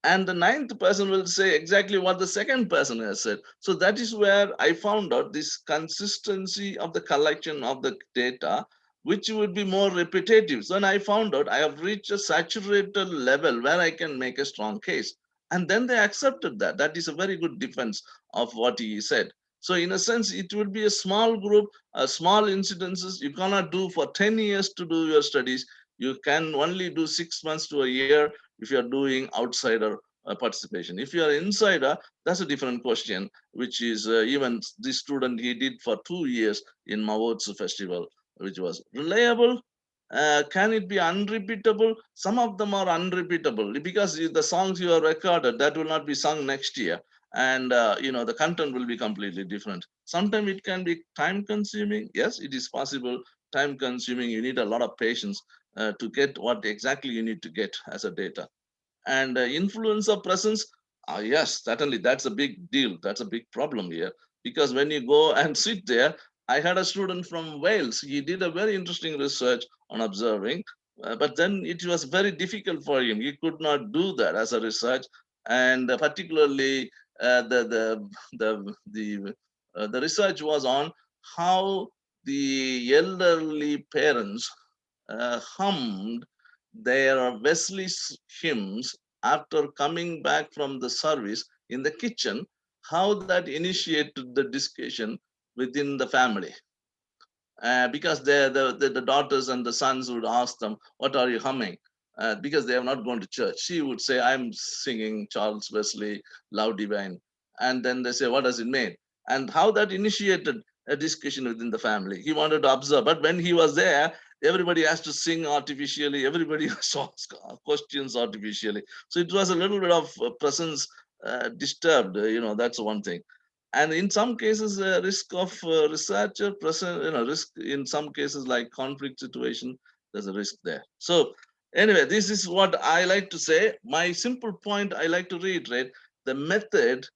And the 9th person will say exactly what the second person has said. So that is where I found out this consistency of the collection of the data, which would be more repetitive. So then I found out I have reached a saturated level where I can make a strong case. And then they accepted that. That is a very good defense of what he said. So in a sense, it would be a small group, small incidences. You cannot do for 10 years to do your studies. You can only do 6 months to a year if you are doing outsider participation. If you are insider, that's a different question, which is even this student, he did for 2 years in Mavod's festival, which was reliable. Can it be unrepeatable? Some of them are unrepeatable because the songs you have recorded, that will not be sung next year. And the content will be completely different. Sometimes it can be time consuming. Yes, it is possible. Time consuming. You need a lot of patience to get what exactly you need to get as a data. And influence of presence, yes, certainly that's a big deal. That's a big problem here, because when you go and sit there, I had a student from Wales. He did a very interesting research on observing, but then it was very difficult for him. He could not do that as a research, and particularly the research was on how the elderly parents hummed their Wesley hymns after coming back from the service in the kitchen, how that initiated the discussion within the family. Because the daughters and the sons would ask them, what are you humming? Because they have not gone to church. She would say, I'm singing Charles Wesley, Love Divine. And then they say, what does it mean? And how that initiated a discussion within the family. He wanted to observe, but when he was there, everybody has to sing artificially. Everybody has to ask questions artificially. So it was a little bit of presence disturbed, that's one thing. And in some cases, risk of researcher present, risk in some cases like conflict situation, there's a risk there. So anyway, this is what I like to say. My simple point I like to reiterate, the method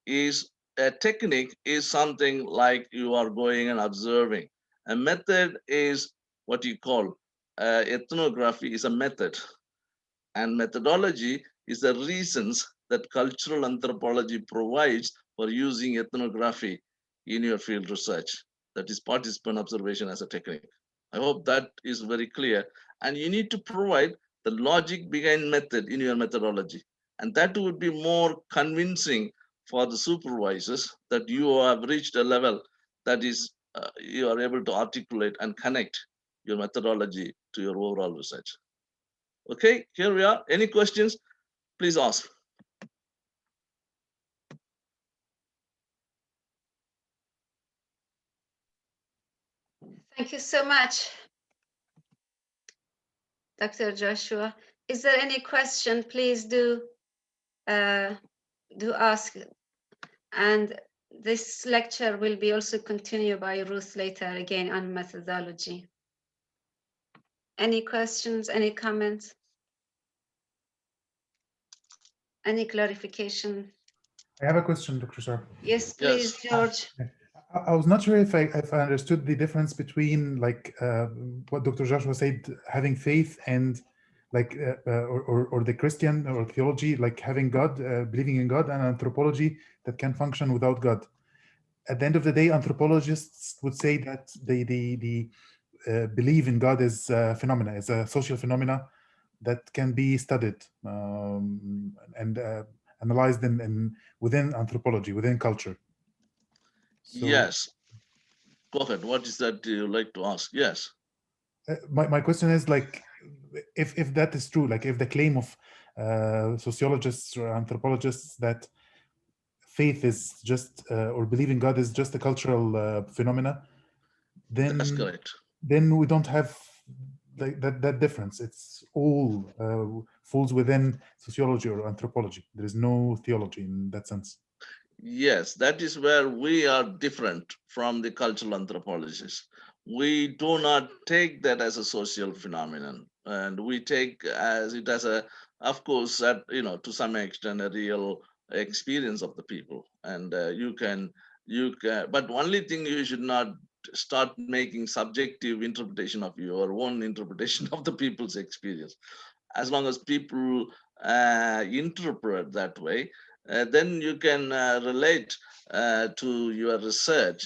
is a technique is something like you are going and observing. A method is what you call ethnography is a method, and methodology is the reasons that cultural anthropology provides for using ethnography in your field research. That is participant observation as a technique. I hope that is very clear. And you need to provide the logic behind method in your methodology. And that would be more convincing for the supervisors that you have reached a level that is you are able to articulate and connect your methodology to your overall research. Okay, here we are. Any questions? Please ask. Thank you so much, Dr. Joshua. Is there any question? Please do ask. And this lecture will be also continued by Ruth later again on methodology. Any questions, any comments? Any clarification? I have a question, Dr. Shah. Yes, please, George. I was not sure if I understood the difference between like what Dr. Joshua said, having faith, and like or the Christian or theology, like having God, believing in God, and anthropology that can function without God. At the end of the day, anthropologists would say that they believe in God as a phenomena, as a social phenomena that can be studied and analyzed within anthropology, within culture. So, yes. Go ahead. What is that you like to ask? Yes. My question is like, if that is true, like if the claim of sociologists or anthropologists that faith is just or believing God is just a cultural phenomena, then That's correct. Then we don't have that difference. It's all falls within sociology or anthropology. There is no theology in that sense. Yes, that is where we are different from the cultural anthropologists. We do not take that as a social phenomenon, and we take as it as a, of course, that to some extent a real experience of the people. And you can, but only thing you should not start making subjective interpretation of your own interpretation of the people's experience. As long as people interpret that way, then you can relate to your research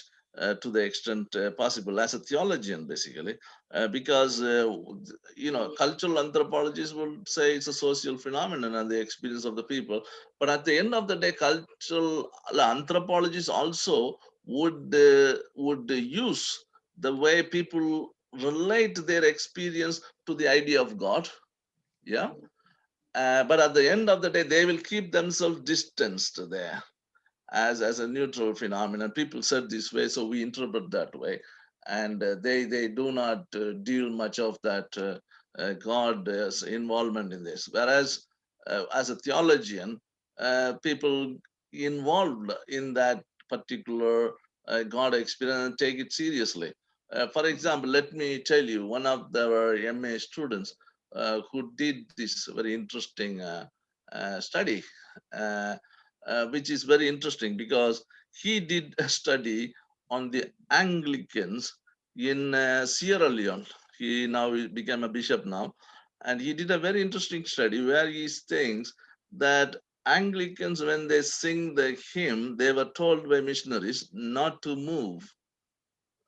to the extent possible as a theologian, basically, because cultural anthropologists will say it's a social phenomenon and the experience of the people. But at the end of the day, cultural anthropologists also would use the way people relate their experience to the idea of God. Yeah. But at the end of the day, they will keep themselves distanced there as a neutral phenomenon. People said this way, so we interpret that way. And they do not deal much of that God's involvement in this. Whereas as a theologian, people involved in that particular God experience take it seriously. For example, let me tell you, one of our MA students who did this very interesting study, which is very interesting because he did a study on the Anglicans in Sierra Leone. He now became a bishop now, and he did a very interesting study where he thinks that Anglicans, when they sing the hymn, they were told by missionaries not to move,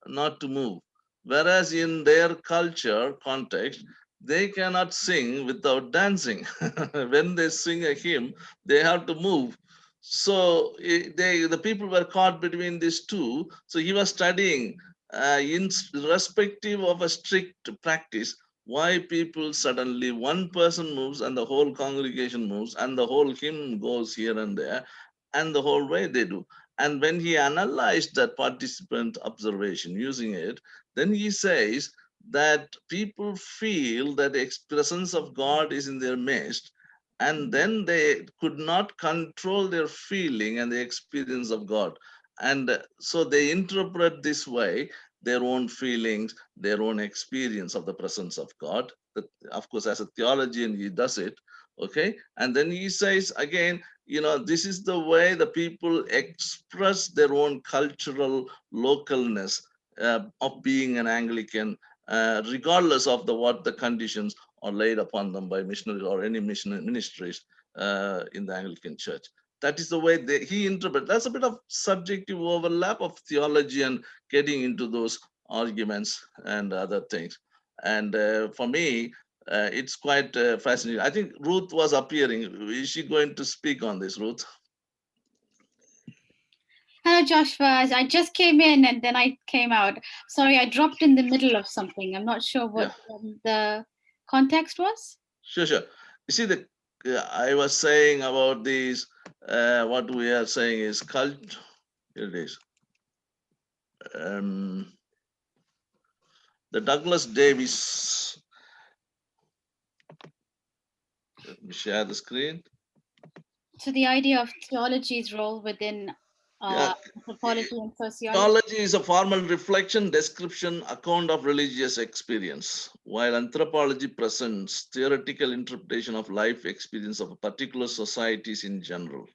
not to move. Whereas in their culture context, they cannot sing without dancing. When they sing a hymn, they have to move. So the people were caught between these two. So he was studying in respective of a strict practice, why people suddenly one person moves and the whole congregation moves and the whole hymn goes here and there and the whole way they do. And when he analyzed that participant observation using it, then he says that people feel that the presence of God is in their midst, and then they could not control their feeling and the experience of God. And so they interpret this way their own feelings, their own experience of the presence of God. That, of course, as a theologian, he does it. Okay. And then he says again, this is the way the people express their own cultural localness of being an Anglican, regardless of what the conditions are laid upon them by missionaries or any ministries in the Anglican Church. That is the way he interprets. That's a bit of subjective overlap of theology and getting into those arguments and other things. And for me, it's quite fascinating. I think Ruth was appearing. Is she going to speak on this, Ruth? Hello, Joshua. I just came in and then I came out. Sorry, I dropped in the middle of something. I'm not sure what the context was. Sure. You see, I was saying about these, what we are saying is cult. Here it is. The Douglas Davis. Let me share the screen. So the idea of theology's role within anthropology and sociology. Theology is a formal reflection, description, account of religious experience, while anthropology presents theoretical interpretation of life experience of particular societies in general.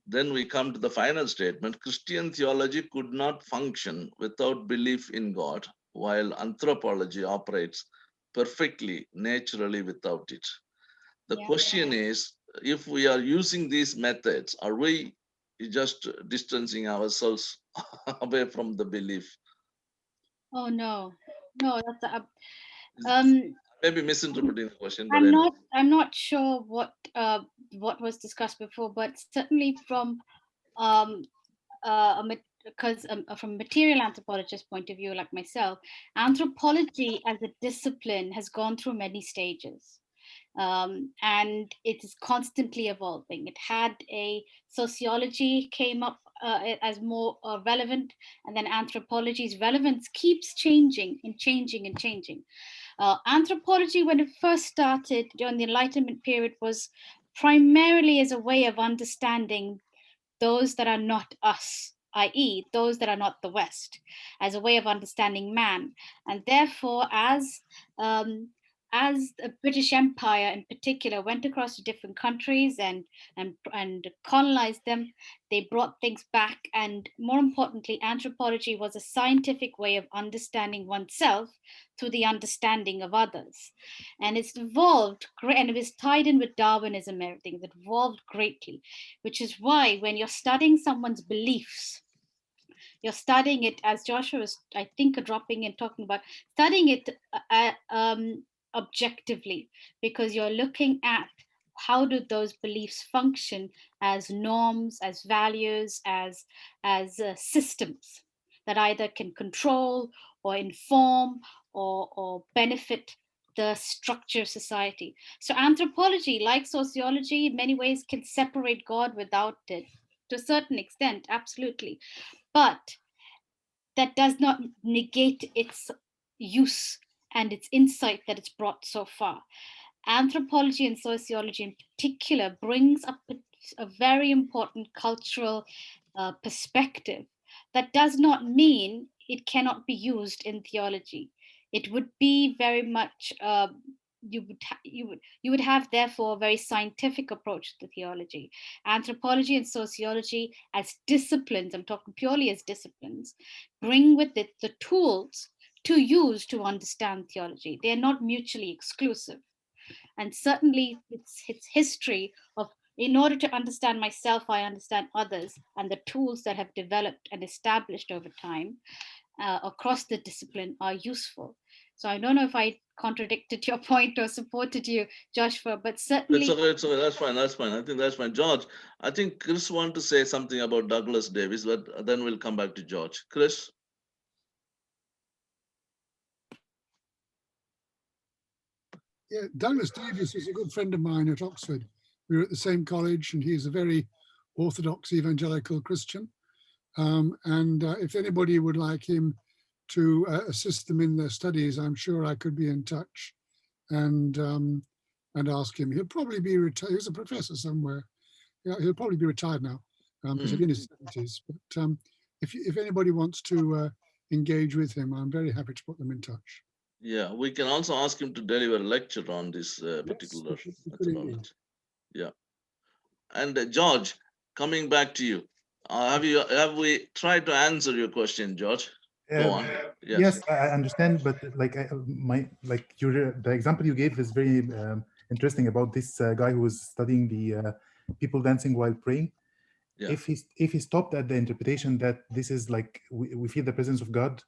Then we come to the final statement. Christian theology could not function without belief in God, while anthropology operates perfectly, naturally without it. The question is, if we are using these methods, are we just distancing ourselves away from the belief? Oh no, that's maybe misinterpreting the question, but I'm not sure what was discussed before, but certainly from a because from a material anthropologist point of view, like myself, anthropology as a discipline has gone through many stages. And it is constantly evolving. It had a sociology came up as more relevant, and then anthropology's relevance keeps changing and changing and changing. Anthropology, when it first started during the Enlightenment period, was primarily as a way of understanding those that are not us, i.e., those that are not the West, as a way of understanding man. And therefore, as the British Empire in particular went across to different countries and colonized them, they brought things back. And more importantly, anthropology was a scientific way of understanding oneself through the understanding of others. And it's evolved great, and it was tied in with Darwinism and everything. It evolved greatly, which is why when you're studying someone's beliefs, you're studying it, as Joshua was, I think, dropping in, talking about, studying it objectively, because you're looking at how do those beliefs function as norms, as values, as systems that either can control or inform or benefit the structure of society. So anthropology, like sociology, in many ways can separate God without it, to a certain extent, absolutely. But that does not negate its use and its insight that it's brought so far. Anthropology and sociology in particular brings up a very important cultural perspective. That does not mean it cannot be used in theology. It would be very much you would have therefore a very scientific approach to theology. Anthropology and sociology as disciplines, I'm talking purely as disciplines, bring with it the tools to use to understand theology. They're not mutually exclusive. And certainly it's history of, in order to understand myself, I understand others, and the tools that have developed and established over time across the discipline are useful. So I don't know if I contradicted your point or supported you, Joshua, but certainly— It's okay, it's okay, that's fine, that's fine. I think that's fine. George, I think Chris wanted to say something about Douglas Davis, but then we'll come back to George. Chris? Yeah, Douglas Davis is a good friend of mine at Oxford. We were at the same college, and he's a very orthodox evangelical Christian. If anybody would like him to assist them in their studies, I'm sure I could be in touch and ask him. He'll probably be retired. He's a professor somewhere. Yeah, he'll probably be retired now because he's in his 70s. But if anybody wants to engage with him, I'm very happy to put them in touch. Yeah, we can also ask him to deliver a lecture on this particular methodology. Yeah. And George, coming back to you, have we tried to answer your question, George? Go on. Yes, I understand, but like the example you gave is very interesting about this guy who was studying the people dancing while praying. Yeah. If he stopped at the interpretation that this is like we feel the presence of God,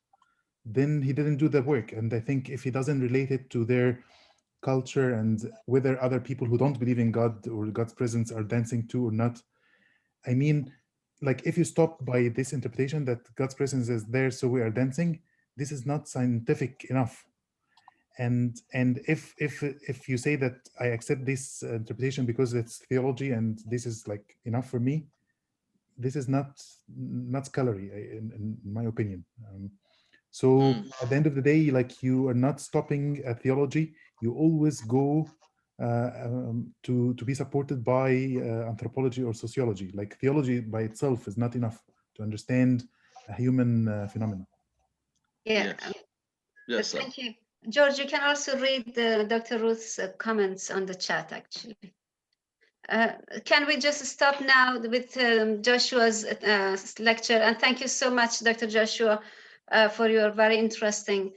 then he didn't do the work. And I think if he doesn't relate it to their culture and whether other people who don't believe in God or God's presence are dancing too or not, I mean, like if you stop by this interpretation that God's presence is there, so we are dancing, this is not scientific enough. And if you say that I accept this interpretation because it's theology and this is like enough for me, this is not scholarly in my opinion. So at the end of the day, like you are not stopping at theology, you always go to be supported by anthropology or sociology. Like theology by itself is not enough to understand a human phenomenon. Yeah. Yes, thank you. George, you can also read Dr. Ruth's comments on the chat, actually. Can we just stop now with Joshua's lecture? And thank you so much, Dr. Joshua, for your very interesting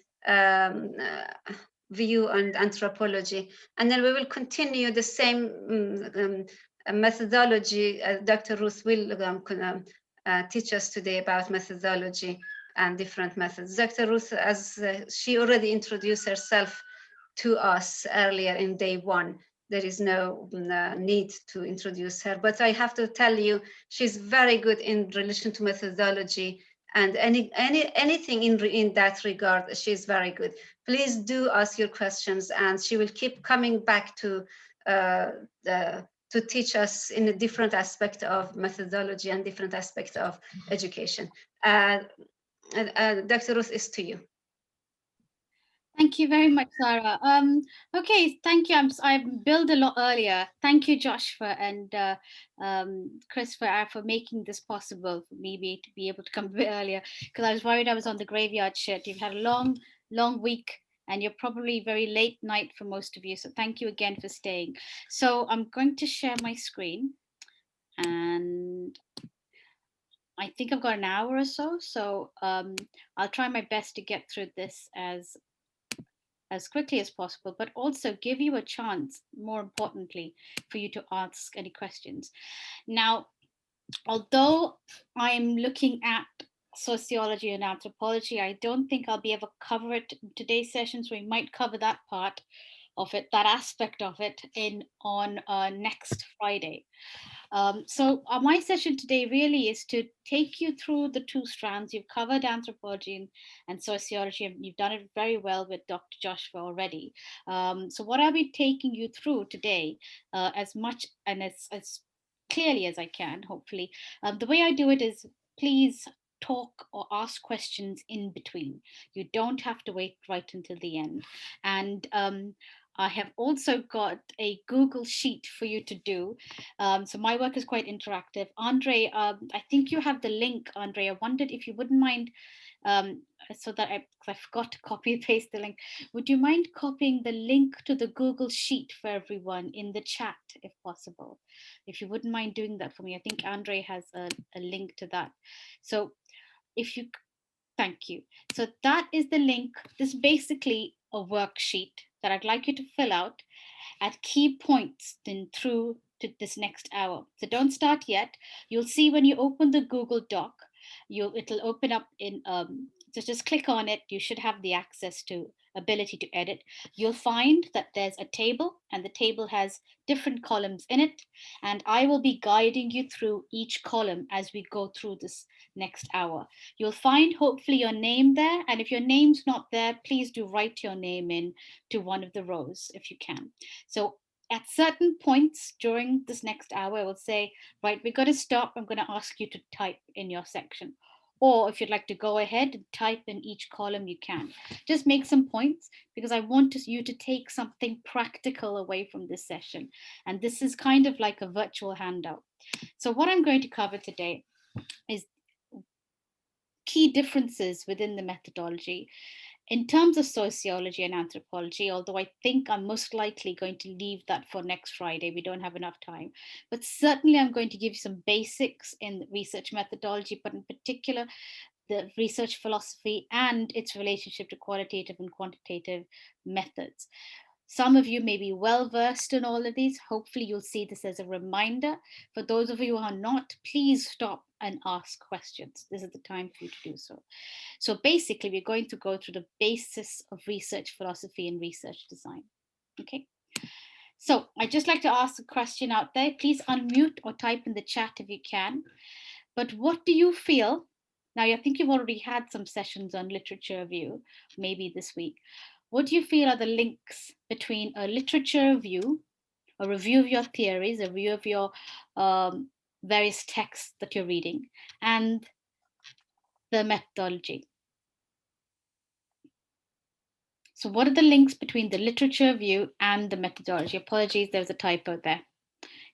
view on anthropology. And then we will continue the same methodology. Dr. Ruth will teach us today about methodology and different methods. Dr. Ruth, as she already introduced herself to us earlier in day one, there is no need to introduce her. But I have to tell you, she's very good in relation to methodology, and anything in that regard, she's very good. Please do ask your questions, and she will keep coming back to teach us in a different aspect of methodology and different aspect of education. Dr. Ruth, is to you. Thank you very much, Sarah. Okay, thank you. I billed a lot earlier. Thank you, Joshua and Chris, for making this possible for me to be able to come a bit earlier, because I was worried I was on the graveyard shift. You've had a long week, and you're probably very late night for most of you. So thank you again for staying. So I'm going to share my screen, and I think I've got an hour or so. So I'll try my best to get through this as quickly as possible, but also give you a chance, more importantly, for you to ask any questions. Now, although I'm looking at sociology and anthropology, I don't think I'll be able to cover it in today's session, so we might cover that part of it, that aspect of it, on next Friday. So my session today really is to take you through the two strands. You've covered anthropology and sociology, and you've done it very well with Dr. Joshua already. So what I'll be taking you through today, as much and as clearly as I can, hopefully. The way I do it is, please talk or ask questions in between. You don't have to wait right until the end. And I have also got a Google Sheet for you to do. So my work is quite interactive. Andre, I think you have the link, Andre. I wondered if you wouldn't mind, so that I forgot to copy and paste the link. Would you mind copying the link to the Google Sheet for everyone in the chat, if possible? If you wouldn't mind doing that for me. I think Andre has a link to that. So if you, thank you. So that is the link. This is basically a worksheet that I'd like you to fill out at key points through to this next hour. So don't start yet. You'll see when you open the Google Doc, it'll open up in, so just click on it. You should have the access to ability to edit. You'll find that there's a table, and the table has different columns in it. And I will be guiding you through each column as we go through this next hour. You'll find hopefully your name there. And if your name's not there, please do write your name in to one of the rows if you can. So at certain points during this next hour, I will say, right, we've got to stop. I'm going to ask you to type in your section. Or if you'd like to go ahead and type in each column, you can. Just make some points, because I want you to take something practical away from this session. And this is kind of like a virtual handout. So what I'm going to cover today is key differences within the methodology. In terms of sociology and anthropology, although I think I'm most likely going to leave that for next Friday, we don't have enough time, but certainly I'm going to give you some basics in research methodology, but in particular, the research philosophy and its relationship to qualitative and quantitative methods. Some of you may be well versed in all of these. Hopefully you'll see this as a reminder. For those of you who are not, please stop and ask questions. This is the time for you to do so. So basically, we're going to go through the basis of research philosophy and research design. Okay. So I'd just like to ask a question out there. Please unmute or type in the chat if you can. But what do you feel? Now, I think you've already had some sessions on literature review, maybe this week. What do you feel are the links between a literature review, a review of your theories, a review of your various texts that you're reading, and the methodology? So what are the links between the literature review and the methodology? Apologies, there's a typo there.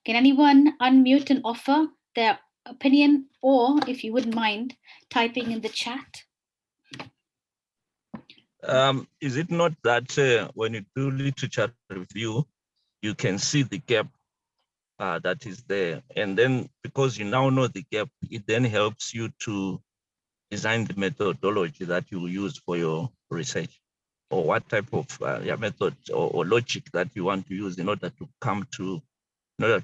Can anyone unmute and offer their opinion, or if you wouldn't mind, typing in the chat? Is it not that when you do literature review, you can see the gap that is there? And then because you now know the gap, it then helps you to design the methodology that you will use for your research, or what type of method or logic that you want to use in order to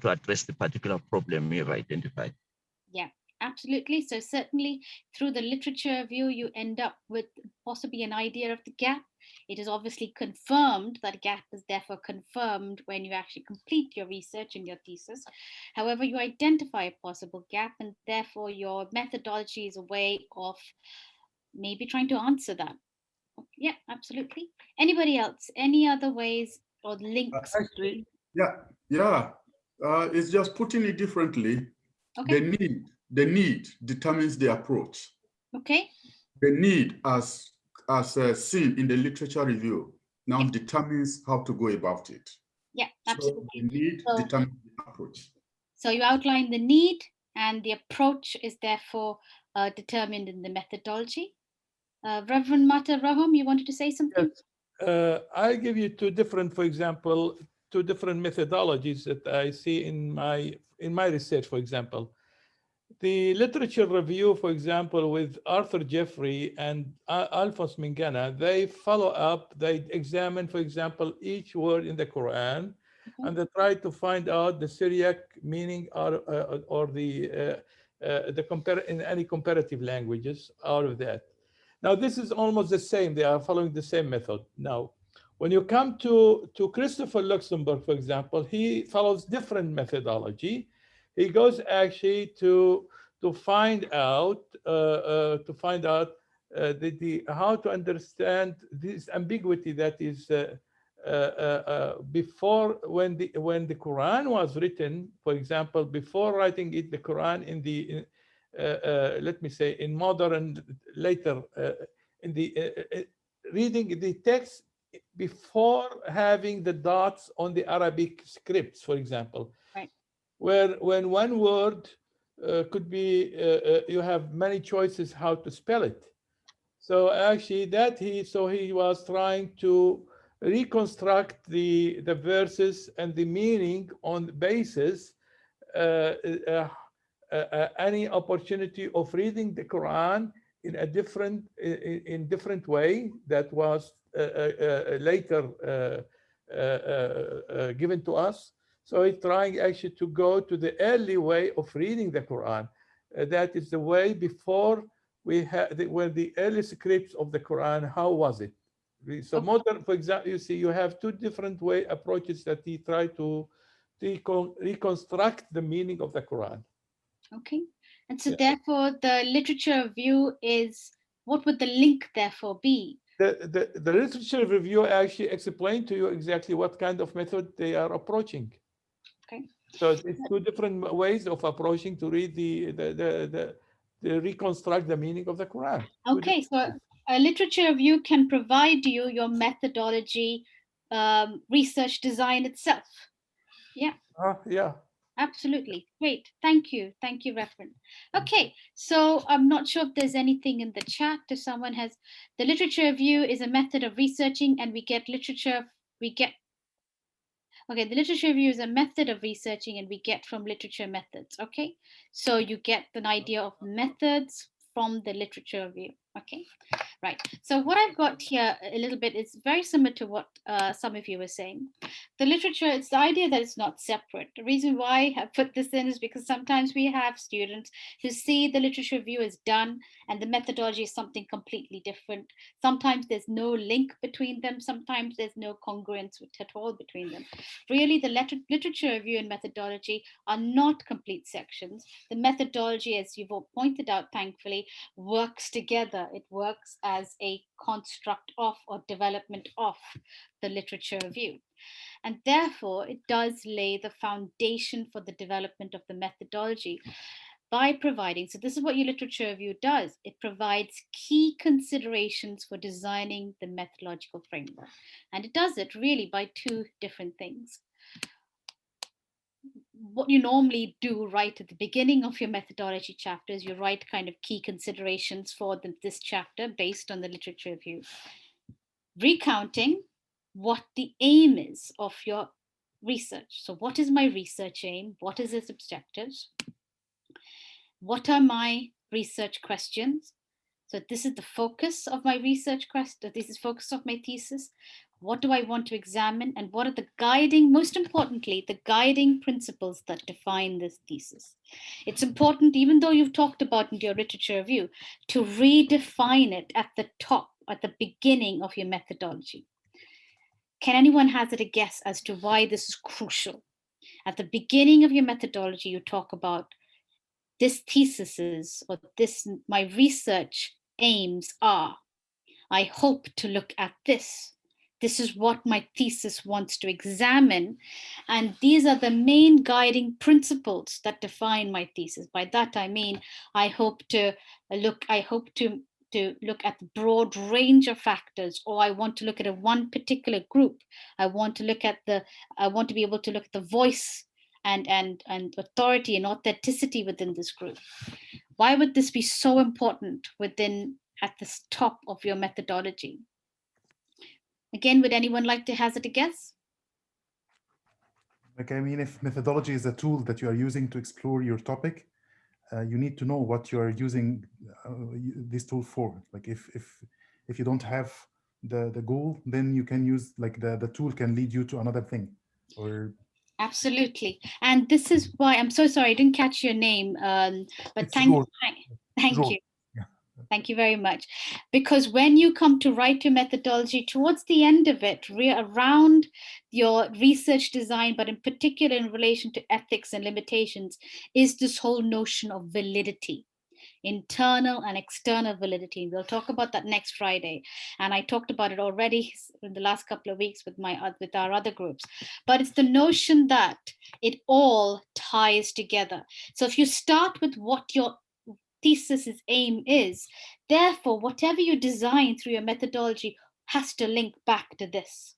address the particular problem you've identified. Yeah, Absolutely. So certainly through the literature review, you end up with possibly an idea of the gap. It is obviously confirmed, that gap is therefore confirmed when you actually complete your research and your thesis. However, you identify a possible gap, and therefore your methodology is a way of maybe trying to answer that. Yeah, absolutely. Anybody else? Any other ways or links? Actually, yeah. It's just putting it differently. Okay. The need determines the approach. Okay. The need, as seen in the literature review, now determines how to go about it. Yeah, absolutely. So the need determines the approach. So you outline the need, and the approach is therefore determined in the methodology. Reverend Mata Raham, you wanted to say something? Yes. I'll give you two different methodologies that I see in my research, for example. The literature review, for example, with Arthur Jeffrey and Alphonse Mingana, they follow up, they examine, for example, each word in the Quran, and they try to find out the Syriac meaning or the in any comparative languages out of that. Now, this is almost the same. They are following the same method. Now, when you come to Christopher Luxemburg, for example, he follows different methodology. He goes actually to find out how to understand this ambiguity that is before, when the Quran was written, for example, before writing it, the Quran in the let me say in modern later in the reading the text before having the dots on the Arabic scripts, for example. Right. Where when one word could be, you have many choices how to spell it. So actually he was trying to reconstruct the verses and the meaning on the basis any opportunity of reading the Quran in a different way that was later given to us. So he's trying actually to go to the early way of reading the Quran. That is the way before we had when the early scripts of the Quran. How was it? So modern, for example, you see, you have two different approaches that he tried to reconstruct the meaning of the Quran. Okay. And so therefore the literature review is, what would the link therefore be? The literature review actually explained to you exactly what kind of method they are approaching. Okay. So it's two different ways of approaching to read the reconstruct the meaning of the Quran. Okay, so a literature review can provide you your methodology, research design itself. Yeah. Yeah. Absolutely. Great. Thank you. Thank you, Reverend. Okay, so I'm not sure if there's anything in the chat. If someone has, the literature review is a method of researching, and we get literature, okay, the literature review is a method of researching, and we get from literature methods. Okay, so you get an idea of methods from the literature review. Okay, right. So what I've got here a little bit is very similar to what some of you were saying. The literature, it's the idea that it's not separate. The reason why I put this in is because sometimes we have students who see the literature review is done and the methodology is something completely different. Sometimes there's no link between them. Sometimes there's no congruence at all between them. Really, the literature review and methodology are not complete sections. The methodology, as you've all pointed out, thankfully, works together. It works as a construct of or development of the literature review. And therefore, it does lay the foundation for the development of the methodology by providing, so this is what your literature review does, it provides key considerations for designing the methodological framework. And it does it really by two different things. What you normally do right at the beginning of your methodology chapters, you write kind of key considerations for this chapter based on the literature review, recounting what the aim is of your research. So what is my research aim? What is its objectives? What are my research questions? So this is the focus of my research question. This is focus of my thesis. What do I want to examine? And what are the guiding, most importantly, the guiding principles that define this thesis? It's important, even though you've talked about in your literature review, to redefine it at the top, at the beginning of your methodology. Can anyone hazard a guess as to why this is crucial? At the beginning of your methodology, you talk about this thesis is, or this, my research aims are, I hope to look at this. This is what my thesis wants to examine. And these are the main guiding principles that define my thesis. By that, I mean, I hope to look at the broad range of factors, or I want to look at a one particular group. I want to be able to look at the voice and authority and authenticity within this group. Why would this be so important at the top of your methodology? Again, would anyone like to hazard a guess? Like, I mean, if methodology is a tool that you are using to explore your topic, you need to know what you are using this tool for. Like, if you don't have the goal, then you can use, like, the tool can lead you to another thing. Or absolutely. And this is why I'm so sorry I didn't catch your name, but thank you. Thank you very much. Because when you come to write your methodology, towards the end of it, around your research design, but in particular in relation to ethics and limitations, is this whole notion of validity, internal and external validity. We'll talk about that next Friday. And I talked about it already in the last couple of weeks with our other groups. But it's the notion that it all ties together. So if you start with what your thesis's aim is, therefore, whatever you design through your methodology has to link back to this.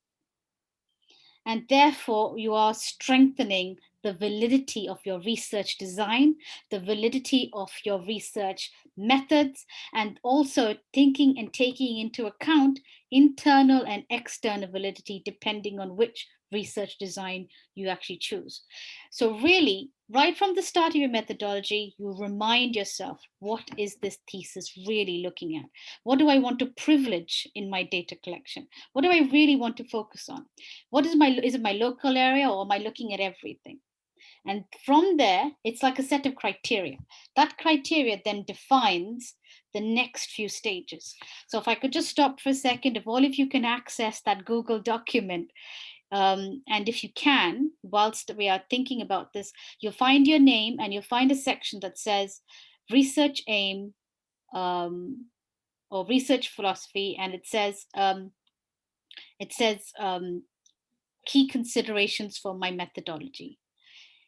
And therefore, you are strengthening the validity of your research design, the validity of your research methods, and also thinking and taking into account internal and external validity, depending on which research design you actually choose. So really, right from the start of your methodology, you remind yourself, what is this thesis really looking at? What do I want to privilege in my data collection? What do I really want to focus on? Is it my local area, or am I looking at everything? And from there, it's like a set of criteria. That criteria then defines the next few stages. So if I could just stop for a second, if all of you can access that Google document, and if you can, whilst we are thinking about this, you'll find your name and you'll find a section that says research aim or research philosophy, and it says key considerations for my methodology.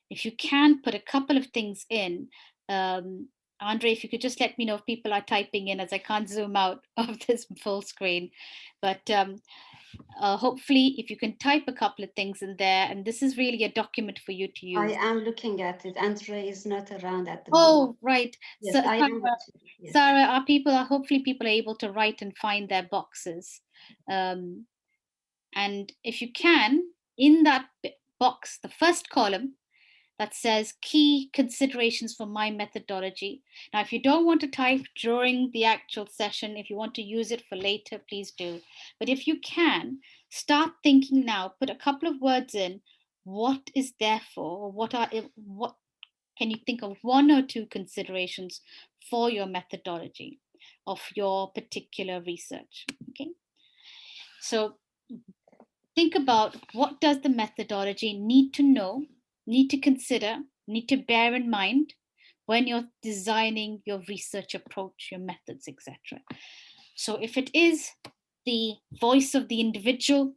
If you can put a couple of things in, Andre, if you could just let me know if people are typing in, as I can't zoom out of this full screen. But hopefully, if you can type a couple of things in there, and this is really a document for you to use. I am looking at it. Andre is not around at the moment. moment. Oh, right. Yes, So, yes. Sarah, hopefully people are able to write and find their boxes. And if you can, in that box, the first column, that says key considerations for my methodology. Now, if you don't want to type during the actual session, if you want to use it for later, please do. But if you can, start thinking now, put a couple of words in, what is there for, what can you think of one or two considerations for your methodology of your particular research, okay? So think about, what does the methodology need to know, need to consider, need to bear in mind when you're designing your research approach, your methods, etc. So if it is the voice of the individual,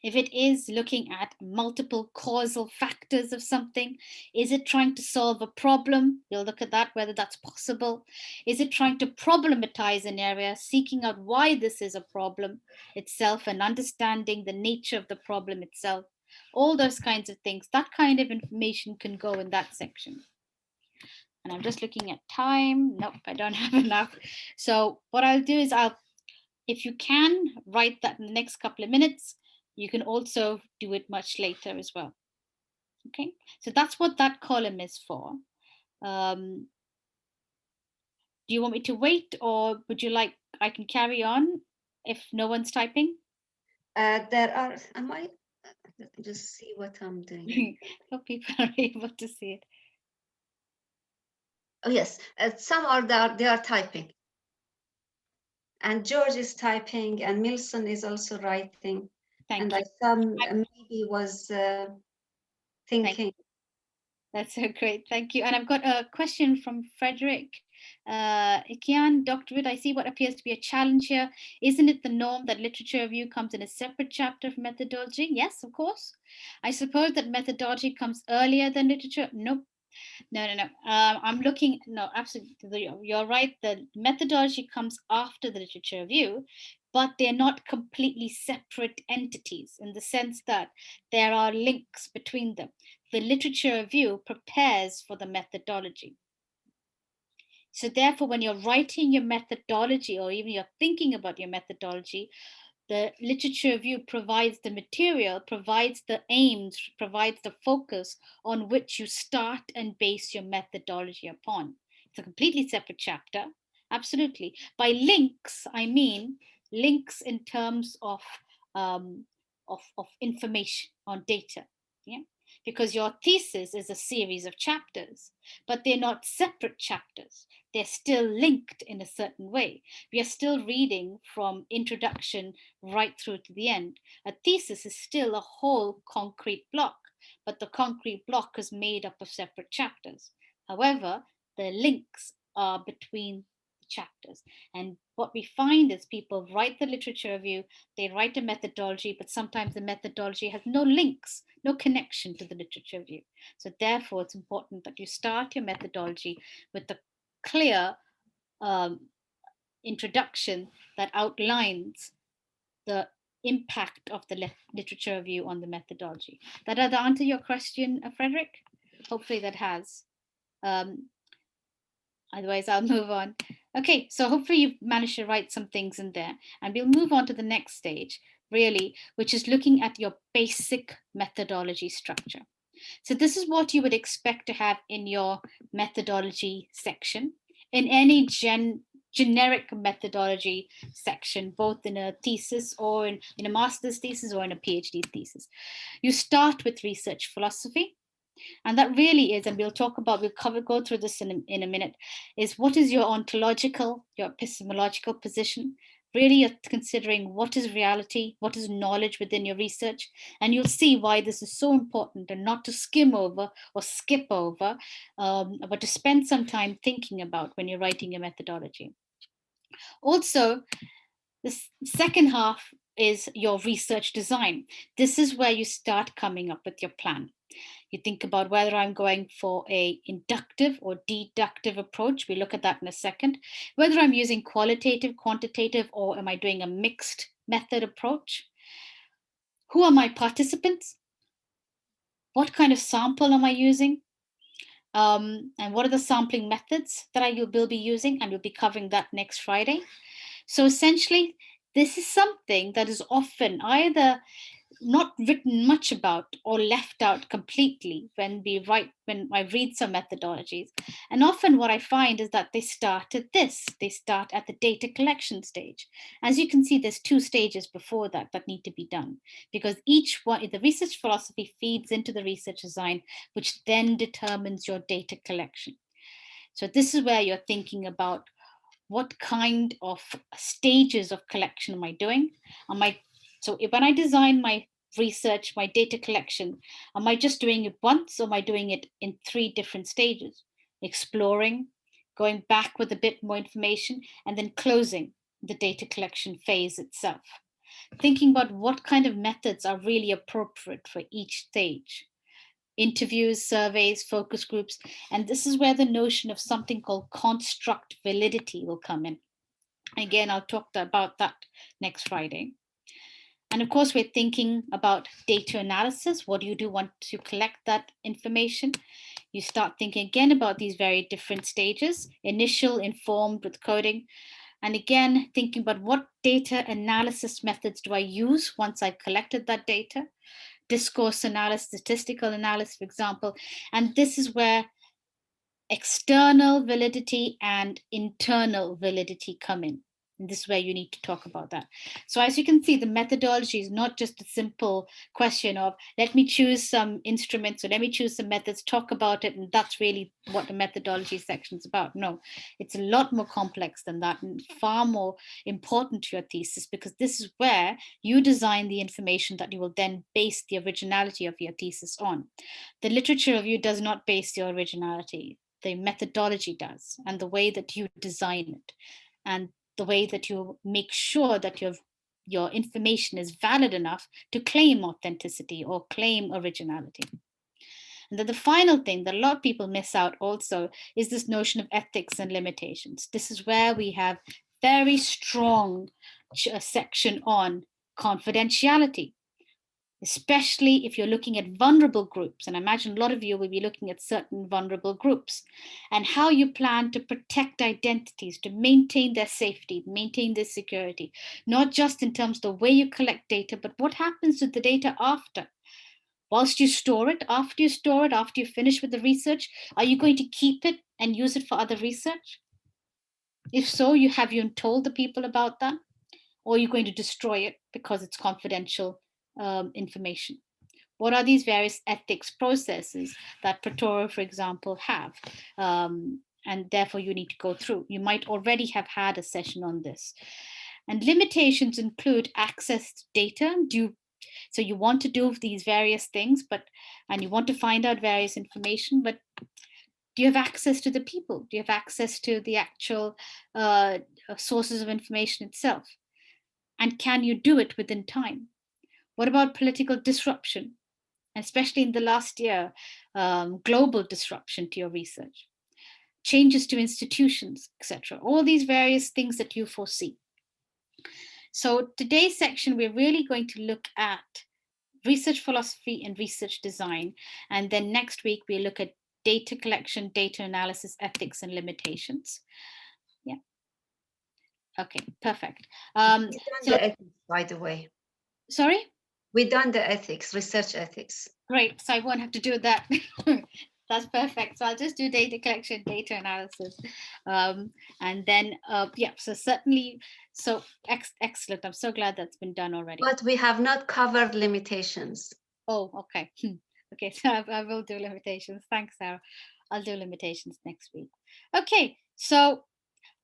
if it is looking at multiple causal factors of something, is it trying to solve a problem? You'll look at that, whether that's possible. Is it trying to problematize an area, seeking out why this is a problem itself and understanding the nature of the problem itself? All those kinds of things, that kind of information can go in that section. And I'm just looking at time. Nope, I don't have enough. So what I'll do is if you can write that in the next couple of minutes, you can also do it much later as well. Okay, so that's what that column is for. Do you want me to wait, or would you like, I can carry on if no one's typing? There are, let me just see what I'm doing. So people are able to see it. Oh yes, some are there, they are typing. And George is typing and Milson is also writing. Thank and you. I saw maybe was thinking. That's so great. Thank you. And I've got a question from Frederick. Ikian, Dr. Wood, I see what appears to be a challenge here. Isn't it the norm that literature review comes in a separate chapter from methodology? Yes, of course. I suppose that methodology comes earlier than literature. Nope. No. I'm looking, no, absolutely. You're right. The methodology comes after the literature review, but they're not completely separate entities in the sense that there are links between them. The literature review prepares for the methodology. So therefore, when you're writing your methodology or even you're thinking about your methodology, the literature review provides the material, provides the aims, provides the focus on which you start and base your methodology upon. It's a completely separate chapter, absolutely. By links, I mean links in terms of information on data, yeah? Because your thesis is a series of chapters, but they're not separate chapters. They're still linked in a certain way. We are still reading from introduction right through to the end. A thesis is still a whole concrete block, but the concrete block is made up of separate chapters. However, the links are between the chapters. And what we find is people write the literature review, they write a methodology, but sometimes the methodology has no links, no connection to the literature review. So therefore, it's important that you start your methodology with the clear introduction that outlines the impact of the literature review on the methodology. That does answer your question, Frederick? Hopefully that has. Otherwise, I'll move on. Okay, so hopefully you've managed to write some things in there. And we'll move on to the next stage, really, which is looking at your basic methodology structure. So this is what you would expect to have in your methodology section, in any generic methodology section, both in a thesis or in a master's thesis or in a PhD thesis. You start with research philosophy. And that really is, and we'll go through this in a minute, is what is your ontological, your epistemological position? Really, you're considering what is reality, what is knowledge within your research, and you'll see why this is so important, and not to skim over or skip over, but to spend some time thinking about when you're writing your methodology. Also, the second half is your research design. This is where you start coming up with your plan. You think about whether I'm going for a inductive or deductive approach. We look at that in a second. Whether I'm using qualitative, quantitative, or am I doing a mixed method approach? Who are my participants? What kind of sample am I using? And what are the sampling methods that I will be using? And we'll be covering that next Friday. So essentially, this is something that is often either not written much about or left out completely when I read some methodologies. And often what I find is that they start at they start at the data collection stage. As you can see, there's 2 stages before that need to be done, because each one, the research philosophy feeds into the research design, which then determines your data collection. So this is where you're thinking about what kind of stages of collection am I doing? So when I design my research, my data collection, am I just doing it once, or am I doing it in 3 different stages? Exploring, going back with a bit more information, and then closing the data collection phase itself. Thinking about what kind of methods are really appropriate for each stage. Interviews, surveys, focus groups, and this is where the notion of something called construct validity will come in. Again, I'll talk about that next Friday. And of course, we're thinking about data analysis. What do you do once you collect that information? You start thinking again about these very different stages: initial, informed, with coding. And again, thinking about what data analysis methods do I use once I've collected that data? Discourse analysis, statistical analysis, for example. And this is where external validity and internal validity come in. And this is where you need to talk about that. So as you can see, the methodology is not just a simple question of, let me choose some instruments or let me choose some methods, talk about it, and that's really what the methodology section is about. No, it's a lot more complex than that and far more important to your thesis, because this is where you design the information that you will then base the originality of your thesis on. The literature review does not base your originality. The methodology does, and the way that you design it, and the way that you make sure that your information is valid enough to claim authenticity or claim originality. And then the final thing that a lot of people miss out also is this notion of ethics and limitations. This is where we have very strong section on confidentiality, especially if you're looking at vulnerable groups. And I imagine a lot of you will be looking at certain vulnerable groups and how you plan to protect identities, to maintain their safety, maintain their security, not just in terms of the way you collect data, but what happens to the data after. Whilst you store it, after you finish with the research, are you going to keep it and use it for other research? If so, have you told the people about that? Or are you going to destroy it because it's confidential information? What are these various ethics processes that Pretoria, for example, have? And therefore you need to go through. You might already have had a session on this. And limitations include access to data. So you want to do these various things, and you want to find out various information, but do you have access to the people? Do you have access to the actual sources of information itself? And can you do it within time? What about political disruption, especially in the last year, global disruption to your research, changes to institutions, etc. All these various things that you foresee. So today's section, we're really going to look at research philosophy and research design. And then next week, we look at data collection, data analysis, ethics, and limitations. Yeah. Okay, perfect. So, the ethics, by the way. Sorry? We've done the ethics, research ethics. Great, so I won't have to do that. That's perfect. So I'll just do data collection, data analysis. And then, yeah, so certainly, so excellent. I'm so glad that's been done already. But we have not covered limitations. Oh, okay. Okay, so I will do limitations. Thanks, Sarah. I'll do limitations next week. Okay, so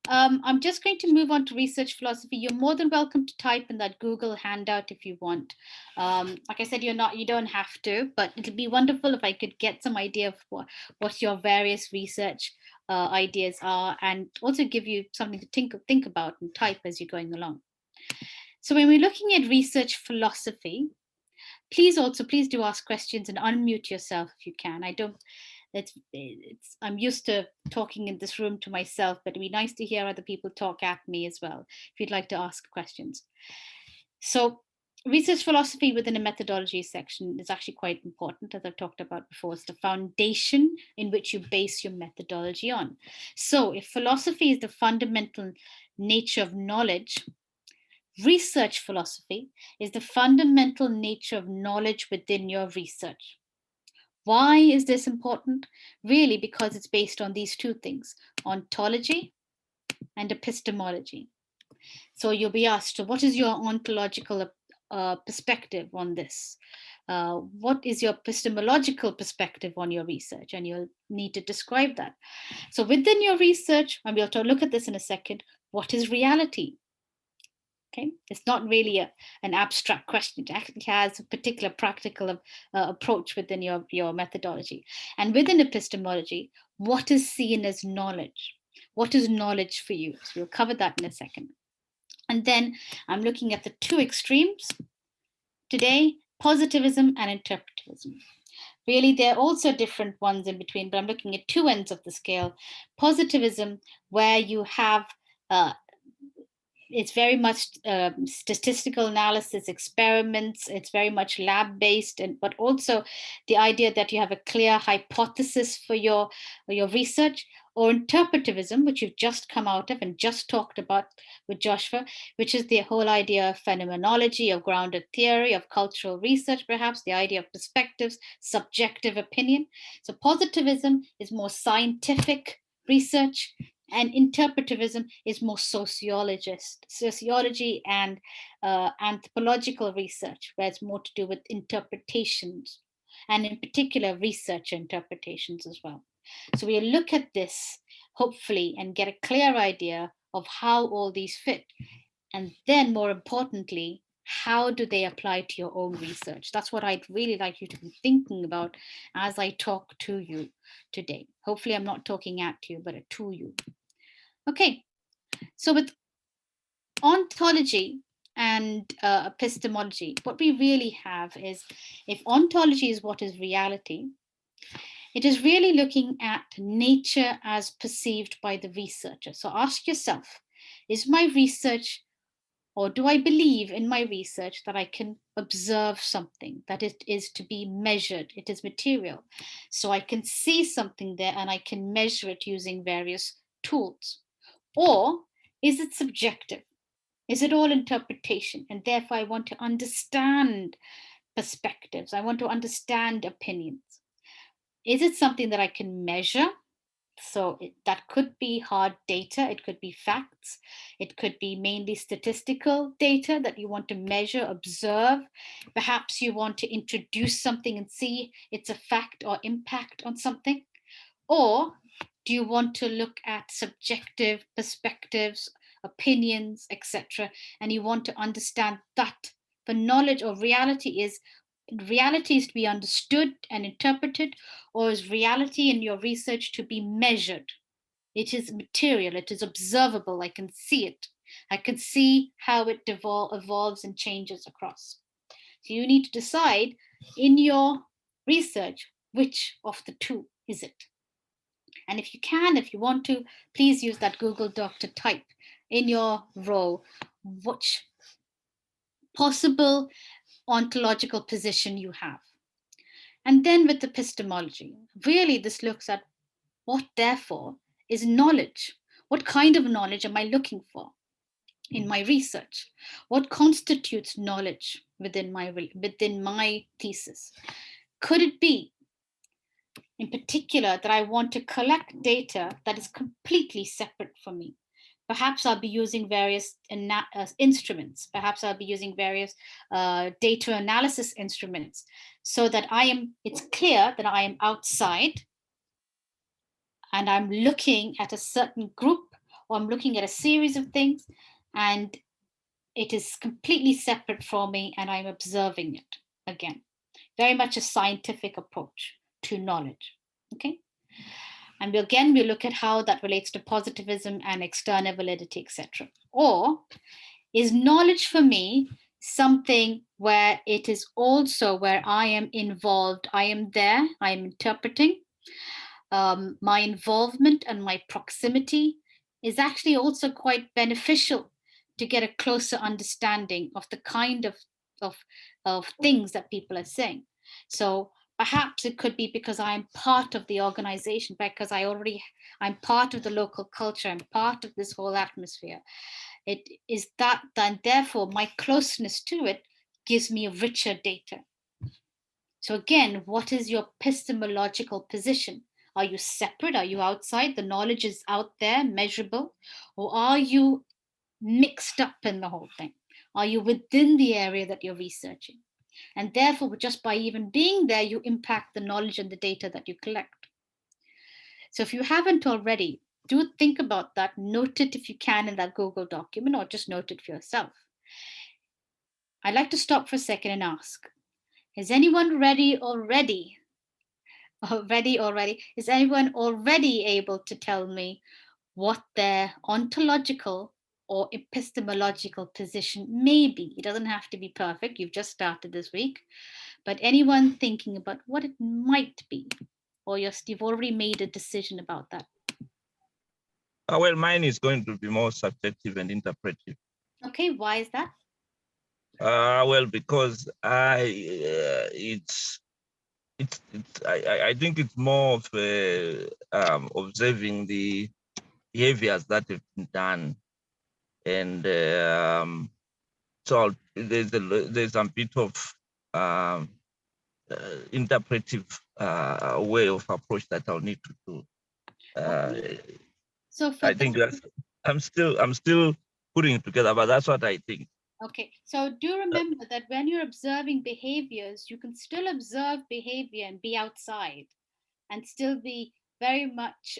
I'm just going to move on to research philosophy. You're more than welcome to type in that Google handout if you want. Like I said, you don't have to, but it'll be wonderful if I could get some idea of what your various research ideas are, and also give you something to think about and type as you're going along. So when we're looking at research philosophy, please do ask questions and unmute yourself if you can. I'm used to talking in this room to myself, but it'd be nice to hear other people talk at me as well, if you'd like to ask questions. So research philosophy within a methodology section is actually quite important, as I've talked about before. It's the foundation in which you base your methodology on. So if philosophy is the fundamental nature of knowledge, research philosophy is the fundamental nature of knowledge within your research. Why is this important? Really, because it's based on these two things, ontology and epistemology. So you'll be asked, so what is your ontological perspective on this? What is your epistemological perspective on your research? And you'll need to describe that. So within your research, and we'll look at this in a second, what is reality? Okay, it's not really an abstract question. It actually has a particular practical approach within your methodology. And within epistemology, what is seen as knowledge? What is knowledge for you? So we'll cover that in a second. And then I'm looking at the two extremes today, positivism and interpretivism. Really, there are also different ones in between, but I'm looking at two ends of the scale. Positivism, where you have it's very much statistical analysis, experiments. It's very much lab-based, but also the idea that you have a clear hypothesis for your research. Or interpretivism, which you've just come out of and just talked about with Joshua, which is the whole idea of phenomenology, of grounded theory, of cultural research, perhaps the idea of perspectives, subjective opinion. So positivism is more scientific research. And interpretivism is more sociology and anthropological research, where it's more to do with interpretations, and in particular research interpretations as well. So we'll look at this hopefully and get a clear idea of how all these fit. And then more importantly, how do they apply to your own research? That's what I'd really like you to be thinking about as I talk to you today. Hopefully I'm not talking at you, but to you. Okay, so with ontology and epistemology, what we really have is, if ontology is what is reality, it is really looking at nature as perceived by the researcher. So ask yourself, is my research, or do I believe in my research that I can observe something, that it is to be measured, it is material. So I can see something there and I can measure it using various tools. Or is it subjective? Is it all interpretation? And therefore I want to understand perspectives. I want to understand opinions. Is it something that I can measure? So that could be hard data, it could be facts, it could be mainly statistical data that you want to measure, observe. Perhaps you want to introduce something and see its effect or impact on something. Or do you want to look at subjective perspectives, opinions, etc., and you want to understand that the knowledge or reality is to be understood and interpreted, or is reality in your research to be measured? It is material, it is observable, I can see it. I can see how it evolves and changes across. So you need to decide in your research, which of the two is it? And if you want to, please use that Google Doc to type in your row which possible ontological position you have. And then with epistemology, really this looks at what therefore is knowledge. What kind of knowledge am I looking for in my research? What constitutes knowledge within my thesis? Could it be, in particular, that I want to collect data that is completely separate from me? Perhaps I'll be using various instruments. Perhaps I'll be using various data analysis instruments, so that it's clear that I am outside and I'm looking at a certain group, or I'm looking at a series of things, and it is completely separate from me and I'm observing it. Again, very much a scientific approach to knowledge. Okay. And we'll look at how that relates to positivism and external validity, etc. Or is knowledge for me something where it is also where I am involved, I am there, I am interpreting. My involvement and my proximity is actually also quite beneficial to get a closer understanding of the kind of things that people are saying. So perhaps it could be because I'm part of the organization, because I'm part of the local culture, I'm part of this whole atmosphere. It is that, and therefore my closeness to it gives me a richer data. So again, what is your epistemological position? Are you separate? Are you outside? The knowledge is out there, measurable? Or are you mixed up in the whole thing? Are you within the area that you're researching? And therefore, just by even being there, you impact the knowledge and the data that you collect. So if you haven't already, do think about that. Note it if you can in that Google document, or just note it for yourself. I'd like to stop for a second and ask, is anyone ready already? Is anyone already able to tell me what their ontological or epistemological position may be? It doesn't have to be perfect. You've just started this week. But anyone thinking about what it might be, or you've already made a decision about that? Well, mine is going to be more subjective and interpretive. Okay, why is that? Well, because I think it's more of observing the behaviors that have been done, and so there's a bit of interpretive way of approach that I'll need to do. So for I think that's, I'm still putting it together, but that's what I think. Okay, so do remember that when you're observing behaviors, you can still observe behavior and be outside and still be very much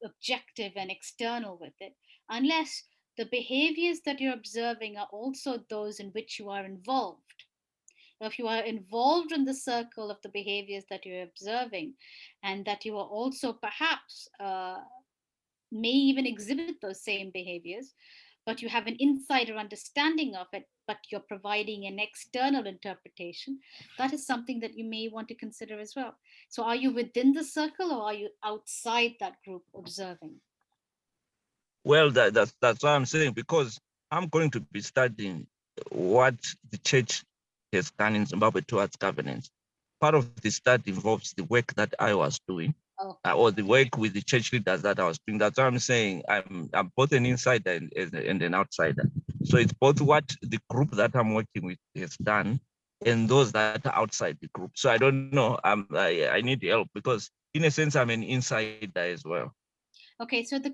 objective and external with it, unless the behaviors that you're observing are also those in which you are involved. If you are involved in the circle of the behaviors that you're observing, and that you are also perhaps may even exhibit those same behaviors, but you have an insider understanding of it, but you're providing an external interpretation, that is something that you may want to consider as well. So are you within the circle or are you outside that group observing? Well, that's what I'm saying, because I'm going to be studying what the church has done in Zimbabwe towards governance. Part of the study involves the work that I was doing, or the work with the church leaders that I was doing. That's why I'm saying I'm both an insider and an outsider. So it's both what the group that I'm working with has done and those that are outside the group. So I don't know. I need help, because in a sense I'm an insider as well. Okay, so the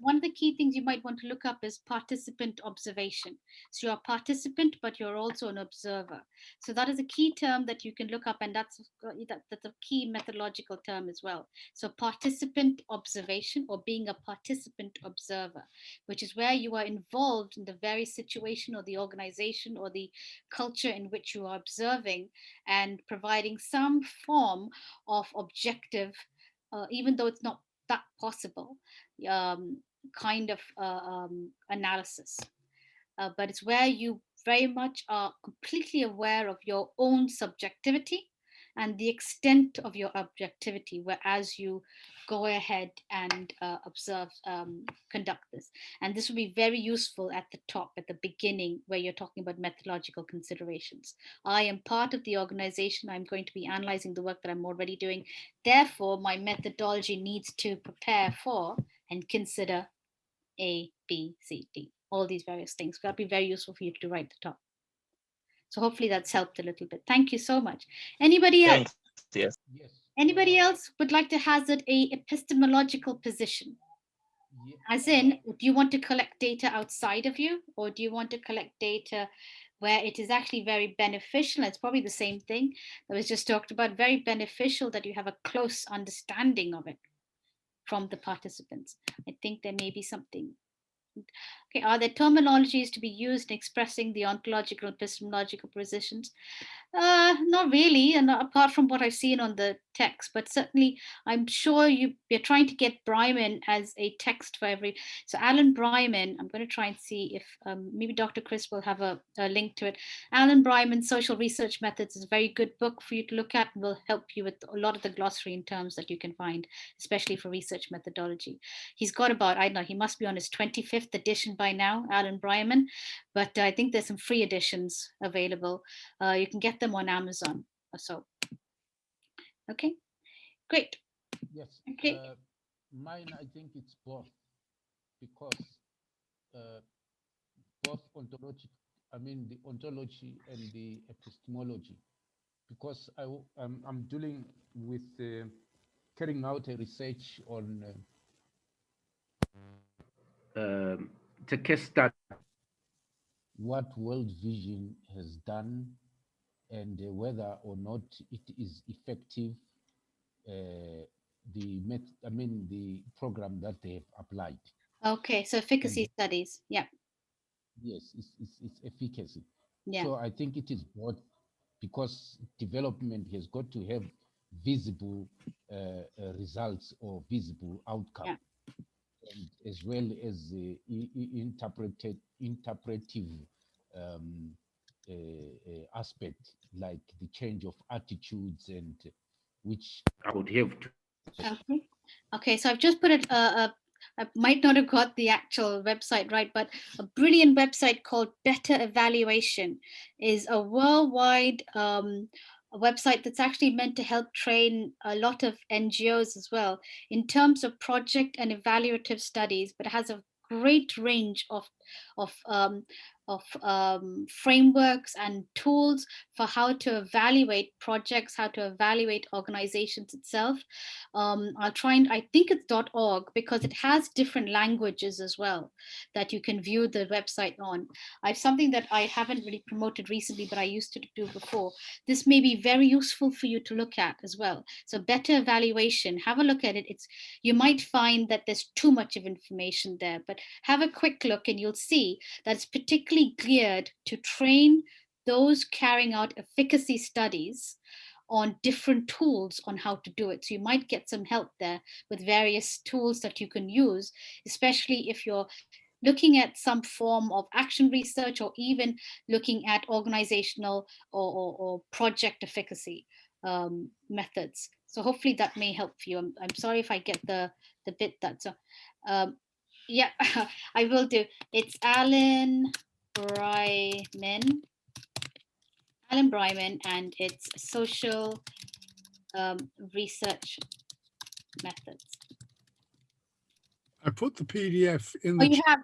one of the key things you might want to look up is participant observation. So you're a participant, but you're also an observer. So that is a key term that you can look up, and that's a key methodological term as well. So participant observation, or being a participant observer, which is where you are involved in the very situation or the organization or the culture in which you are observing, and providing some form of objective, even though it's not that possible kind of analysis. But it's where you very much are completely aware of your own subjectivity and the extent of your objectivity, whereas you go ahead and observe, conduct this. And this will be very useful at the top, at the beginning, where you're talking about methodological considerations. I am part of the organization. I'm going to be analyzing the work that I'm already doing. Therefore, my methodology needs to prepare for and consider A, B, C, D, all these various things. That'll be very useful for you to do right at the top. So hopefully that's helped a little bit. Thank you so much. Anybody else? Yes. Anybody else would like to hazard a epistemological position? As in, do you want to collect data outside of you, or do you want to collect data where it is actually very beneficial? It's probably the same thing that was just talked about, very beneficial that you have a close understanding of it from the participants. I think there may be something. Okay, are there terminologies to be used in expressing the ontological and epistemological positions? Not really, and apart from what I've seen on the text, but certainly I'm sure you're trying to get Bryman as a text for every. So Alan Bryman, I'm going to try and see if maybe Dr. Chris will have a link to it. Alan Bryman's Social Research Methods is a very good book for you to look at, and will help you with a lot of the glossary and terms that you can find, especially for research methodology. He's got about, I don't know, he must be on his 25th edition by now, Alan Bryman, but I think there's some free editions available. You can get them on Amazon or so. Okay, great. Yes. Okay. Mine, I think it's both, because both ontology, the ontology and the epistemology, because I'm dealing with carrying out a research on it's a case study what world vision has done, and whether or not it is effective, the program that they have applied. Okay, so efficacy studies, yeah. Yes, it's efficacy. Yeah. So I think it is both, because development has got to have visible results or visible outcome, and as well as interpretive aspect, like the change of attitudes, and which I would have to. Okay, so I've just put it, I might not have got the actual website right, but a brilliant website called Better Evaluation is a worldwide a website that's actually meant to help train a lot of NGOs as well in terms of project and evaluative studies, but it has a great range of of frameworks and tools for how to evaluate projects, how to evaluate organizations itself. I'll try and, I think it's .org, because it has different languages as well that you can view the website on. I've something that I haven't really promoted recently, but I used to do before. This may be very useful for you to look at as well. So better evaluation, have a look at it. You might find that there's too much of information there, but have a quick look and you'll see that it's particularly geared to train those carrying out efficacy studies on different tools on how to do it. So you might get some help there with various tools that you can use, especially if you're looking at some form of action research, or even looking at organizational or project efficacy methods. So hopefully that may help you. I'm sorry if I get the bit that's yeah, I will do. It's Alan Bryman, and it's social research methods. I put the PDF in Oh, the you chat. have?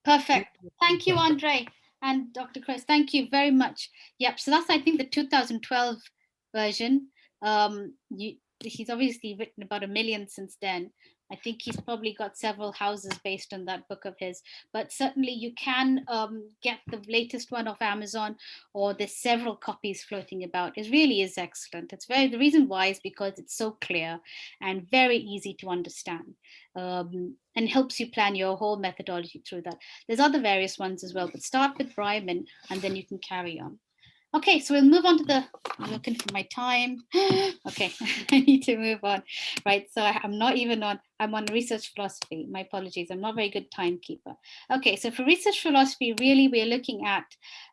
Perfect. Thank you, Andre and Dr. Chris. Thank you very much. Yep. So that's, I think, the 2012 version. He's obviously written about 1 million since then. I think he's probably got several houses based on that book of his, but certainly you can get the latest one off Amazon, or there's several copies floating about. It really is excellent. The reason why is because it's so clear and very easy to understand, and helps you plan your whole methodology through that. There's other various ones as well, but start with Bryman and then you can carry on. Okay, so we'll move on to I'm looking for my time. Okay, I need to move on. Right, so I'm on research philosophy. My apologies, I'm not a very good timekeeper. Okay, so for research philosophy, really we're looking at,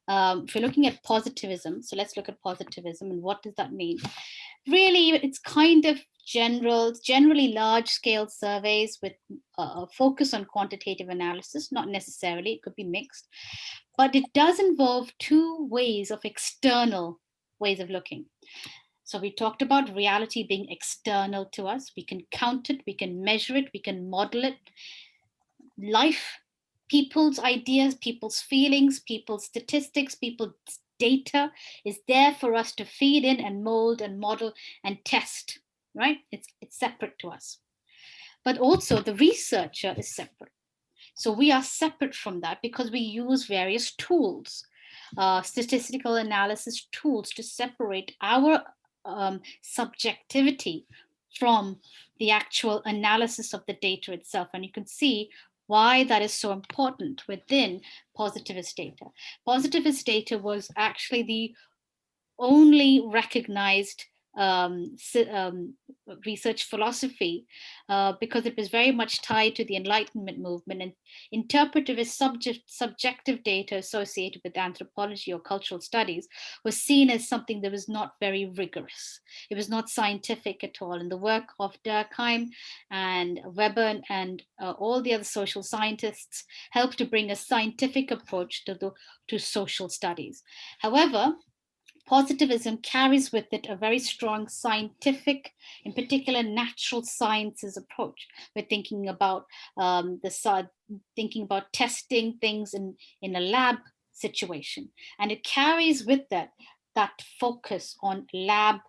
if we're looking at positivism, so let's look at positivism and what does that mean? Really, it's kind of generally large-scale surveys with a focus on quantitative analysis, not necessarily, it could be mixed, but it does involve two ways of external ways of looking. So we talked about reality being external to us. We can count it, we can measure it, we can model it. Life, people's ideas, people's feelings, people's statistics, people's data is there for us to feed in and mold and model and test, right? It's separate to us. But also the researcher is separate. So we are separate from that because we use various tools, statistical analysis tools, to separate our subjectivity from the actual analysis of the data itself. And you can see why that is so important within positivist data. Positivist data was actually the only recognized research philosophy because it was very much tied to the Enlightenment movement, and interpretive is subjective data associated with anthropology or cultural studies was seen as something that was not very rigorous. It was not scientific at all. And the work of Durkheim and Weber and all the other social scientists helped to bring a scientific approach to social studies. However, positivism carries with it a very strong scientific, in particular natural sciences approach. We're thinking about thinking about testing things in a lab situation, and it carries with that focus on lab,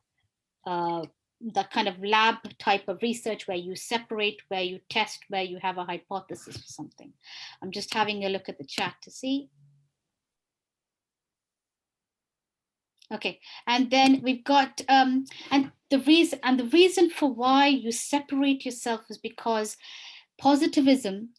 the kind of lab type of research where you separate, where you test, where you have a hypothesis for something. I'm just having a look at the chat to see. Okay, and then we've got and the reason for why you separate yourself is because positivism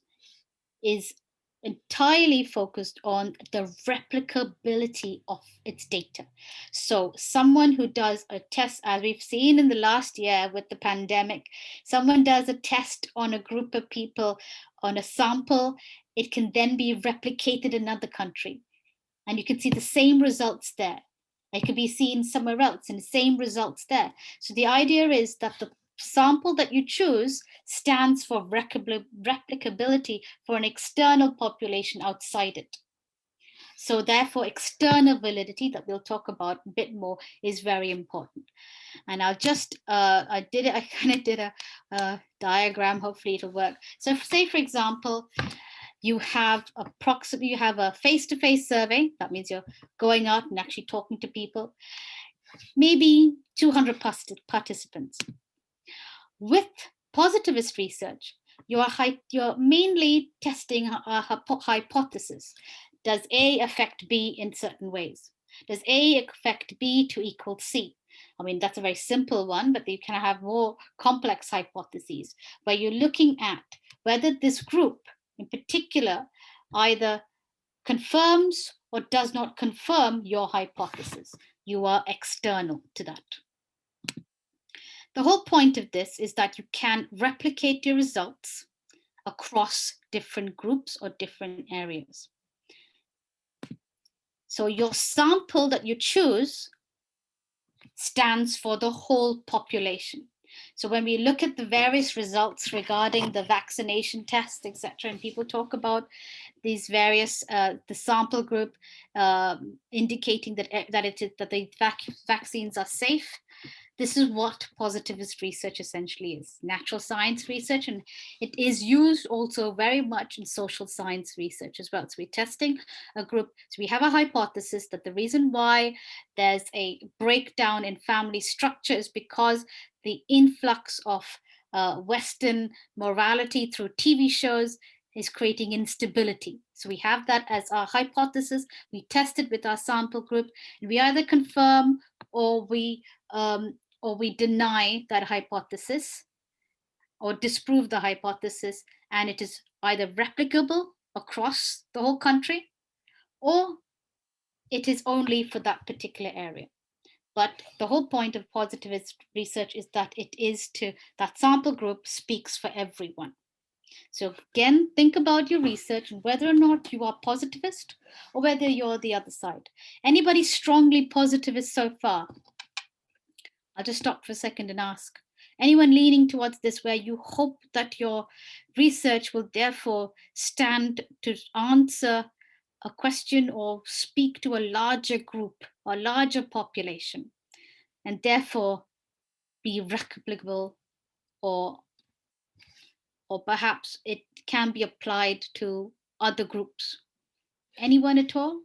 is entirely focused on the replicability of its data. So someone who does a test, as we've seen in the last year with the pandemic, someone does a test on a group of people on a sample, it can then be replicated in another country, and you can see the same results there. It could be seen somewhere else and the same results there. So the idea is that the sample that you choose stands for replicability for an external population outside it. So therefore, external validity that we'll talk about a bit more is very important. And I'll just, I kind of did a diagram, hopefully it'll work. So say, for example, you have a face-to-face survey. That means you're going out and actually talking to people, maybe 200 participants. With positivist research, you're mainly testing a hypothesis. Does A affect B in certain ways? Does A affect B to equal C? I mean, that's a very simple one, but you can have more complex hypotheses where you're looking at whether this group in particular either confirms or does not confirm your hypothesis. You are external to that. The whole point of this is that you can replicate your results across different groups or different areas. So your sample that you choose stands for the whole population. So when we look at the various results regarding the vaccination tests, etc., and people talk about these various, the sample group indicating that the vaccines are safe, this is what positivist research essentially is, natural science research, and it is used also very much in social science research as well. So we're testing a group, so we have a hypothesis that the reason why there's a breakdown in family structure is because the influx of Western morality through TV shows is creating instability. So we have that as our hypothesis. We test it with our sample group, and we either confirm or we deny that hypothesis or disprove the hypothesis, and it is either replicable across the whole country or it is only for that particular area. But the whole point of positivist research is that that sample group speaks for everyone. So again, think about your research and whether or not you are positivist or whether you're the other side. Anybody strongly positivist so far? I'll just stop for a second and ask. Anyone leaning towards this where you hope that your research will therefore stand to answer a question or speak to a larger group or larger population and therefore be replicable or perhaps it can be applied to other groups? Anyone at all?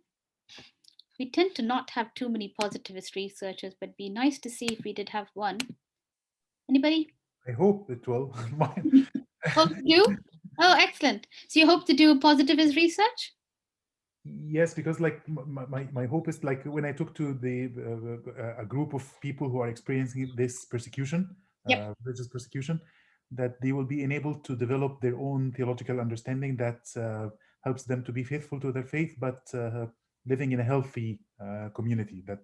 We tend to not have too many positivist researchers, but it'd be nice to see if we did have one. Anybody? I hope it will. Hope to do? Oh, excellent. So you hope to do positivist research? Yes, because like my hope is like when I talk to a group of people who are experiencing this persecution, religious persecution, that they will be enabled to develop their own theological understanding that helps them to be faithful to their faith, but living in a healthy community that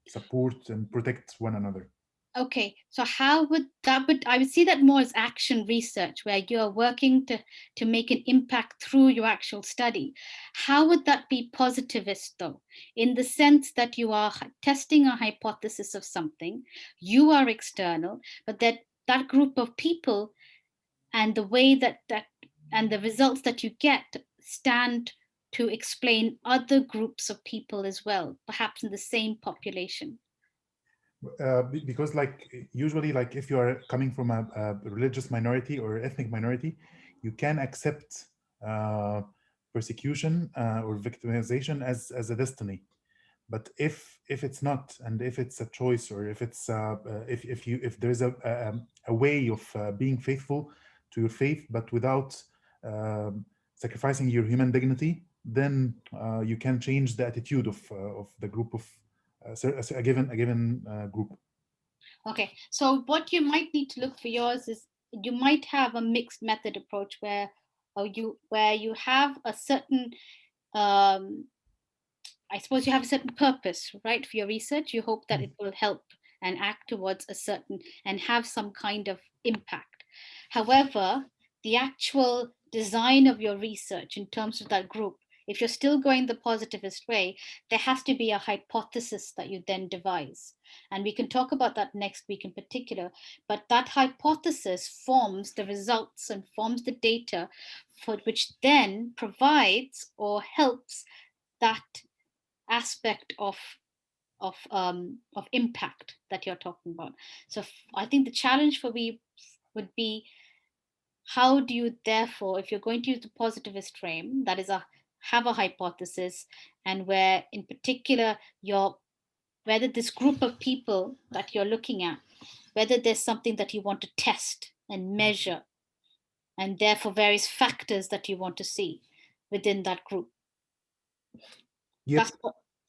supports and protects one another. Okay, so how would that, I would see that more as action research where you're working to make an impact through your actual study. How would that be positivist though? In the sense that you are testing a hypothesis of something, you are external, but that group of people and the way that and the results that you get stand to explain other groups of people as well, perhaps in the same population. Because like usually like if you are coming from a religious minority or ethnic minority, you can accept persecution or victimization as a destiny. But if it's not, and if it's a choice, or if it's if there's a way of being faithful to your faith but without sacrificing your human dignity, then you can change the attitude of the group of a given group. Okay, so what you might need to look for yours is you might have a mixed method approach where you have a certain I suppose you have a certain purpose, right, for your research. You hope that it will help and act towards a certain and have some kind of impact. However, the actual design of your research in terms of that group, if you're still going the positivist way, there has to be a hypothesis that you then devise. And we can talk about that next week in particular, but that hypothesis forms the results and forms the data for which then provides or helps that aspect of impact that you're talking about. So I think the challenge for me would be how do you therefore, if you're going to use the positivist frame, that is have a hypothesis, and where in particular whether this group of people that you're looking at, whether there's something that you want to test and measure, and therefore various factors that you want to see within that group. Yep.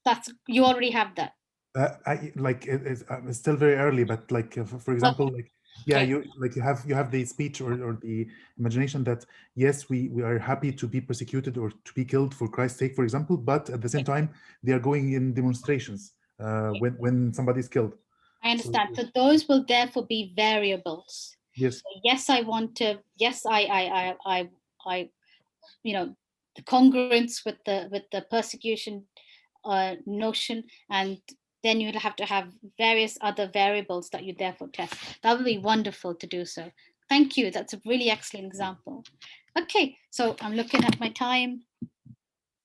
That's you already have that. It's still very early, but like for example, like yeah, Okay. you have the speech or the imagination that yes, we are happy to be persecuted or to be killed for Christ's sake, for example, but at the same time they are going in demonstrations when somebody's killed. I understand. So those will therefore be variables. Yes. So yes, I want to. Yes, I you know, the congruence with the persecution notion, and then you'd have to have various other variables that you therefore test. That would be wonderful to do so. Thank you. That's a really excellent example. Okay, so I'm looking at my time.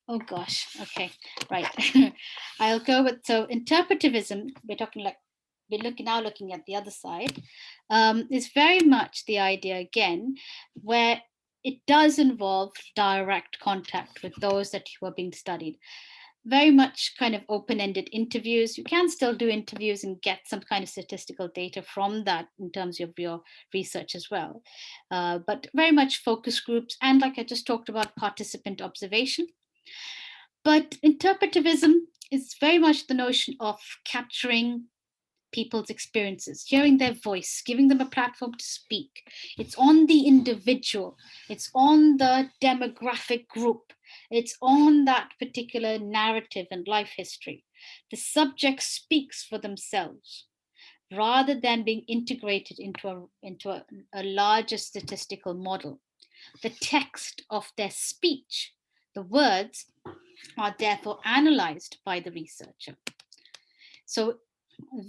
Oh gosh. Okay, right. I'll go with, so interpretivism, we're now looking at the other side, is very much the idea again, where it does involve direct contact with those that you are being studied. Very much kind of open-ended interviews. You can still do interviews and get some kind of statistical data from that in terms of your research as well. But very much focus groups, and like I just talked about, participant observation. But interpretivism is very much the notion of capturing people's experiences, hearing their voice, giving them a platform to speak. It's on the individual, it's on the demographic group, it's on that particular narrative and life history. The subject speaks for themselves rather than being integrated into a larger statistical model. The text of their speech, the words, are therefore analyzed by the researcher. So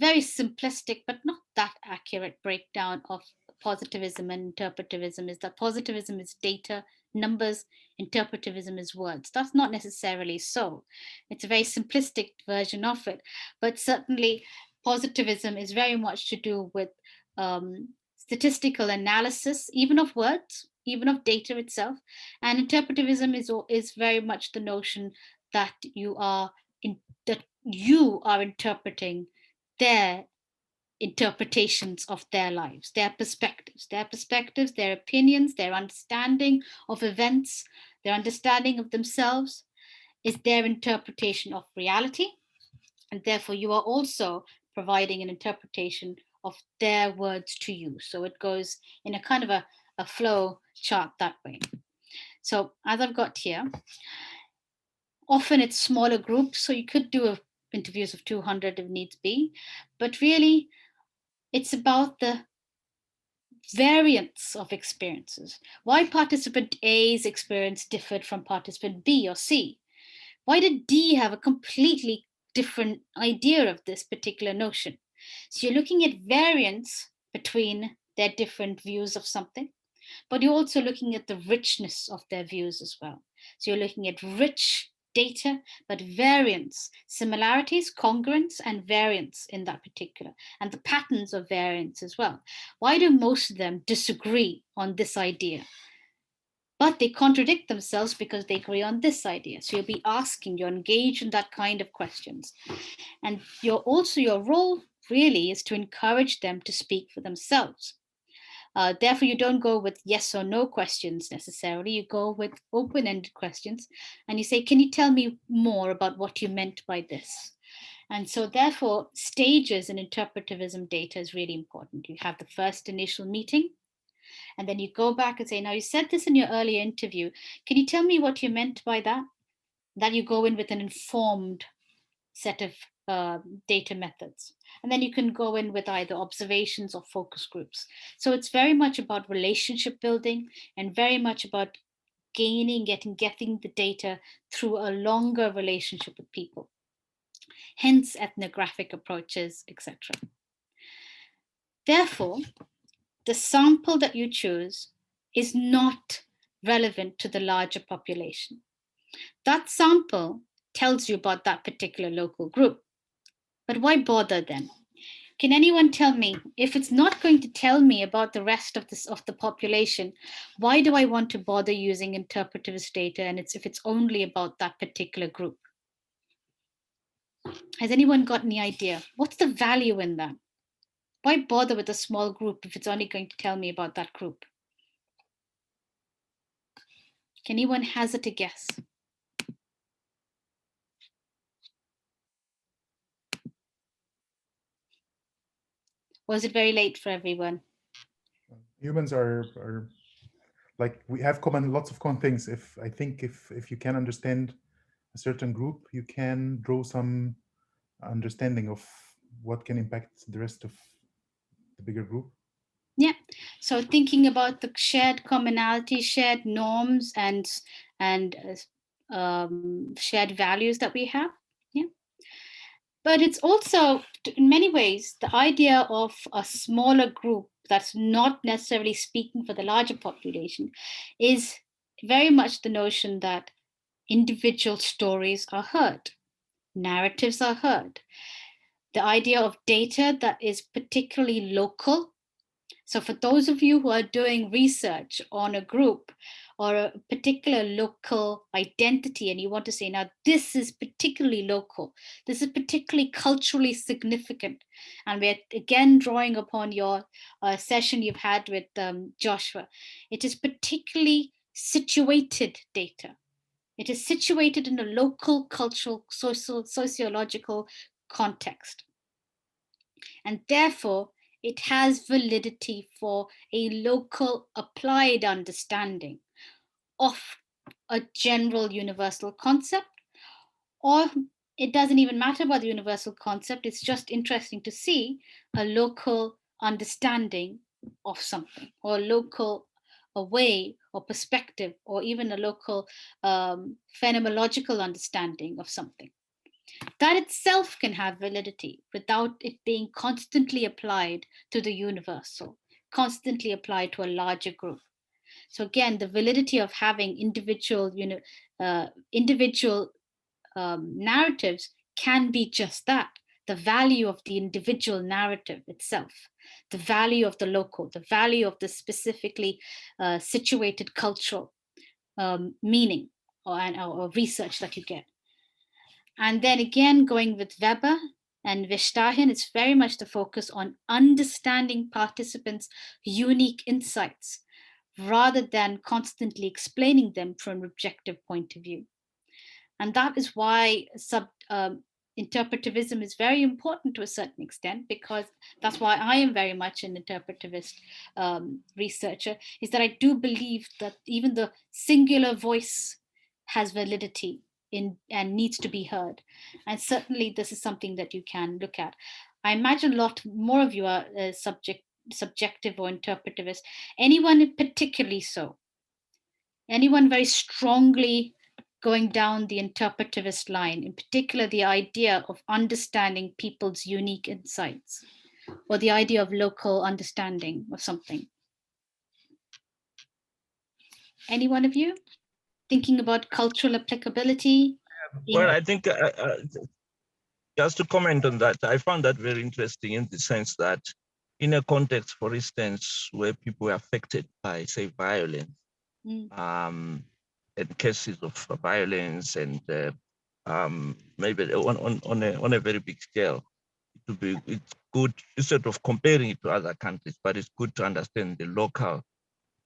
very simplistic, but not that accurate breakdown of positivism and interpretivism is that positivism is data, numbers, interpretivism is words. That's not necessarily so. It's a very simplistic version of it, but certainly positivism is very much to do with statistical analysis, even of words, even of data itself. And interpretivism is very much the notion that you are interpreting their interpretations of their lives, their perspectives, their opinions, their understanding of events, their understanding of themselves is their interpretation of reality. And therefore, you are also providing an interpretation of their words to you. So it goes in a kind of a flow chart that way. So as I've got here, often it's smaller groups, so you could do interviews of 200 if needs be, but really it's about the variance of experiences. Why participant A's experience differed from participant B or C? Why did D have a completely different idea of this particular notion? So you're looking at variance between their different views of something, but you're also looking at the richness of their views as well. So you're looking at rich data, but variance, similarities, congruence, and variance in that particular, and the patterns of variance as well. Why do most of them disagree on this idea? But they contradict themselves because they agree on this idea. So you'll be asking, you're engaged in that kind of questions. And your role really is to encourage them to speak for themselves. Therefore, you don't go with yes or no questions necessarily. You go with open-ended questions and you say, can you tell me more about what you meant by this? And so therefore, stages in interpretivism data is really important. You have the first initial meeting, and then you go back and say, now you said this in your earlier interview. Can you tell me what you meant by that? That you go in with an informed set of data methods. And then you can go in with either observations or focus groups. So it's very much about relationship building and very much about getting the data through a longer relationship with people. Hence ethnographic approaches, etc. Therefore, the sample that you choose is not relevant to the larger population. That sample tells you about that particular local group. But why bother then? Can anyone tell me, if it's not going to tell me about the rest of the population, why do I want to bother using interpretivist data, and if it's only about that particular group? Has anyone got any idea? What's the value in that? Why bother with a small group if it's only going to tell me about that group? Can anyone hazard a guess? Was it very late for everyone? Humans are like, we have lots of common things. I think if you can understand a certain group, you can draw some understanding of what can impact the rest of the bigger group. Yeah, so thinking about the shared commonality, shared norms, and shared values that we have. Yeah, but it's also, in many ways, the idea of a smaller group that's not necessarily speaking for the larger population is very much the notion that individual stories are heard, narratives are heard. The idea of data that is particularly local. So for those of you who are doing research on a group or a particular local identity, and you want to say, now this is particularly local, this is particularly culturally significant. And we're again drawing upon your session you've had with Joshua. It is particularly situated data. It is situated in a local, cultural, social, sociological context. And therefore, it has validity for a local applied understanding of a general universal concept, or it doesn't even matter about the universal concept. It's just interesting to see a local understanding of something, or a local way or perspective, or even a local phenomenological understanding of something. That itself can have validity without it being constantly applied to the universal, constantly applied to a larger group. So again, the validity of having individual narratives can be just that, the value of the individual narrative itself, the value of the local, the value of the specifically situated cultural meaning or research that you get. And then again, going with Weber and Verstappen, it's very much the focus on understanding participants' unique insights rather than constantly explaining them from an objective point of view. And that is why interpretivism is very important to a certain extent, because that's why I am very much an interpretivist researcher, is that I do believe that even the singular voice has validity and needs to be heard. And certainly this is something that you can look at. I imagine a lot more of you are subjective or interpretivist. Anyone particularly so? Anyone very strongly going down the interpretivist line, in particular the idea of understanding people's unique insights, or the idea of local understanding of something? Any one of you thinking about cultural applicability? Well, I think just to comment on that, I found that very interesting in the sense that in a context, for instance, where people are affected by, say, violence, and cases of violence, and maybe on a very big scale, it's good, instead of comparing it to other countries, but it's good to understand the local,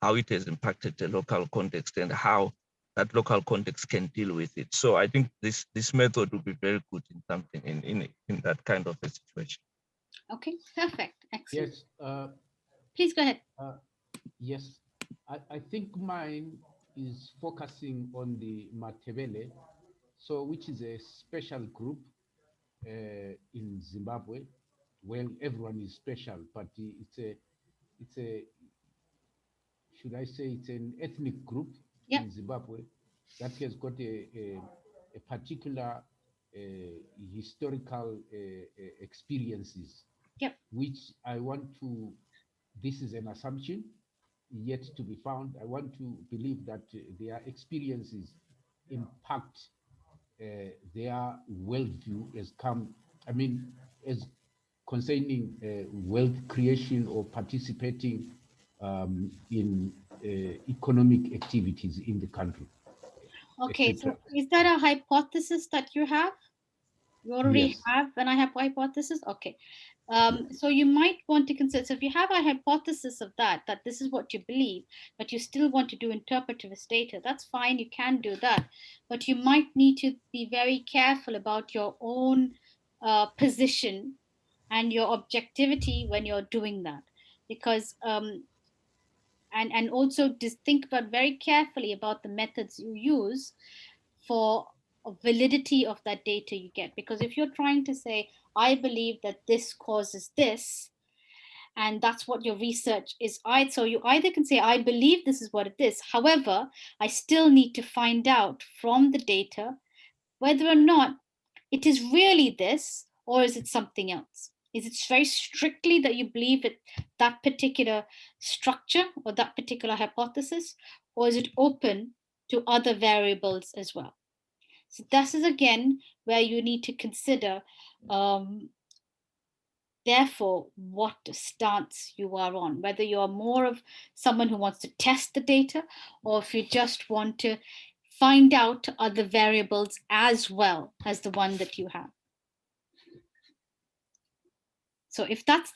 how it has impacted the local context and how that local context can deal with it. So I think this method would be very good in something in that kind of a situation. Okay, perfect, excellent. Yes. Please go ahead. Yes, I think mine is focusing on the Matebele, so which is a special group in Zimbabwe. Well, everyone is special, but it's a should I say it's an ethnic group in Zimbabwe that has got a particular historical experiences, which I want to, this is an assumption yet to be found. I want to believe that their experiences impact their worldview as concerning wealth creation or participating in economic activities in the country. Okay, so etc. is that a hypothesis that you have? You already Yes. have an hypothesis? Okay. So you might want to consider, so if you have a hypothesis of that this is what you believe, but you still want to do interpretivist data, that's fine, you can do that. But you might need to be very careful about your own position and your objectivity when you're doing that. Because, and also just think about very carefully about the methods you use for validity of that data you get. Because if you're trying to say, I believe that this causes this, and that's what your research is, so you either can say, I believe this is what it is. However, I still need to find out from the data whether or not it is really this, or is it something else? Is it very strictly that you believe it, that particular structure or that particular hypothesis, or is it open to other variables as well? So this is again where you need to consider, therefore, what stance you are on, whether you are more of someone who wants to test the data, or if you just want to find out other variables as well as the one that you have. So if that's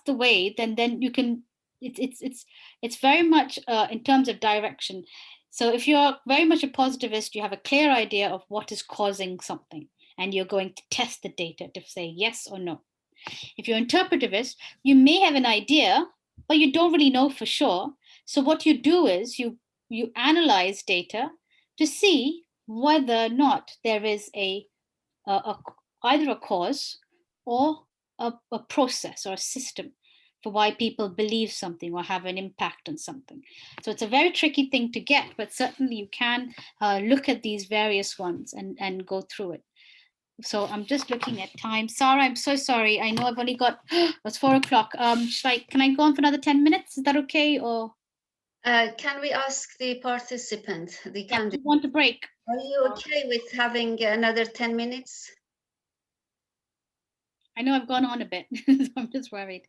the way, then you can, it's very much in terms of direction. So if you're very much a positivist, you have a clear idea of what is causing something, and you're going to test the data to say yes or no. If you're interpretivist, you may have an idea, but you don't really know for sure. So what you do is you analyze data to see whether or not there is either a cause or a process or a system for why people believe something or have an impact on something. So it's a very tricky thing to get, but certainly you can look at these various ones and go through it. So I'm just looking at time. Sarah, I'm so sorry. I know I've only got, it's 4 o'clock. Can I go on for another 10 minutes? Is that okay? Or can we ask the participant, the candidate? You want a break? Are you okay with having another 10 minutes? I know I've gone on a bit, so I'm just worried.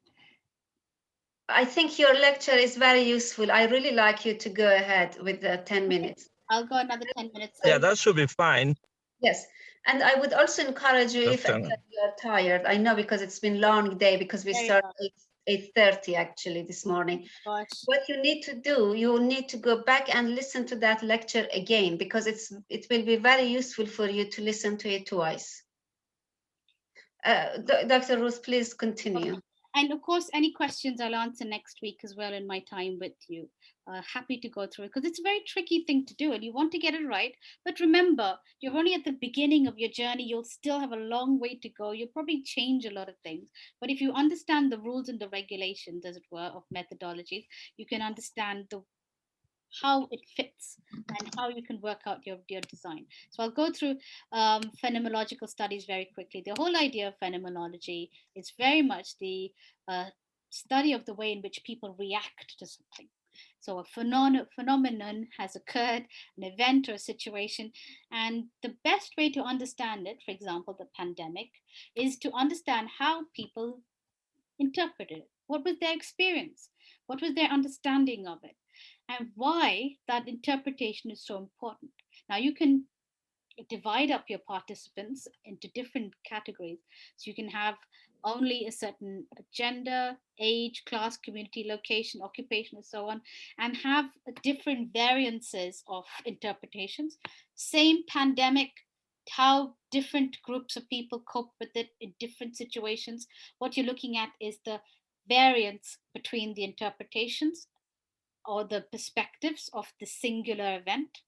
I think your lecture is very useful. I really like you to go ahead with the 10 minutes. I'll go another 10 minutes. Yeah, that should be fine. Yes, and I would also encourage you, if you are tired, I know because it's been a long day, because we started at 8:30 actually this morning. Gosh. What you need to do, you need to go back and listen to that lecture again, because it will be very useful for you to listen to it twice. Dr. Ruth, please continue. And of course, any questions I'll answer next week as well in my time with you. Happy to go through it, because it's a very tricky thing to do and you want to get it right. But remember, you're only at the beginning of your journey. You'll still have a long way to go. You'll probably change a lot of things. But if you understand the rules and the regulations, as it were, of methodologies, you can understand how it fits and how you can work out your design. So I'll go through phenomenological studies very quickly. The whole idea of phenomenology is very much the study of the way in which people react to something. So a phenomenon has occurred, an event or a situation, and the best way to understand it, for example, the pandemic, is to understand how people interpreted it. What was their experience? What was their understanding of it? And why that interpretation is so important. Now you can divide up your participants into different categories. So you can have only a certain gender, age, class, community, location, occupation, and so on, and have different variances of interpretations. Same pandemic, how different groups of people cope with it in different situations. What you're looking at is the variance between the interpretations or the perspectives of the singular event,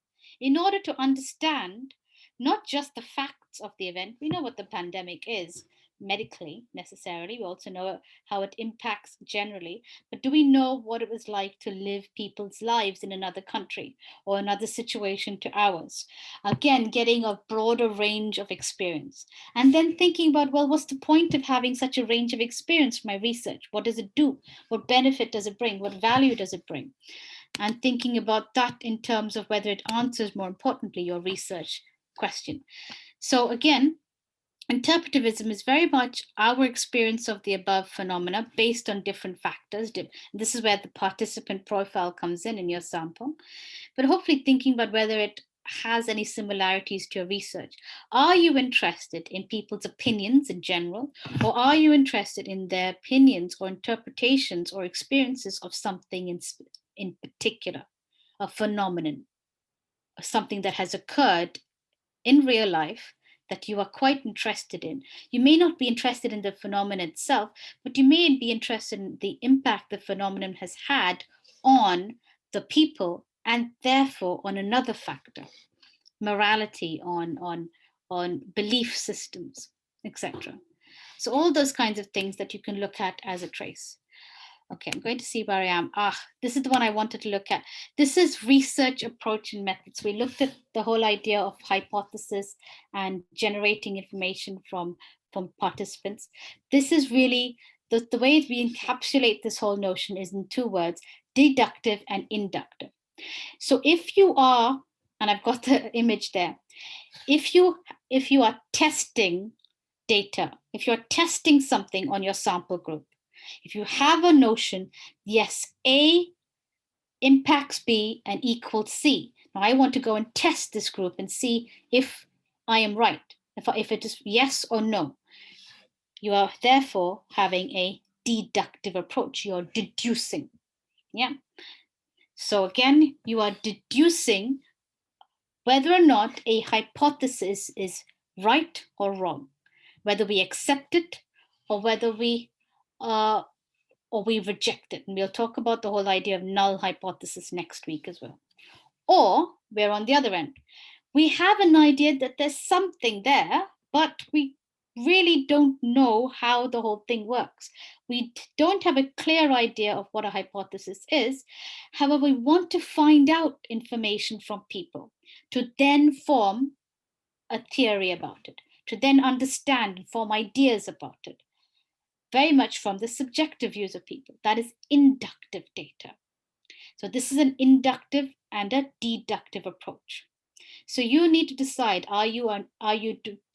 in order to understand not just the facts of the event. We know what the pandemic is medically necessarily. We also know how it impacts generally, but do we know what it was like to live people's lives in another country or another situation to ours? Again, getting a broader range of experience, and then thinking about, well, what's the point of having such a range of experience for my research? What does it do? What benefit does it bring? What value does it bring? And thinking about that in terms of whether it answers, more importantly, your research question. So again, Interpretivism is very much our experience of the above phenomena based on different factors. This is where the participant profile comes in your sample, but hopefully thinking about whether it has any similarities to your research. Are you interested in people's opinions in general, or are you interested in their opinions or interpretations or experiences of something in particular, a phenomenon, or something that has occurred in real life that you are quite interested in? You may not be interested in the phenomenon itself, but you may be interested in the impact the phenomenon has had on the people, and therefore on another factor, morality, on belief systems, etc. So all those kinds of things that you can look at as a trace. Okay, I'm going to see where I am. This is the one I wanted to look at. This is research approach and methods. We looked at the whole idea of hypothesis and generating information from participants. This is really, the way we encapsulate this whole notion is in two words: deductive and inductive. So if you are, and I've got the image there, if you are testing data, if you're testing something on your sample group, if you have a notion, yes, A impacts B and equals C. Now I want to go and test this group and see if I am right, if it is yes or no. You are therefore having a deductive approach. You're deducing. Yeah. So again, you are deducing whether or not a hypothesis is right or wrong, whether we accept it or whether we reject it. And we'll talk about the whole idea of null hypothesis next week as well. Or we're on the other end. We have an idea that there's something there, but we really don't know how the whole thing works. We don't have a clear idea of what a hypothesis is. However, we want to find out information from people to then form a theory about it, to then understand and form ideas about it, very much from the subjective views of people. That is inductive data. So this is an inductive and a deductive approach. So you need to decide, are you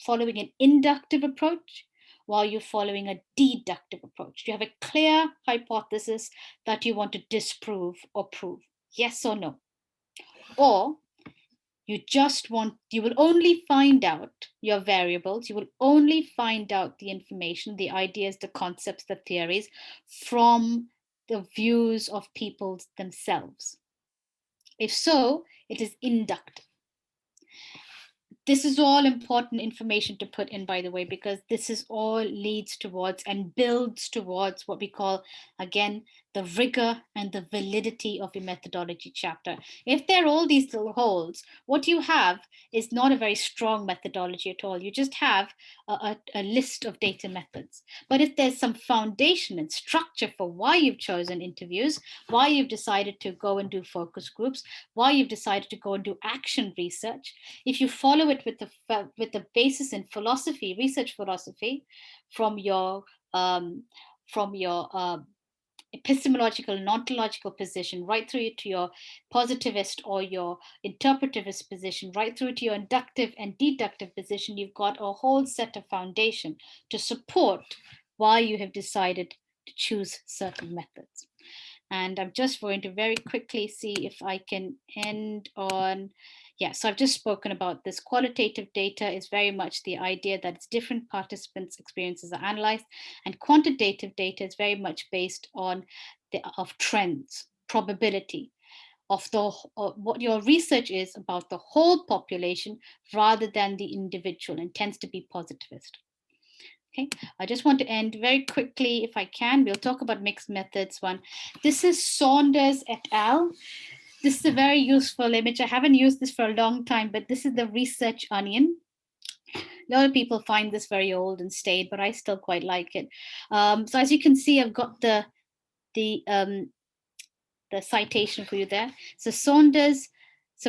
following an inductive approach, or are you following a deductive approach? Do you have a clear hypothesis that you want to disprove or prove? Yes or no? Or you will only find out your variables, you will only find out the information, the ideas, the concepts, the theories from the views of people themselves. If so, it is inductive. This is all important information to put in, by the way, because this is all leads towards and builds towards what we call, again, the rigor and the validity of your methodology chapter. If there are all these little holes, what you have is not a very strong methodology at all. You just have a list of data methods. But if there's some foundation and structure for why you've chosen interviews, why you've decided to go and do focus groups, why you've decided to go and do action research, if you follow it with the basis in philosophy, research philosophy, from your epistemological and ontological position, right through to your positivist or your interpretivist position, right through to your inductive and deductive position, you've got a whole set of foundation to support why you have decided to choose certain methods. And I'm just going to very quickly see if I can end on, so I've just spoken about this. Qualitative data is very much the idea that it's different participants' experiences are analyzed, and quantitative data is very much based on of trends, probability, of what your research is about the whole population rather than the individual, and tends to be positivist. Okay, I just want to end very quickly, if I can. We'll talk about mixed methods one. This is Saunders et al. This is a very useful image. I haven't used this for a long time, but this is the research onion. A lot of people find this very old and staid, but I still quite like it. So as you can see, I've got the citation for you there. So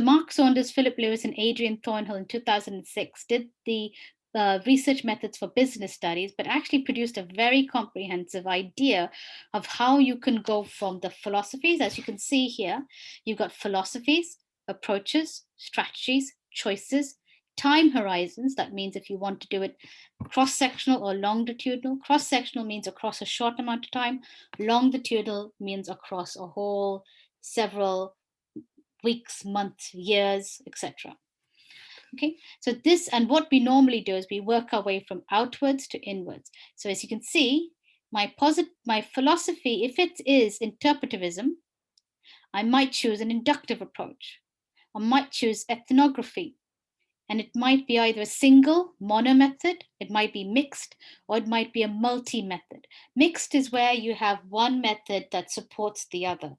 Mark Saunders, Philip Lewis, and Adrian Thornhill in 2006 did the research methods for business studies, but actually produced a very comprehensive idea of how you can go from the philosophies. As you can see here, you've got philosophies, approaches, strategies, choices, time horizons. That means if you want to do it cross-sectional or longitudinal. Cross-sectional means across a short amount of time. Longitudinal means across a whole several weeks, months, years, etc. Okay, so this, and what we normally do is we work our way from outwards to inwards. So as you can see, my philosophy, if it is interpretivism, I might choose an inductive approach. I might choose ethnography. And it might be either a single mono method, it might be mixed, or it might be a multi-method. Mixed is where you have one method that supports the other.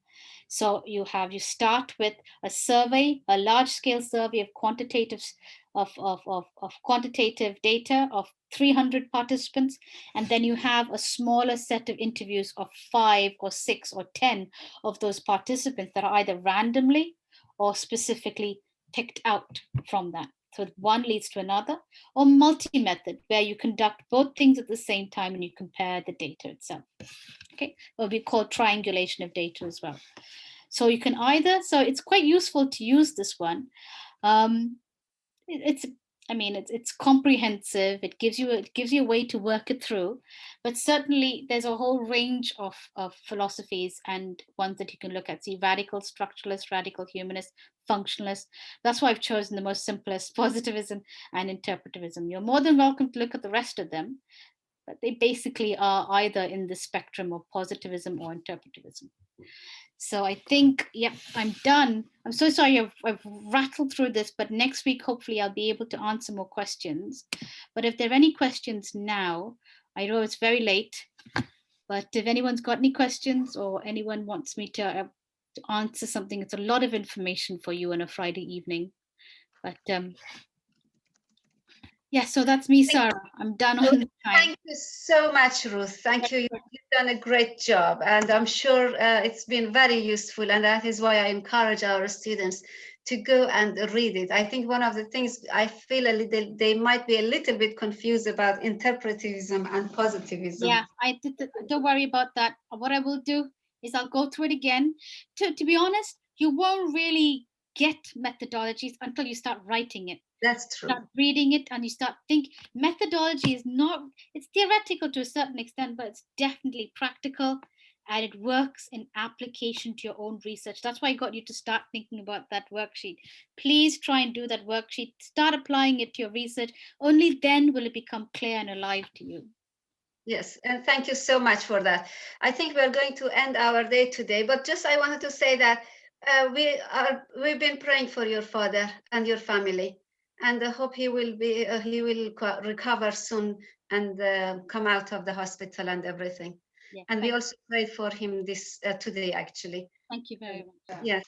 So you start with a survey, a large-scale survey of quantitative data of 300 participants, and then you have a smaller set of interviews of 5 or 6 or 10 of those participants that are either randomly or specifically picked out from that. So one leads to another, or multi-method, where you conduct both things at the same time and you compare the data itself. Okay, or we call triangulation of data as well. So you can either, so it's quite useful to use this one. It's comprehensive. It gives you a way to work it through, but certainly there's a whole range of philosophies and ones that you can look at. See, radical structuralist, radical humanist, functionalist. That's why I've chosen the most simplest: positivism and interpretivism. You're more than welcome to look at the rest of them, but they basically are either in the spectrum of positivism or interpretivism. So I think, yeah, I'm done. I'm so sorry I've rattled through this, but next week, hopefully I'll be able to answer more questions. But if there are any questions now, I know it's very late, but if anyone's got any questions or anyone wants me to answer something, it's a lot of information for you on a Friday evening. But yeah, so that's me, Sarah. I'm done on the time. Thank you so much, Ruth. Thank you. You've done a great job, and I'm sure it's been very useful, and that is why I encourage our students to go and read it. I think one of the things I feel they might be a little bit confused about interpretivism and positivism. Yeah, don't worry about that. What I will do is I'll go through it again. To be honest, you won't really get methodologies until you start writing it. That's true. Start reading it and you start thinking. Methodology is not, it's theoretical to a certain extent, but it's definitely practical, and it works in application to your own research. That's why I got you to start thinking about that worksheet. Please try and do that worksheet. Start applying it to your research. Only then will it become clear and alive to you. Yes, and thank you so much for that. I think we're going to end our day today, but just I wanted to say that we've been praying for your father and your family, and I hope he will recover soon and come out of the hospital and everything. Yeah, and we also prayed for him this today, actually. Thank you very much. Yes.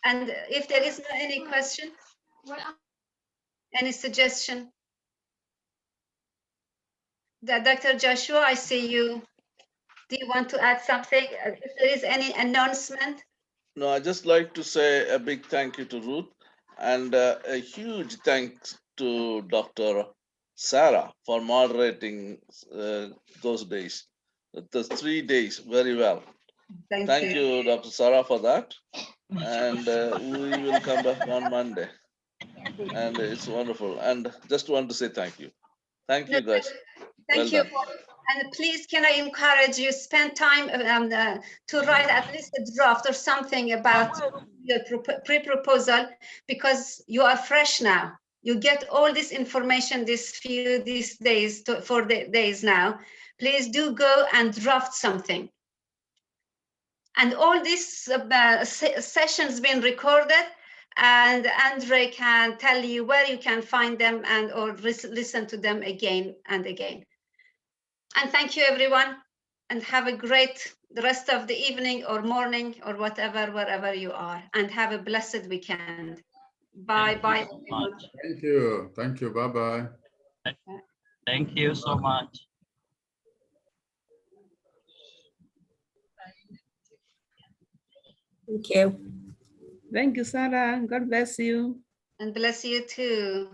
And if there is any question, any suggestion? Dr. Joshua, I see you. Do you want to add something? If there is any announcement? No, I just like to say a big thank you to Ruth, and a huge thanks to Dr. Sarah for moderating those days, the 3 days, very well. Thank you, Dr. Sarah, for that. And we will come back on Monday. And it's wonderful. And just want to say thank you. Thank you, guys. Thank you. And please, can I encourage you, spend time to write at least a draft or something about your pre-proposal, because you are fresh now. You get all this information these days, 4 days now. Please do go and draft something. And all these sessions been recorded, and Andre can tell you where you can find them and or listen to them again and again. And thank you, everyone, and have a great rest of the evening or morning or whatever, wherever you are, and have a blessed weekend. Bye. Bye. Thank you. Thank you. Bye-bye. Thank you so much. Thank you. Thank you, Sarah. God bless you. And bless you too.